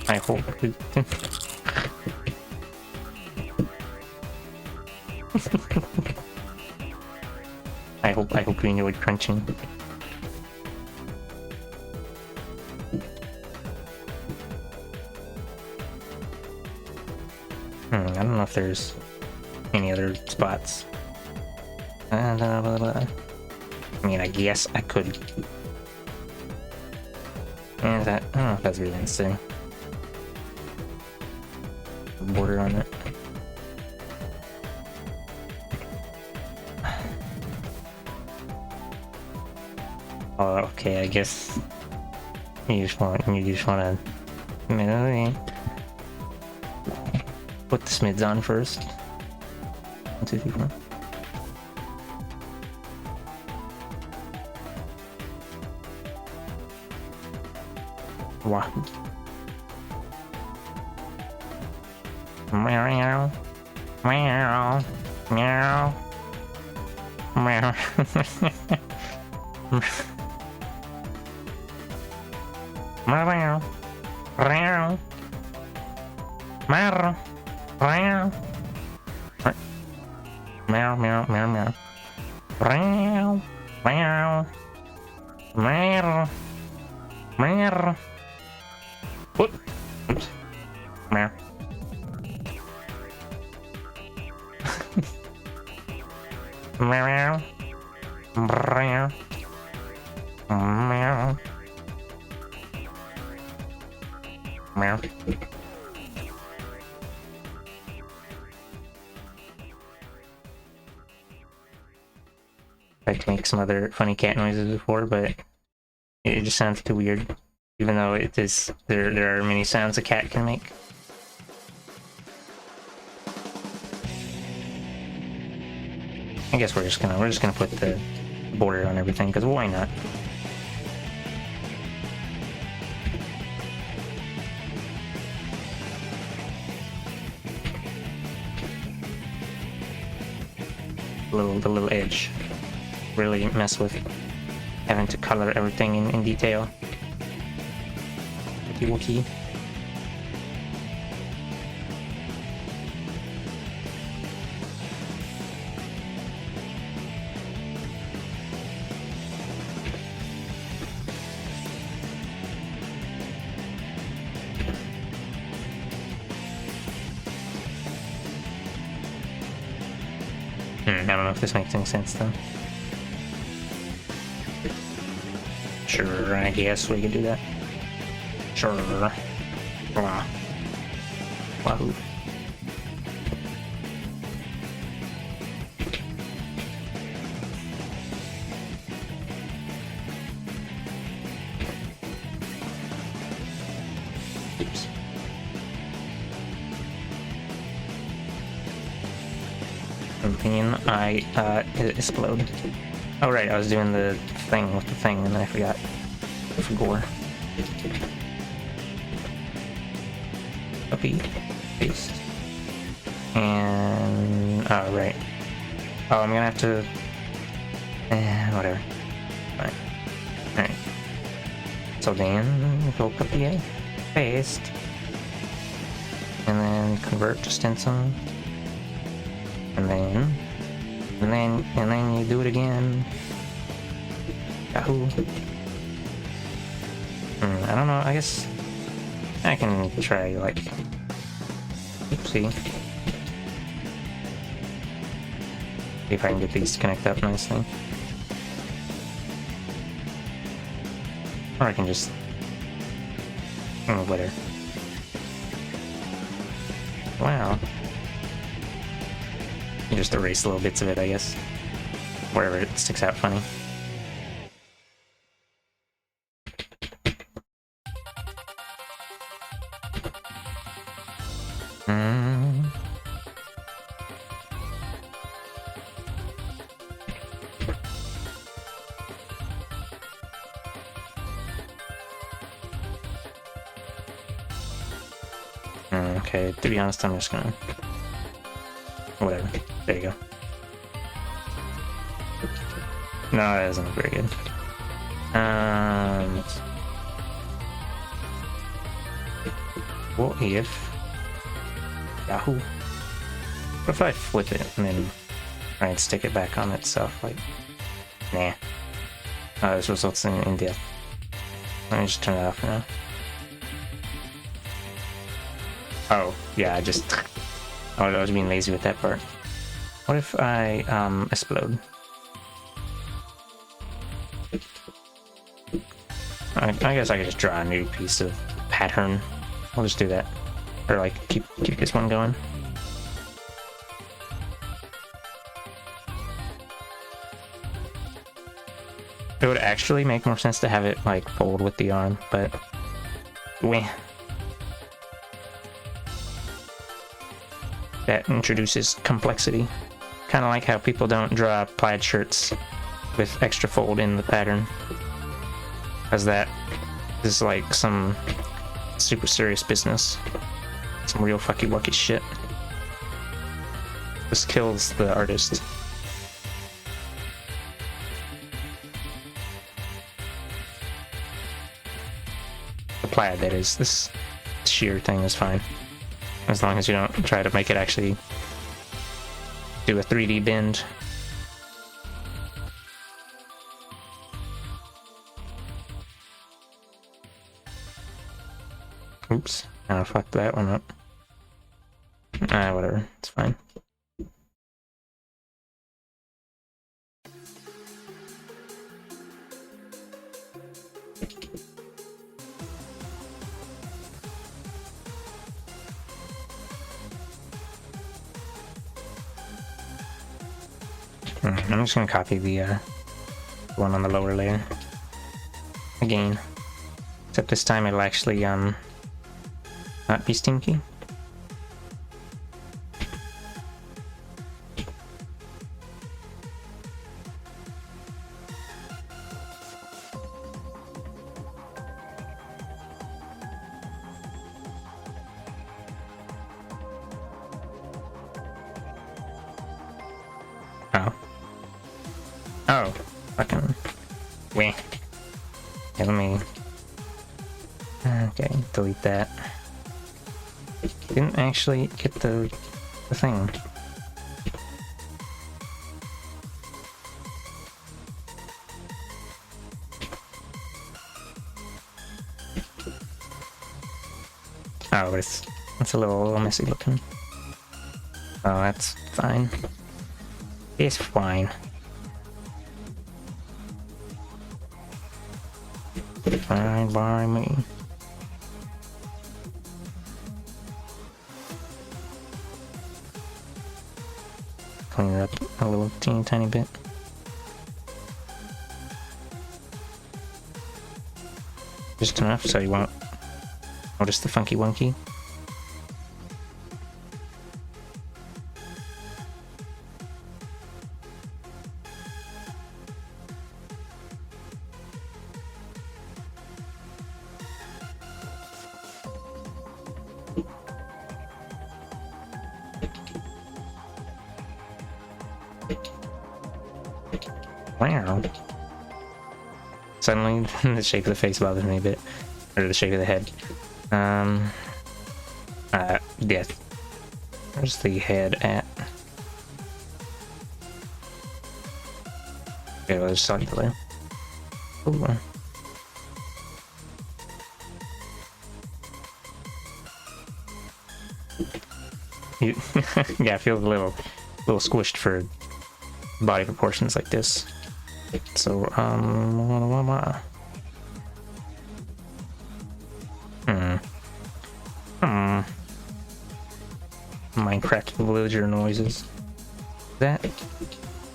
I hope I hope you enjoyed crunching. I don't know if there's any other spots. I mean, I guess I could. And that, I don't know if that's really necessary. Border on it. Oh, okay, I guess you just wanna put the smids on first. 1, 2, 3, 4. Wow. Meow. Meow. Meow. Meow. Meow. Meow. Meow. Meow. Meow, meow, meow, meow. Meow. Meow. Meow. Meow. Whoop. Oops. Meow. Meow. Meow. Meow. Meow. Tried to make some other funny cat noises before, but it just sounds too weird. Even though it is, there are many sounds a cat can make. I guess we're just gonna put the border on everything, because why not? The little edge. Really mess with having to color everything in detail. Wookie. I don't know if this makes any sense though. Sure, I guess we could do that. Sure. Wow. Wahoo. Oops. And then I explode. Oh right, I was doing the thing with the thing and I forgot. For gore. Copy, paste, and oh right. Oh, I'm gonna have to. Whatever. Alright. Alright. So then go copy, paste, and then convert to stencil, and then you do it again. Yahoo. I don't know. I guess I can try like. Oopsie. See if I can get these to connect up nicely. Or I can just... whatever. Wow. You just erase little bits of it, I guess. wherever it sticks out funny. Okay, to be honest, I'm just gonna... Whatever. There you go. No, that doesn't look very good. What if... Yahoo! What if I flip it and then try and stick it back on itself? Like, nah. This results in death. Let me just turn it off for now. Oh, yeah, I just... I was being lazy with that part. What if I, explode? I guess I could just draw a new piece of pattern. I'll just do that. Or, like, keep this one going. It would actually make more sense to have it, like, fold with the arm, but... Weh. That introduces complexity. Kind of like how people don't draw plaid shirts with extra fold in the pattern. Because that is like some super serious business. Some real fucky wucky shit. This kills the artist. The plaid, that is. This sheer thing is fine. As long as you don't try to make it actually do a 3D bend. Oops. I fucked that one up. Whatever. It's fine. I'm just gonna copy the one on the lower layer again, except this time it'll actually not be stinky. Oh, fucking weh. Okay, let me... Okay, delete that. Didn't actually get the thing. Oh, but it's a little messy looking. Oh, that's fine. It's fine. Fine by me. Clean it up a little teeny tiny bit. Just enough so you won't notice the funky wonky. Wow. Suddenly, the shape of the face bothers me a bit. Or the shape of the head. Yeah. Where's the head at? Okay, well, just select the layer. Ooh. Yeah, it feels a little squished for body proportions like this. So, Minecraft villager noises. That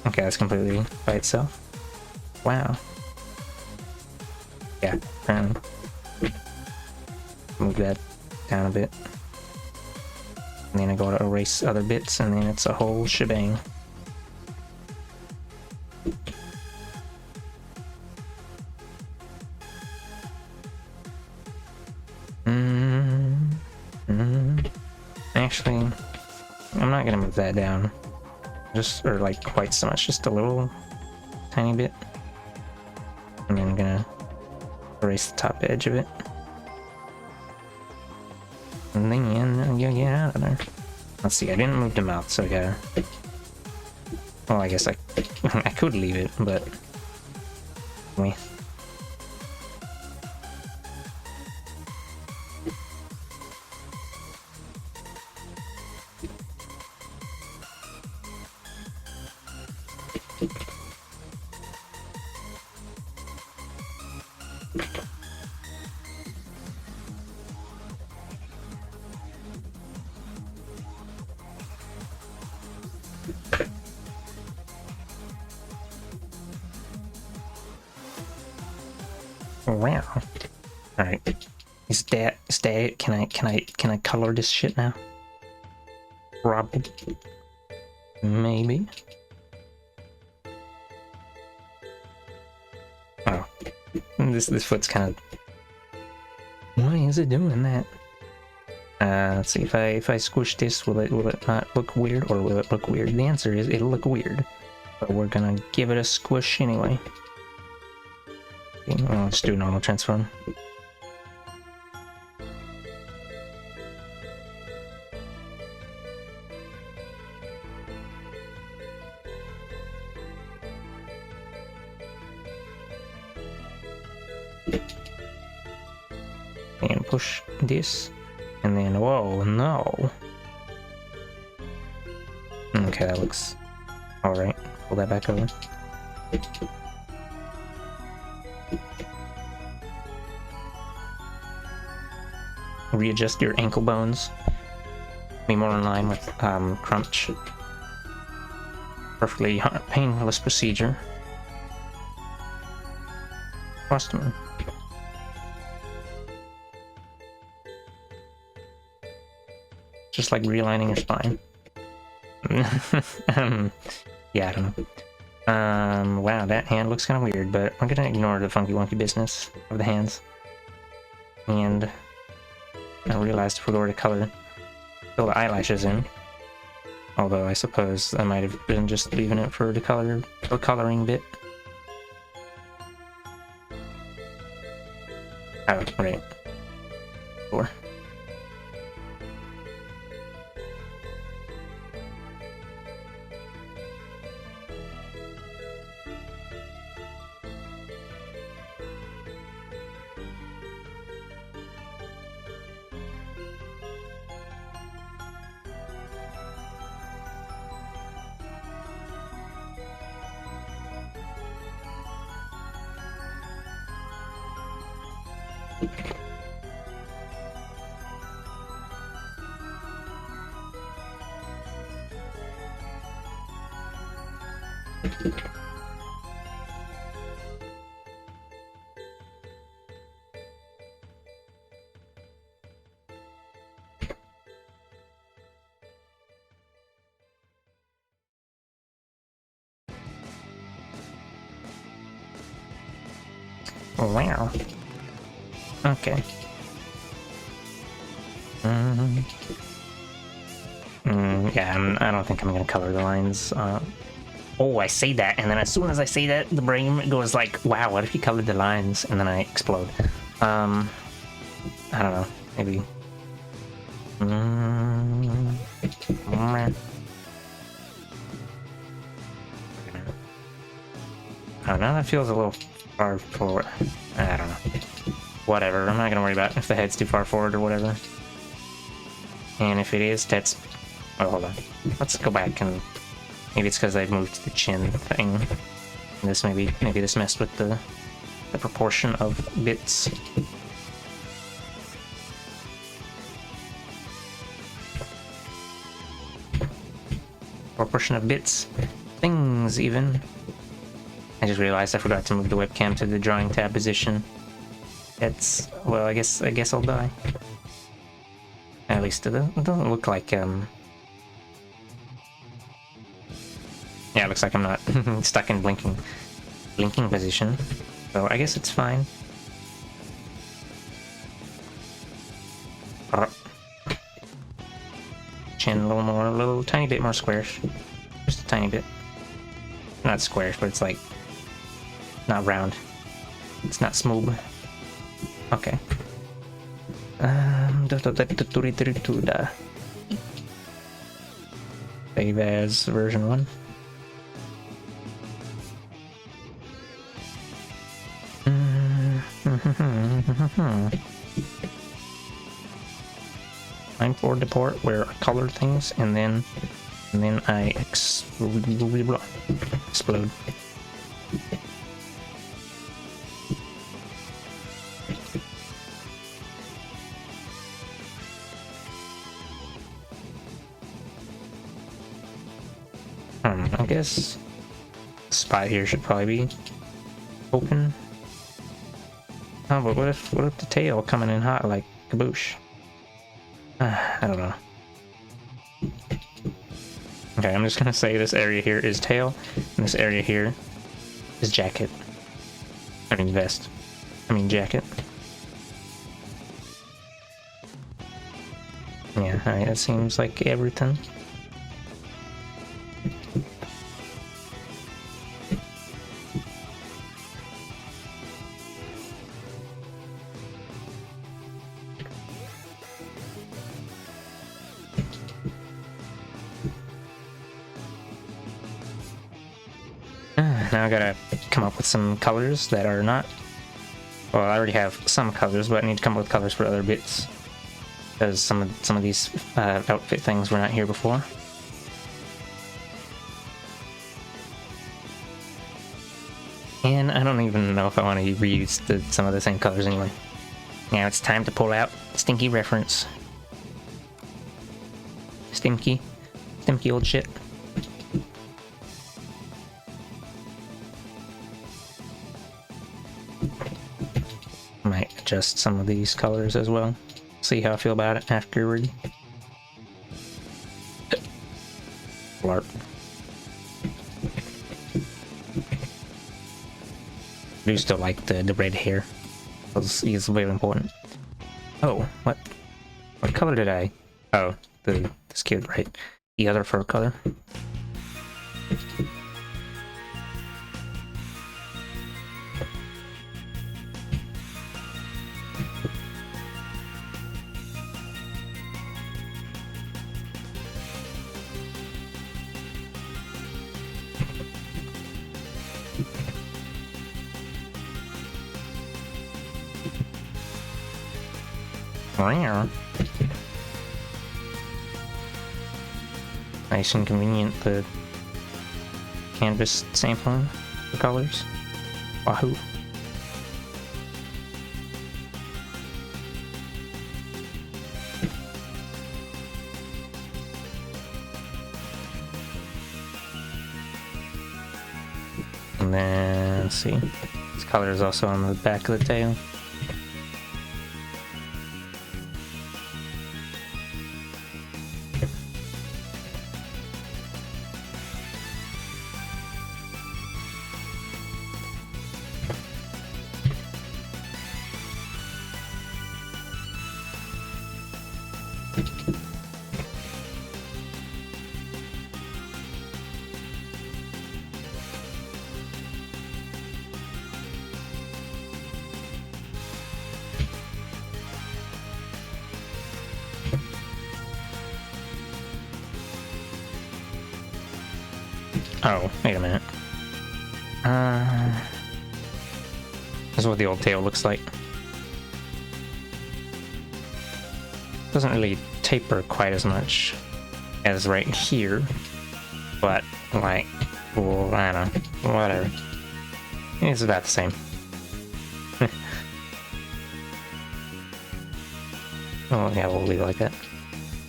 Okay, that's completely by itself. Wow. Yeah, apparently. Move that down a bit. And then I go to erase other bits, and then it's a whole shebang. Actually, I'm not gonna move that down. Or like quite so much, just a little tiny bit. And then I'm gonna erase the top edge of it. And then you get out of there. Let's see, I didn't move the mouth, so I gotta... Well, I guess I could leave it, but... Anyway. Wow. Alright. Is that it? Can I color this shit now? Probably. Maybe. Oh. This foot's kind of... Why is it doing that? Let's see, if I squish this, will it not look weird, or will it look weird? The answer is it'll look weird. But we're gonna give it a squish anyway. Well, let's do a normal transform. And push this. And then, whoa, no. Okay, that looks alright. Pull that back over. Readjust your ankle bones. Be more in line with crunch. Perfectly painless procedure. Customer. Just like realigning your spine. Yeah, I don't know. Wow, that hand looks kind of weird, but I'm gonna ignore the funky wonky business of the hands. And I realized if we were to fill the eyelashes in. Although I suppose I might have been just leaving it for the coloring bit. Oh, right. Sure. Wow. Okay. Yeah, I don't think I'm gonna color the lines. Oh, I say that, and then as soon as I say that, the brain goes like, wow, what if you colored the lines? And then I explode. I don't know. Maybe. Oh, now that feels a little far forward. I don't know. Whatever, I'm not gonna worry about if the head's too far forward or whatever. And if it is, that's... Oh, hold on. Let's go back and... Maybe it's because I moved the chin thing. And this maybe this messed with the proportion of bits. Proportion of bits. things even. I just realized I forgot to move the webcam to the drawing tab position. It's, well, I guess I'll die. At least it doesn't look like, yeah, it looks like I'm not stuck in blinking position. So I guess it's fine. Chin a little tiny bit more squarish. Just a tiny bit. Not squarish, but it's like not round. It's not smooth. Okay. Save as version 1. Time for deport where I color things and then I explode. I guess the spot here should probably be open. Oh, but what if the tail coming in hot like kaboosh? I don't know. Okay, I'm just gonna say this area here is tail, and this area here is jacket. I mean vest. I mean jacket. Yeah, alright, that seems like everything. Now I gotta come up with some colors that are not... Well, I already have some colors, but I need to come up with colors for other bits. Because some of these outfit things were not here before. And I don't even know if I want to reuse some of the same colors anyway. Now it's time to pull out Stinky reference. Stinky old shit. Might adjust some of these colors as well. See how I feel about it afterward. Blarp. I do still like the red hair. It's very important. Oh, what color did I? Oh, this kid, right? The other fur color. Nice and convenient, the canvas sampling the colors. Wahoo. And then, let's see, this color is also on the back of the tail. Oh, wait a minute. This is what the old tail looks like. Doesn't really taper quite as much as right here, but like, well, I don't know, whatever. It's about the same. Oh yeah, we'll leave it like that.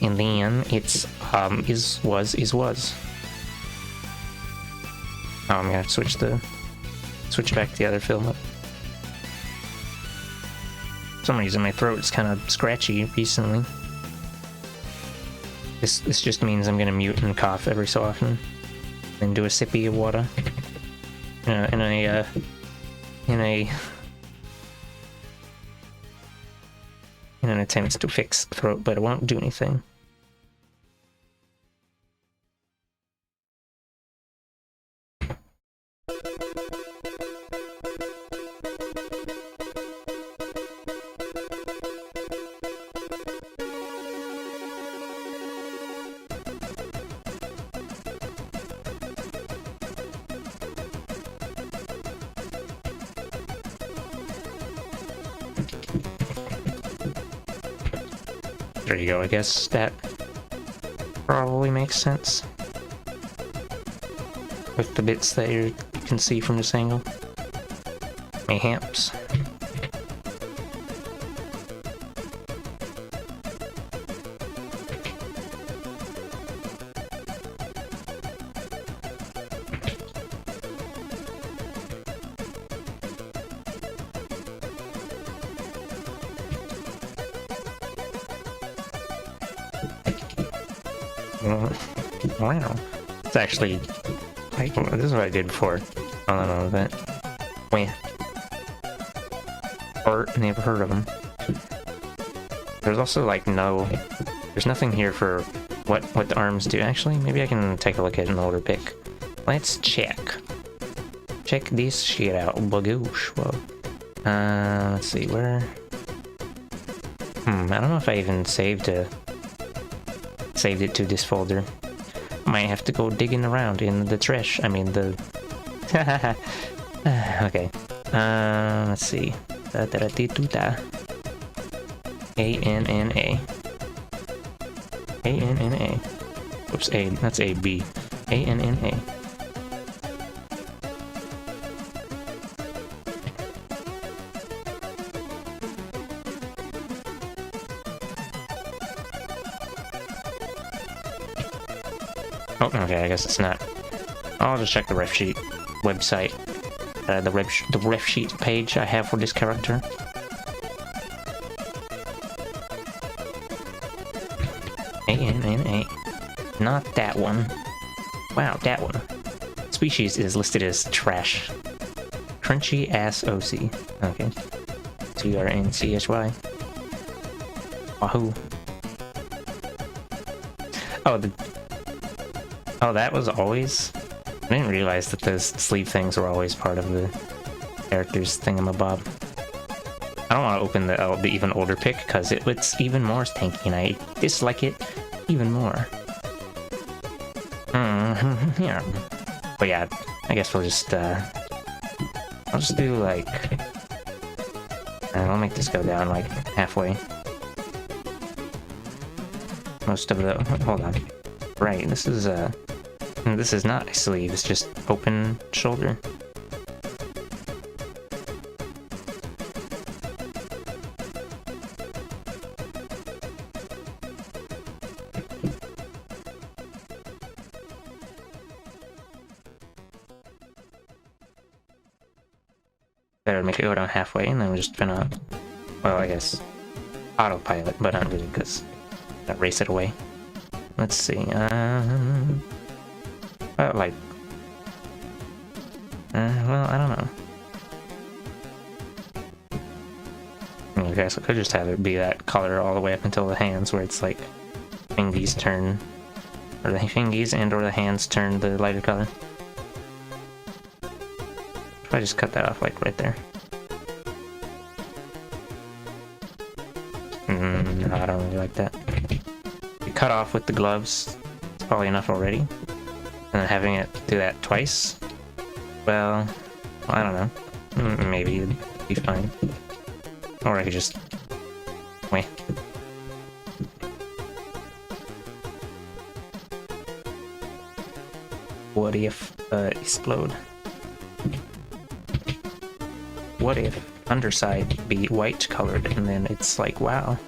And then it's was. Oh, I'm gonna switch back the other film up. For some reason my throat's kind of scratchy recently. This just means I'm gonna mute and cough every so often, and do a sippy of water. In an attempt to fix the throat, but it won't do anything. There you go, I guess that probably makes sense with the bits that you can see from this angle. Mayhaps. Wow. It's actually like, this is what I did before. I don't know that. Wait. Or never heard of them. There's also like there's nothing here for what the arms do. Actually, maybe I can take a look at an older pic. Let's check. Check this shit out. Bagoosh. Whoa. Let's see where. I don't know if I even saved it to this folder. Might have to go digging around in the trash. I mean the. Okay. Let's see. A-N-N-A. A-N-N-A. Oops, A. That's A-B. A-N-N-A. Oh, okay, I guess it's not. I'll just check the ref sheet website. The ref sheet page I have for this character. A-N-N-A. Not that one. Wow, that one. Species is listed as trash. Crunchy ass OC. Okay. T-R-N-C-H-Y. Wahoo. Oh, that was always... I didn't realize that those sleeve things were always part of the character's thingamabob. I don't want to open the even older pic, because it's even more stanky, and I dislike it even more. Yeah. But yeah, I guess we'll just, I'll just do, like... I'll make this go down, like, halfway. Most of the... Hold on. Right, this is not a sleeve, it's just open shoulder. Better make it go down halfway, and then we're just gonna, well, I guess, autopilot, but not really, because that race it away. Let's see, like, well, I don't know. I guess I could just have it be that color all the way up until the hands, where it's like, fingies turn, or the fingies and or the hands turn the lighter color. If I just cut that off, like, right there. No, I don't really like that. You cut off with the gloves, it's probably enough already. And then having it do that twice, well, I don't know. Maybe it'd be fine. Or I could just... Wait. What if, explode? What if underside be white colored, and then it's like, wow.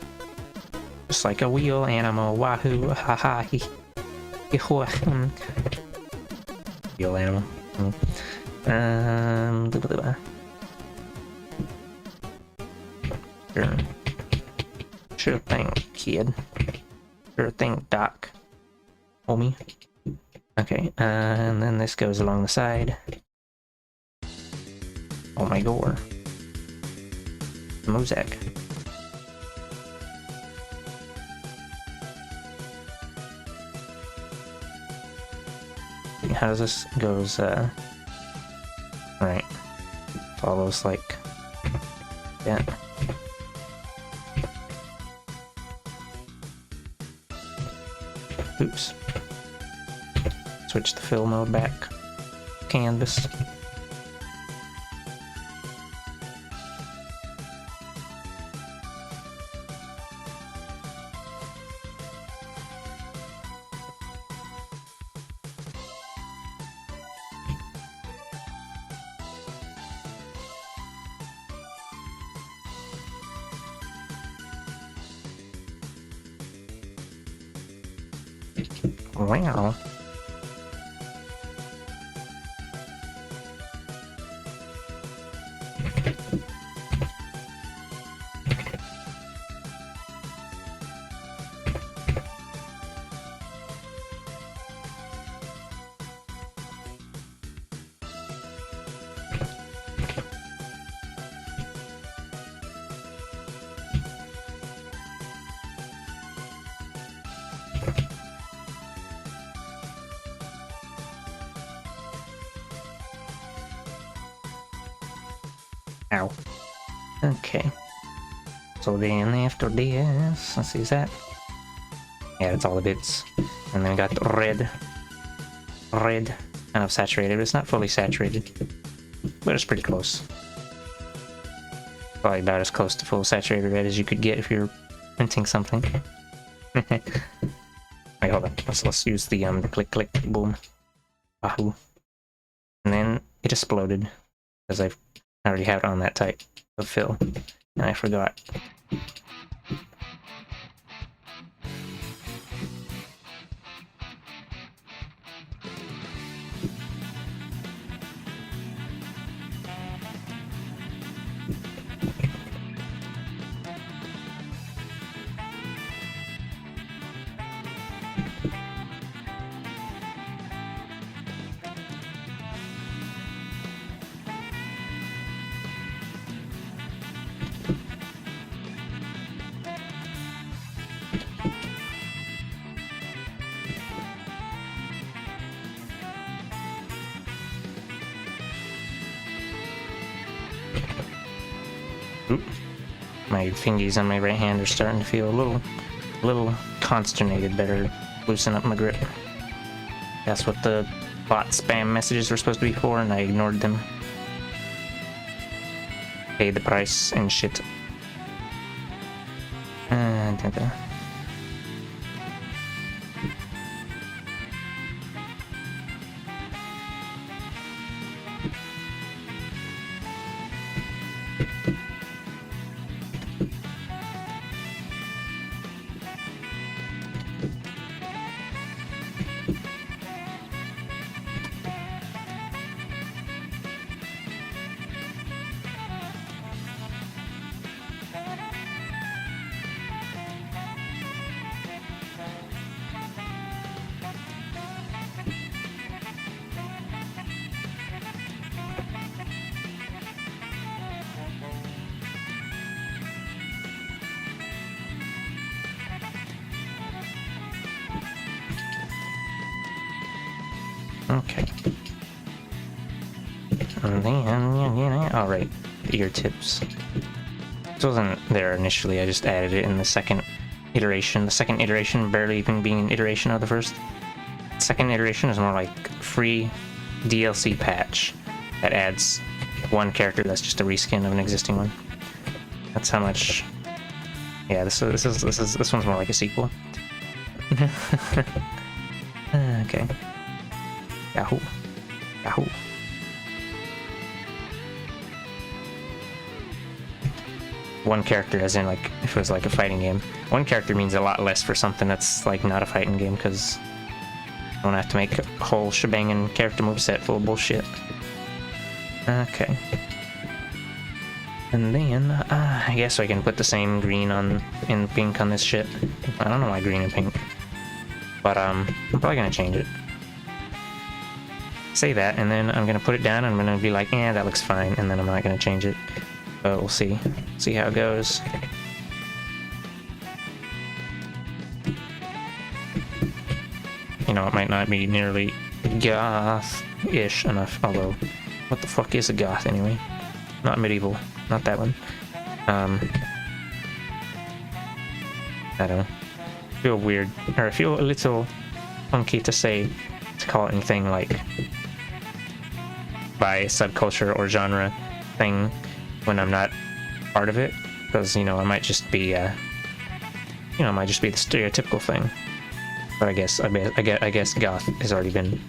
Just like a wheel animal, wahoo, haha, wheel animal. Blah, blah, blah. Sure. Sure thing, kid. Sure thing, Doc. Homie. Okay, and then this goes along the side. Oh my god. Mosaic. How does this goes, right. Follows like that. Oops. Switch the fill mode back. Canvas. Wow. Ow. Okay. So then after this, let's see, is that? Yeah, that's all the bits. And then we got the red. Red. Kind of saturated, but it's not fully saturated. But it's pretty close. Probably about as close to full saturated red as you could get if you're printing something. Wait, hold on. Let's use the click click boom. Wahoo. And then it exploded. Because I already have it on that type of fill. And I forgot. Oop. My fingies on my right hand are starting to feel a little consternated. Better loosen up my grip. That's what the bot spam messages were supposed to be for, and I ignored them. Pay the price and shit. Okay. And then, alright, the ear tips. This wasn't there initially, I just added it in the second iteration. The second iteration barely even being an iteration of the first. The second iteration is more like free DLC patch that adds one character that's just a reskin of an existing one. That's how much. Yeah, this one's more like a sequel. Okay. Yahoo. Yahoo. One character, as in, like, if it was like a fighting game. One character means a lot less for something that's, like, not a fighting game, because Don't have to make a whole shebang and character moveset full of bullshit. Okay. And then, I guess I can put the same green on and pink on this shit. I don't know why green and pink. But, I'm probably gonna change it. Say that, and then I'm gonna put it down, and I'm gonna be like, eh, that looks fine, and then I'm not gonna change it. But we'll see. See how it goes. You know, it might not be nearly goth-ish enough, although, what the fuck is a goth anyway? Not medieval. Not that one. I don't know. I feel weird, or I feel a little funky to call it anything like by subculture or genre thing when I'm not part of it, because, you know, I might just be, it might just be the stereotypical thing. But I guess goth has already been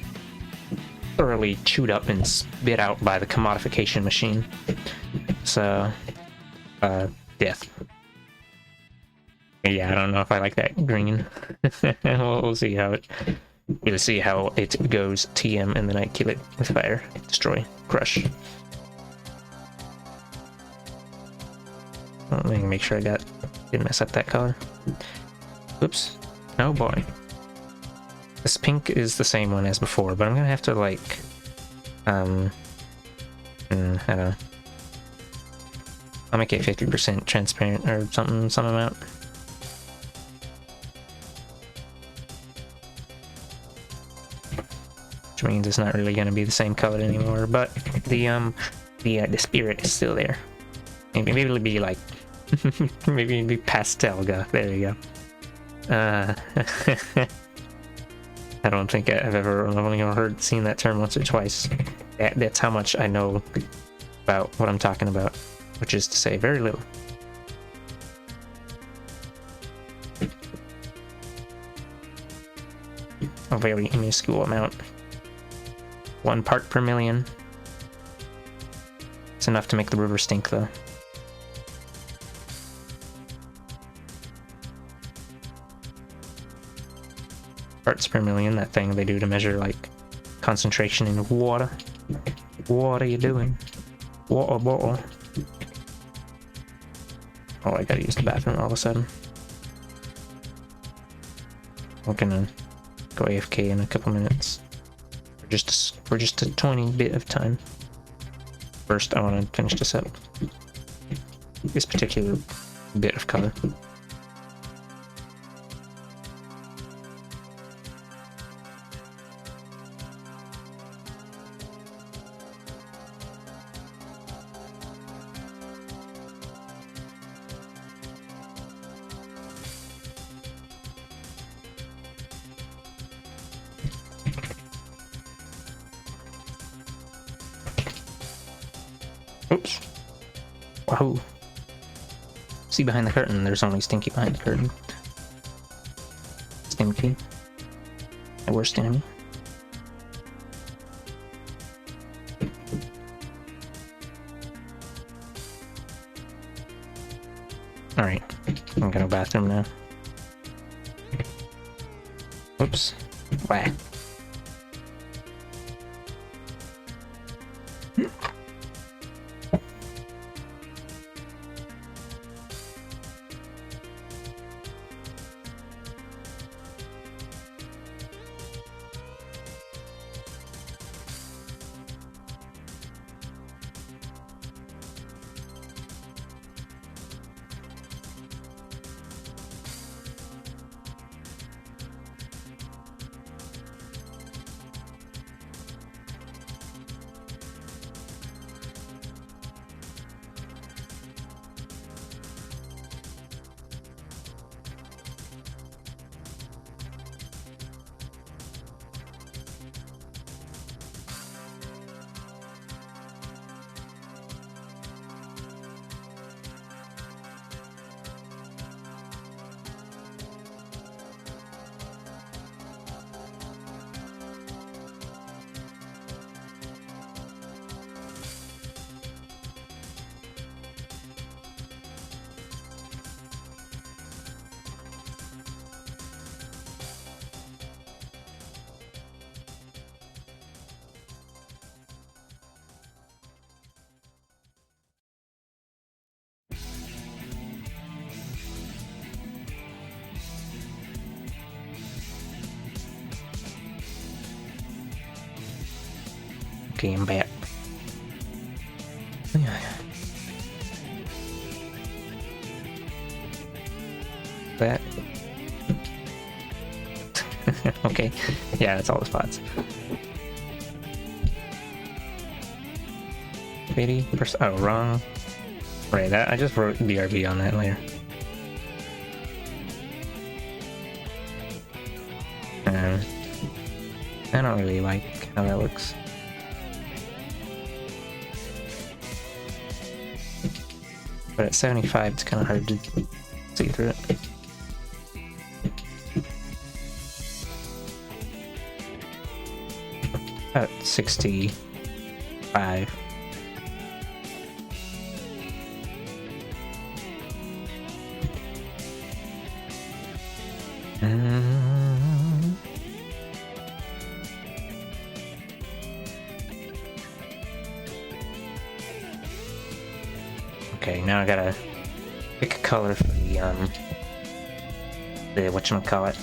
thoroughly chewed up and spit out by the commodification machine. So, death. Yeah, I don't know if I like that green. we'll see how it goes. TM, and then I kill it with fire, destroy, crush. Let me make sure didn't mess up that color. Oops. Oh boy. This pink is the same one as before, but I'm gonna have to like, I don't know. I'll make it 50% transparent or something, some amount. Which means it's not really gonna be the same color anymore, but the spirit is still there. Maybe it'll be like, maybe it'll be pastel goth. There you go. I don't think I've only seen that term once or twice. That's how much I know about what I'm talking about, which is to say very little. A very minuscule amount. 1 part per million. It's enough to make the river stink, though. Parts per million, that thing they do to measure, like, concentration in water. What are you doing? Water bottle. Oh, I gotta use the bathroom all of a sudden. We're gonna go AFK in a couple minutes. For just a tiny bit of time. First, I want to finish this up. This particular bit of color. Oops. Wahoo. See behind the curtain, there's only Stinky behind the curtain. Stinky. My worst enemy. Alright. I'm gonna go bathroom now. Oops. Wah. Okay, I'm back. That. Okay, yeah, that's all the spots. 80%. Oh, wrong. Right, that I just wrote BRB on that later. I don't really like how that looks. But at 75, it's kind of hard to see through it. About 65. Okay, now I gotta pick a color for the whatchamacallit,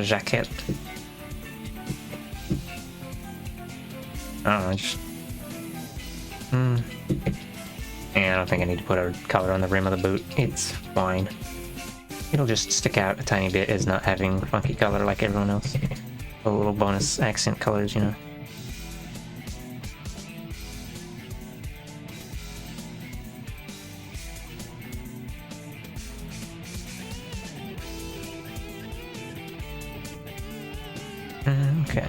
jacket. I don't know, just... And I don't think I need to put a color on the rim of the boot. It's fine. It'll just stick out a tiny bit as not having funky color like everyone else. A little bonus accent colors, you know. Okay.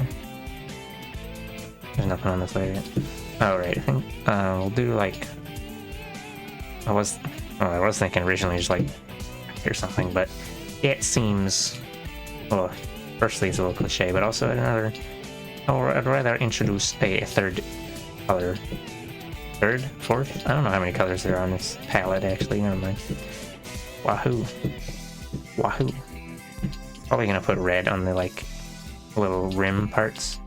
There's nothing on this layer yet. Oh, right, I think we'll do like... I was thinking originally just like or something, but it seems... Well, firstly it's a little cliche, but also another... I'd rather introduce a third color. Third? Fourth? I don't know how many colors there are on this palette, actually. Never mind. Wahoo. Wahoo. Probably gonna put red on the, like, little rim parts.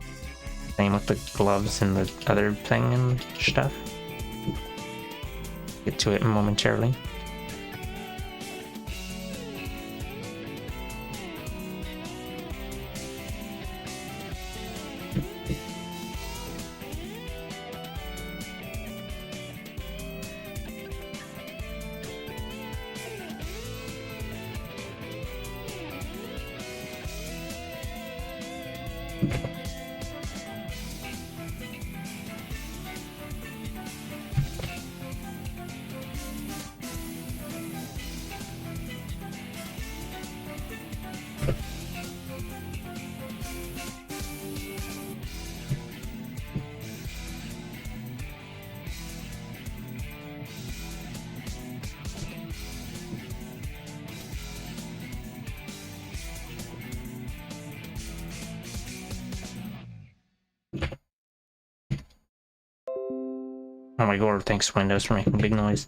Same with the gloves and the other thing and stuff. Get to it momentarily. Oh my god, thanks Windows for making big noise.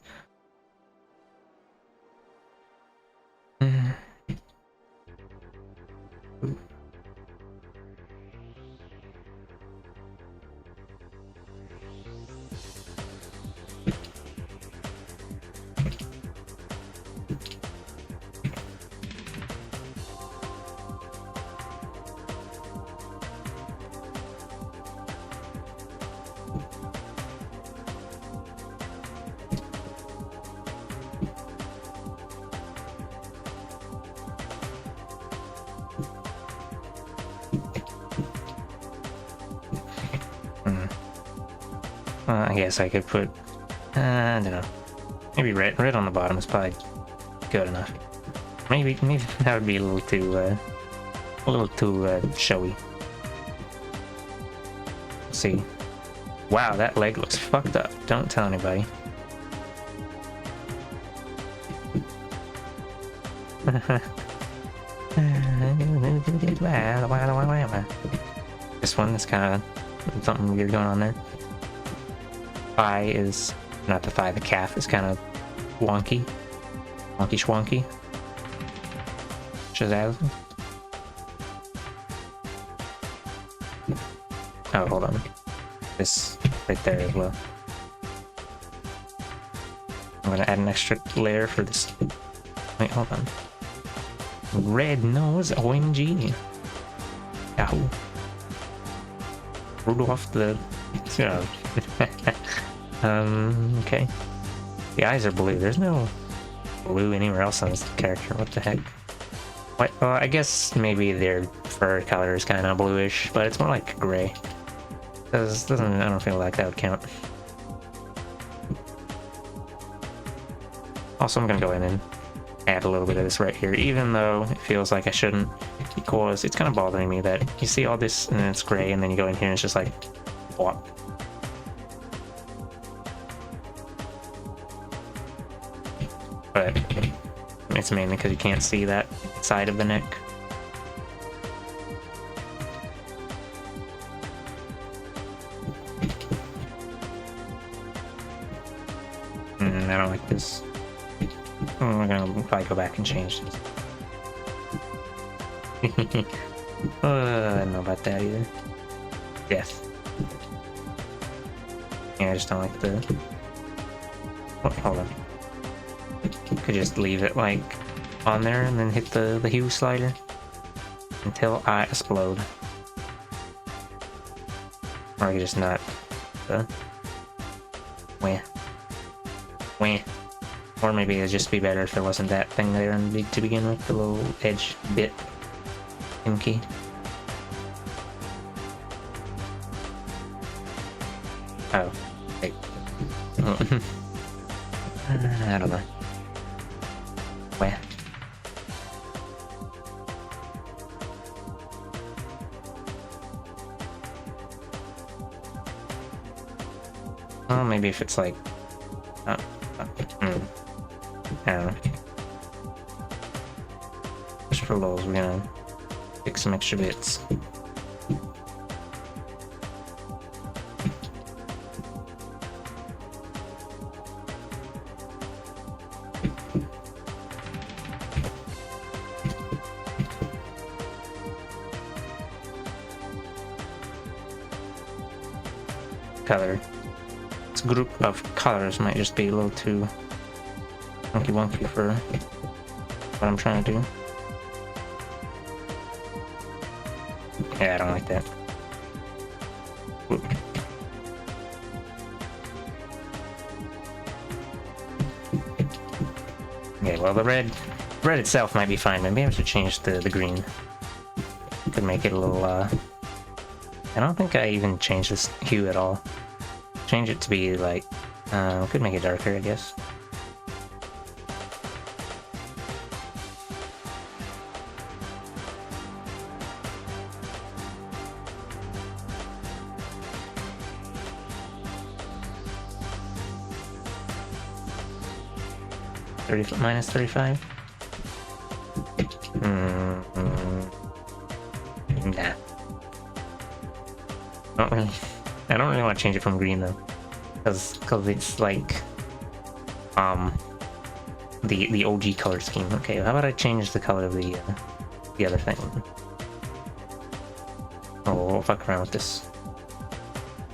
I guess I could put, I don't know, maybe red on the bottom is probably good enough. Maybe that would be a little too showy. Let's see. Wow, that leg looks fucked up. Don't tell anybody. This one is kind of something weird going on there. Thigh is not the thigh, the calf is kind of wonky. Wonky schwonky. Shazam. Oh, hold on. This right there as well. I'm gonna add an extra layer for this. Wait, hold on. Red nose, OMG. Yahoo. Rudolph the... Yeah. Okay. The eyes are blue. There's no blue anywhere else on this character. What the heck? What? Well, I guess maybe their fur color is kind of bluish, but it's more like gray. I don't feel like that would count. Also, I'm gonna go in and add a little bit of this right here, even though it feels like I shouldn't, because it's kind of bothering me that you see all this and then it's gray, and then you go in here and it's just like, what? But it's mainly because you can't see that side of the neck. I don't like this. We're gonna probably go back and change this. I don't know about that either. Yes. Yeah, I just don't like the... Oh, hold on. Could just leave it like on there and then hit the hue slider until I explode. Or I could just not the wah. Or maybe it'd just be better if there wasn't that thing there to begin with, the little edge bit key. Oh, hey. I don't know. Where? Oh, maybe if it's like... I don't know. Just for lulz, we're gonna pick some extra bits. Color. This group of colors might just be a little too wonky for what I'm trying to do. Yeah, I don't like that. Oop. Okay, well the red itself might be fine. Maybe I should change the green. Could make it a little I don't think I even changed this hue at all. Change it to be like could make it darker, I guess. Minus 35? Nah. I don't really want to change it from green though, because it's like the OG color scheme. Okay, how about I change the color of the other thing? Oh, we'll fuck around with this.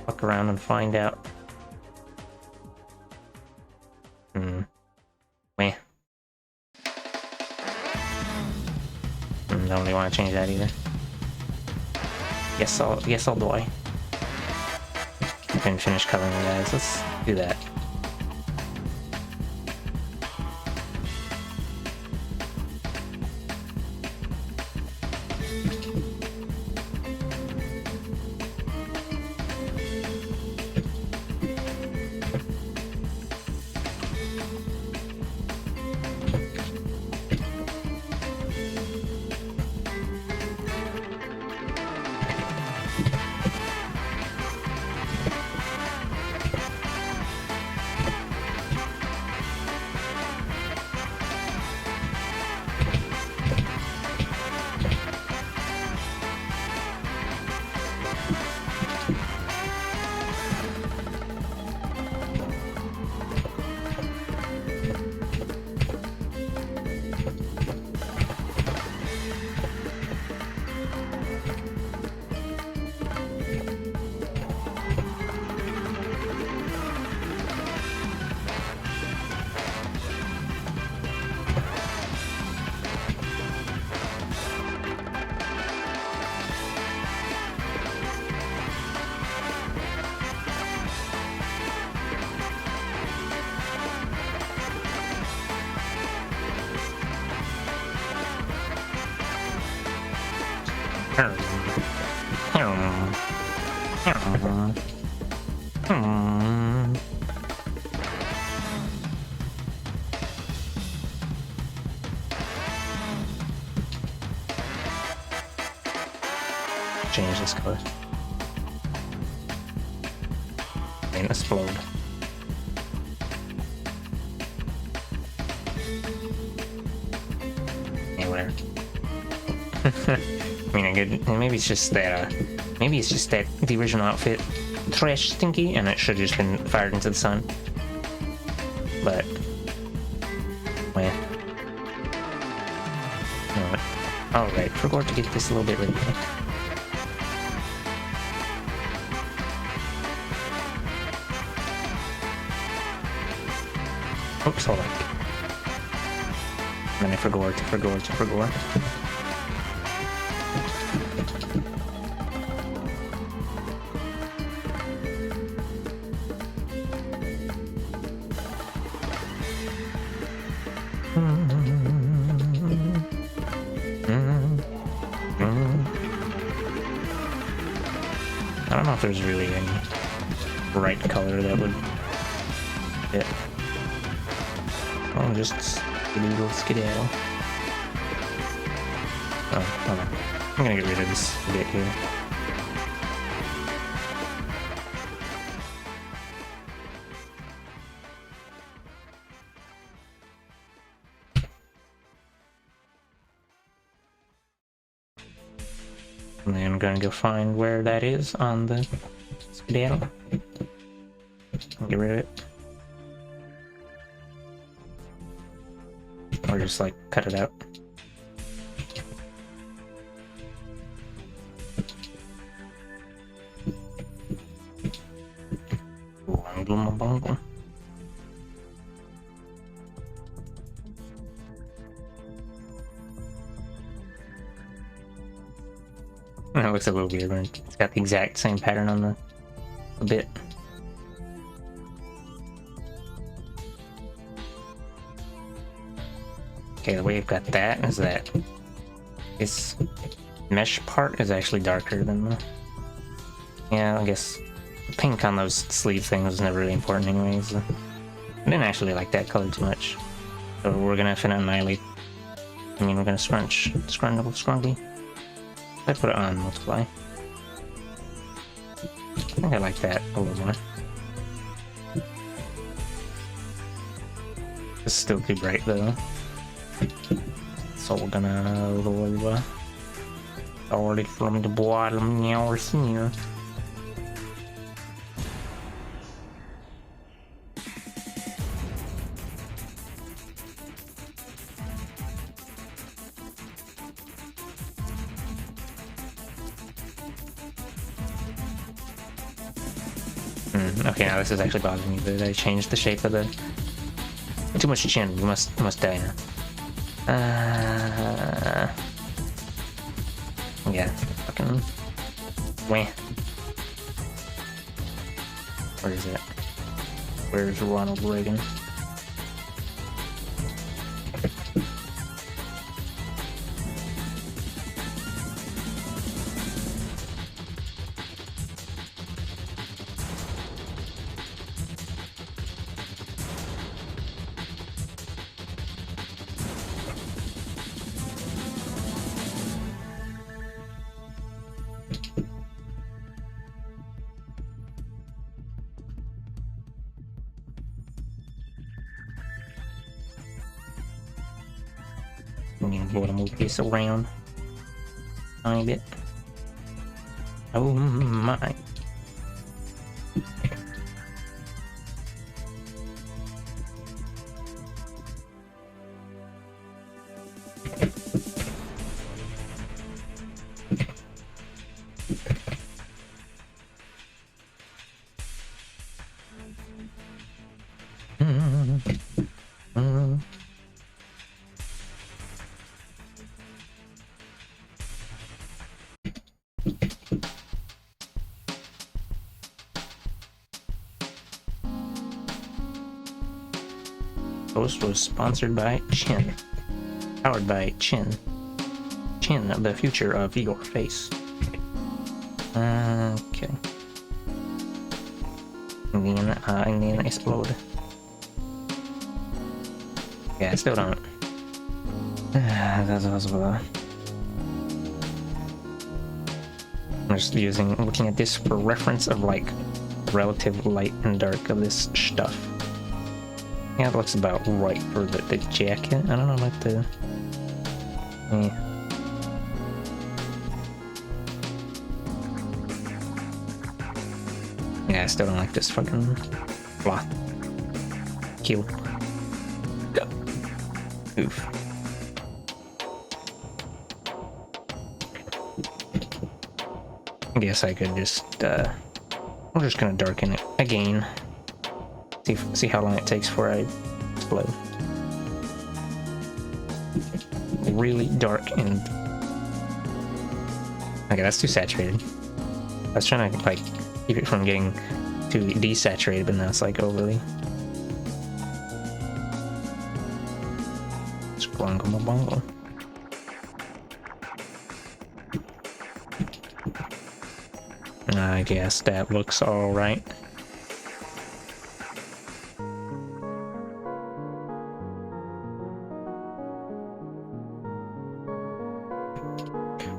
Fuck around and find out. Don't really want to change that either. Yes, I'll do I. And finish coloring, guys. Let's do that. Change this color. And explode. Anywhere. I mean, maybe it's just that. Maybe it's just that the original outfit trash stinky, and it should have just been fired into the sun. But, well. Alright, forgot to get this a little bit ready. Oops, hold on. And then I forgot. I don't know if there's really any bright color that would fit. Oh, just skedaddle. Oh, hold on. I'm gonna get rid of this bit here. And then I'm gonna go find where that is on the skedaddle. Get rid of it. Or just like cut it out. It looks a little weird when it's got the exact same pattern on the bit. Okay, the way I've got that is that this mesh part is actually darker than the... Yeah, I guess pink on those sleeve things is never really important anyways. I didn't actually like that color too much. So we're gonna finna annihilate. I mean, we're gonna scrungle. I put it on multiply. I think I like that a little more. It's still too bright though. So we're gonna lower it from the bottom now here. Okay, now this is actually bothering me that I changed the shape of the... Too much chin, you must die now. Yeah, fucking... Wah. Where is it? Where's Ronald Reagan? I'm gonna move this around a tiny bit. Oh my. Post was sponsored by Chin. Powered by Chin. chin of the future of your face. Okay. And then explode. Yeah, I still don't. That's possible. I'm just looking at this for reference of like relative light and dark of this stuff. Yeah, it looks about right for the jacket. I don't know about the... Yeah. Yeah, I still don't like this fucking cloth. Kill. Go. Oof. I guess I could just, we're just gonna darken it again. See how long it takes before I explode. Really dark and... Okay, that's too saturated. I was trying to, like, keep it from getting too desaturated, but now it's, like, overly. Scrungle bongo. I guess that looks alright.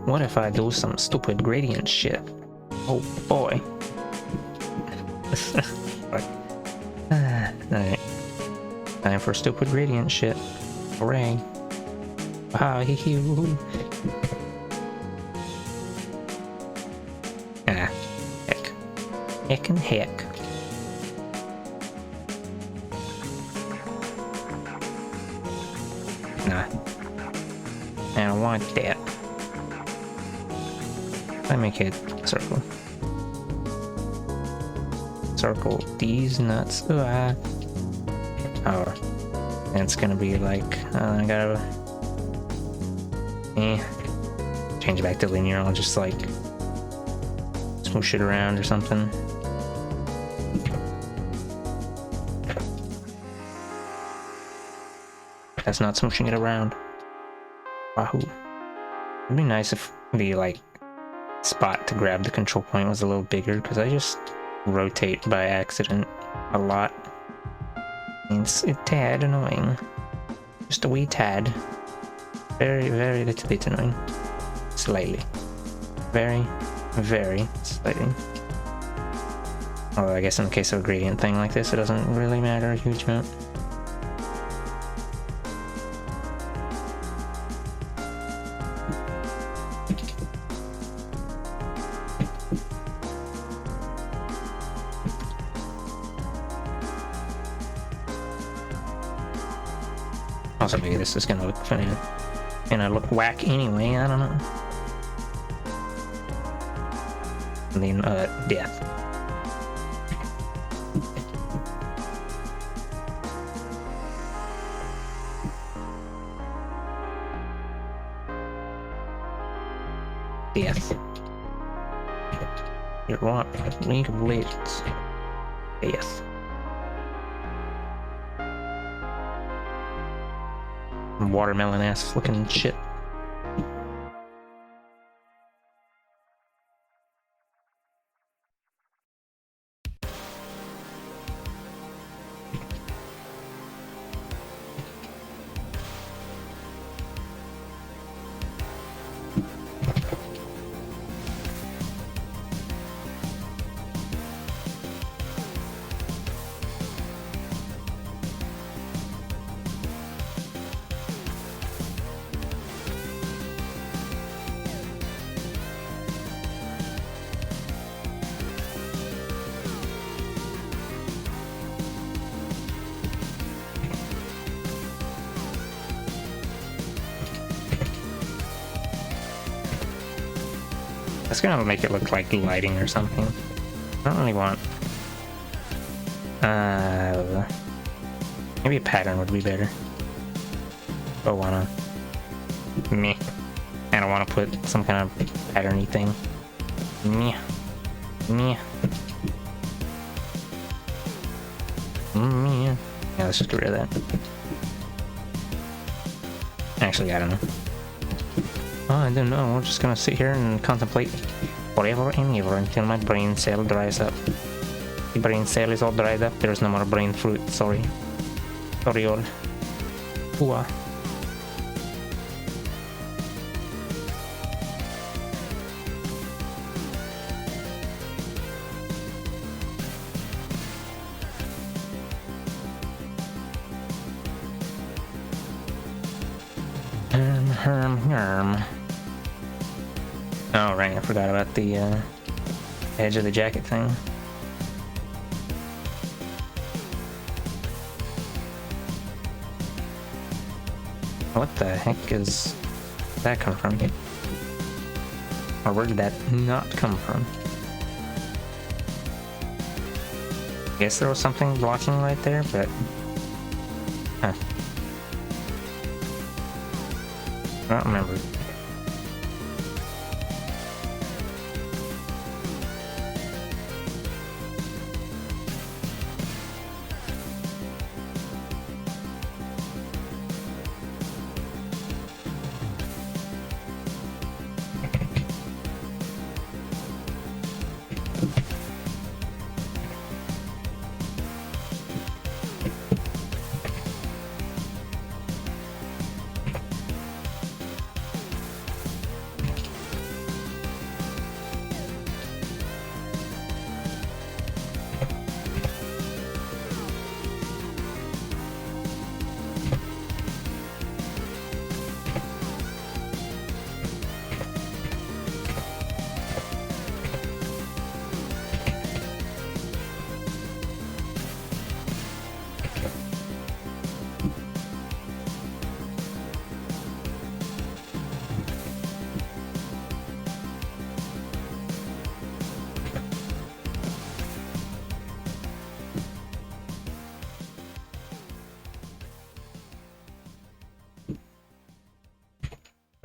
What if I do some stupid gradient shit? Oh boy. Alright. Time for stupid gradient shit. Hooray. Wow, hee hee woo. Ah, heck. Heck and heck. Nah. I don't want that. I make it circle. Circle these nuts. Ooh, ah. Oh, and it's gonna be like I gotta change back to linear. I'll just like smoosh it around or something. That's not smooshing it around. Wahoo! It'd be nice if the like spot to grab the control point was a little bigger, because I just rotate by accident a lot. It's a tad annoying. Just a wee tad. Very, very little bit annoying. Slightly. Very, very slightly. Although I guess in the case of a gradient thing like this, it doesn't really matter a huge amount. Also, maybe this is gonna look funny. Gonna look whack anyway, I don't know. And then, death. Death. You're right. Link of Legends. Death. Watermelon ass looking shit. That's gonna make it look like lighting or something. I don't really want... maybe a pattern would be better. Don't wanna... Meh. I don't wanna put some kind of patterny thing. Meh. Meh. Meh. Yeah, let's just get rid of that. Actually, I don't know. I don't know. We're just gonna sit here and contemplate forever and ever until my brain cell dries up. The brain cell is all dried up. There's no more brain fruit. Sorry. Sorry, all. Ooh. Oh, right, I forgot about the edge of the jacket thing. What the heck is that come from? Or where did that not come from? I guess there was something blocking right there, but... Huh. I don't remember.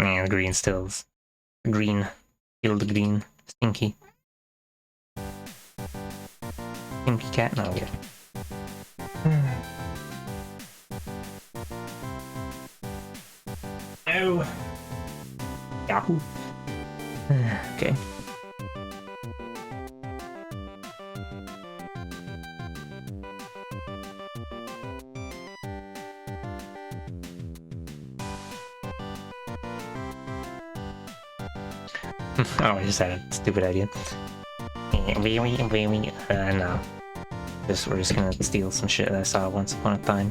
Yeah, the green stills. Green. Feel the green. Stinky. Stinky cat? No, yeah. No! Yahoo! Okay. Oh, I just had a stupid idea. No. We're just gonna steal some shit that I saw once upon a time.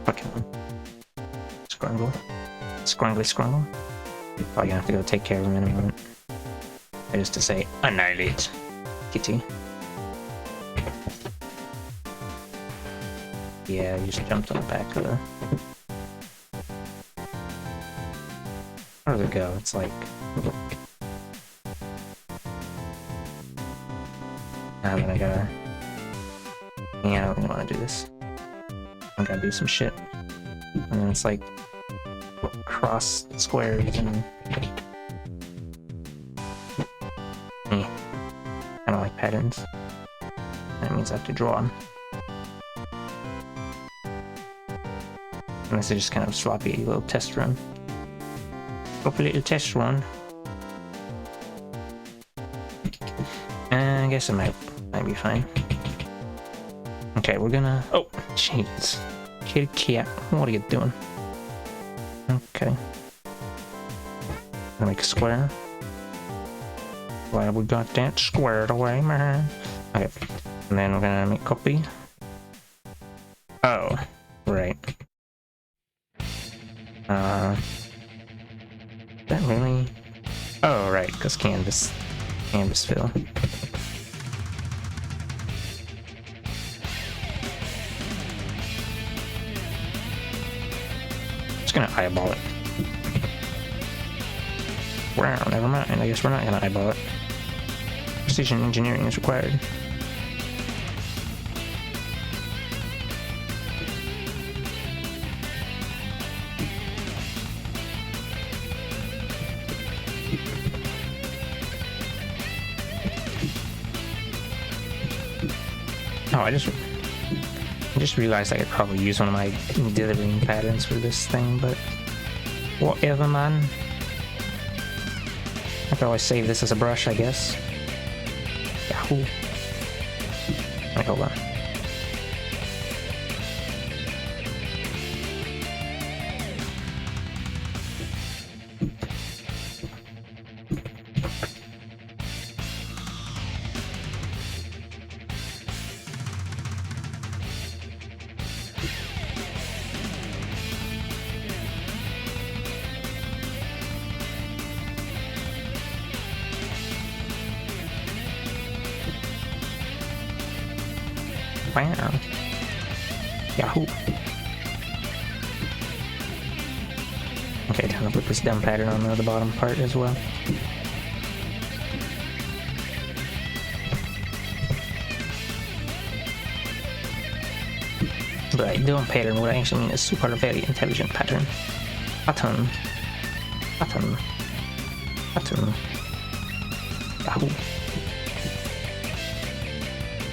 Fucking... Scrungle. Scrungle. Probably gonna have to go take care of him in a moment. Just to say, annihilate. Kitty. Yeah, you just jumped on the back of the... Where does it go? It's like... Now then I gotta... Yeah, I don't really want to do this. I gotta do some shit. And then it's like... cross squares and... I don't like patterns. That means I have to draw them. And this is just kind of sloppy little test run. Sloppy little test run. I guess it might be fine. Okay, we're gonna... Oh, jeez. Kitty cat, what are you doing? Okay. Gonna make a square. Glad we got that squared away, man. Okay, and then we're gonna make copy. Oh, right. That really... Oh, right, because canvas fill. Just gonna eyeball it. Wow, never mind. I guess we're not gonna eyeball it. Precision engineering is required. Oh, I just I just realized I could probably use one of my dithering patterns for this thing, but whatever, man. I could always save this as a brush, I guess. Yahoo! Wait, hold on. Wow. Yahoo. Okay, time to put this dumb pattern on the bottom part as well. By dumb pattern, what I actually mean is super very intelligent pattern. Pattern. Pattern. Pattern. Yahoo.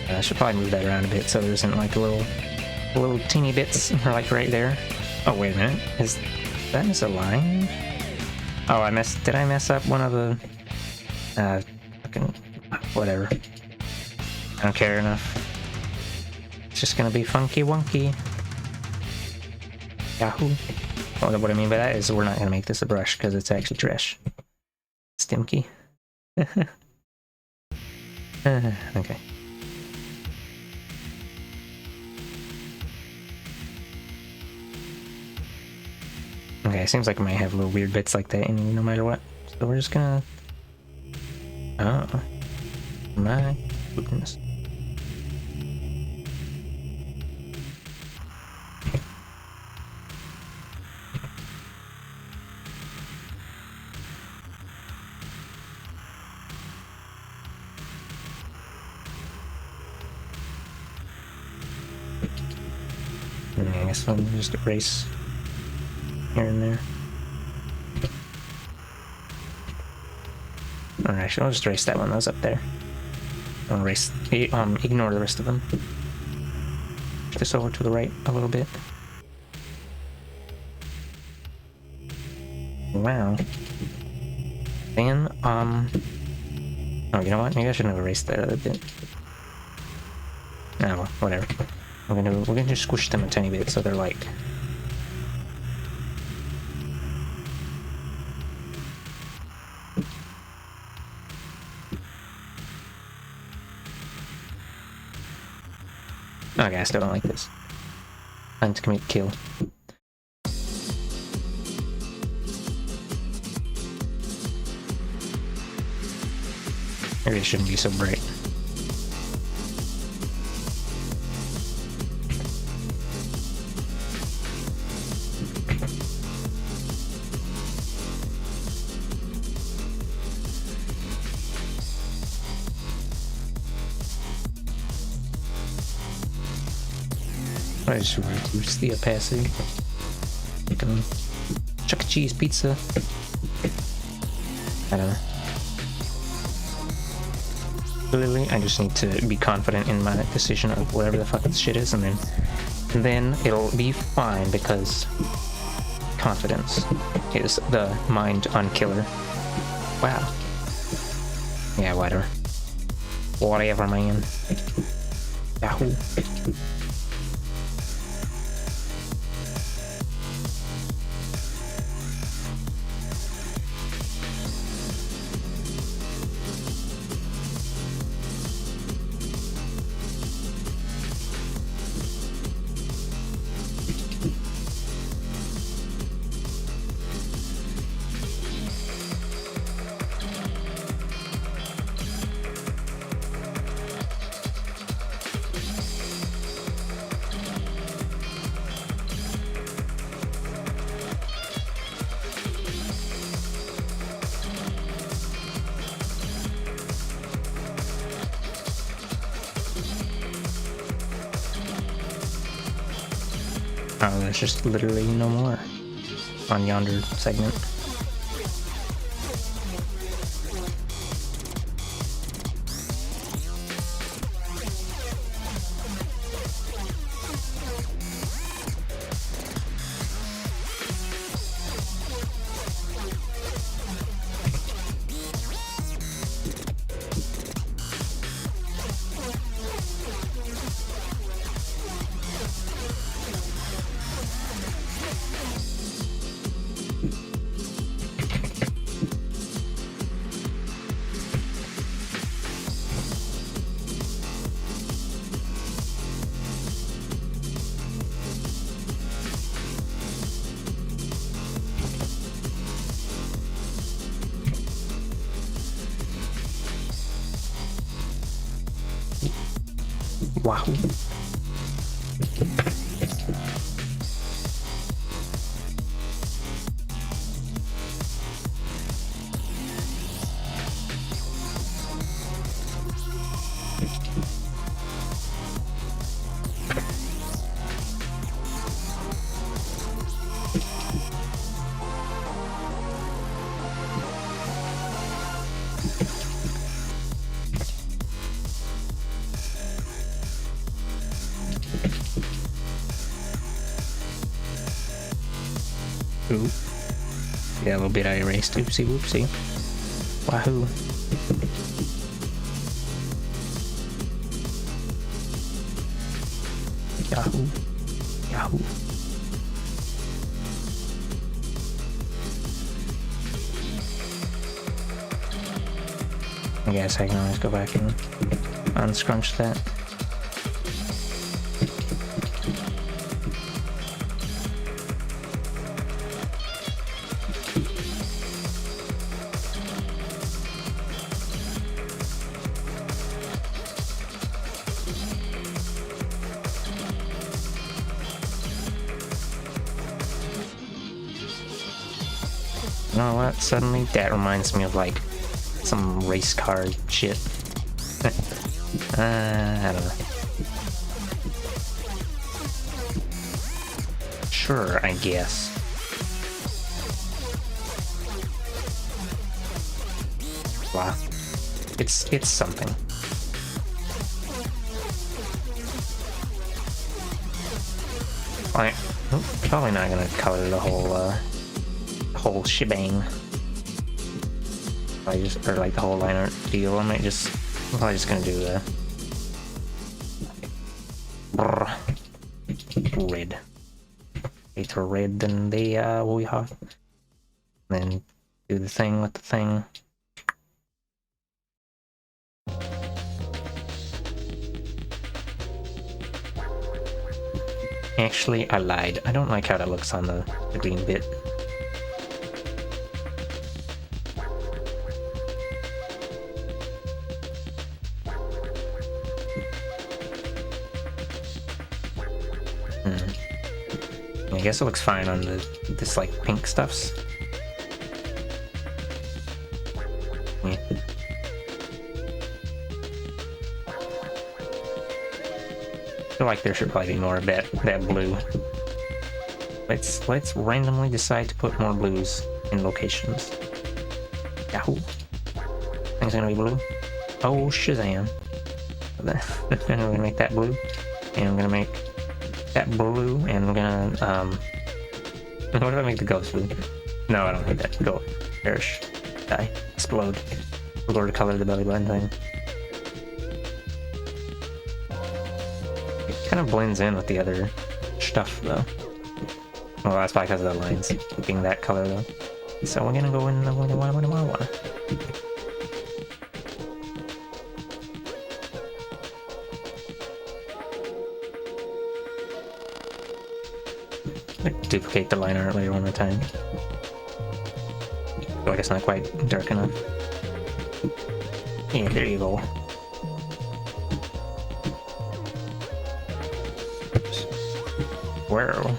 I should probably move that around a bit so there isn't like little teeny bits are like right there. Oh wait a minute, is that misaligned? Oh, did I mess up one of the fucking whatever. I don't care enough. It's just gonna be funky wonky. Yahoo. Well, what I mean by that is we're not gonna make this a brush because it's actually trash. Stimky. Okay. Okay, seems like I might have little weird bits like that in you no matter what. So we're just gonna... Oh. My goodness. I guess I'll just erase here and there. Or actually, I'll just erase that one. That was up there. I'll erase, ignore the rest of them. Push this over to the right a little bit. Wow. Then, oh, you know what? Maybe I shouldn't have erased that other bit. Oh, well, whatever. We're gonna just squish them a tiny bit so they're like... Okay, I still don't like this. Time to commit kill. Maybe it shouldn't be so bright. I just reduce the opacity. Fucking Chuck E. Cheese pizza. I don't know. Literally, I just need to be confident in my decision of whatever the fuck this shit is, and then it'll be fine because confidence is the mind on killer. Wow. Yeah, whatever. Whatever, man. Yahoo. Oh, there's just literally no more on yonder segment. Wow. Ooh. Yeah, a little bit I erased. Oopsie whoopsie. Wahoo. Yahoo. Yahoo. I guess I can always go back and unscrunch that. You know what? Suddenly that reminds me of like some race car shit. I don't know. Sure, I guess. Wow. It's something. I'm probably not gonna color the whole shebang. I just, or like the whole line art deal. I'm probably just gonna do the red. It's red than the we have. Then do the thing with the thing. Actually, I lied. I don't like how that looks on the green bit. I guess it looks fine on this like pink stuffs. Yeah. I feel like there should probably be more of that blue. Let's randomly decide to put more blues in locations. Yahoo! Things gonna be blue. Oh Shazam! I'm gonna make that blue, and I'm gonna make that blue, and I'm gonna what if I make the ghost blue? No, I don't need that. Go. Perish. Die. Explode. We'll go to color the belly button thing. It kind of blends in with the other stuff though. Well, that's probably because of the lines being that color though. So we're gonna go in the one. Duplicate the line art later one more time. Oh, I guess not quite dark enough. Yeah, there you go. Oops. Whoa.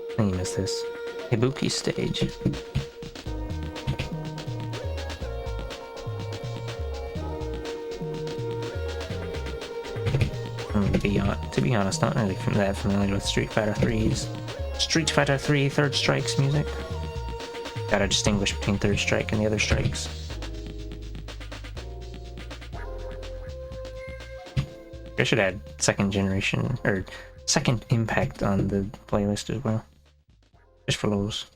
I think you missed this. Ibuki stage. To be honest, not really that familiar with Street Fighter 3's Street Fighter 3 Third Strike's music. Gotta distinguish between Third Strike and the other strikes. I should add second generation or second impact on the playlist as well. Just for those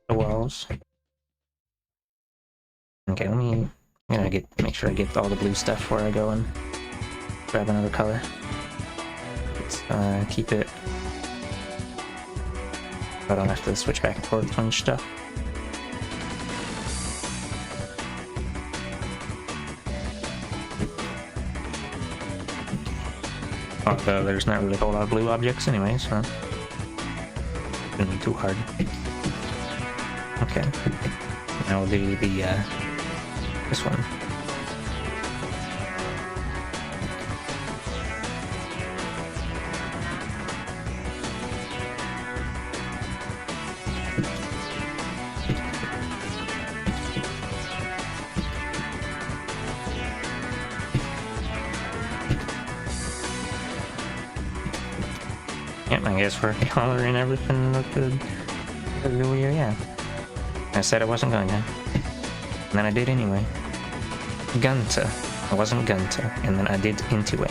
walls. Okay, I'm gonna make sure I get all the blue stuff before I go and grab another color. Let's keep it. I don't have to switch back and forth between stuff. Although there's not really a whole lot of blue objects anyway, so shouldn't be too hard. Okay. Now we'll do the this one. Yep, I guess we're coloring everything with the wheel, yeah. I said I wasn't going to. And then I did anyway. Gunta. I wasn't Gunta. And then I did Intue.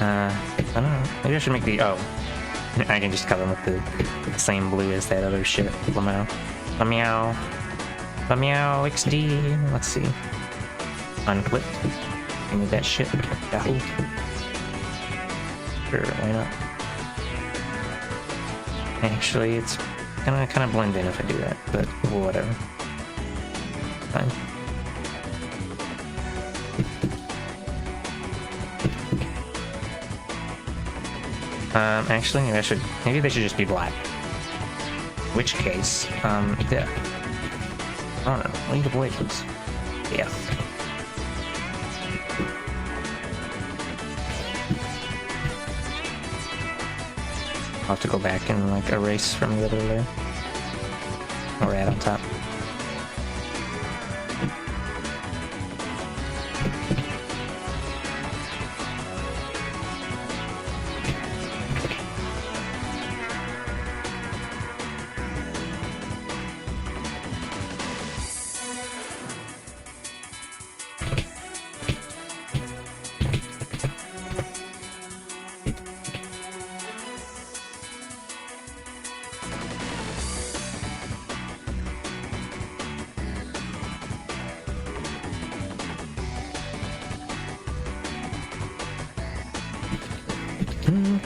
I don't know. Maybe I should make the... Oh. I can just color them with the same blue as that other shit. Lamau. Lamiao. Lamiao XD. Let's see. Unclipped. Give me that shit. Yahoo. Sure, why not? Actually, it's gonna kind of blend in if I do that, but whatever. Fine. Actually, maybe they should just be black. In which case, yeah. I don't know. Lead of Waves. Yeah. I'll have to go back and like erase from the other layer. Or add on top.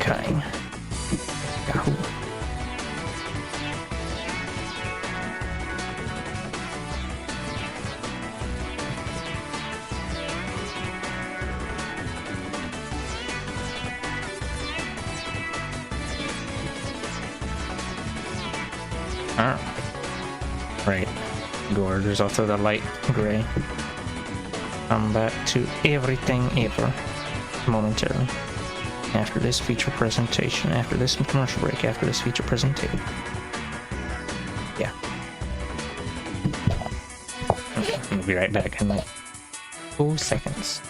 Okay. Yahoo. Right. Gore. There's also the light gray. Come back to everything ever. Momentarily. After this feature presentation, after this commercial break, after this feature presentation. Yeah. Okay, I'll be right back in like 2 seconds.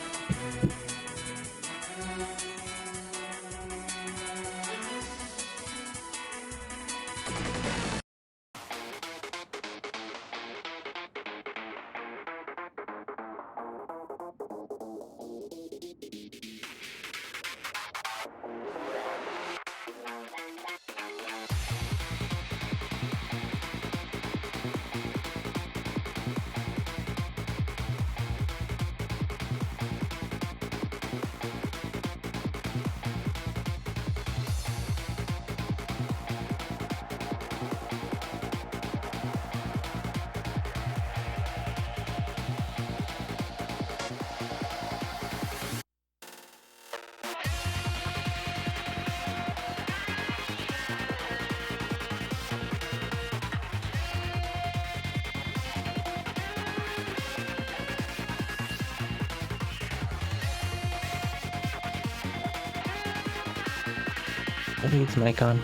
Did I leave the mic on?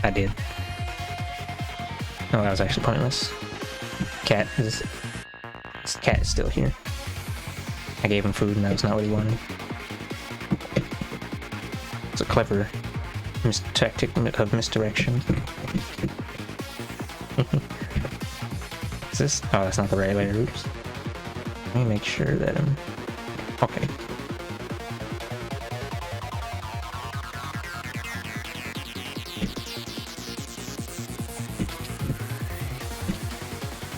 I did. Oh, that was actually pointless. This cat is still here. I gave him food and that was not what he wanted. It's a clever tactic of misdirection. Is this? Oh, that's not the right layer. Oops. Let me make sure that I'm... Okay.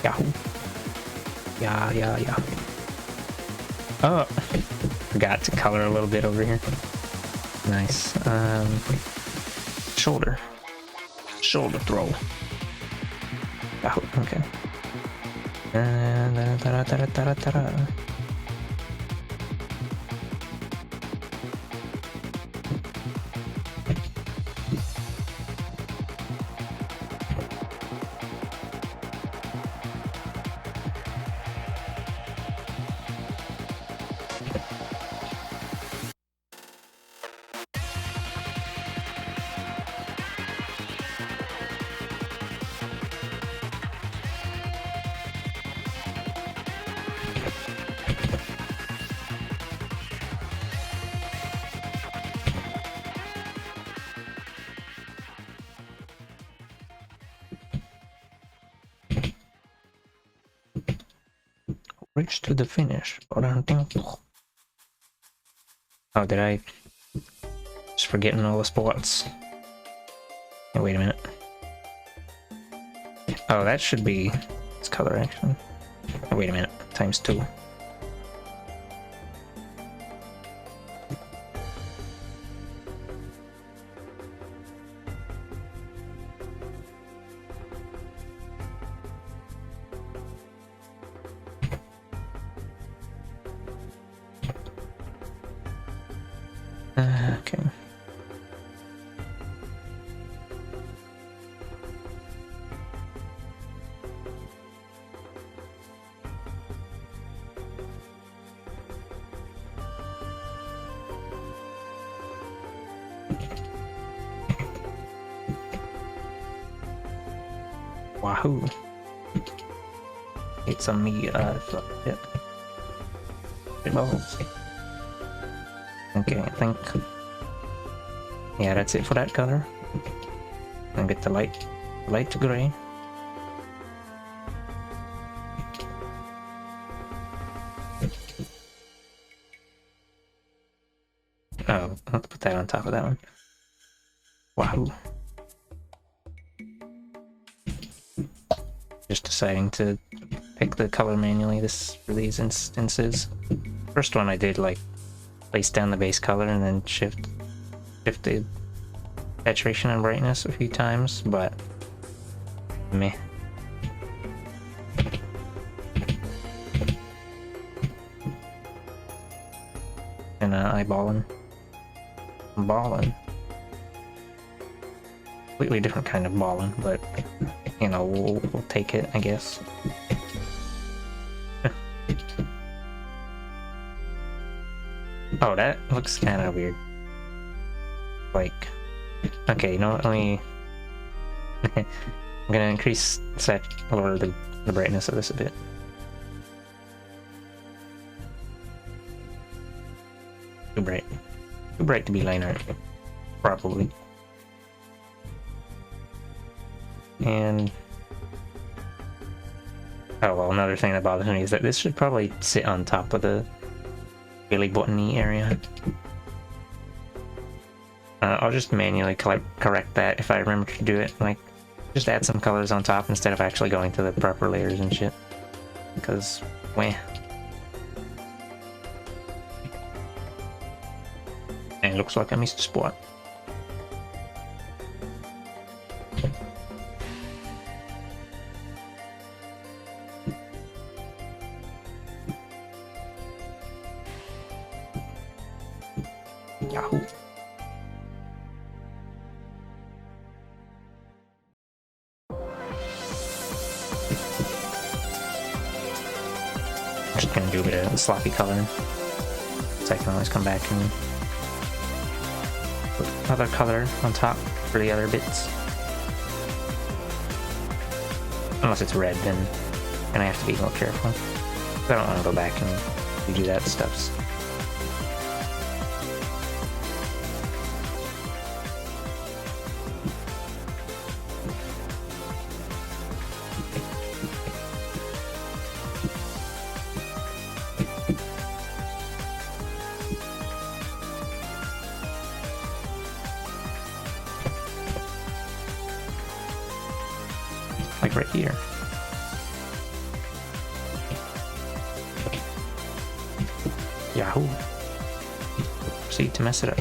Yahoo. Yeah. Oh, forgot to color a little bit over here. Nice. Shoulder throw. Yahoo. Okay. Reach to the finish, but I don't think. Oh, did I just forgetting all the spots? Hey, wait a minute. Oh, that should be its color action. Oh, wait a minute. ×2. Okay. Wahoo! It's on me, yeah. Balls. Okay, I think. Yeah, that's it for that color. And get the light gray. Oh, I'll have to put that on top of that one. Wahoo! Just deciding to pick the color manually for these instances. First one I did like place down the base color and then shift the saturation and brightness a few times, but meh. And eyeballing. Balling. Completely different kind of balling, but you know, we'll take it, I guess. Oh, that looks kind of weird. Like, okay, you know what, let me... I'm gonna increase lower the brightness of this a bit. Too bright. Too bright to be line art. Probably. And... oh, well, another thing that bothers me is that this should probably sit on top of the belly button-y area. I'll just manually correct that if I remember to do it. Like, just add some colors on top instead of actually going to the proper layers and shit. Because, weh. And it looks like I missed a spot. Yahoo! I'm just gonna do a bit of sloppy coloring, so I can always come back and put other color on top for the other bits. Unless it's red, then I have to be more careful. I don't want to go back and redo that stuff. Like right here. Yahoo! Proceed to mess it up.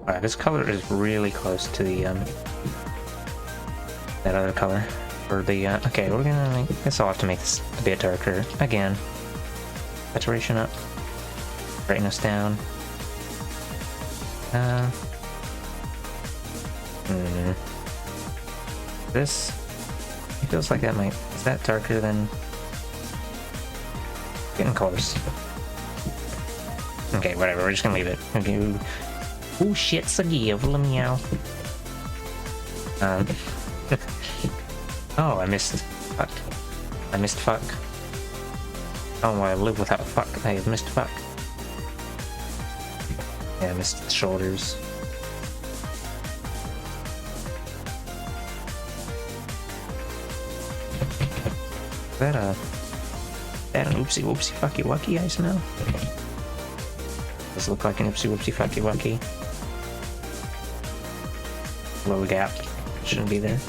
Alright, this color is really close to the that other color. Or the okay, we're gonna I guess I'll have to make this a bit darker again. Saturation up, brightness down. This it feels like that might is that darker than getting close. Okay, whatever, we're just gonna leave it. Okay. Oh shit's a give, let me out. Oh, I missed fuck. I missed fuck. Oh, I live without fuck. I have missed fuck. Yeah, I missed the shoulders. Is that an oopsie whoopsie fucky wucky I smell? Does look like an oopsie whoopsie fucky wucky. Low gap. Shouldn't be there.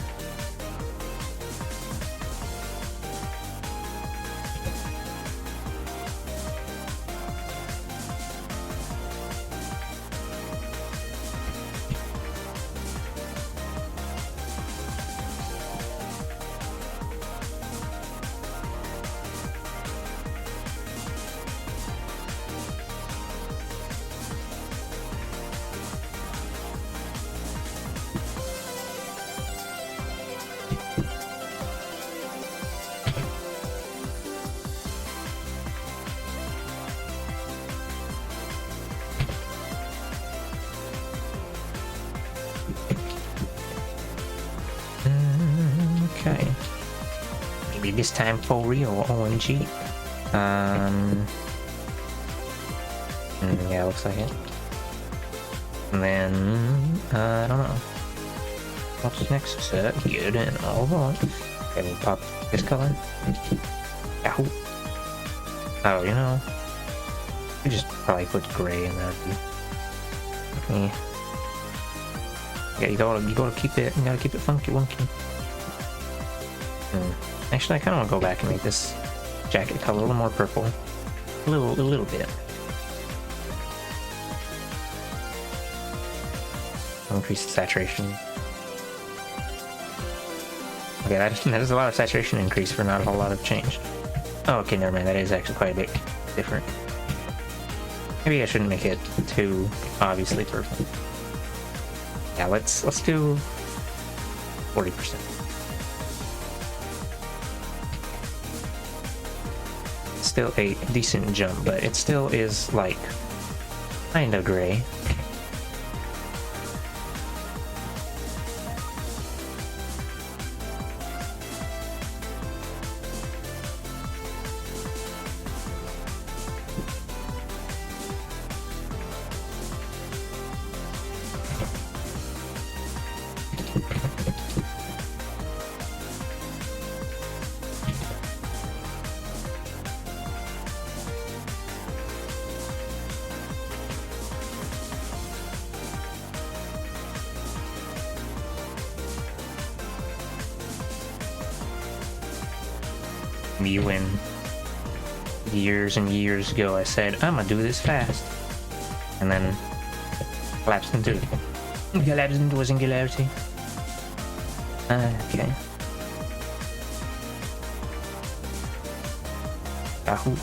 Okay. Maybe this time for real, OMG. Yeah, looks like it. And then, I don't know. What's next? Good and all right. Can we pop this color? Ow. Oh, you know. We just probably put gray in that. Yeah, you gotta keep it funky wonky. Actually, I kind of want to go back and make this jacket color a little more purple. A little bit. Increase the saturation. Okay, that is a lot of saturation increase for not a whole lot of change. Oh, okay, never mind. That is actually quite a bit different. Maybe I shouldn't make it too obviously purple. Yeah, let's do 40%. Still a decent jump, but it still is like kind of gray. Me when years and years ago I said I'm gonna do this fast, and then collapsed into a singularity. Okay. Yahoo.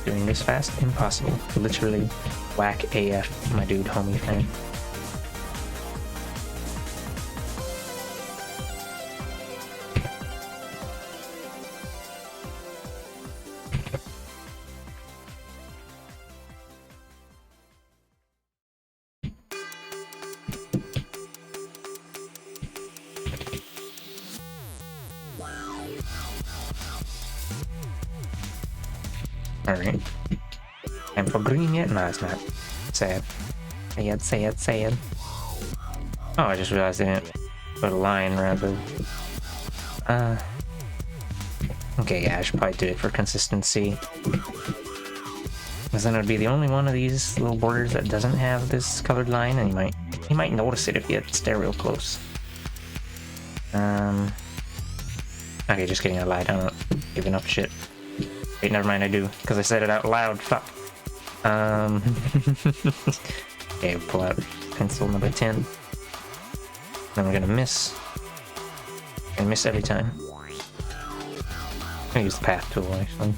Doing this fast? Impossible. Literally whack AF, my dude, homie fan. Alright. Time for green yet? No, it's not. Sad. Sad. Oh, I just realized I didn't put a line rather. Okay, yeah, I should probably do it for consistency. Because then it would be the only one of these little borders that doesn't have this colored line, and you might notice it if you stay real close. Okay, just kidding, I lied. I'm not giving up shit. Wait, never mind, I do, because I said it out loud. Fuck. Okay, pull out pencil number 10. Then we're gonna miss. And miss every time. I'm gonna use the path tool, actually.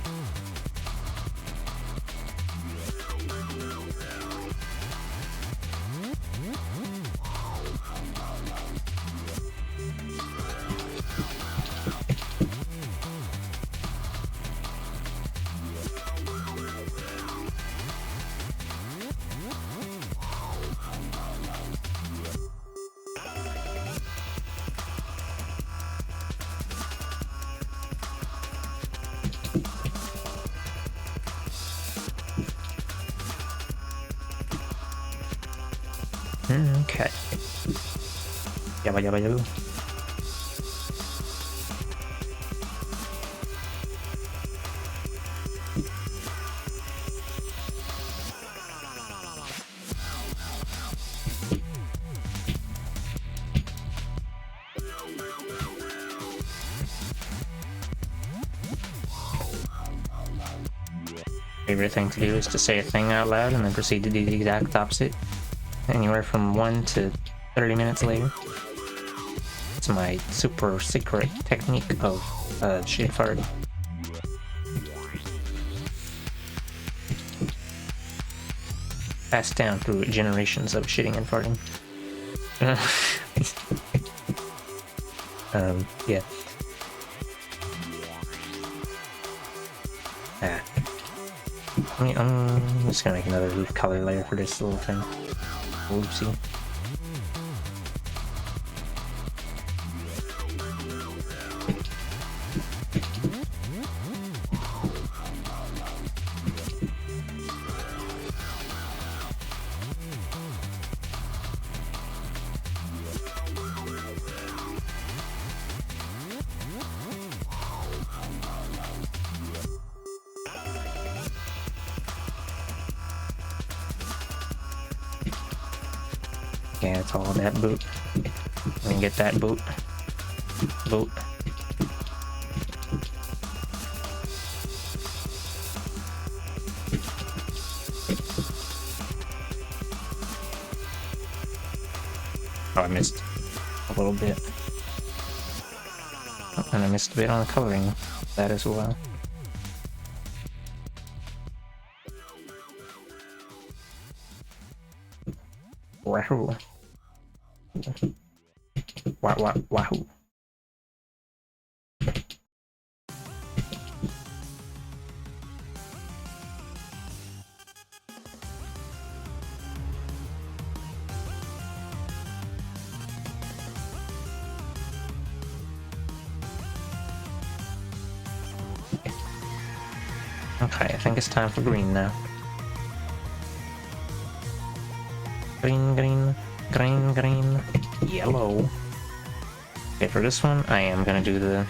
Okay. Yabba yabba yabba. Favorite thing to do is to say a thing out loud and then proceed to do the exact opposite. Anywhere from 1 to 30 minutes later. It's my super secret technique of shit fart. Passed down through generations of shitting and farting. Yeah. I'm just gonna make another color layer for this little thing. Oopsie. Yeah, it's all that boot. Let me get that boot. Boot. Oh, I missed a little bit. Oh, and I missed a bit on the coloring that as well. Wahoo. Wahoo. Okay, I think it's time for green now. Green, green, green, green, yellow. Okay, for this one, I am gonna do the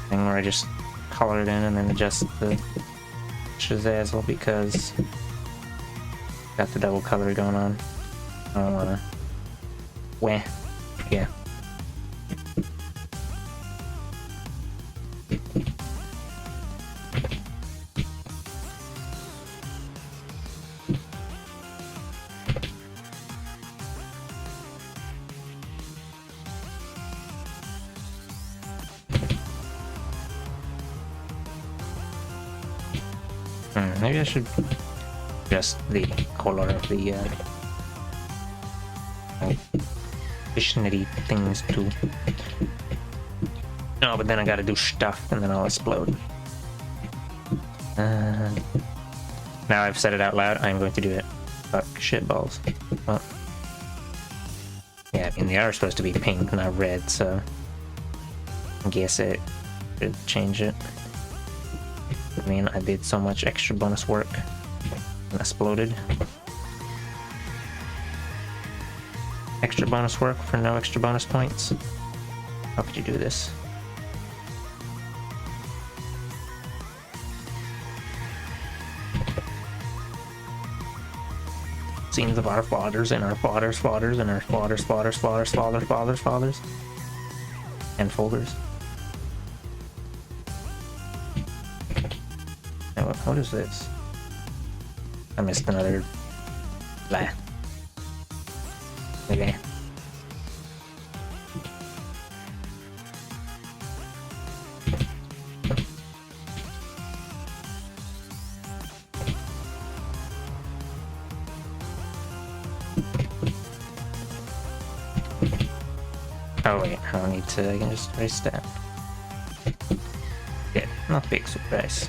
thing where I just color it in and then adjust the shazazzle because got the double color going on. I don't wanna. Wah. Yeah. Maybe I should adjust the color of the fishnity things too. No, but then I gotta do stuff and then I'll explode. Now I've said it out loud, I'm going to do it. Fuck shit balls. Well, yeah, I mean they are supposed to be pink, not red, so I guess it should change it. I mean, I did so much extra bonus work and exploded. Extra bonus work for no extra bonus points. How could you do this? Scenes of our fathers and our fathers' fathers and our fathers' fathers' fathers' fathers' fathers' fathers and folders. What is this? I missed another blah. Okay. Oh wait, I don't need to, I can just erase that. Yeah, not big surprise.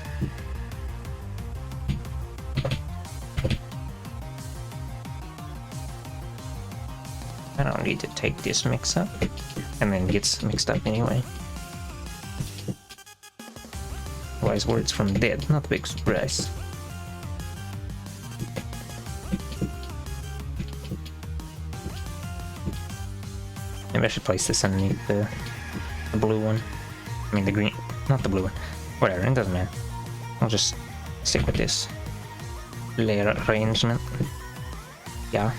I don't need to take this mix up, and then gets mixed up anyway. Wise words from dead, not a big surprise. Maybe I should place this underneath the blue one. I mean the green, not the blue one. Whatever, it doesn't matter. I'll just stick with this layer arrangement. Yeah.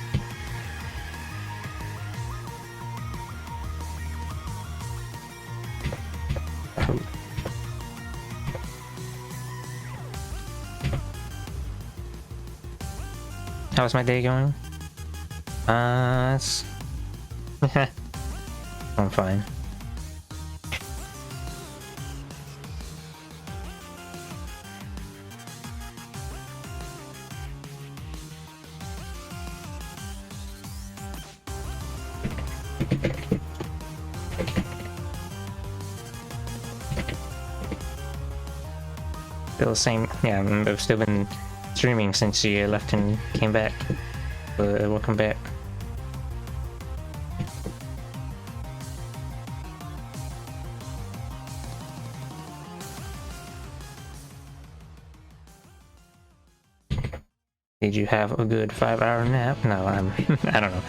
How's my day going? It's... I'm fine. Still the same, yeah, I've still been streaming since you left and came back. Welcome back. Did you have a good 5-hour nap? No, I don't know.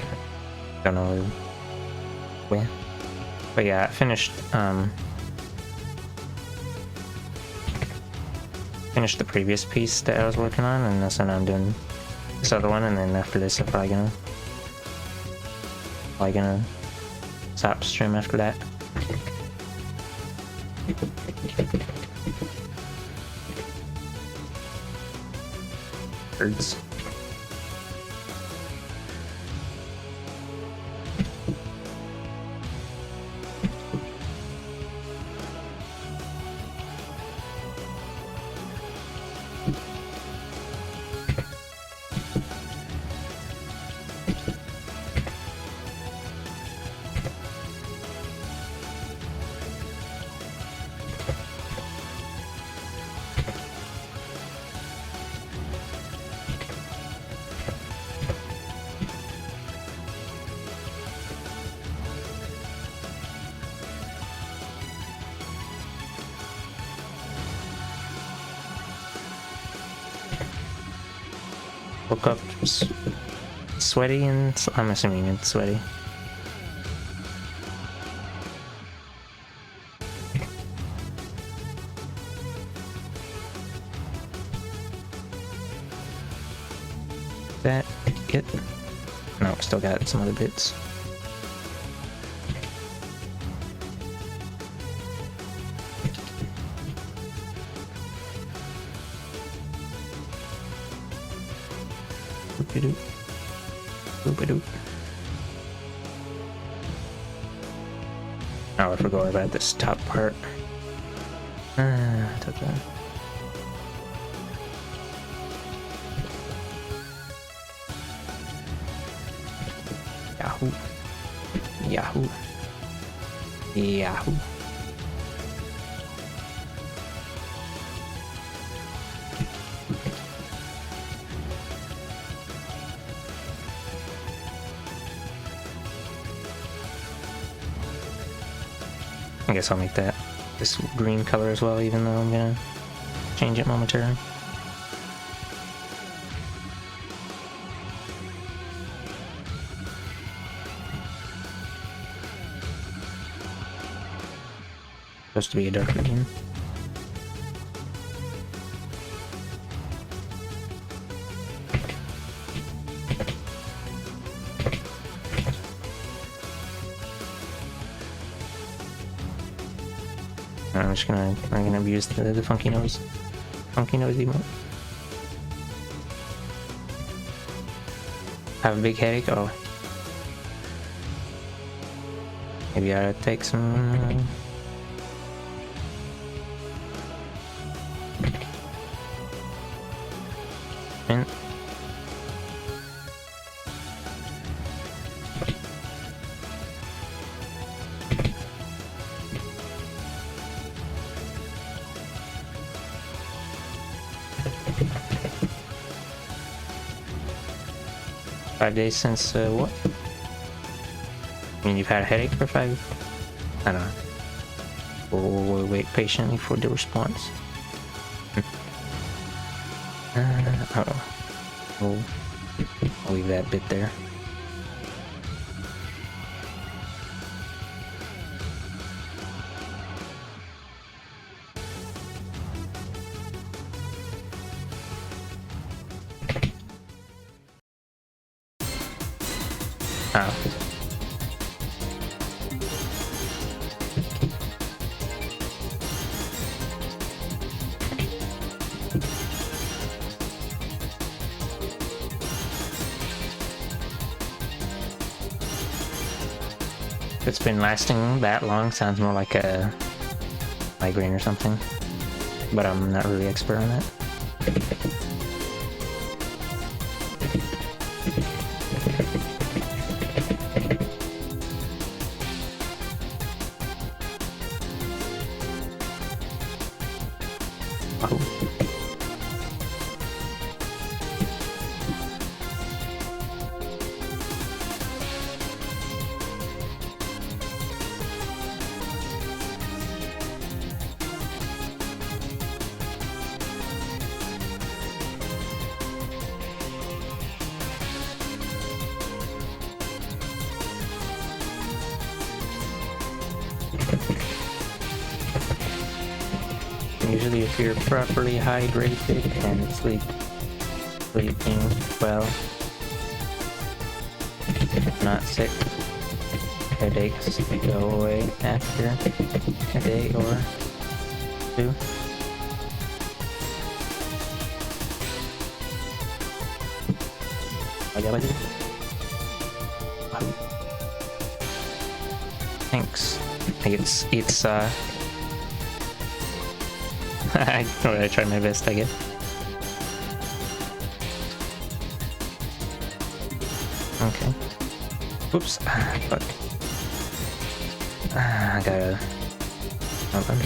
Don't know when. But yeah, I finished the previous piece that I was working on, and so now I'm doing this other one, and then after this I'm probably gonna stop stream after that. Birds. Woke up sweaty, and I'm assuming it's sweaty. That it? No, still got some other bits. Boop-a-doop. Boop-a-doop. Oh, I forgot about this top part. Ta-ta. Yahoo. Yahoo. Yahoo. I guess I'll make that this green color as well, even though I'm gonna change it momentarily. Supposed to be a dark green. I'm gonna abuse the funky nose emote. Have a big headache? Oh. Maybe I ought to take some... mint. 5 days since, what? I mean, you've had a headache for 5? I don't know. We'll wait patiently for the response. Uh-oh. I'll leave that bit there. Huh. If it's been lasting that long, sounds more like a migraine or something. But I'm not really expert on that. Usually if you're properly hydrated and sleeping well, not sick, headaches go away after a day or two. Thanks. I think it's I tried my best, I guess. Okay. Oops. Fuck. I gotta... Hold on.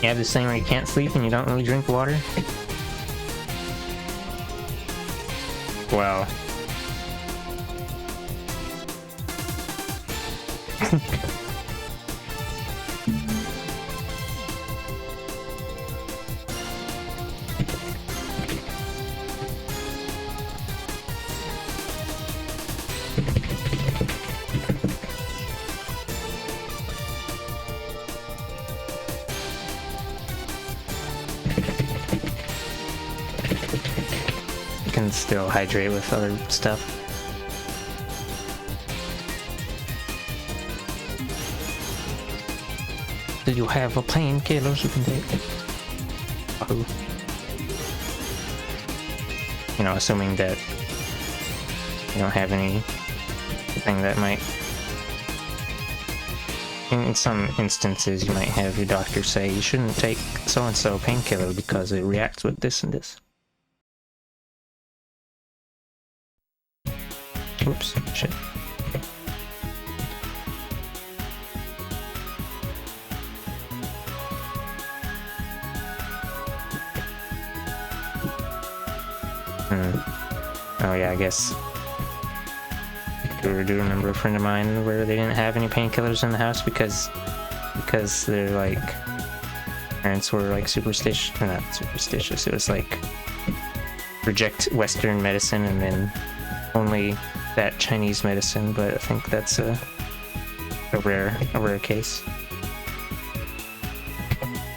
You have this thing where you can't sleep and you don't really drink water? Well... can still hydrate with other stuff. Do you have a painkillers you can take? Oh. You know, assuming that you don't have anything that might... In some instances, you might have your doctor say you shouldn't take so-and-so painkiller because it reacts with this and this. Oops, shit. Oh yeah, I guess. I do remember a friend of mine where they didn't have any painkillers in the house because they're like... Parents were like superstitious, or not superstitious, it was like... reject Western medicine and then only that Chinese medicine, but I think that's a rare case.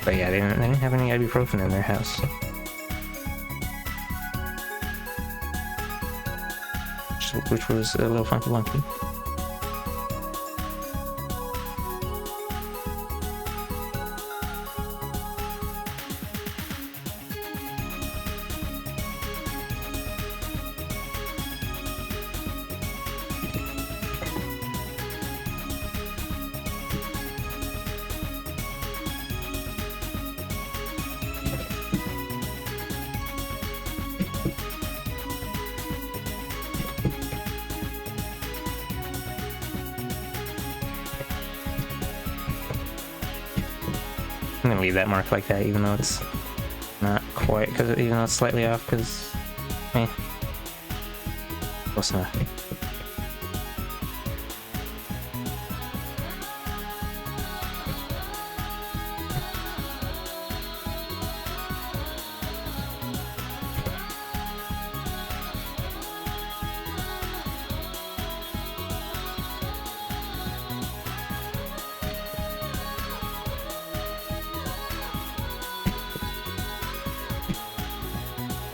But yeah, they didn't have any ibuprofen in their house. Which was a little funky wonky. I'm gonna leave that mark like that, even though it's not quite, because even though it's slightly off, because, close enough.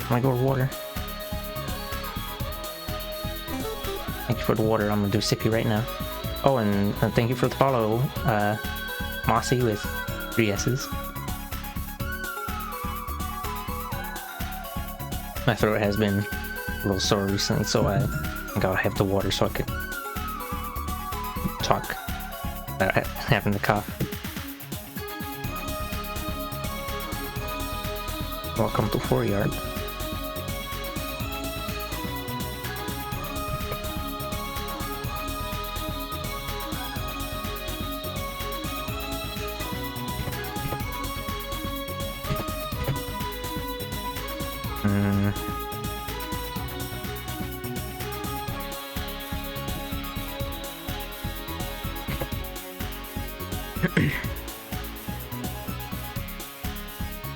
I'm gonna go with water. Thank you for the water. I'm gonna do sippy right now. Oh, and thank you for the follow, Mossy with 3 S's. My throat has been a little sore recently, so I think I'll have the water so I could talk without having to cough. Welcome to 4-yard.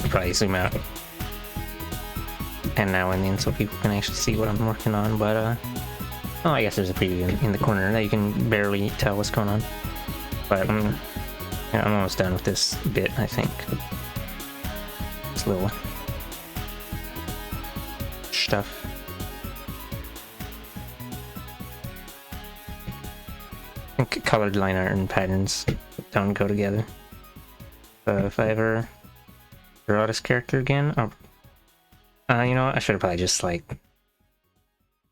Probably zoom out and now and then so people can actually see what I'm working on, but oh, I guess there's a preview in the corner that you can barely tell what's going on, but I'm almost done with this bit, I think. This little stuff. I think colored line art and patterns don't go together. If I ever draw this character again, you know what, I should have probably just like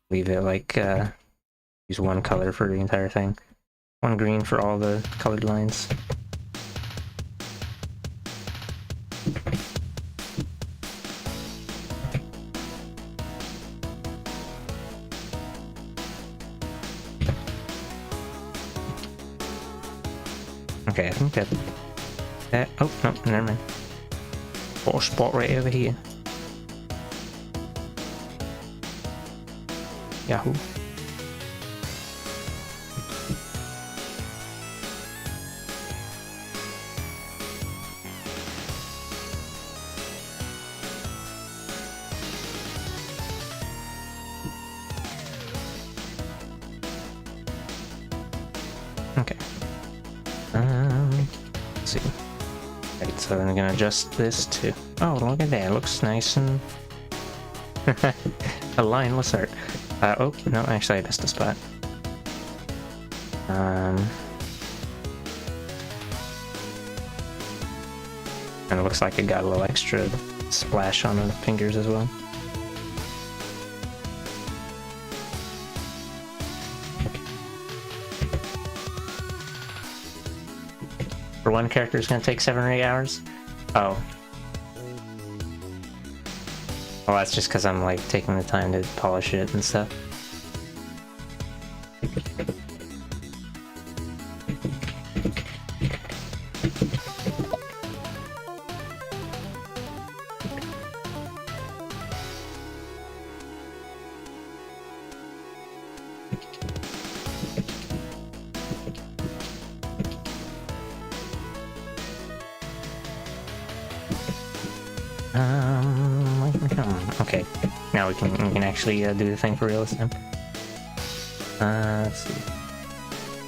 leave it like use one color for the entire thing. One green for all the colored lines. Okay, I think that oh no, never mind. Photo spot right over here. Yahoo. Okay. Let's see. Right, so I'm gonna adjust this to. Oh, look at that! It looks nice and a line. What's that? Oh no, actually I missed a spot. And it looks like it got a little extra splash on the fingers as well. For one character, it's gonna take 7 or 8 hours. Oh. Well, that's just because I'm like taking the time to polish it and stuff. Okay, now we can actually do the thing for real this time. Let's see.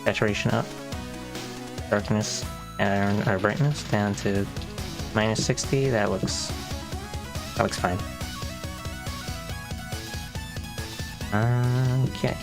Saturation up, darkness and or brightness down to -60. That looks fine. Okay.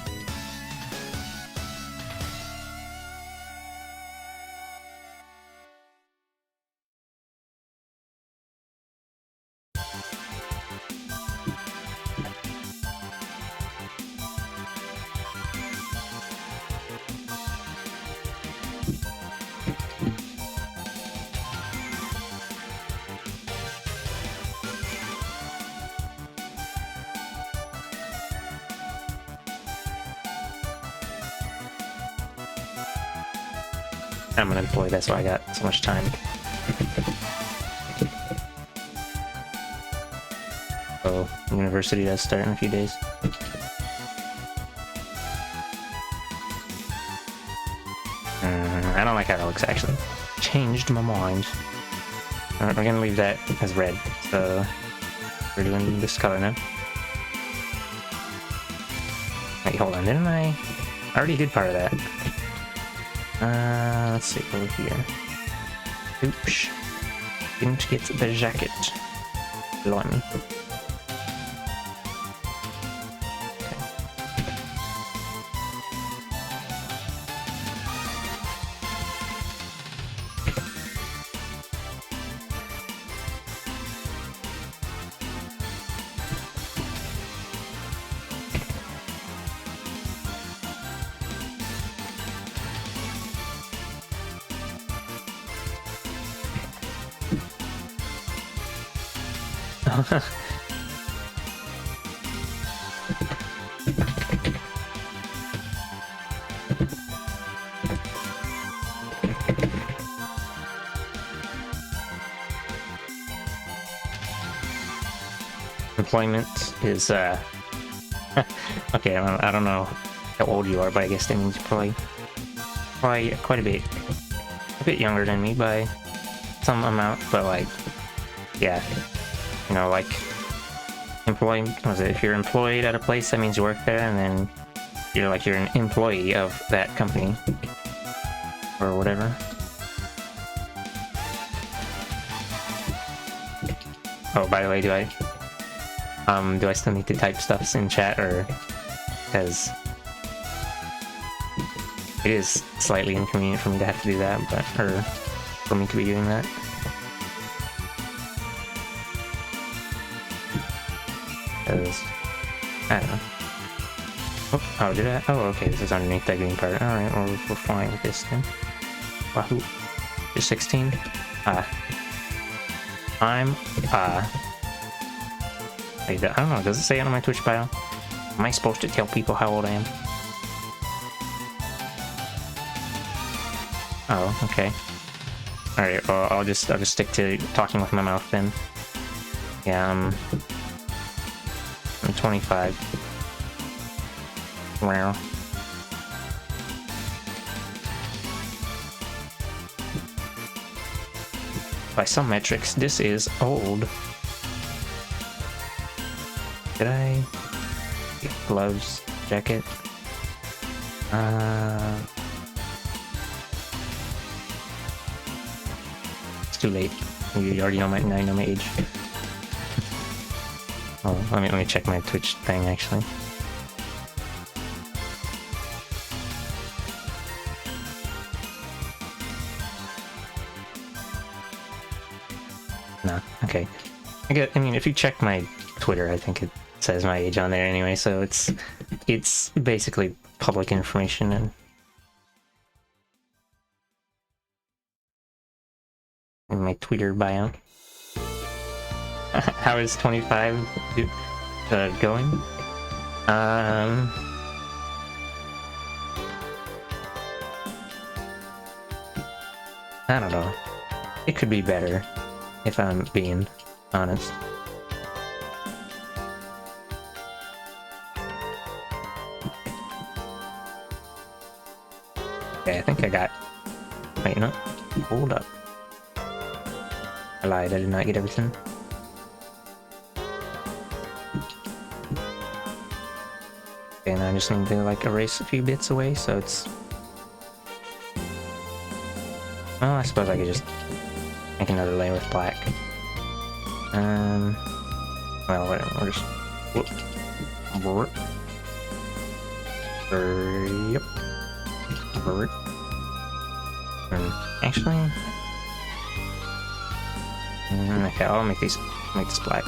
I'm unemployed, that's why I got so much time. University does start in a few days. I don't like how that looks, actually. Changed my mind. Alright, we're gonna leave that as red, so we're doing this color now. Wait, hold on, didn't I? I already did part of that. Let's see, over here. Oops. Didn't get the jacket. Blimey. Employment is okay, I don't know how old you are, but I guess that means you're probably quite a bit younger than me by some amount, but like, yeah, you know, like, if you're employed at a place, that means you work there, and then you're an employee of that company or whatever. Oh, by the way, do I still need to type stuffs in chat, or because it is slightly inconvenient for me to have to do that, or for me to be doing that. Because I don't know. Oh, did I? Oh, okay, this is underneath that green part. Alright, well, we're fine with this then. Wahoo. You're 16? I'm, wait, I don't know, does it say it on my Twitch bio? Am I supposed to tell people how old I am? Oh, okay. Alright, well, I'll just stick to talking with my mouth then. Yeah, I'm 25. Wow. By some metrics, this is old. Did I get gloves, jacket? It's too late. You already know my age. Oh, let me check my Twitch thing actually. No, okay. I mean, if you check my Twitter, I think it says my age on there anyway, so it's basically public information and in my Twitter bio. How is 25 going? I don't know. It could be better, if I'm being honest. Okay, I think I got... Wait, no. Hold up. I lied, I did not get everything. Okay, and I just need to, like, erase a few bits away, so it's... Well, I suppose I could just make another layer with black. Well, whatever, we'll just... Whoop. Yep. Actually... Okay, I'll make this black.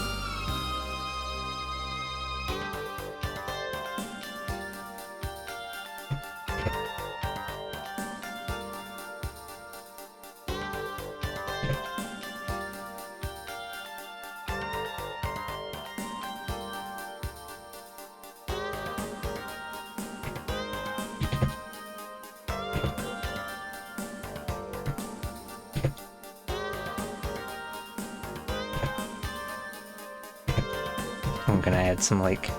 gonna add some like...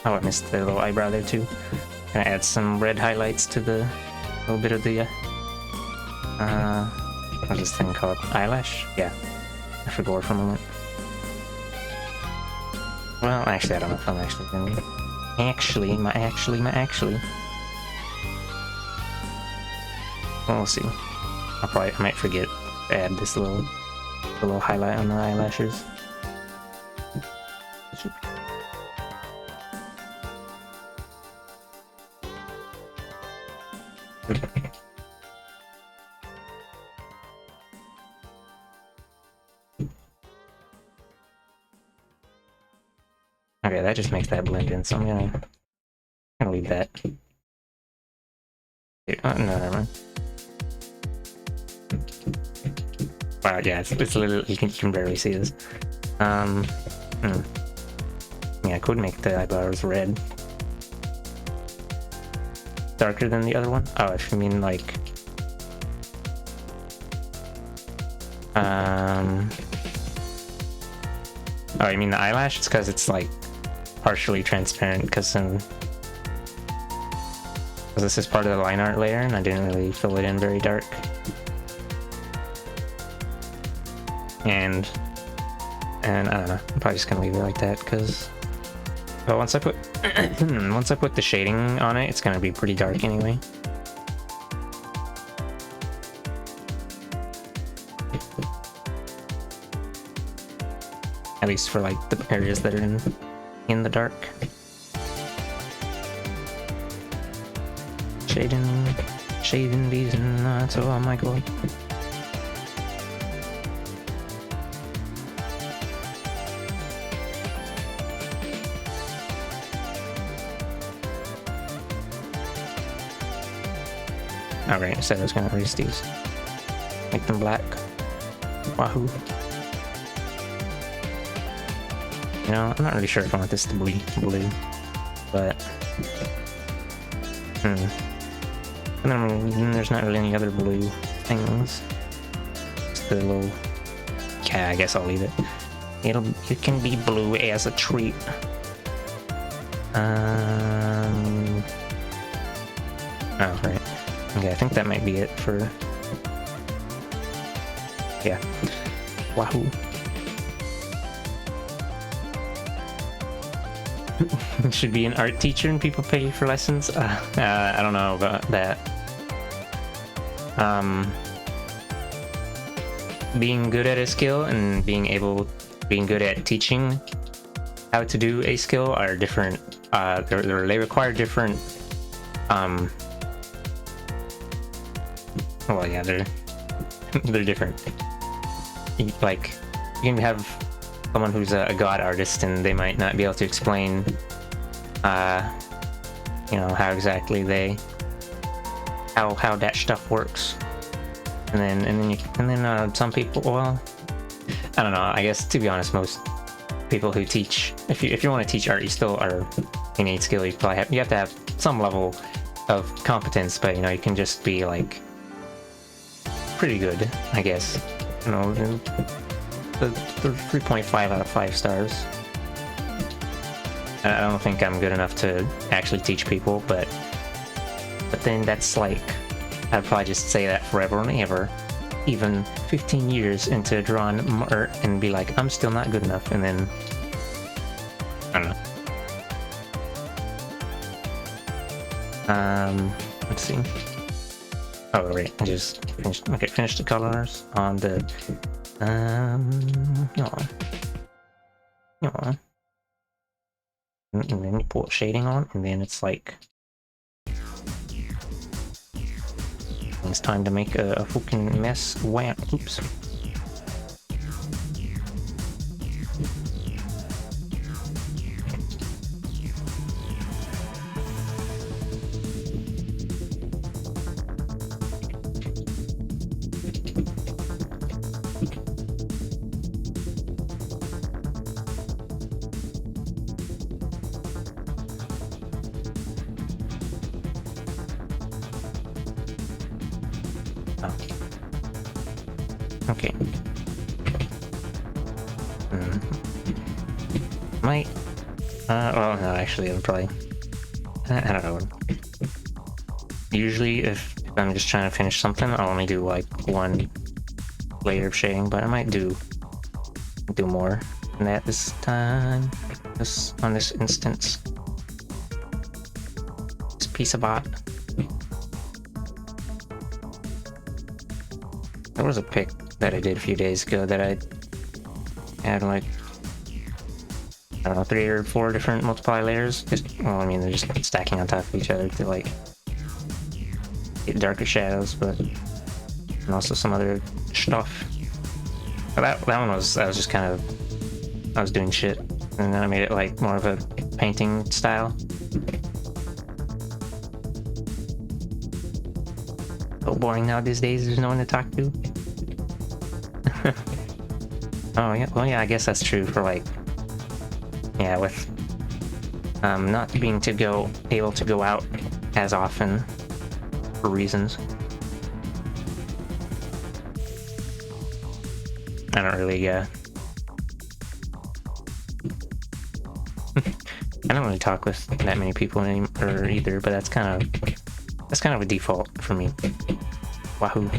Oh, I missed the little eyebrow there too. Gonna add some red highlights to the little bit of the what's this thing called? Eyelash? Yeah. I forgot for a moment. Well, actually, I don't know if I'm actually gonna... Actually. Well, we'll see. I might forget to add this little highlight on the eyelashes. Okay, that just makes that blend in, so I'm gonna leave that. Oh, no, never mind. Wow, yeah, it's literally, you can barely see this. Yeah, I could make the eyebrows red. Darker than the other one? Oh, if you mean like... Oh, you mean the eyelash? It's because it's like partially transparent, because this is part of the line art layer and I didn't really fill it in very dark. And I don't know, I'm probably just gonna leave it like that, because but once I put the shading on it, it's gonna be pretty dark anyway. At least for like the areas that are in the dark. Shading these nuts, oh my god. Alright, I said I was gonna erase these. Make them black. Wahoo. You know, I'm not really sure if I want this to be blue, but... And then there's not really any other blue things. Just the little... Yeah, I guess I'll leave it. It can be blue as a treat. Oh, right. Okay, I think that might be it for... Yeah. Wahoo. Should be an art teacher and people pay for lessons? I don't know about that. Being good at a skill and being good at teaching how to do a skill are different. They require different. Well, yeah, they're different. Like, you can have someone who's a god artist and they might not be able to explain, you know, how exactly how that stuff works. And then some people, well, I don't know. I guess, to be honest, most people who teach, if you want to teach art, you need skill. You have to have some level of competence, but you know, you can just be like pretty good, I guess. You know, the 3.5 out of 5 stars. I don't think I'm good enough to actually teach people, but then that's like, I'd probably just say that forever and ever, even 15 years into drawing art, and be like, I'm still not good enough, and then I don't know. Let's see. Oh, right, I just finished. Okay, finished the colors on the yeah. And then you put shading on, and then it's like it's time to make a fucking mess. Wow, oops. Okay. Might. Well, no, actually, I'm probably. I don't know. Usually, if I'm just trying to finish something, I'll only do like one layer of shading, but I might do more than that this time. On this instance. This piece of art. There was a pic that I did a few days ago that I had like, I don't know, 3 or 4 different multiply layers. Well, I mean, they're just stacking on top of each other to like get darker shadows, but and also some other stuff. But that one was, I was just kind of, I was doing shit, and then I made it like more of a painting style. So boring now these days. There's no one to talk to. Oh yeah, well yeah, I guess that's true for like, yeah, with not being able to go out as often for reasons. I don't really I don't really talk with that many people anymore either, but that's kind of a default for me. Wahoo.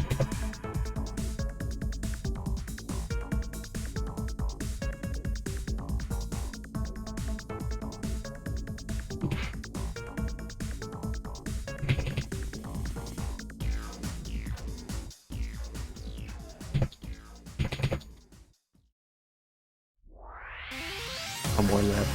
I'll boil that.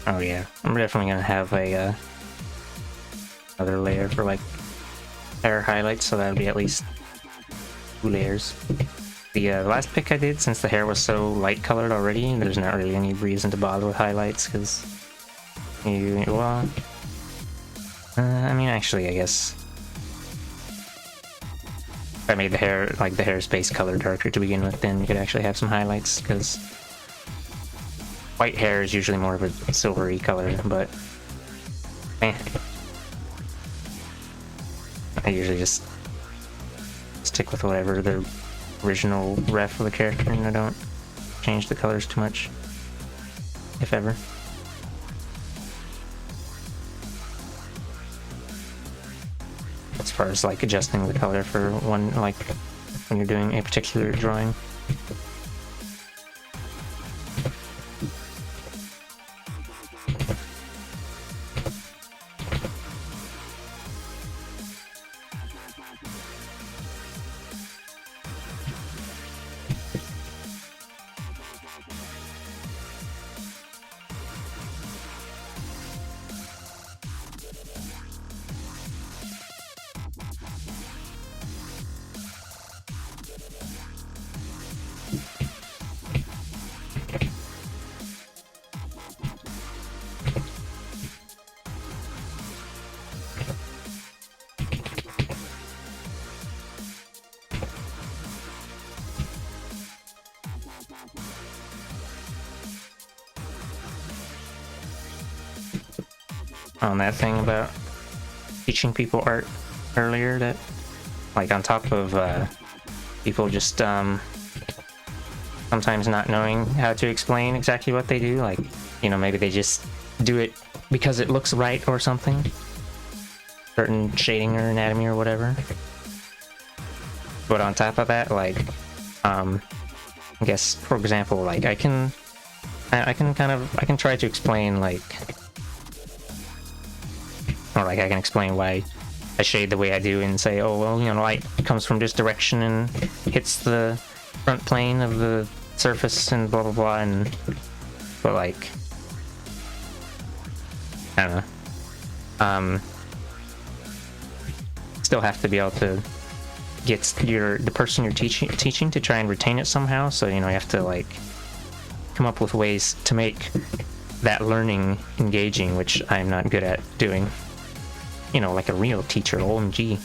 Oh yeah, I'm definitely gonna have a another layer for like hair highlights, so that'll be at least 2 layers. The last pick I did, since the hair was so light colored already, there's not really any reason to bother with highlights, because well, I mean, actually, I guess if I made the hair, like the hair's base color darker to begin with, then you could actually have some highlights, because white hair is usually more of a silvery color, but I usually just stick with whatever the original ref of the character, and I don't change the colors too much, if ever. As far as like adjusting the color for one, like when you're doing a particular drawing. On that thing about teaching people art earlier, that like on top of people just sometimes not knowing how to explain exactly what they do, like, you know, maybe they just do it because it looks right or something, certain shading or anatomy or whatever. But on top of that, like I guess, for example, like I can try to explain, like, or like I can explain why I shade the way I do and say, oh well, you know, light comes from this direction and hits the front plane of the surface and blah blah blah, and but like, I don't know. Still have to be able to get the person you're teaching to try and retain it somehow. So you know, you have to like come up with ways to make that learning engaging, which I'm not good at doing. You know, like a real teacher. OMG.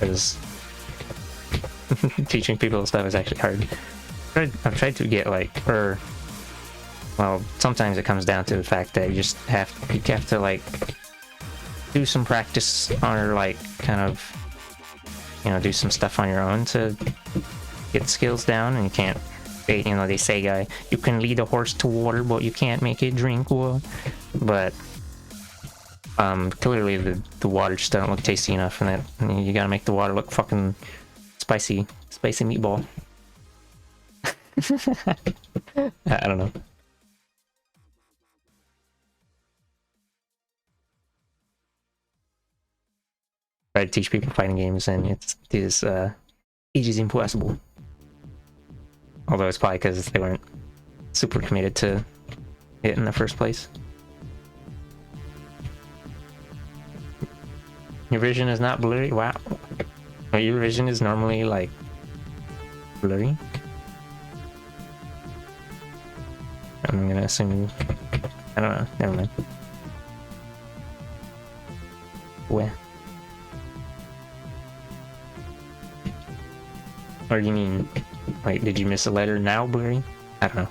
Because teaching people stuff is actually hard. I've tried to get like, well, sometimes it comes down to the fact that you have to like do some practice or like kind of, you know, do some stuff on your own to get skills down, and you can't, you know, they say you can lead a horse to water but you can't make it drink water. But clearly the water just doesn't look tasty enough, and you gotta make the water look fucking spicy meatball. I don't know. Try to teach people fighting games, and it is impossible. Although it's probably because they weren't super committed to it in the first place. Your vision is not blurry? Wow. Your vision is normally like blurry? I'm gonna assume, I don't know, never mind. Where? Or do you mean, like, did you miss a letter now blurry? I don't know.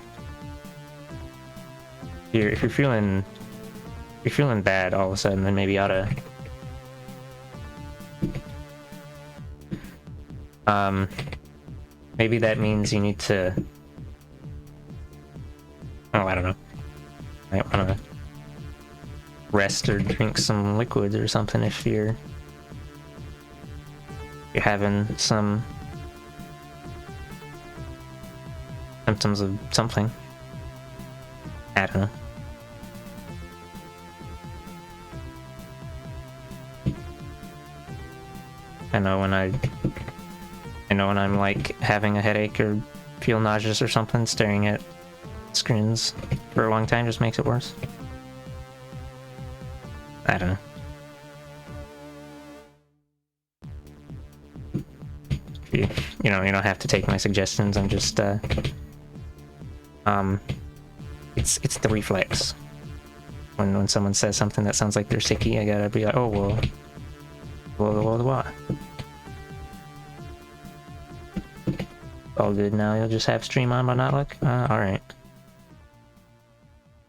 If you're feeling bad all of a sudden, then maybe you oughta maybe that means you need to, oh, I don't know. I wanna rest or drink some liquids or something if you're having some symptoms of something. I don't know. I know when I'm like having a headache or feel nauseous or something, staring at screens for a long time just makes it worse. I don't know. You know, you don't have to take my suggestions. I'm just it's the reflex. When someone says something that sounds like they're sicky, I gotta be like, oh well, what? All good now. You'll just have stream on but not look. All right.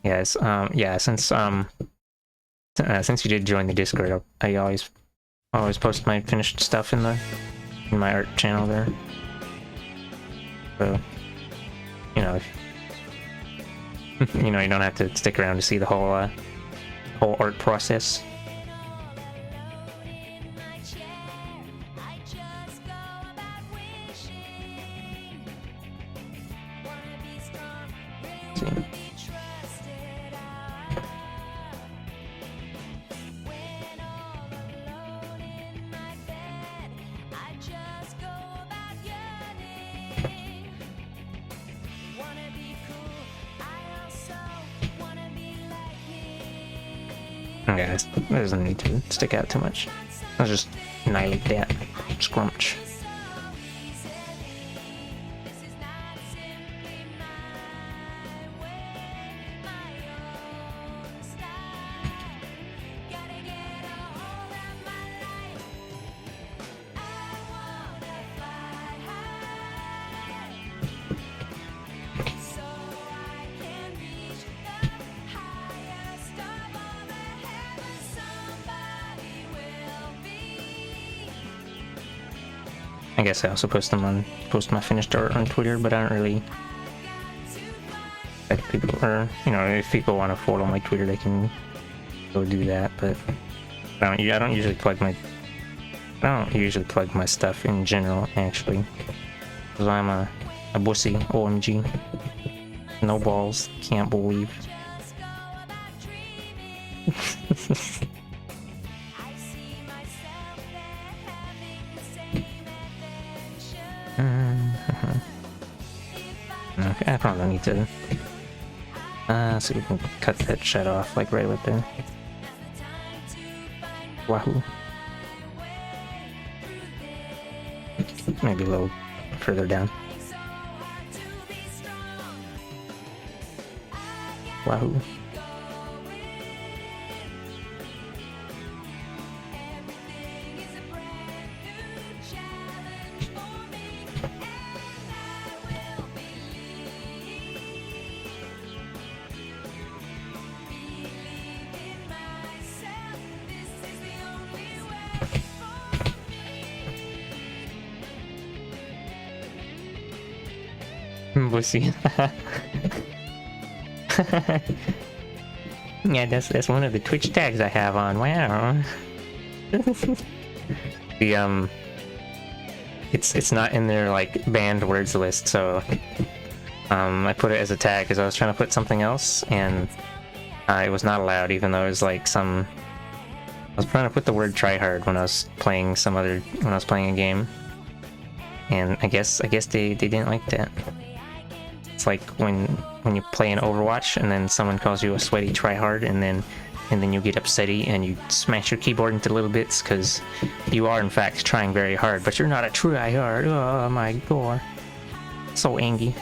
Yes. Yeah. Since you did join the Discord, I always post my finished stuff in my art channel there. So, you know, you know, you don't have to stick around to see the whole art process. Okay, that doesn't need to stick out too much. I'll just annihilate that. Scrunch. I guess I also post my finished art on Twitter, but I don't really expect people, or you know, if people want to follow my Twitter, they can go do that. But I don't usually plug my stuff in general, actually, because I'm a wussy. OMG, no balls, can't believe. Okay, I probably don't need to. So we can cut that shit off, like right up there. Wahoo. Maybe a little further down. Wahoo. Bussy. Yeah, that's one of the Twitch tags I have on. Wow. The it's not in their like banned words list, so I put it as a tag because I was trying to put something else and it was not allowed, even though it was like some. I was trying to put the word tryhard when I was playing a game, and I guess they didn't like that. It's like when you play an Overwatch and then someone calls you a sweaty tryhard, and then you get upsetty and you smash your keyboard into little bits because you are in fact trying very hard, but you're not a tryhard. Oh my god, so angry.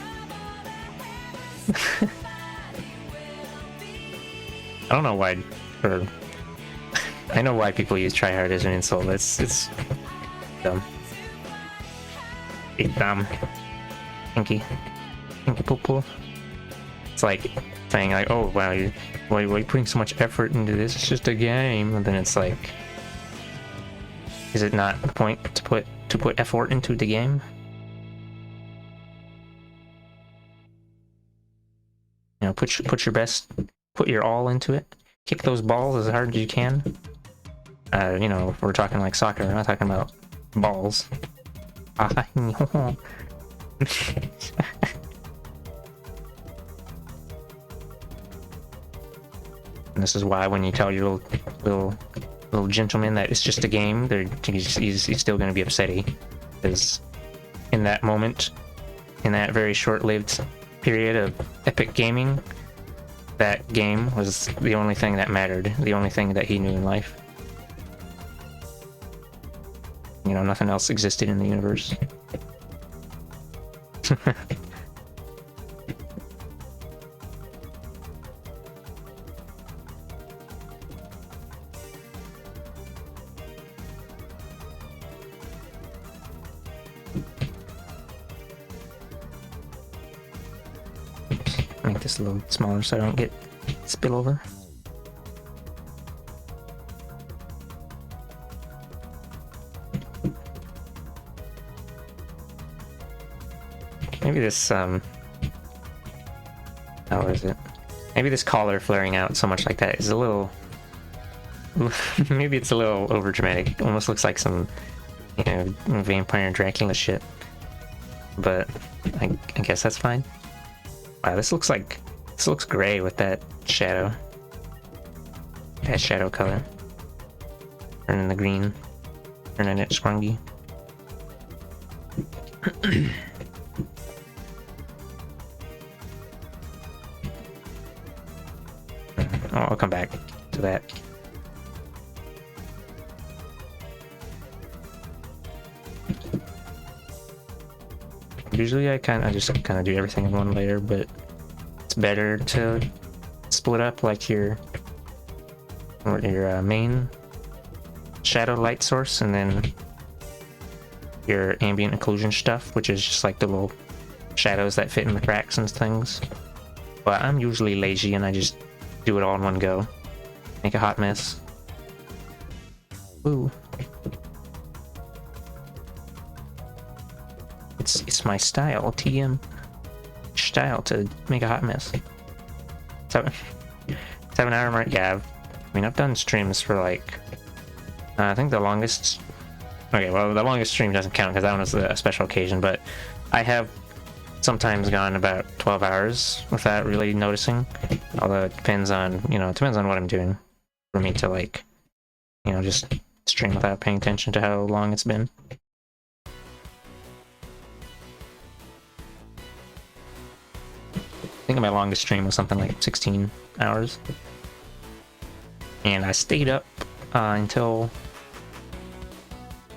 I don't know why, or I know why people use tryhard as an insult. It's dumb. It's dumb. Inky poo poo. It's like saying like, oh wow, why are you putting so much effort into this? It's just a game. And then it's like, is it not the point to put effort into the game? You know, put your best, put your all into it. Kick those balls as hard as you can. You know, if we're talking like soccer, we're not talking about balls. And this is why when you tell your little gentleman that it's just a game, he's still going to be upsetty, because in that moment, in that very short-lived period of epic gaming, that game was the only thing that mattered, the only thing that he knew in life. You know, nothing else existed in the universe. Make this a little smaller so I don't get spillover. Maybe this how is it? Maybe this collar flaring out so much like that is a little maybe it's a little over dramatic. Almost looks like some, you know, vampire Dracula shit. But I guess that's fine. Wow, this looks gray with that shadow. That shadow color. Turning the green. Turning it scrungy. I'll come back to that. Usually I just kind of do everything in one layer, but it's better to split up like your main shadow light source and then your ambient occlusion stuff, which is just like the little shadows that fit in the cracks and things. But I'm usually lazy and I just do it all in one go. Make a hot mess. Ooh. It's my style, TM style, to make a hot mess. 7-hour mark. Yeah, I mean I've done streams for like I think the longest. Okay, well the longest stream doesn't count because that one was a special occasion, but I have sometimes gone about 12 hours without really noticing. Although it depends on, you know, it depends on what I'm doing for me to like, you know, just stream without paying attention to how long it's been. think my longest stream was something like 16 hours. And I stayed up until...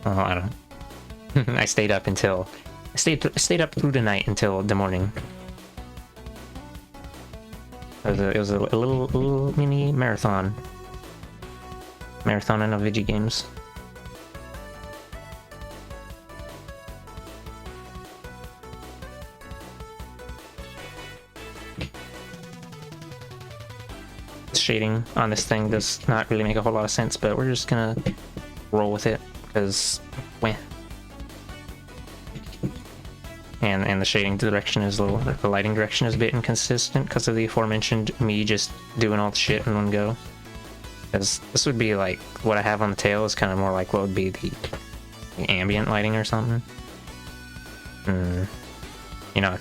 Oh, I don't know. I stayed up until... I stayed up through the night until the morning. It was a little mini marathon. Marathoning of video games. Shading on this thing does not really make a whole lot of sense, but we're just gonna roll with it because weh. And the shading direction is a little, the lighting direction is a bit inconsistent because of the aforementioned me just doing all the shit in one go. Because this would be like what I have on the tail is kind of more like what would be the ambient lighting or something. You know, I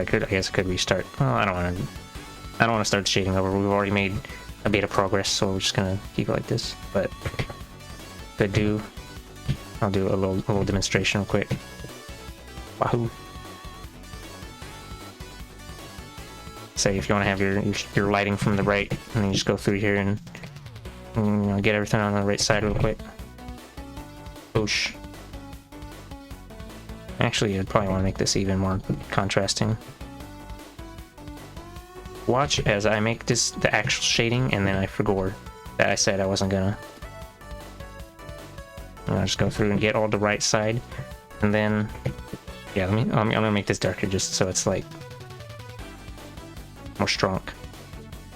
guess I could restart. Oh, I don't want to start shading over. We've already made a bit of progress, so we're just gonna keep it like this. But I'll do a little demonstration real quick. Wahoo! Say if you want to have your lighting from the right, and then you just go through here and you know, get everything on the right side real quick. Boosh. Actually, I'd probably want to make this even more contrasting. Watch as I make this the actual shading, and then I forgot that I said I wasn't gonna. And I'll just go through and get all the right side, and then yeah, I'm gonna make this darker just so it's like more strong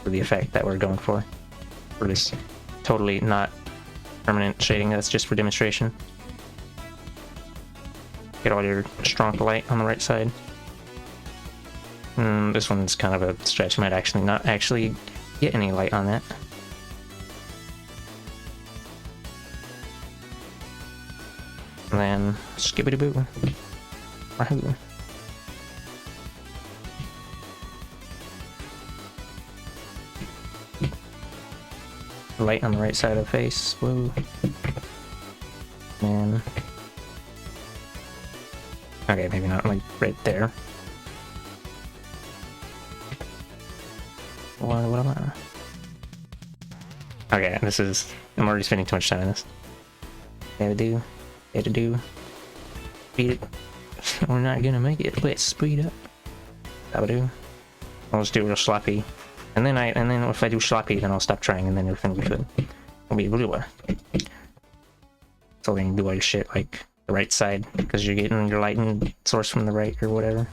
for the effect that we're going for this totally not permanent shading. That's just for demonstration. Get all your strong light on the right side. This one's kind of a stretch. You might actually not actually get any light on that. And then skibbity boo. Wahoo. Light on the right side of the face. Whoa. And okay, maybe not like right there. What am I? Okay, I'm already spending too much time on this. Gotta do. Speed it. We're not gonna make it. Let's speed up. That'll do. I'll just do it real sloppy. And then if I do sloppy, then I'll stop trying, and then everything will be good. It'll be really well. So then you do all your shit like the right side, because you're getting your lighting source from the right or whatever.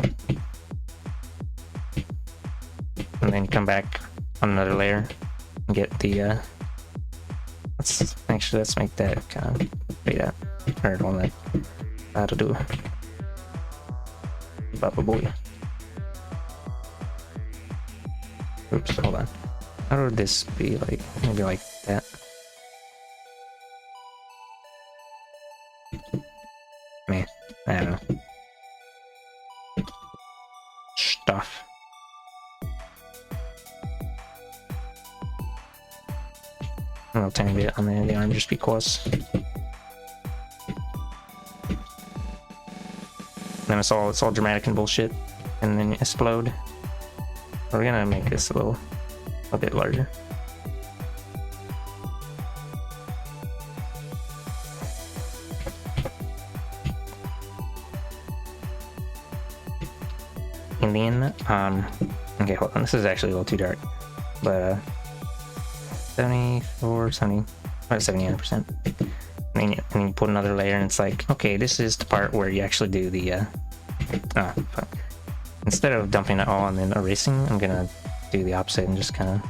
And then you come back on another layer and get the let's make that kind of fade out. Or on that. That'll do. Baba boy. Oops, hold on. How would this be like? Maybe like that. Man, I don't know. Stuff. A little tiny bit on the arm just because. Then it's all dramatic and bullshit, and then explode. We're gonna make this a bit larger. And then, okay, hold on, this is actually a little too dark, but 74, 70, about 79%. And then you put another layer, and it's like, okay, this is the part where you actually do the, fuck. Instead of dumping it all and then erasing, I'm gonna do the opposite and just kind of,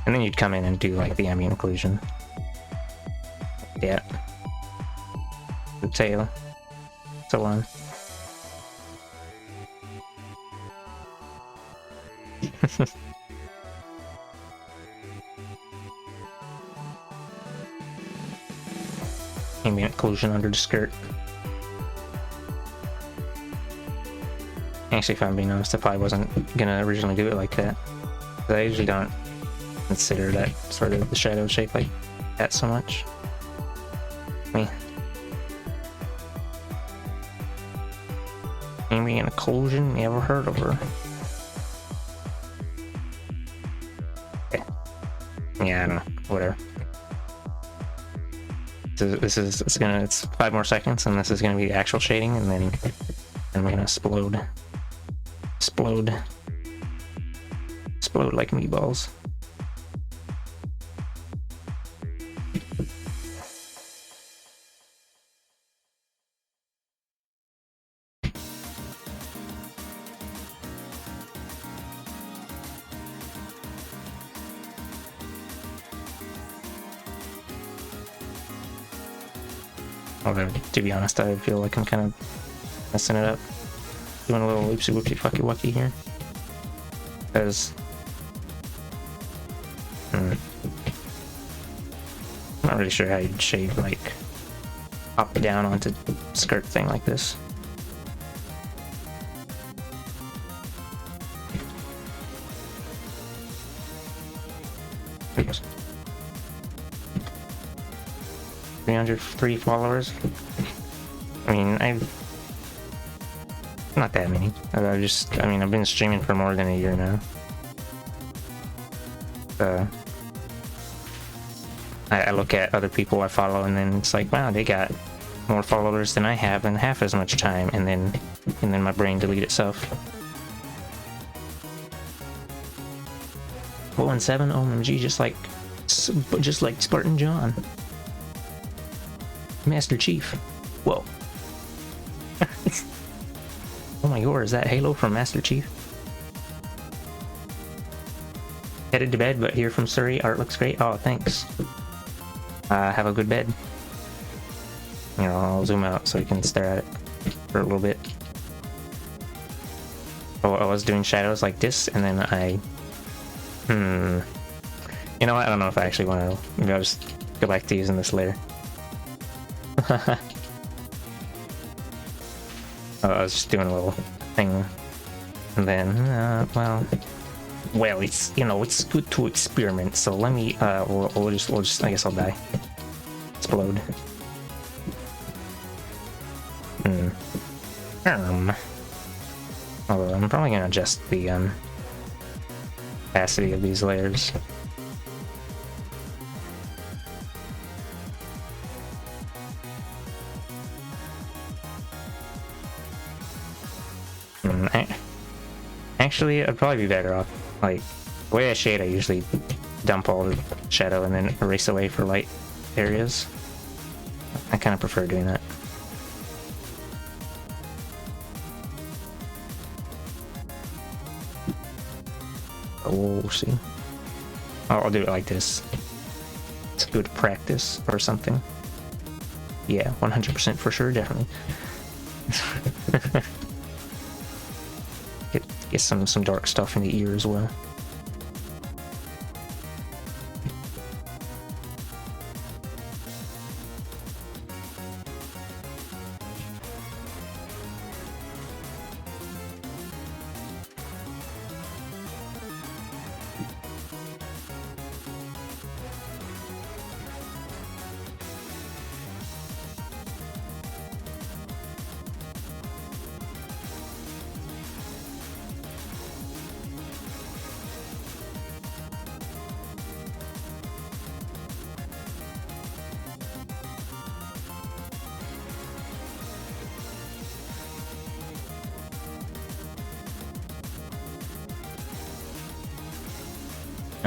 and then you'd come in and do like the ambient occlusion. Yeah. The tail. So on. Ambient occlusion under the skirt. Actually, if I'm being honest, I probably wasn't gonna originally do it like that. I usually don't consider that sort of the shadow shape like that so much. Me. Ambient occlusion, never heard of her. Okay. Yeah, I don't know. Whatever. It's 5 more seconds, and this is gonna be actual shading, and then we're gonna explode like meatballs. Although, to be honest, I feel like I'm kind of messing it up. Doing a little loopsy whoopsie fucky wucky here. Because... I'm not really sure how you'd shade, like, up down onto skirt thing like this. Oops. 303 followers. I mean, not that many. I've been streaming for more than a year now. I look at other people I follow, and then it's like, wow, they got more followers than I have in half as much time, and then my brain delete itself. 0-7, OMG, just like Spartan John. Master Chief. Whoa. Oh my god, is that Halo from Master Chief? Headed to bed, but here from Surrey. Art looks great. Oh, thanks. Have a good bed. You know, I'll zoom out so you can stare at it for a little bit. Oh, I was doing shadows like this, and then you know what? I don't know if I actually want to. Maybe I'll just go back to using this layer. I was just doing a little thing, and then well, it's, you know, it's good to experiment. So let me we'll just I guess I'll die. Explode. Although I'm probably gonna adjust the opacity of these layers. Actually, I'd probably be better off, like, the way I shade, I usually dump all the shadow and then erase away for light areas. I kind of prefer doing that. But we'll see. I'll do it like this. It's good practice or something. Yeah, 100% for sure, definitely. Get some dark stuff in the ear as well.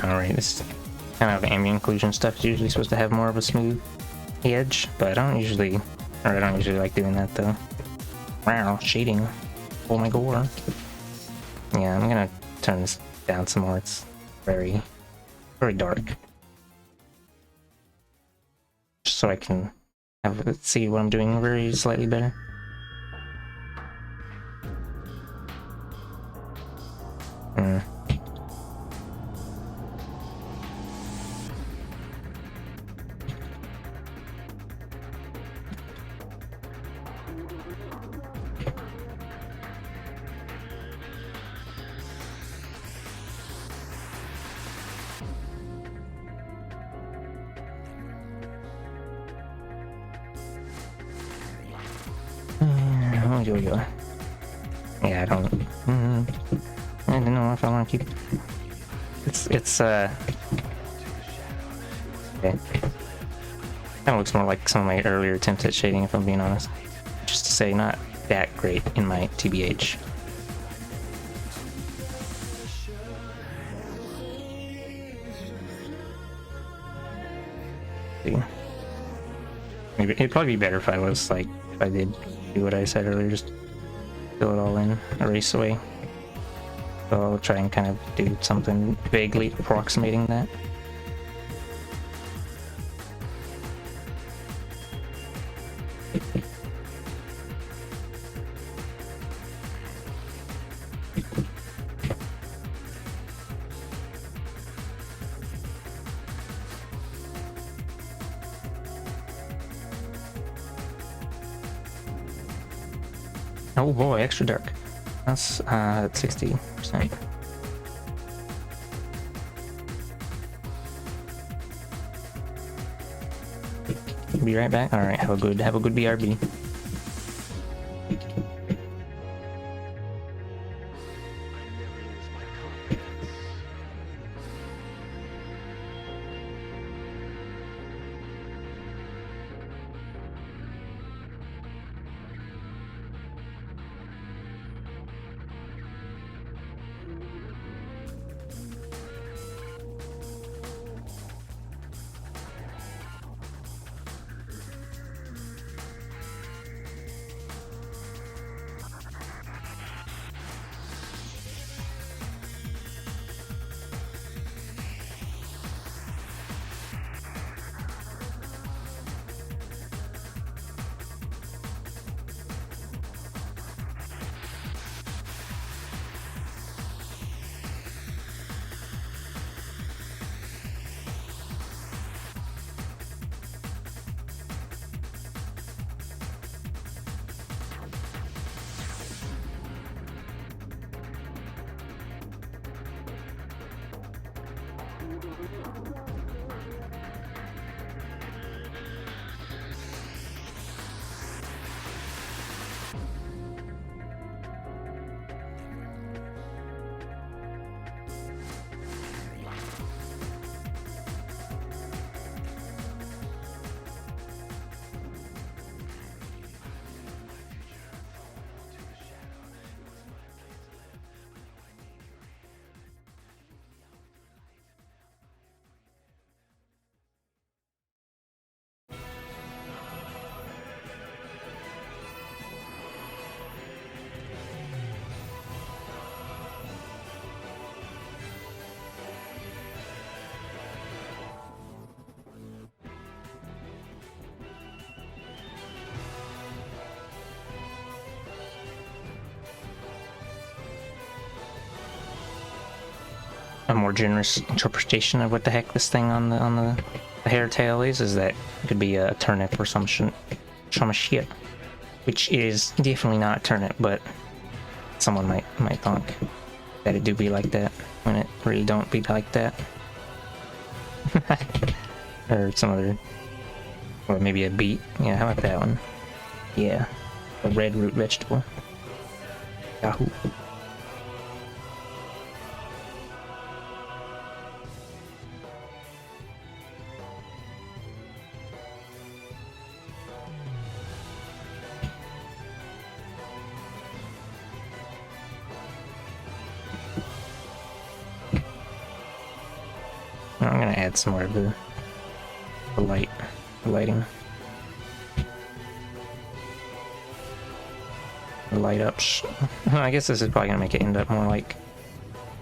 Alright, this kind of ambient occlusion stuff is usually supposed to have more of a smooth edge, but I don't usually like doing that though. Wow, shading. Oh my god. Yeah, I'm gonna turn this down some more. It's very, very dark. Just so I can see what I'm doing very slightly better. Yo. Yeah, I don't. I don't know if I want to keep. It's okay. Kind of looks more like some of my earlier attempts at shading, if I'm being honest. Just to say, not that great in my TBH. See. Maybe it'd probably be better if I was like, if I did do what I said earlier, just fill it all in, erase away. So I'll try and kind of do something vaguely approximating that. Oh boy, extra dark. That's at 60%. Be right back. All right, have a good BRB. A more generous interpretation of what the heck this thing on the hair tail is that it could be a turnip or some shit, which is definitely not a turnip, but someone might think that it do be like that when it really don't be like that. Or some other, or maybe a beet. Yeah, how about that one? Yeah, a red root vegetable. Yahoo. I'm gonna add some more of the lighting. The light ups. I guess this is probably gonna make it end up more like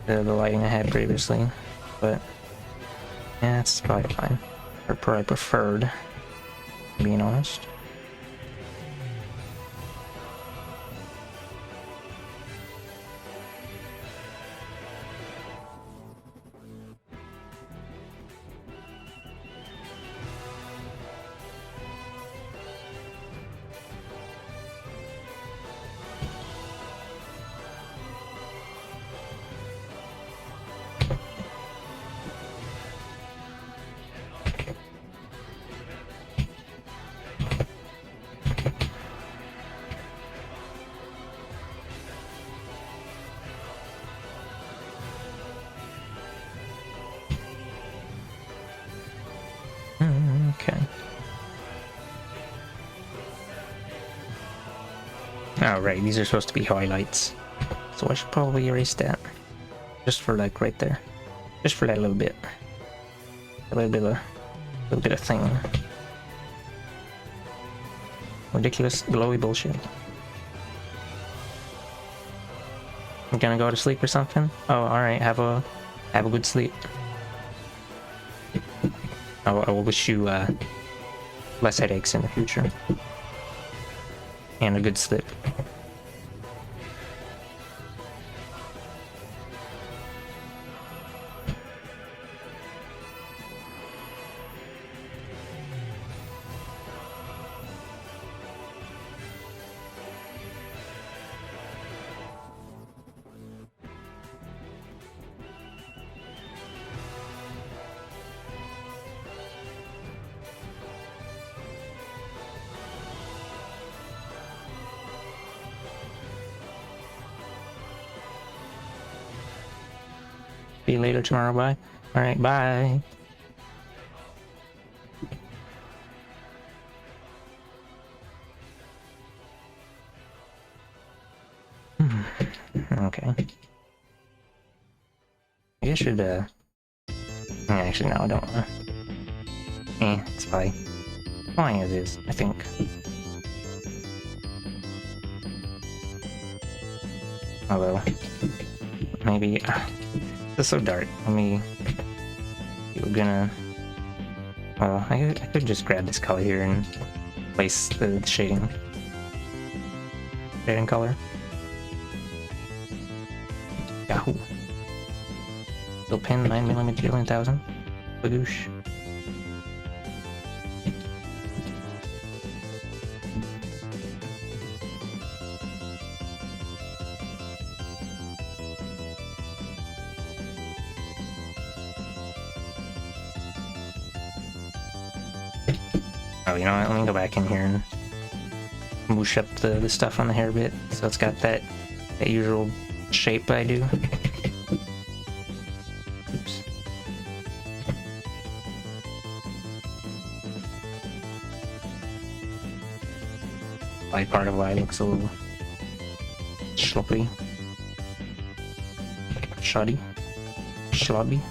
the lighting I had previously, but yeah, it's probably fine. Or probably preferred, being honest. Okay. Oh, right, these are supposed to be highlights. So I should probably erase that. Just for like right there. Just for that little bit. A little bit of thing. Ridiculous, glowy bullshit. You gonna go to sleep or something? Oh, alright, have a good sleep. I will wish you less headaches in the future. And a good sleep. See you later tomorrow, bye. Alright, bye. Okay. I should, actually, no, I don't wanna. It's fine. Fine as is, I think. Although, maybe... it's so dark. We're gonna... Well, I could just grab this color here and place the shading color. Yahoo! Still pin 9mm 1000. Bagoosh. Oh, you know what? Let me go back in here and moosh up the stuff on the hair a bit, so it's got that usual shape I do. Oops. Like part of why it looks a little sloppy. Shoddy. Schlobby.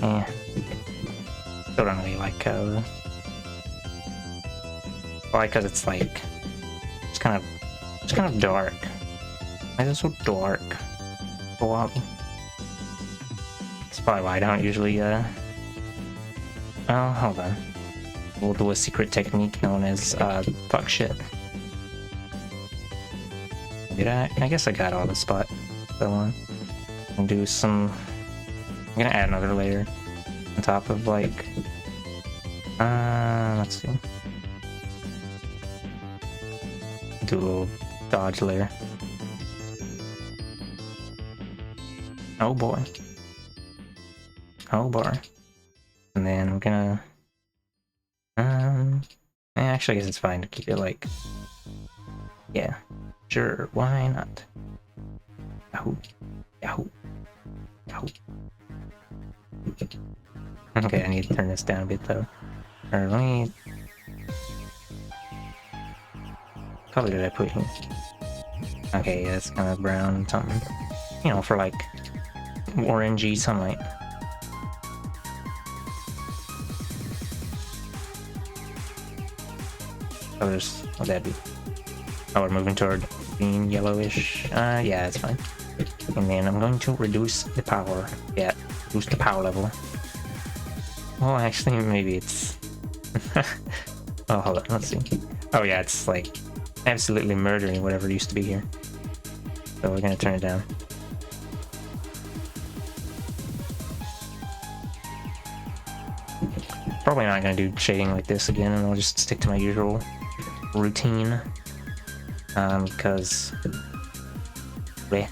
Yeah. Still don't really like how... Why? Because it's like... It's kind of dark. Why is it so dark? That's probably why I don't usually, Oh, hold on. We'll do a secret technique known as, fuck shit. Did I guess I got all the spot that one. And do some... I'm gonna add another layer on top of, like... let's see. Do a little dodge layer. Oh boy. Oh boy. And then we're gonna... actually I guess it's fine to keep it like... Yeah. Sure, why not? Yahoo. Yahoo. Yahoo. Okay, I need to turn this down a bit though. Or let me... What color did I put here? Okay, that's kind of brown something. You know, for like orangey sunlight. Colors, what'd that be? Oh, we're moving toward green, yellowish. Yeah, that's fine. And then I'm going to reduce the power. Yeah, reduce the power level. Well, actually, maybe it's... Oh, hold on, let's see. Oh yeah, it's like absolutely murdering whatever used to be here. So we're gonna turn it down. Probably not gonna do shading like this again, and I'll just stick to my usual routine. Because where?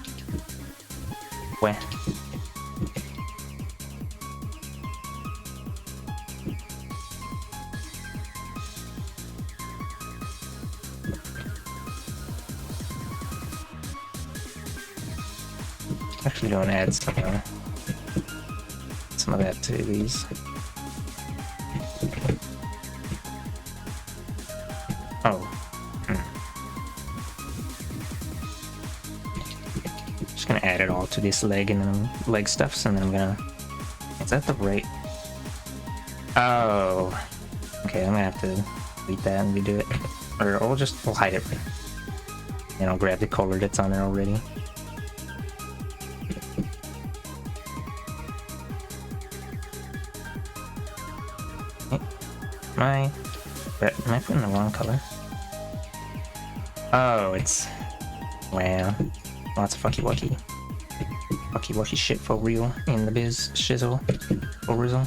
Actually, going to add some of that to these. Oh. Just gonna add it all to this leg and then leg stuffs, and then I'm gonna. Is that the right? Oh. Okay, I'm gonna have to delete that and redo it, or we'll hide it, and I'll grab the color that's on there already. Am I putting the wrong color? Oh, it's... Wow. Lots of fucky wucky shit for real in the biz shizzle for rizzle.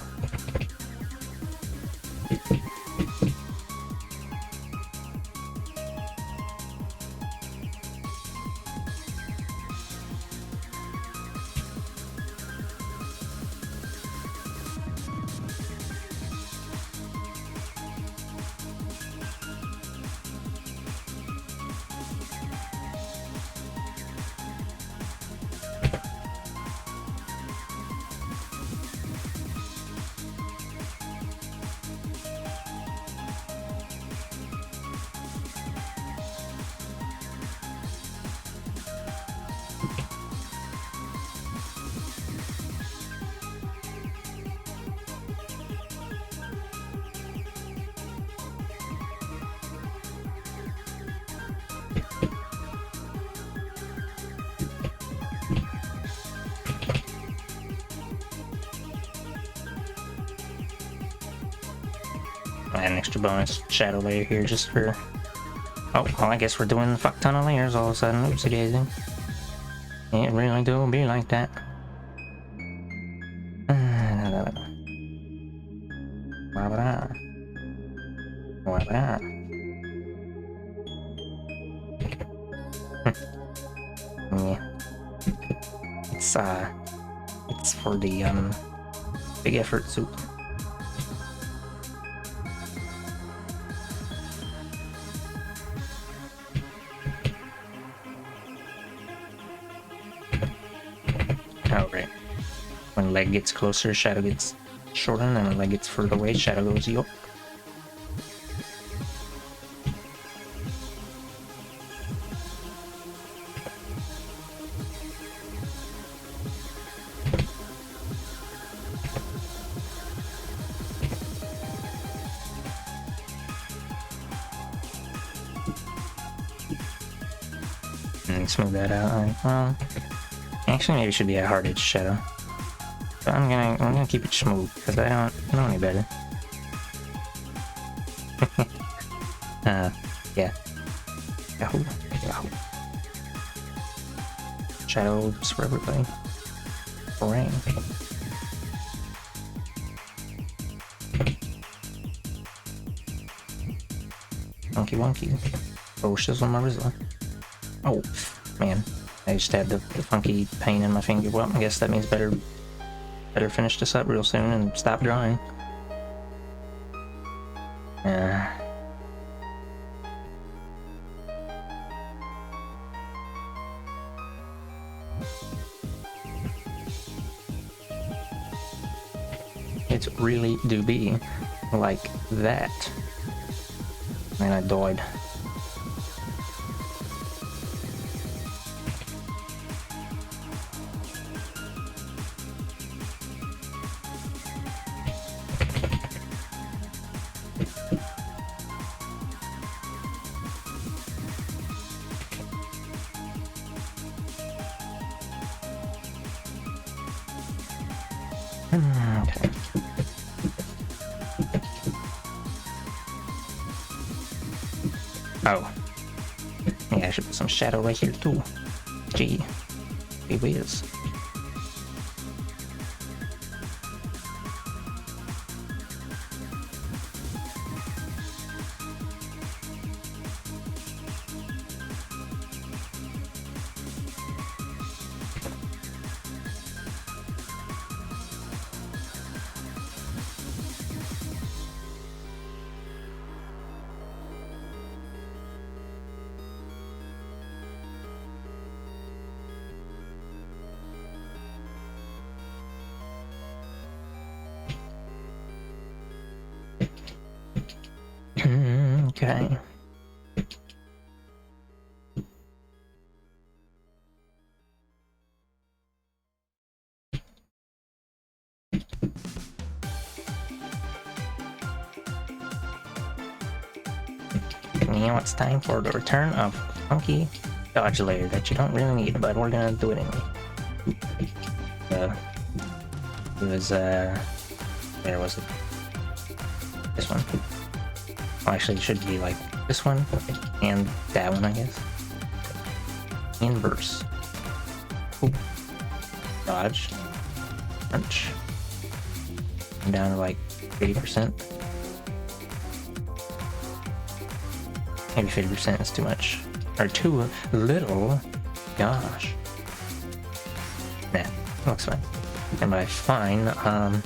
Add an extra bonus shadow layer here just for... Oh, well, I guess we're doing a fuck ton of layers all of a sudden. Oopsie daisy. It really do be like that. Yeah. It's for the, big effort soup. Oh, right. When leg gets closer, shadow gets shortened, and when leg gets further away, shadow goes up. And smooth that out. Alright, well, actually, maybe it should be a hard edge shadow. But I'm gonna keep it smooth because I don't know any better. Yeah. Yahoo! Shadows for everybody. Rain. Wonky wonky. Oh, shizzle my rizzle. Oh, man. I just had the funky pain in my finger. Well, I guess that means better finish this up real soon and stop drawing. It really do be like that. Man, I died. Okay. Oh. Yeah, I should put some shadow right here too. Gee whiz. Okay. Now it's time for the return of funky dodge layer that you don't really need, but we're gonna do it anyway. It was where was it? This one. Well, actually, it should be like this one and that one, I guess. Inverse. Ooh. Dodge. Punch. And down to like 80%. Maybe 50% is too much. Or too little. Gosh. Nah, looks fine. And by fine, man.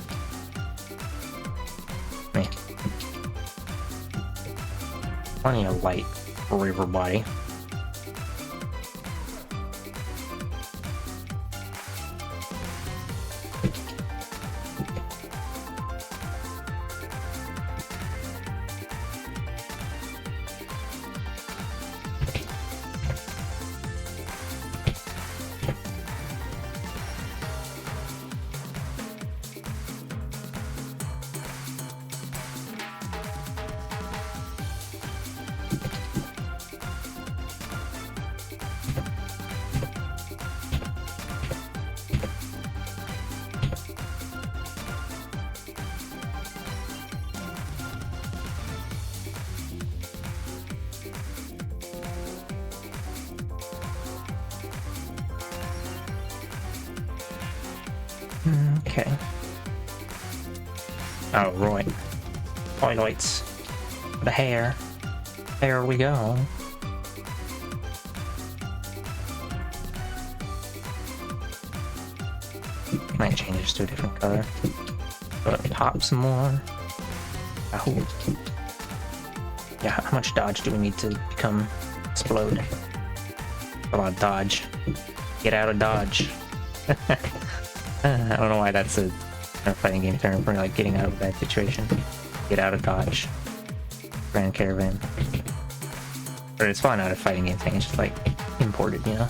Plenty of light for river body. Okay. Oh, right. Highlights. The hair. There we go. Might change this to a different color. But pop some more. Oh. Yeah, how much dodge do we need to become explode? A lot of dodge. Get out of dodge. I don't know why that's a fighting game term for like getting out of a bad situation. Get out of dodge. Grand Caravan. But it's fun out of fighting game thing, it's just like imported, you know?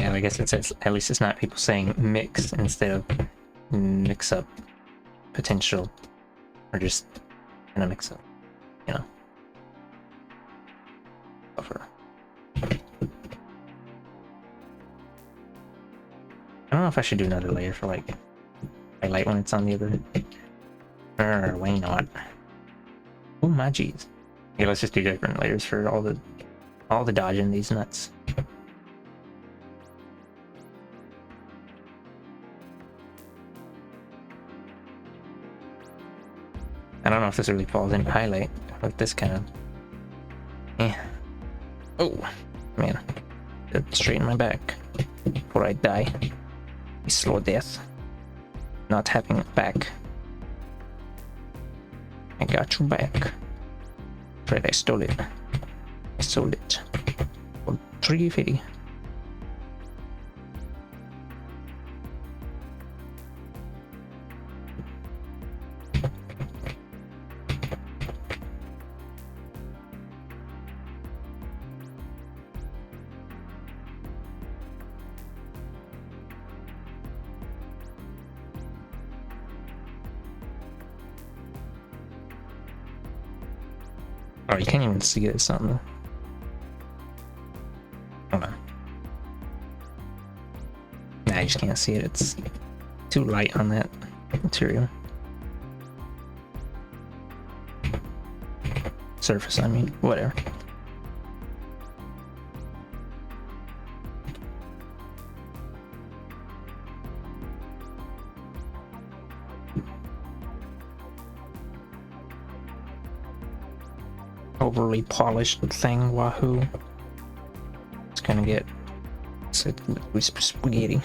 I guess it says, at least it's not people saying mix instead of mix up potential, or just in a mix up, you know. Buffer. I don't know if I should do another layer for like highlight when it's on the other. Why not? Oh my jeez. Okay, let's just do different layers for all the dodge in these nuts. I don't know if this really falls into highlight with this kind of. Yeah. Oh, man. Straighten my back before I die. A slow death. Not having it back. I got your back. Afraid I stole it. I sold it. For $3.50. Oh, you can't even see it, something. Hold on. just can't see it. It's too light on that material. Surface, I mean, whatever. Overly polished thing, wahoo. It's gonna get spaghetti.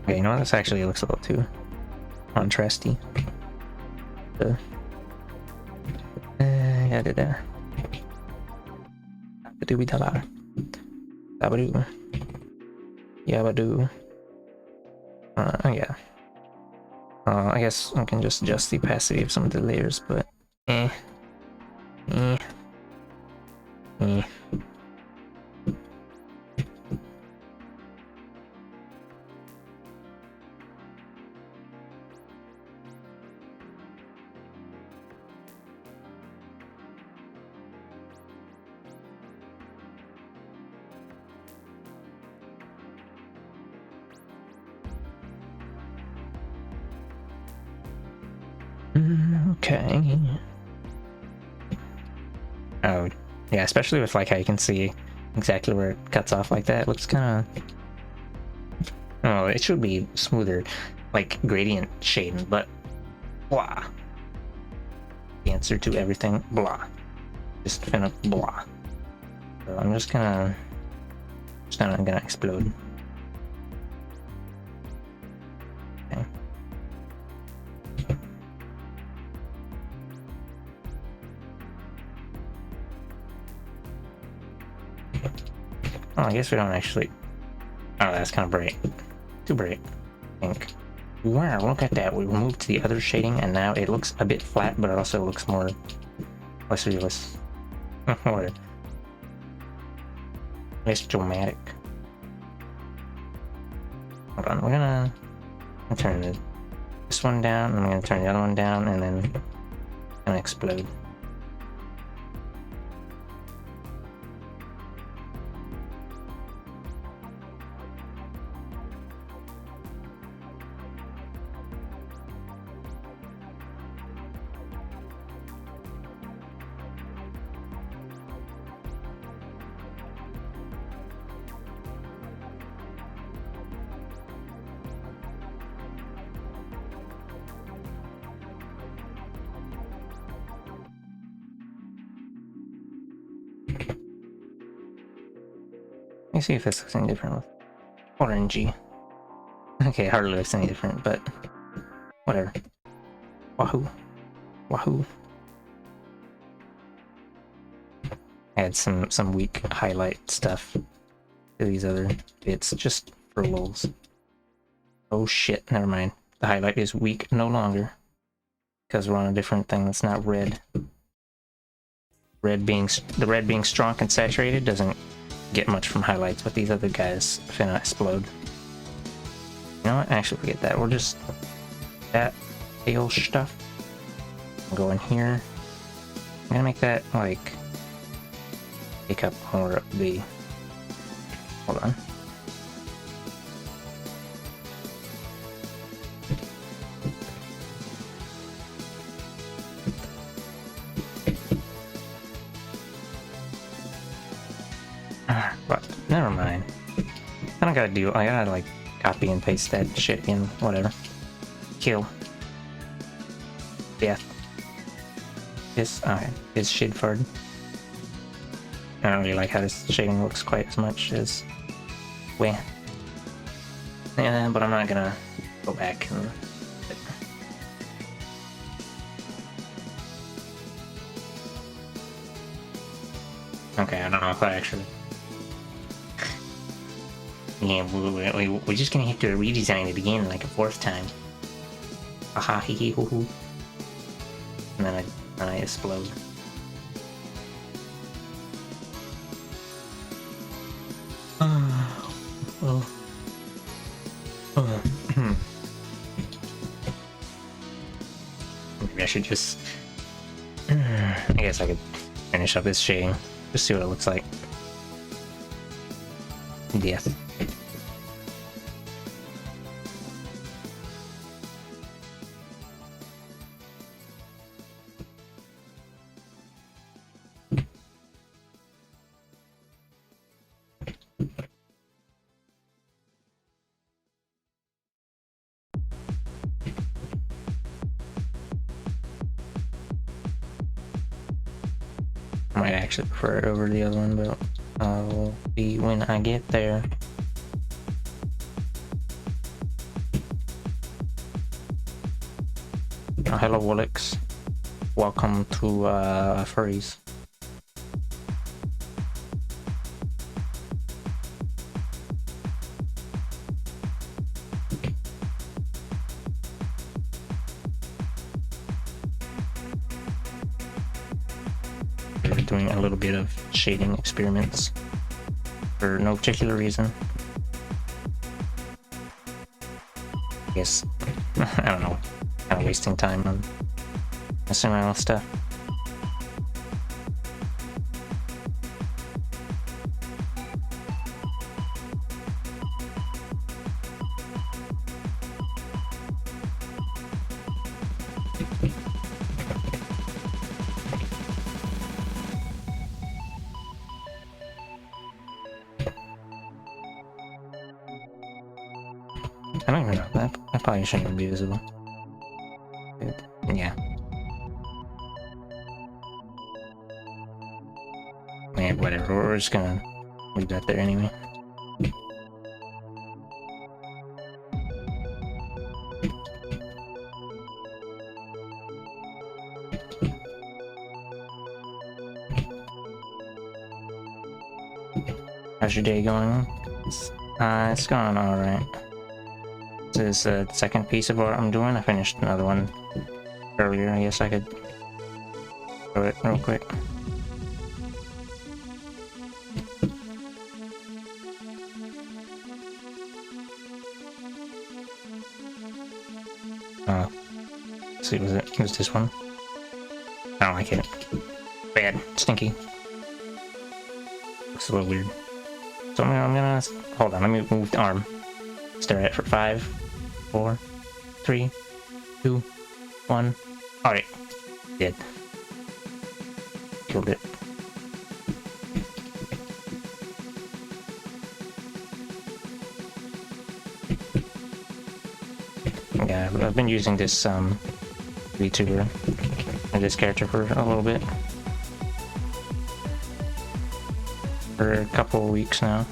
Okay, you know what? This actually looks a little too contrasty. Yeah, there. Yabadoo. Yeah. I guess I can just adjust the opacity of some of the layers, but eh. Okay. Oh, yeah, especially with like how you can see exactly where it cuts off like that. It looks kind of... Oh, it should be smoother, like gradient shading, but blah. The answer to everything, blah. Just finna blah. So I'm just gonna explode. Okay. Oh, I guess we don't actually... Oh, that's kind of bright. Too bright, I think. Wow, look at that. We removed the other shading, and now it looks a bit flat, but it also looks more... less realistic. Or... less dramatic. Hold on, we're gonna turn this one down, and I'm gonna turn the other one down, and then... gonna explode. Let me see if this looks any different with orangey. Okay, it hardly looks any different, but whatever. Wahoo. Wahoo. Add some weak highlight stuff to these other bits just for lulz. Oh shit, never mind. The highlight is weak no longer because we're on a different thing that's not red. The red being strong and saturated doesn't get much from highlights, but these other guys finna explode. You know what? Actually, forget that. We'll just that pale stuff. Go in here. I'm gonna make that like take up more of the. Hold on. But never mind. I don't gotta do. I gotta like copy and paste that shit in. Whatever. Kill. Death. This. Alright. Is Shidford. I don't really like how this shading looks quite as much as. Where. Yeah, but I'm not gonna go back and. Okay, I don't know if I actually. Yeah, we're just gonna have to redesign it again like a fourth time. Aha, hee hee hoo hoo. And then I explode. Maybe I should just. I guess I could finish up this shading. Just see what it looks like. Death. I might actually prefer it over the other one, but I'll see when I get there. Hello, Woolix. Welcome to Furries. We're doing a little bit of shading experiments for no particular reason. I guess, I don't know, kind of wasting time on messing around with stuff. I don't even know. That probably shouldn't be visible. Yeah. Yeah, whatever. We're just gonna leave that there anyway. How's your day going? It's going alright. This is the second piece of art I'm doing. I finished another one earlier. I guess I could show it real quick. Let's see, it was this one? I don't like it. Bad. Stinky. Looks a little weird. So I'm gonna hold on, let me move the arm. Stare at it for 5, 4, 3, 2, 1. Alright. Dead. Killed it. Yeah, I've been using this VTuber and this character for a little bit. For a couple of weeks now.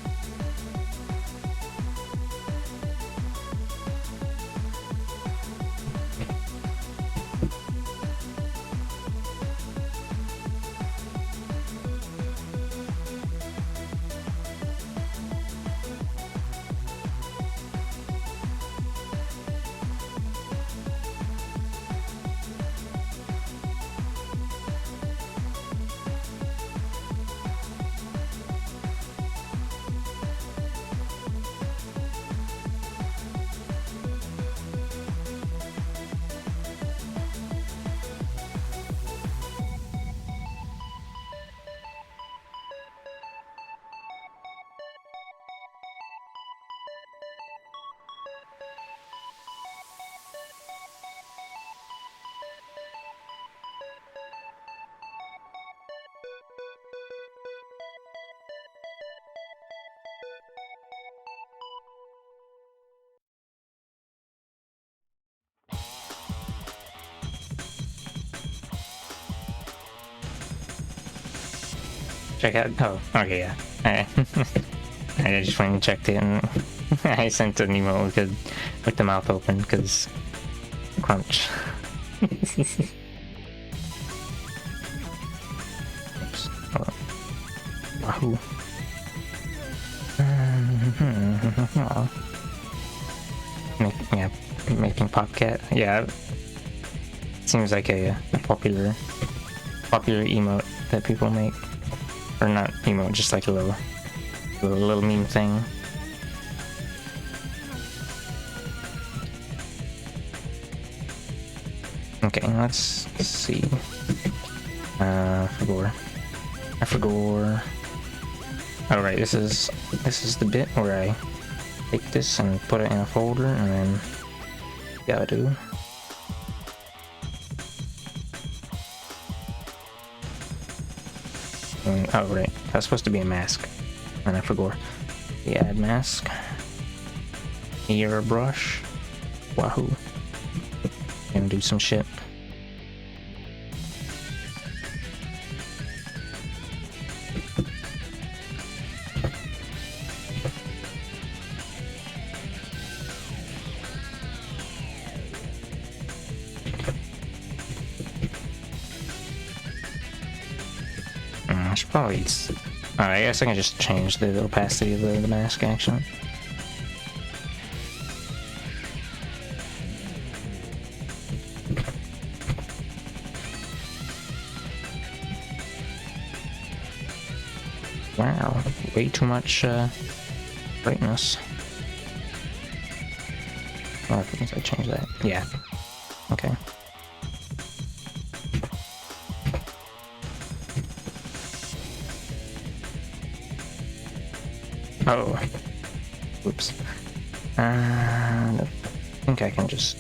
Check out. Oh, okay, yeah. I just went and checked it, and I sent an email with the mouth open because crunch. Oops. Hold on. Wahoo. Making Popcat. Yeah, seems like a popular emote that people make. Or not emote, just like a little meme thing. Okay, let's see. I forgot. Oh right, this is the bit where I take this and put it in a folder, and then gotta do. Oh right, that's supposed to be a mask, and I forgot. The add mask. Here a brush. Wahoo! Gonna do some shit. I should probably... Alright, I guess I can just change the opacity of the mask, actually. Wow, way too much brightness. Oh, I think I change that. Yeah. Okay. Oh. Oops. I think I can just...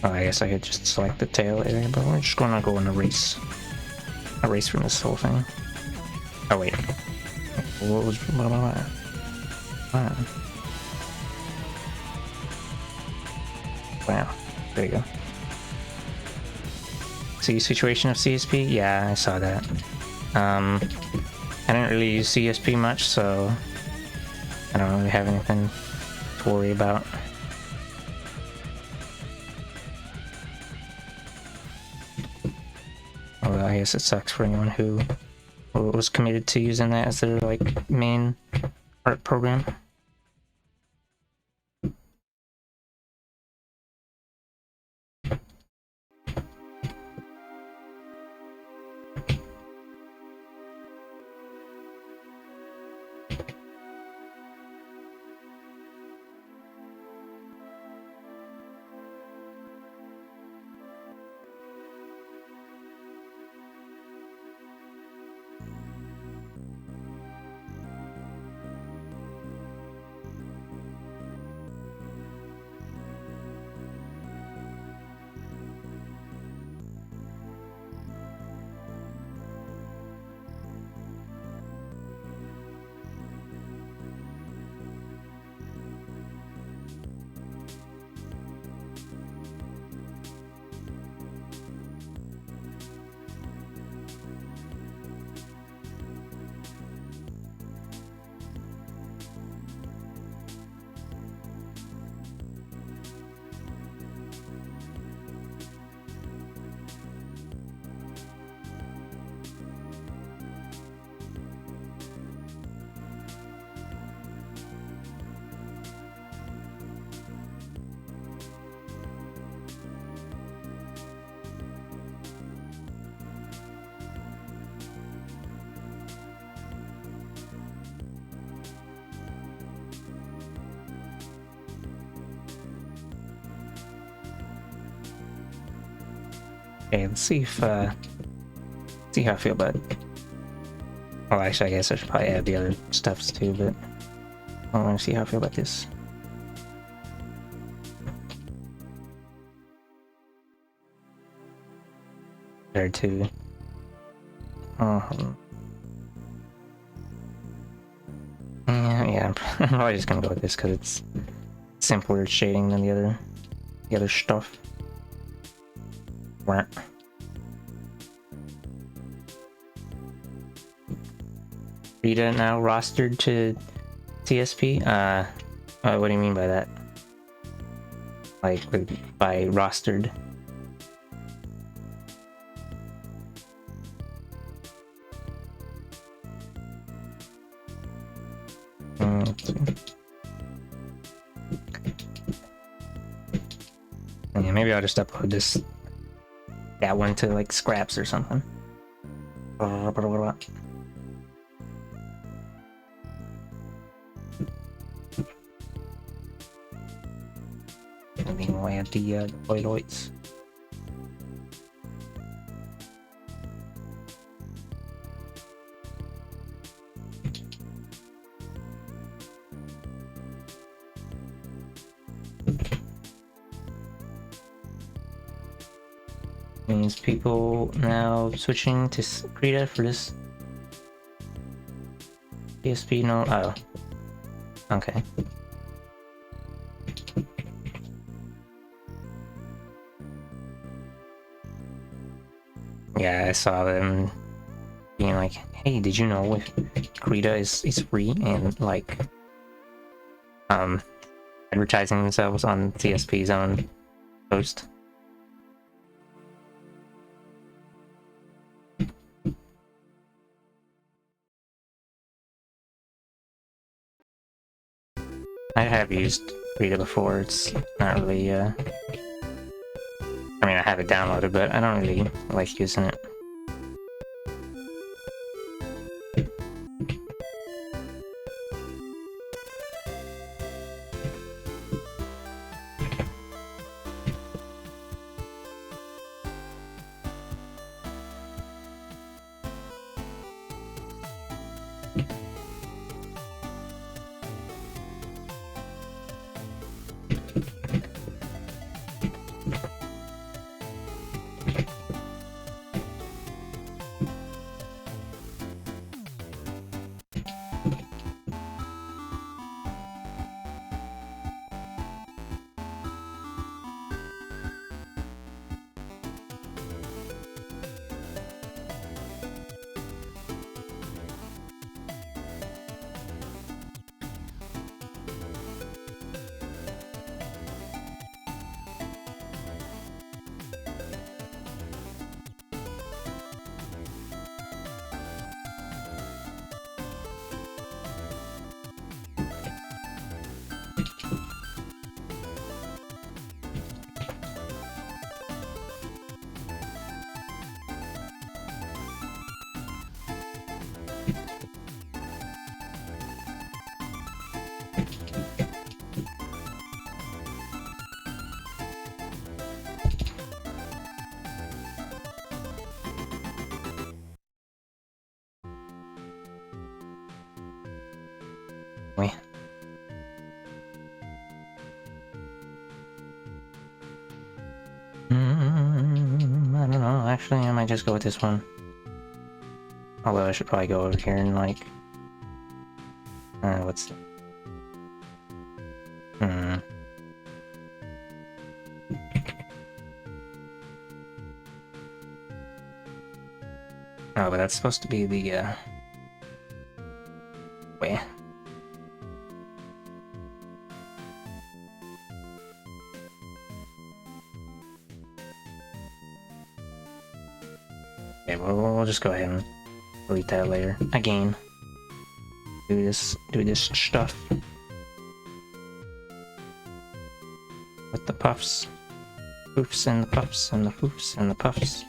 Oh, I guess I could just select the tail area, but we're just gonna go in a race. A race from this whole thing. Oh, wait. What was... Wow. Wow. There you go. See, situation of CSP? Yeah, I saw that. I didn't really use CSP much, so I don't really have anything to worry about. Although I guess it sucks for anyone who was committed to using that as their like main art program. Okay, let's see if see how I feel about it. Well, actually, I guess I should probably add the other stuffs too, but I want to see how I feel about this. There too. Yeah, I'm probably just gonna go with this because it's simpler shading than the other stuff. Right. Rita now rostered to TSP? What do you mean by that? Like, by rostered? Yeah, maybe I'll just upload that one to like scraps or something. And then we'll add the highlights. Means people now switching to Krita for this PSP. No, oh, okay. Yeah, I saw them being like, "Hey, did you know if Krita is free?" and like, advertising themselves on CSP's own post. I have used Rita before. It's not really, I mean, I have it downloaded, but I don't really like using it. We. I don't know. Actually, I might just go with this one. Although I should probably go over here and like, what's? Oh, but that's supposed to be the way. Okay, we'll just go ahead and delete that later. Again, do this stuff with the puffs, poofs and the puffs and the poofs and the puffs.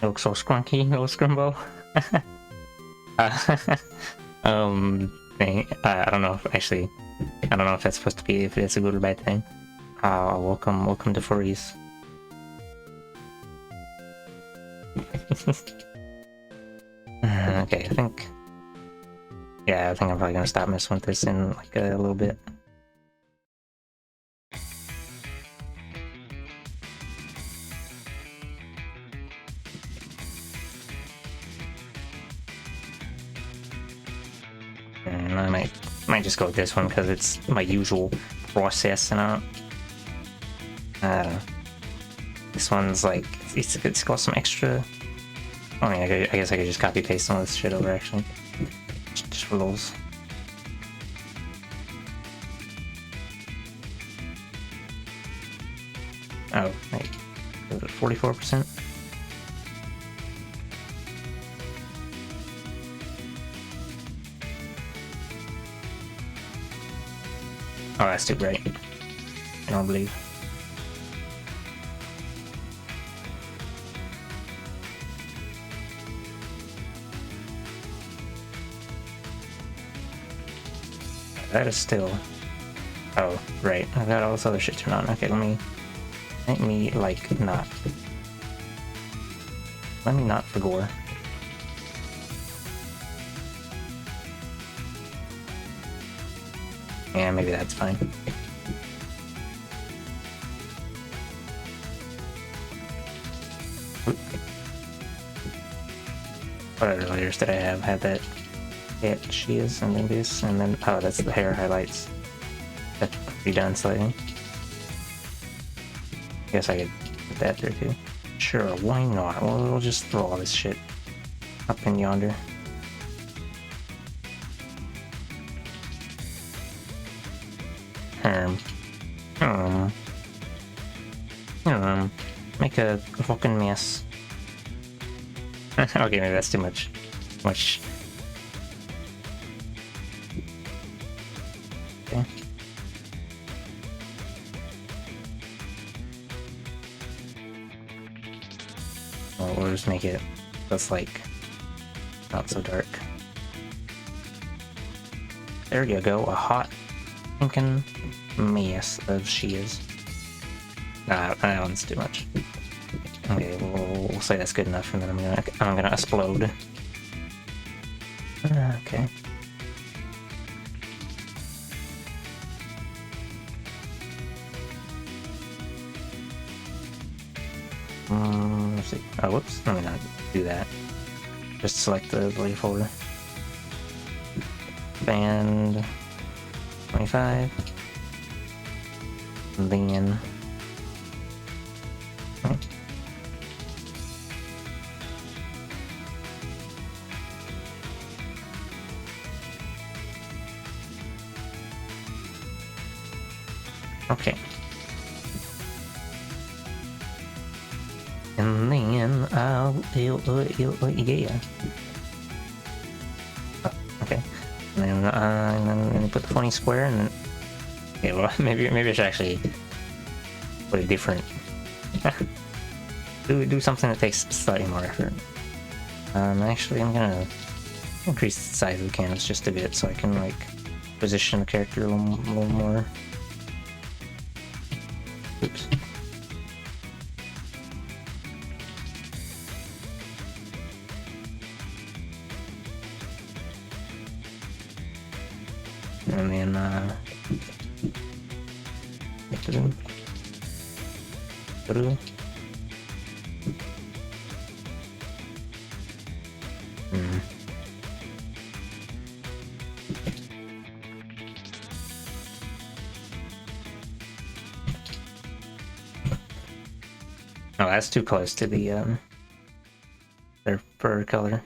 It looks so scrunky, little scrimbo. I don't know if actually, I don't know if that's supposed to be, if it's a good or bad thing. Welcome to furries. Okay, I think I'm probably gonna stop messing with this in like a little bit. And I might just go with this one because it's my usual process, and I don't know. This one's like it's got some extra. I mean, I guess I could just copy paste some of this shit over actually, just for those. Oh, wait, 44%. Oh, that's too bright. I don't believe. That is still Oh, right. I got all this other shit turned on. Okay, let me, like, not. Let me not for gore. Yeah, maybe that's fine. What other layers did I have? Had that hit, she is, and then this, and then, oh, that's the hair highlights. That's redone slightly. Guess I could put that there too. Sure, why not? We'll just throw all this shit up in yonder. Make a fucking mess. Okay, maybe that's too much. Okay. Well, we'll just make it just like not so dark. There you go, a hot thinking mess of she is. Nah, that one's too much. Okay, we'll say that's good enough, and then I'm gonna explode. Okay. Let's see. Oh, whoops. Let me not do that. Just select the layer folder. Band 25. And then. Okay. And then yeah. Okay. And then put the funny square, and then. Okay, well, maybe I should actually put a different. do something that takes slightly more effort. Actually, I'm gonna increase the size of the canvas just a bit so I can like position the character a little more. Oops. And then oh, that's too close to the their fur color.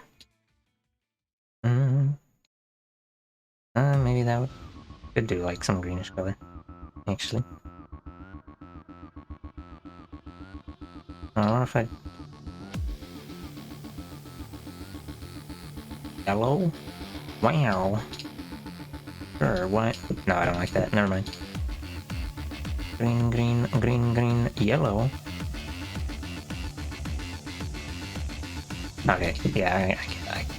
Maybe that could do like some greenish color, actually. I don't know if I yellow. Wow. Sure. What? No, I don't like that. Never mind. Green, yellow. Okay, yeah,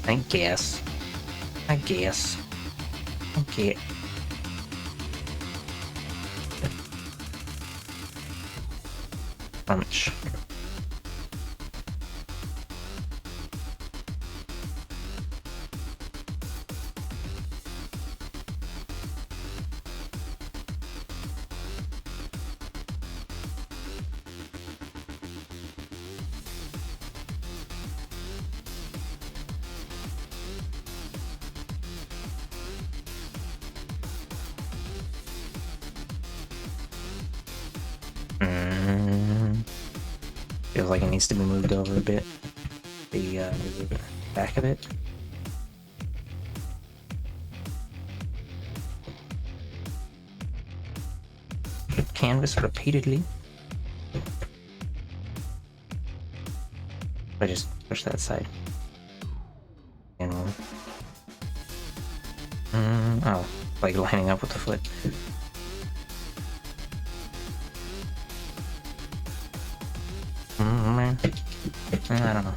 I guess. Okay. Punch. Feels like it needs to be moved over a bit. The back of it. Canvas repeatedly. I just push that side. And oh, like lining up with the foot. I don't know.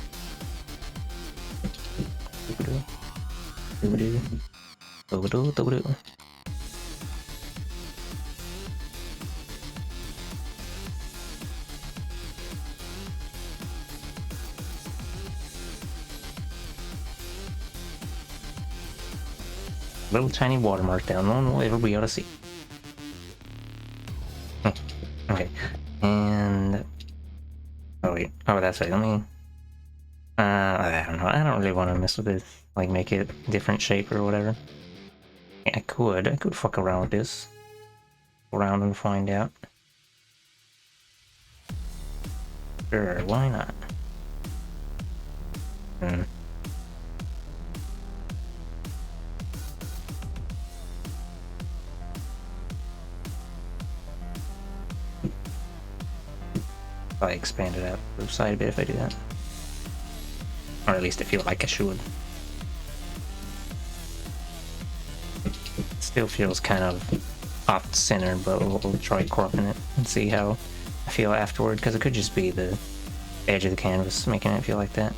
Little tiny watermark down. No one will ever be able to see. Oh, okay. And... oh, wait. Oh, that's right. Let me... I don't know. I don't really want to mess with this. Like, make it different shape or whatever. Yeah, I could fuck around with this. Around and find out. Sure, why not? Hmm. Probably expand it out to the side a bit if I do that. Or at least I feel like I should. Still feels kind of off center, but we'll try cropping it and see how I feel afterward, because it could just be the edge of the canvas making it feel like that.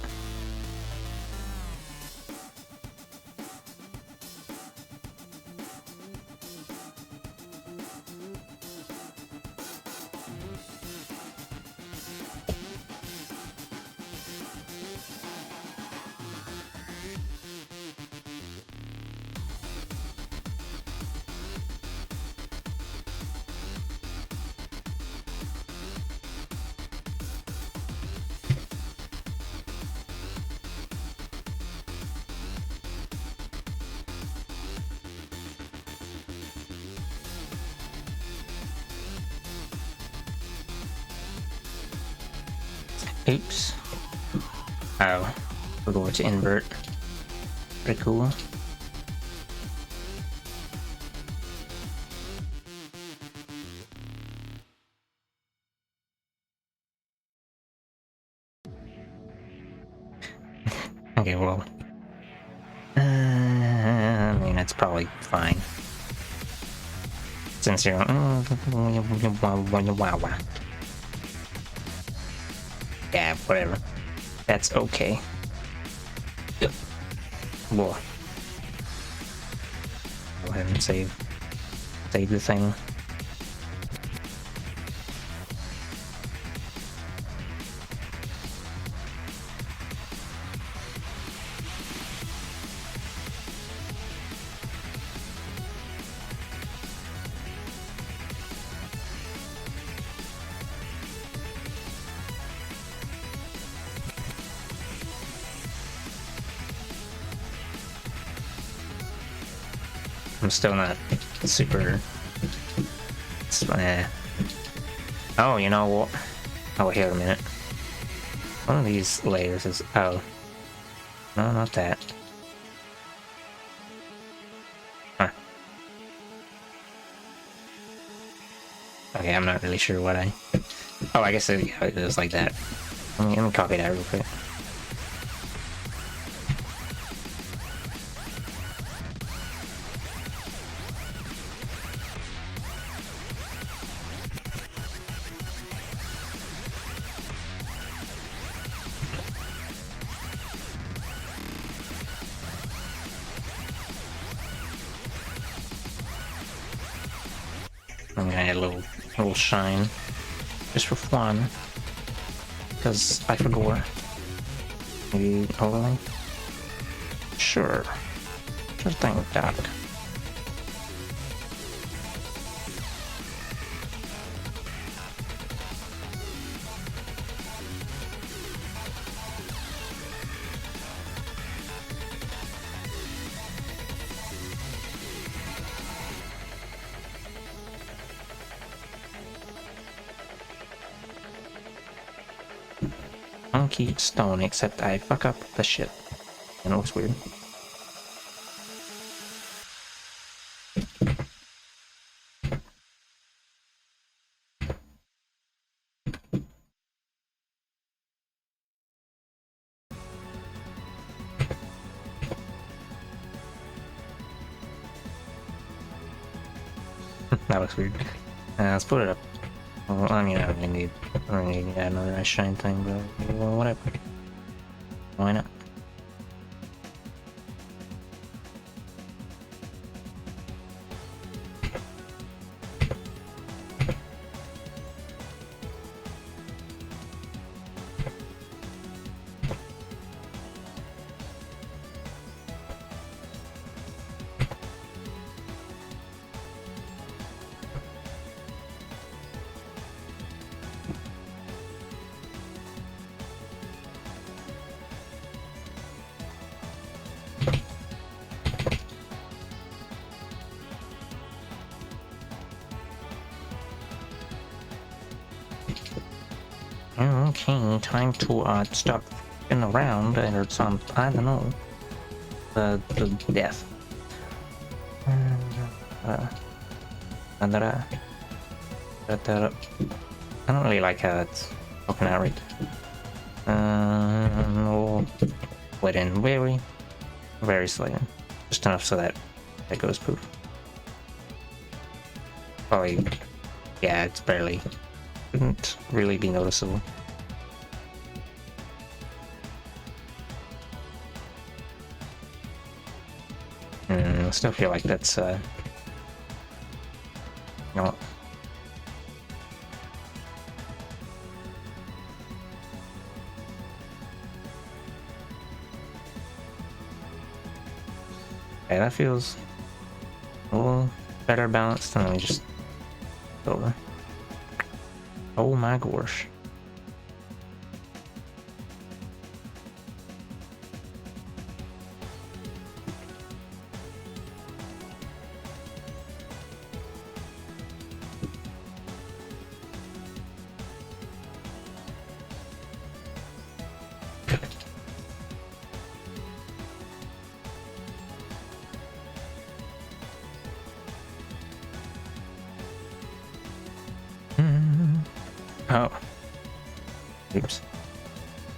Oops. Oh, we're going to invert. Pretty cool. Okay, well. I mean, that's probably fine. Since you're... yeah, whatever. That's okay. Whoa. Go ahead and save the thing. I'm still not super... oh, you know what? Oh, wait, here a minute. One of these layers is... oh. No, not that. Huh. Okay, I'm not really sure what I... oh, I guess it was like that. Let me copy that real quick. I'm gonna add a little shine, just for fun, because I forgot. Maybe overlay? Sure thing, Doc. Funky stone, except I fuck up the shit. And it looks weird. That looks weird. Let's put it up. Well, I mean, I don't need to add another ice shine thing, but well, whatever. Why not? time to stop f***ing around or some, I don't know, the death. I don't really like how it's poking out right. We'll let in very, very slightly, just enough so that it goes poof. Probably, yeah, it's barely, wouldn't really be noticeable. I still feel like that's, you know, okay, that feels a little better balanced. Let me just over. Oh my gosh. Oh. Oops.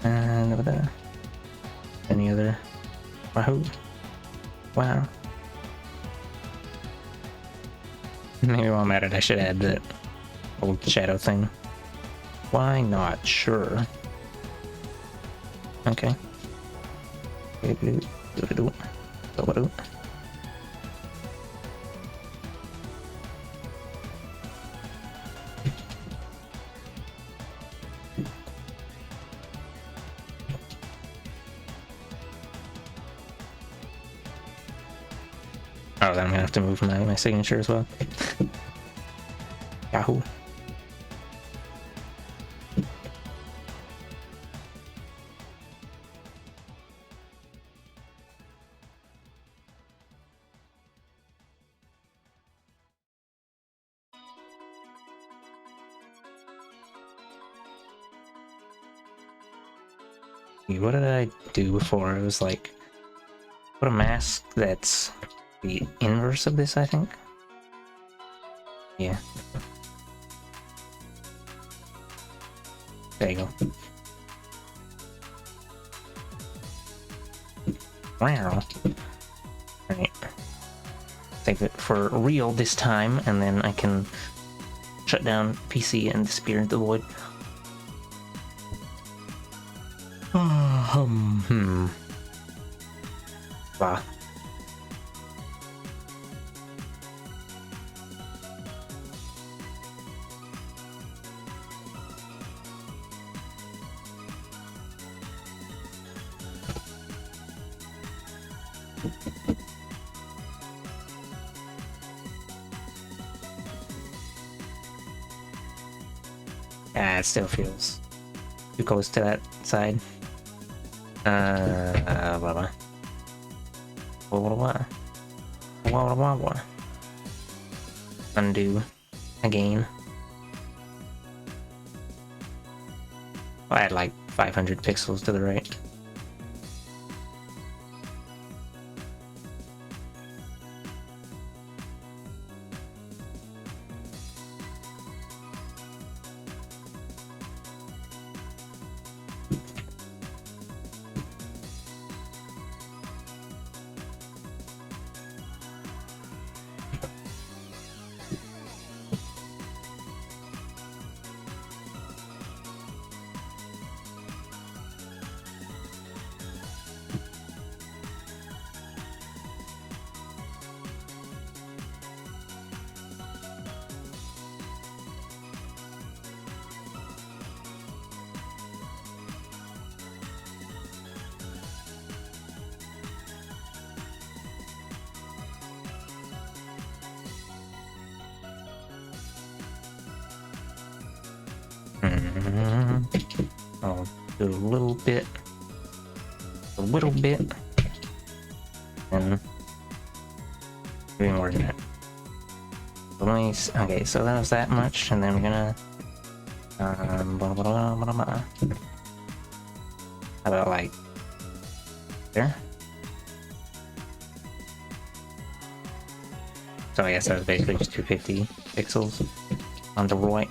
And over there. Any other? Wahoo. Wow. Maybe while I'm at it, I should add that old shadow thing. Why not? Sure. Okay. Oh, then I'm gonna have to move my signature as well. Yahoo. What did I do before? It was like, put a mask that's the inverse of this, I think. Yeah. There you go. Wow. Alright. Save it for real this time, and then I can shut down PC and disappear into the void. Wow. Ah, it still feels too close to that side. Blah blah. Blah blah blah. Undo again. I had like 500 pixels to the right. I'll do a little bit, and maybe more than that. Let me, okay, so that was that much, and then we're gonna, blah, blah, blah, blah, blah. How about like there? So I guess that was basically just 250 pixels on the right.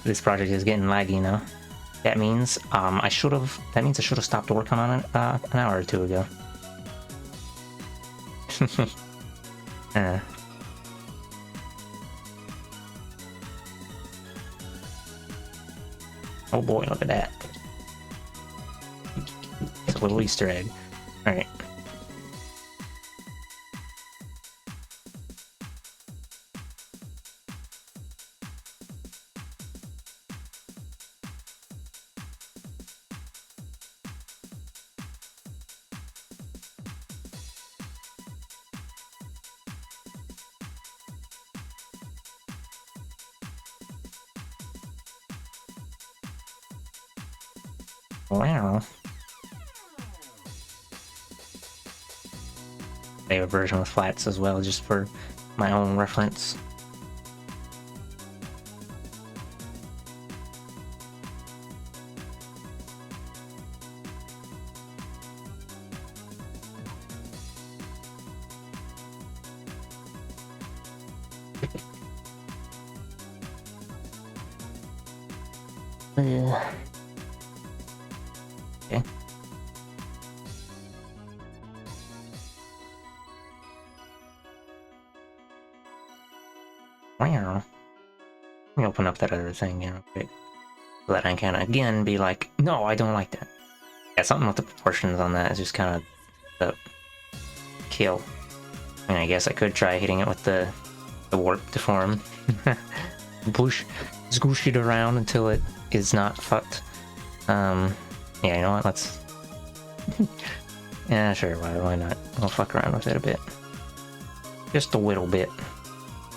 This project is getting laggy now. That means I should have stopped working on it an hour or two ago. Oh boy, look at that. It's a little Easter egg. Alright. Wow. They have a version with flats as well, just for my own reference. Okay. Wow. Let me open up that other thing here real quick. So that I can again be like, no, I don't like that. Yeah, something with the proportions on that is just kind of the kill. I mean, I guess I could try hitting it with the warp deform. Push, squish it around until it is not fucked. Yeah, you know what? Let's. Yeah, sure. Why not? I'll fuck around with it a bit. Just a little bit.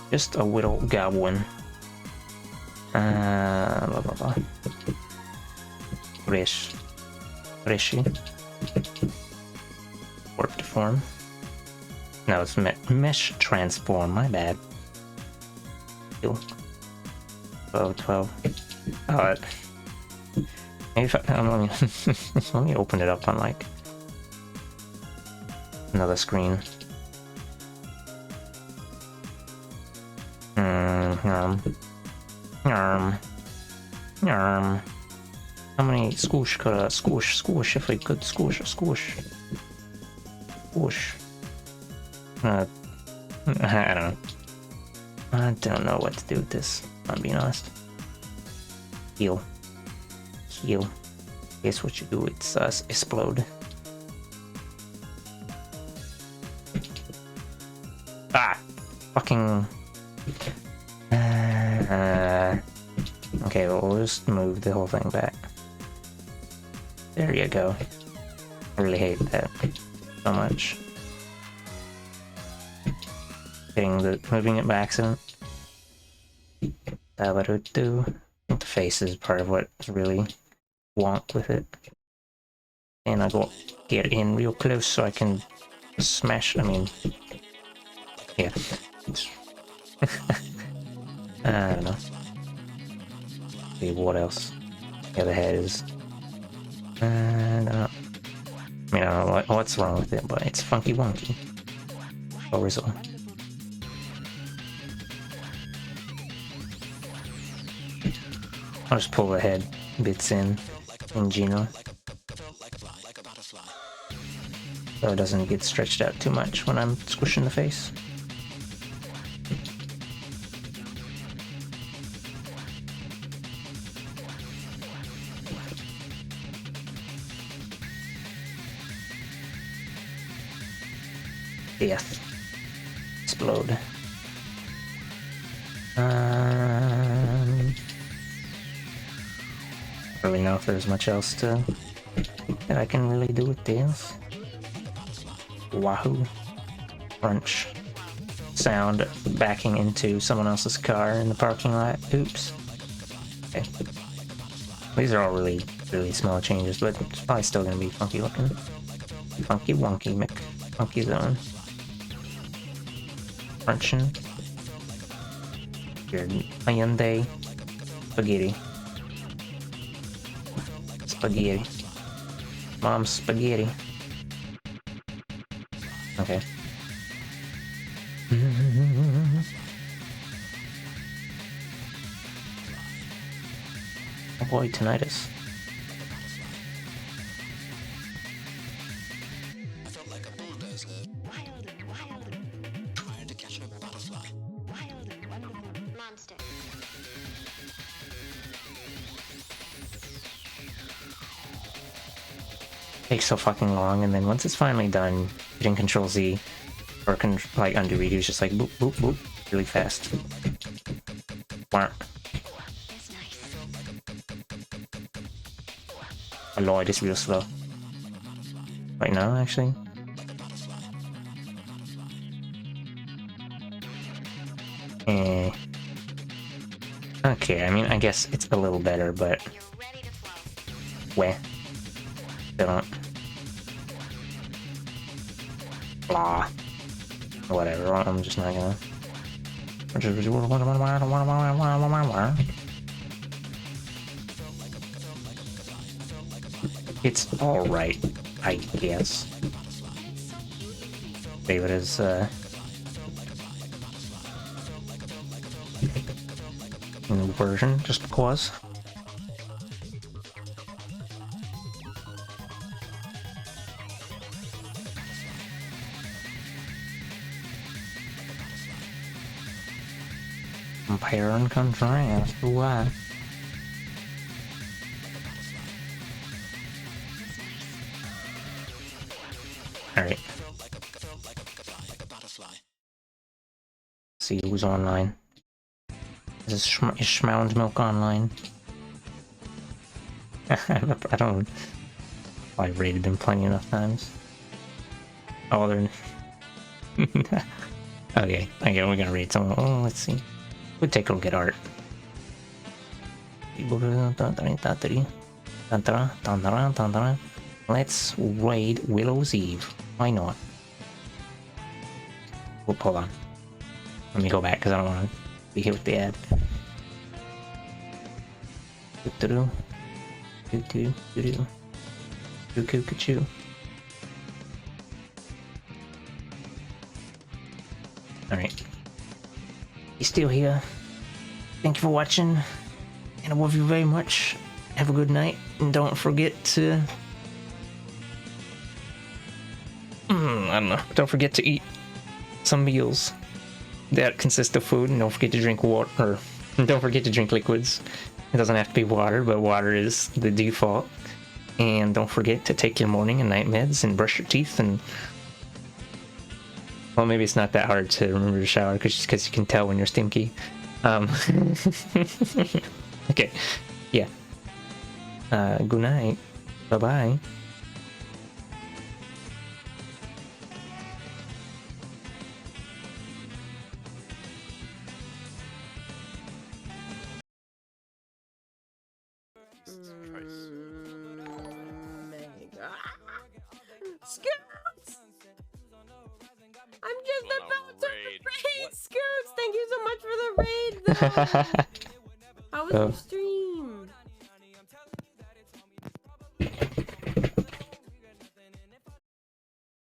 Just a little goblin. Blah blah blah. Reshi. Warp deform. No, it's mesh transform. My bad. 12. Oh, maybe if let me open it up on like another screen. How many squish could I squish if we could squish? I don't know what to do with this, I'm being honest. Heal. Guess what you do, it's explode. Fucking. Okay, well, we'll just move the whole thing back. There you go. I really hate that so much. Moving it by accident. The face is part of what really wonk with it. And I go get in real close so I can smash. I mean, yeah. I don't know. See what else? Yeah, the head is. I don't know. I mean, I don't know what's wrong with it, but it's funky wonky. Or result. I'll just pull the head bits in general, so it doesn't get stretched out too much when I'm squishing the face. Death. Explode. I don't really know if there's much else that I can really do with this. Wahoo. Crunch. Sound backing into someone else's car in the parking lot. Oops. Okay. These are all really, really small changes, but it's probably still gonna be funky looking. Funky wonky funky zone. Crunching. Your Hyundai spaghetti. Spaghetti. Mom's spaghetti. Okay. Oh boy, tinnitus. Takes so fucking long, and then once it's finally done, hitting Control Z or like undo redo is just like boop boop boop really fast. Wow. Oh lord, it's real slow. Right now, actually. Eh. Okay, I mean, I guess it's a little better, but weh. Don't. Blah. Whatever, I'm just not gonna. It's alright, I guess. Favorite is, new version, just because. Compare and contrast, why? Alright. See who's online. Is Schmound Milk online? I don't... I've rated them plenty enough times. Oh, they're... Okay, we're gonna read someone. Oh, let's see. We'll take a look at art. Let's raid Willow's Eve. Why not? Well, hold on. Let me go back because I don't want to be hit with the ad. Alright. He's still here. Thank you for watching, and I love you very much. Have a good night, and don't forget to... I don't know. Don't forget to eat some meals that consist of food, and don't forget to drink water, or don't forget to drink liquids. It doesn't have to be water, but water is the default. And don't forget to take your morning and night meds, and brush your teeth, and... Well, maybe it's not that hard to remember to shower, because you can tell when you're stinky. Okay, yeah. Good night. Bye-bye. Scoots! I'm just about to raid Scoots! Thank you so much for the raid, though! How was your stream?